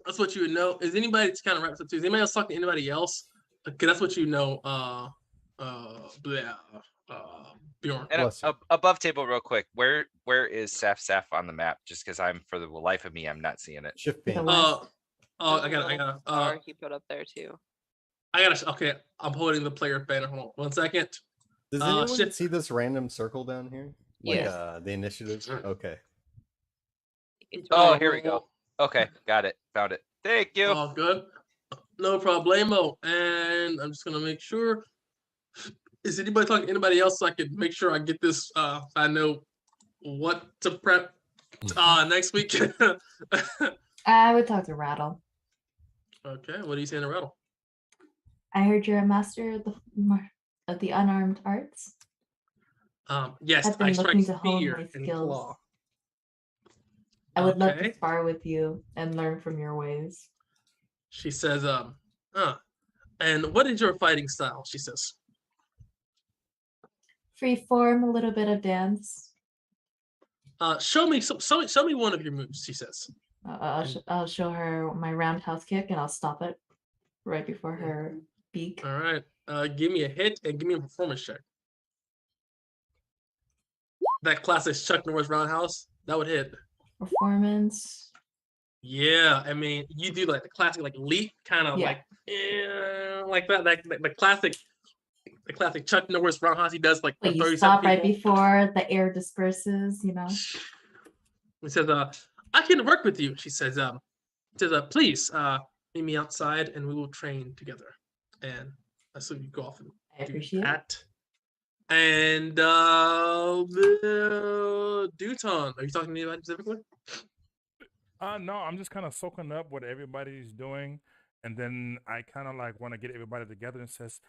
[SPEAKER 1] That's what you would know. Is anybody to kind of wrap up too? Is anybody else talking to anybody else? Because that's what you know. Bjorn.
[SPEAKER 3] And above table, real quick, where is Saf on the map? Just because I'm, for the life of me, I'm not seeing it.
[SPEAKER 5] Shift
[SPEAKER 2] To the
[SPEAKER 5] band.
[SPEAKER 2] west.
[SPEAKER 1] I got.
[SPEAKER 6] Star he put up there too.
[SPEAKER 1] I got. Okay, I'm holding the player banner. Hold on 1 second.
[SPEAKER 5] Does anyone see this random circle down here? Like
[SPEAKER 6] Yes.
[SPEAKER 5] the initiatives? Okay.
[SPEAKER 6] It's
[SPEAKER 3] Oh,
[SPEAKER 6] really
[SPEAKER 3] here we go. Okay, got it. Found it. Thank you.
[SPEAKER 1] Oh, good. No problemo. And I'm just gonna make sure. Is anybody talking to anybody else so I can make sure I get this? I know what to prep next week.
[SPEAKER 2] I would talk to Rattle.
[SPEAKER 1] Okay, what are you saying to Rattle?
[SPEAKER 2] I heard you're a master of the unarmed arts.
[SPEAKER 1] Yes,
[SPEAKER 2] I've been
[SPEAKER 1] I strike
[SPEAKER 2] looking to hone
[SPEAKER 1] spear
[SPEAKER 2] my
[SPEAKER 1] and
[SPEAKER 2] skills.
[SPEAKER 1] claw.
[SPEAKER 2] I would love
[SPEAKER 1] Okay.
[SPEAKER 2] to spar with you and learn from your ways.
[SPEAKER 1] She says, and what is your fighting style? She says.
[SPEAKER 2] Free form, a little bit of dance.
[SPEAKER 1] Show me one of your moves, she says.
[SPEAKER 2] I'll show her my roundhouse kick and I'll stop it right before her beak.
[SPEAKER 1] All right. Give me a hit and give me a performance check. That classic Chuck Norris roundhouse, that would hit.
[SPEAKER 2] Performance.
[SPEAKER 1] Yeah, I mean, you do like the classic like leap kind of
[SPEAKER 2] Yeah.
[SPEAKER 1] like that, the classic Chuck Norris roundhouse he does like
[SPEAKER 2] But you
[SPEAKER 1] 37
[SPEAKER 2] stop right
[SPEAKER 1] people.
[SPEAKER 2] before the air disperses, you know.
[SPEAKER 1] He says, I can work with you. She says, please meet me outside and we will train together. And so you go off and
[SPEAKER 2] I
[SPEAKER 1] do
[SPEAKER 2] appreciate it.
[SPEAKER 1] that. And Duton, are you talking to anybody specifically?
[SPEAKER 4] No, I'm just kind of soaking up what everybody's doing, and then I kind of like want to get everybody together and says,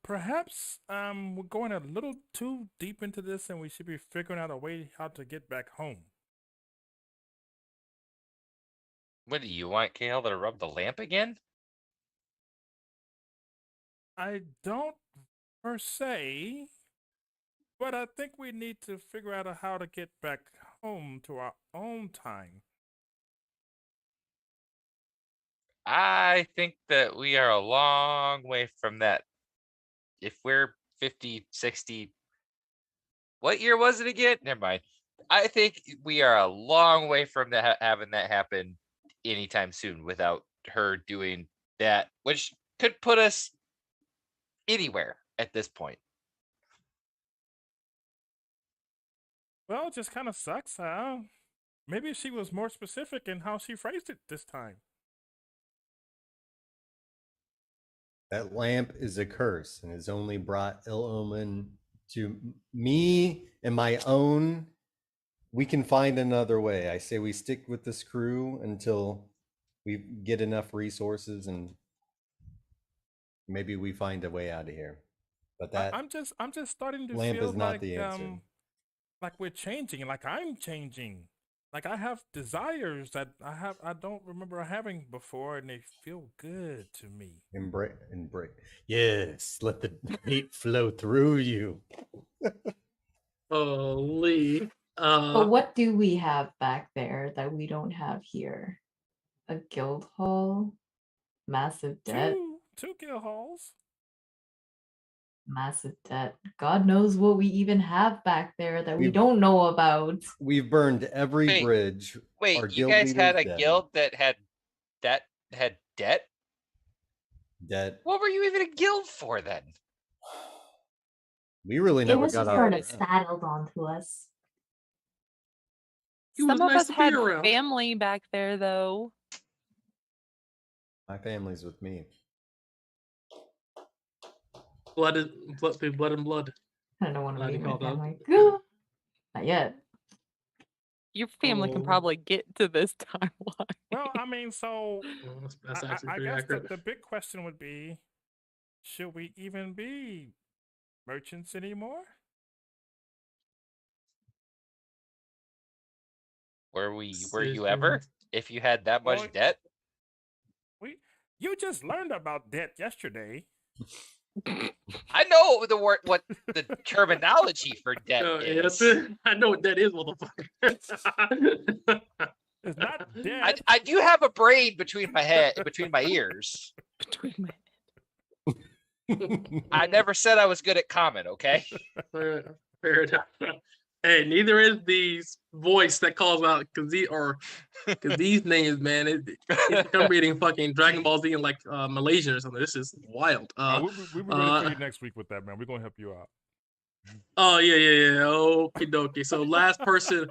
[SPEAKER 4] perhaps we're going a little too deep into this, and we should be figuring out a way how to get back home.
[SPEAKER 3] What do you want, Kale, to rub the lamp again?
[SPEAKER 4] I don't per se, but I think we need to figure out how to get back home to our own time.
[SPEAKER 3] I think that we are a long way from that. If we're 50, 60, what year was it again? Never mind. I think we are a long way from that having that happen anytime soon without her doing that, which could put us anywhere at this point.
[SPEAKER 4] Well, it just kind of sucks. Maybe she was more specific in how she phrased it this time.
[SPEAKER 5] That lamp is a curse and has only brought ill omen to me and my own. We can find another way. I say we stick with this crew until we get enough resources and maybe we find a way out of here. But that
[SPEAKER 4] I'm just starting to
[SPEAKER 5] lamp
[SPEAKER 4] feel
[SPEAKER 5] is not
[SPEAKER 4] like
[SPEAKER 5] the answer.
[SPEAKER 4] Like we're changing, like I'm changing. Like I have desires that I don't remember having before, and they feel good to me.
[SPEAKER 5] Embrace. Yes, let the hate flow through you.
[SPEAKER 1] Holy.
[SPEAKER 2] But what do we have back there that we don't have here? A guild hall, massive debt,
[SPEAKER 4] Two guild halls.
[SPEAKER 2] massive debt. God knows what we even have back there that we don't know about.
[SPEAKER 5] We've burned every bridge.
[SPEAKER 3] Wait,
[SPEAKER 5] Our
[SPEAKER 3] you
[SPEAKER 5] guild
[SPEAKER 3] guys had a
[SPEAKER 5] leader's dead.
[SPEAKER 3] guild that had debt?
[SPEAKER 5] Debt.
[SPEAKER 3] What were you even a guild for then?
[SPEAKER 5] We really
[SPEAKER 2] It
[SPEAKER 5] never
[SPEAKER 2] was
[SPEAKER 5] got
[SPEAKER 2] just
[SPEAKER 5] out
[SPEAKER 2] sort
[SPEAKER 5] of
[SPEAKER 2] of
[SPEAKER 5] that.
[SPEAKER 2] saddled onto us.
[SPEAKER 1] It was
[SPEAKER 6] Some of
[SPEAKER 1] nice
[SPEAKER 6] us
[SPEAKER 1] to be
[SPEAKER 6] had
[SPEAKER 1] around.
[SPEAKER 6] family back there, though.
[SPEAKER 5] My family's with me.
[SPEAKER 1] Blood and blood.
[SPEAKER 2] I don't want to
[SPEAKER 1] Glad you
[SPEAKER 2] meet my
[SPEAKER 1] called out.
[SPEAKER 2] family. Not yet.
[SPEAKER 6] Your family can
[SPEAKER 1] Oh.
[SPEAKER 6] probably get to this timeline.
[SPEAKER 4] Well, I mean, so
[SPEAKER 1] Well, that's
[SPEAKER 4] I
[SPEAKER 1] actually pretty
[SPEAKER 4] guess
[SPEAKER 1] accurate.
[SPEAKER 4] the big question would be, should we even be merchants anymore?
[SPEAKER 3] Were you ever? If you had that much
[SPEAKER 4] Well,
[SPEAKER 3] debt?
[SPEAKER 4] You just learned about debt yesterday.
[SPEAKER 3] I know what the terminology for debt
[SPEAKER 1] Yeah,
[SPEAKER 3] is.
[SPEAKER 1] that's it. I know what that is, motherfucker.
[SPEAKER 4] It's not Dead.
[SPEAKER 3] I do have a brain between my ears.
[SPEAKER 6] Between my
[SPEAKER 3] I never said I was good at comment, okay?
[SPEAKER 1] Fair enough. Hey, neither is the voice that calls out because these names, man, it's come reading fucking Dragon Ball Z in like Malaysian or something. This is wild.
[SPEAKER 4] We'll be ready for you next week with that, man. We're gonna help you out.
[SPEAKER 1] Oh yeah. Okie dokie. So last person,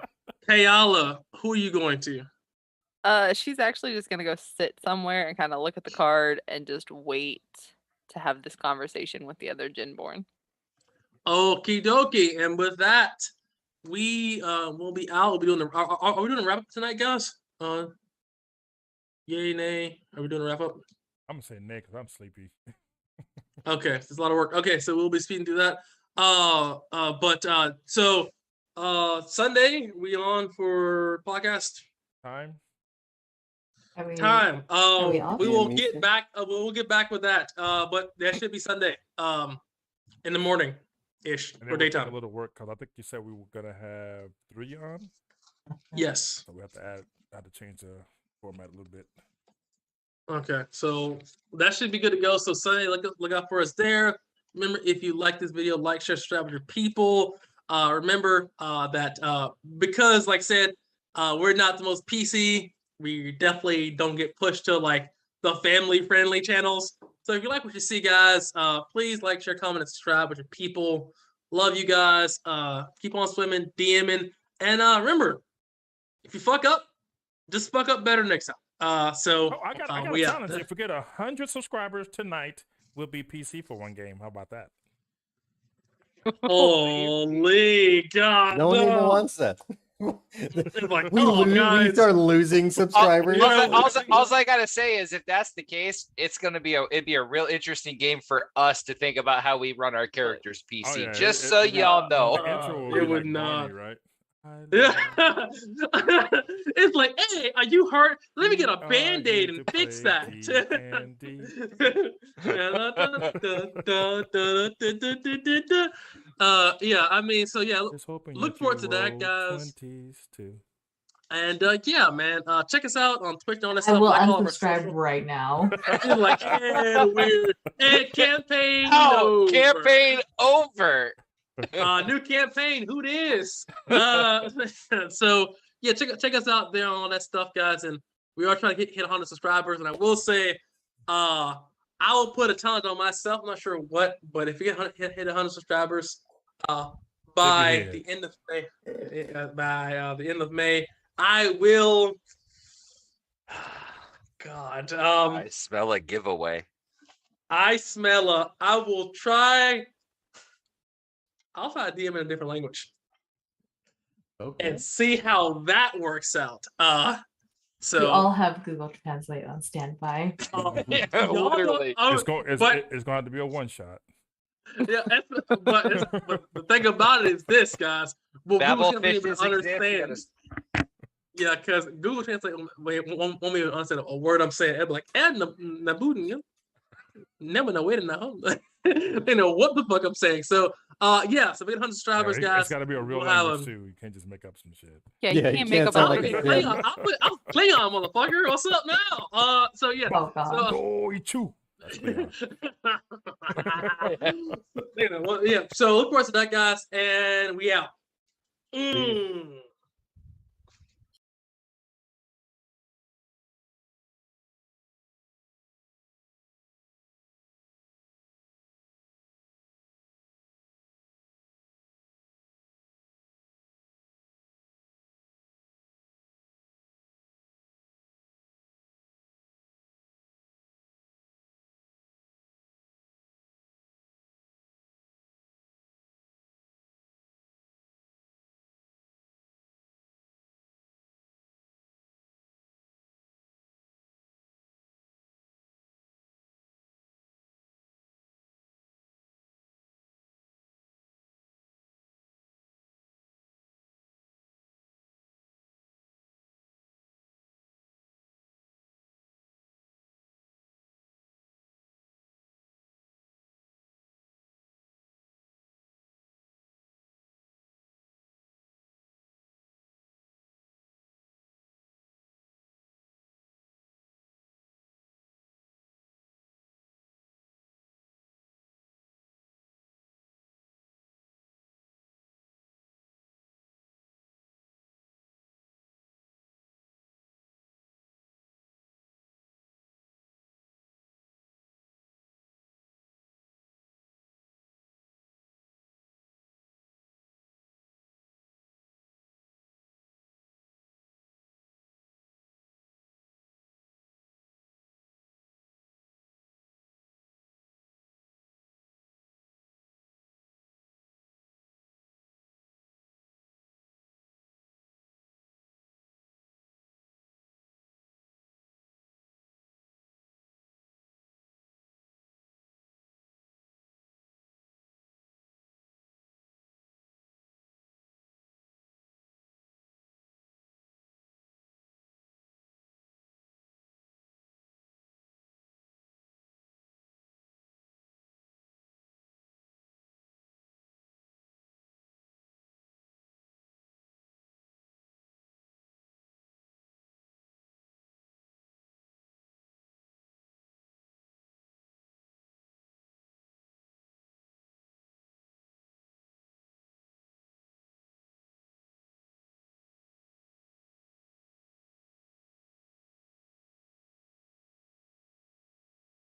[SPEAKER 1] Kayala, who are you going to?
[SPEAKER 6] She's actually just gonna go sit somewhere and kind of look at the card and just wait to have this conversation with the other Jinborn.
[SPEAKER 1] Okie dokie. And with that, we will be out. We'll be doing the. Are we doing a wrap up tonight, guys? Yay, nay. Are we doing a wrap up?
[SPEAKER 4] I'm gonna say nay because I'm sleepy.
[SPEAKER 1] Okay, it's a lot of work. Okay, so we'll be speaking to that. So Sunday we on for podcast
[SPEAKER 4] Time.
[SPEAKER 1] time.
[SPEAKER 2] we off?
[SPEAKER 1] We
[SPEAKER 5] Yeah,
[SPEAKER 1] will
[SPEAKER 5] me
[SPEAKER 1] get
[SPEAKER 5] too.
[SPEAKER 1] back. We'll get back with that. But that should be Sunday. In the morning ish
[SPEAKER 4] And then
[SPEAKER 1] for
[SPEAKER 4] we'll take
[SPEAKER 1] daytime.
[SPEAKER 4] a little work because I think you said we were gonna have 3 on,
[SPEAKER 1] Yes.
[SPEAKER 4] so we have to change the format a little bit.
[SPEAKER 1] Okay, so that should be good to go. So Sunday, look out for us there. Remember, if you like this video, like, share, subscribe with your people. Remember that because, like I said, we're not the most PC. We definitely don't get pushed to like the family-friendly channels. So if you like what you see, guys, please like, share, comment, and subscribe with your people. Love you guys. Keep on swimming, DMing, and remember, if you fuck up, just fuck up better next time. So
[SPEAKER 4] Oh, I got a
[SPEAKER 1] we out.
[SPEAKER 4] challenge. If we get 100 subscribers tonight, we'll be PC for one game. How about that?
[SPEAKER 1] Holy God!
[SPEAKER 5] No one even
[SPEAKER 1] no.
[SPEAKER 5] wants that.
[SPEAKER 1] It's like,
[SPEAKER 5] we,
[SPEAKER 1] oh,
[SPEAKER 5] we
[SPEAKER 1] guys.
[SPEAKER 5] start losing subscribers.
[SPEAKER 3] All I gotta say is, if that's the case, it'd be a real interesting game for us to think about how we run our characters PC.
[SPEAKER 4] Oh, yeah,
[SPEAKER 3] Just
[SPEAKER 4] it-
[SPEAKER 3] so
[SPEAKER 4] it-
[SPEAKER 3] y'all
[SPEAKER 4] The
[SPEAKER 3] know.
[SPEAKER 4] intro will
[SPEAKER 1] it
[SPEAKER 4] be
[SPEAKER 1] would
[SPEAKER 4] like
[SPEAKER 1] not.
[SPEAKER 4] Barney, right?
[SPEAKER 1] Yeah. It's like, hey, are you hurt? Let me get a
[SPEAKER 4] We are
[SPEAKER 1] band-aid
[SPEAKER 4] here
[SPEAKER 1] and
[SPEAKER 4] to
[SPEAKER 1] fix
[SPEAKER 4] play
[SPEAKER 1] that.
[SPEAKER 4] D&D.
[SPEAKER 1] Yeah, I mean, so yeah,
[SPEAKER 4] Just hoping
[SPEAKER 1] look
[SPEAKER 4] that
[SPEAKER 1] forward
[SPEAKER 4] you
[SPEAKER 1] to that,
[SPEAKER 4] roll
[SPEAKER 1] guys.
[SPEAKER 4] 20s too.
[SPEAKER 1] And yeah, man, check us out on Twitch and all that
[SPEAKER 2] I
[SPEAKER 1] stuff.
[SPEAKER 2] will
[SPEAKER 1] Like all of our
[SPEAKER 2] unsubscribe
[SPEAKER 1] social-
[SPEAKER 2] right now.
[SPEAKER 1] It's like, and we're and campaign
[SPEAKER 3] Oh,
[SPEAKER 1] over.
[SPEAKER 3] campaign over.
[SPEAKER 1] New campaign. Who this? So yeah, check us out there on all that stuff, guys. And we are trying to hit 100 subscribers. And I will say, I will put a challenge on myself. I'm not sure what, but if you hit 100 subscribers, by the end of May, the end of May, I will. God,
[SPEAKER 3] I smell a giveaway.
[SPEAKER 1] I will try. I'll try to DM in a different language
[SPEAKER 5] Okay.
[SPEAKER 1] and see how that works out.
[SPEAKER 2] We
[SPEAKER 1] So
[SPEAKER 2] all have Google Translate on standby.
[SPEAKER 3] Yeah,
[SPEAKER 1] y'all
[SPEAKER 3] literally.
[SPEAKER 4] It's going to have to be a one shot.
[SPEAKER 1] Yeah, but the thing about it is this, guys. Well,
[SPEAKER 3] Babel
[SPEAKER 1] Google Translate
[SPEAKER 3] fishes exist. You
[SPEAKER 1] understands. Yeah, because Google Translate won't me to understand a word I'm saying. It'll be like, Nabudin, never know where to know. They know what the fuck I'm saying. So, yeah, so we get 100 subscribers, guys.
[SPEAKER 4] It's got to be a real
[SPEAKER 1] We'll have
[SPEAKER 4] language too. You can't just make up some shit.
[SPEAKER 6] Yeah,
[SPEAKER 5] Yeah,
[SPEAKER 6] you
[SPEAKER 5] you
[SPEAKER 6] can't make
[SPEAKER 5] can't
[SPEAKER 6] up
[SPEAKER 5] sound
[SPEAKER 6] a
[SPEAKER 5] like a
[SPEAKER 6] language.
[SPEAKER 5] kid.
[SPEAKER 1] I'll Klingon, motherfucker. What's up now? So yeah.
[SPEAKER 2] Oh god.
[SPEAKER 4] Oh, you chew. That's Leon.
[SPEAKER 1] Yeah. So look forward to that, guys, and we out.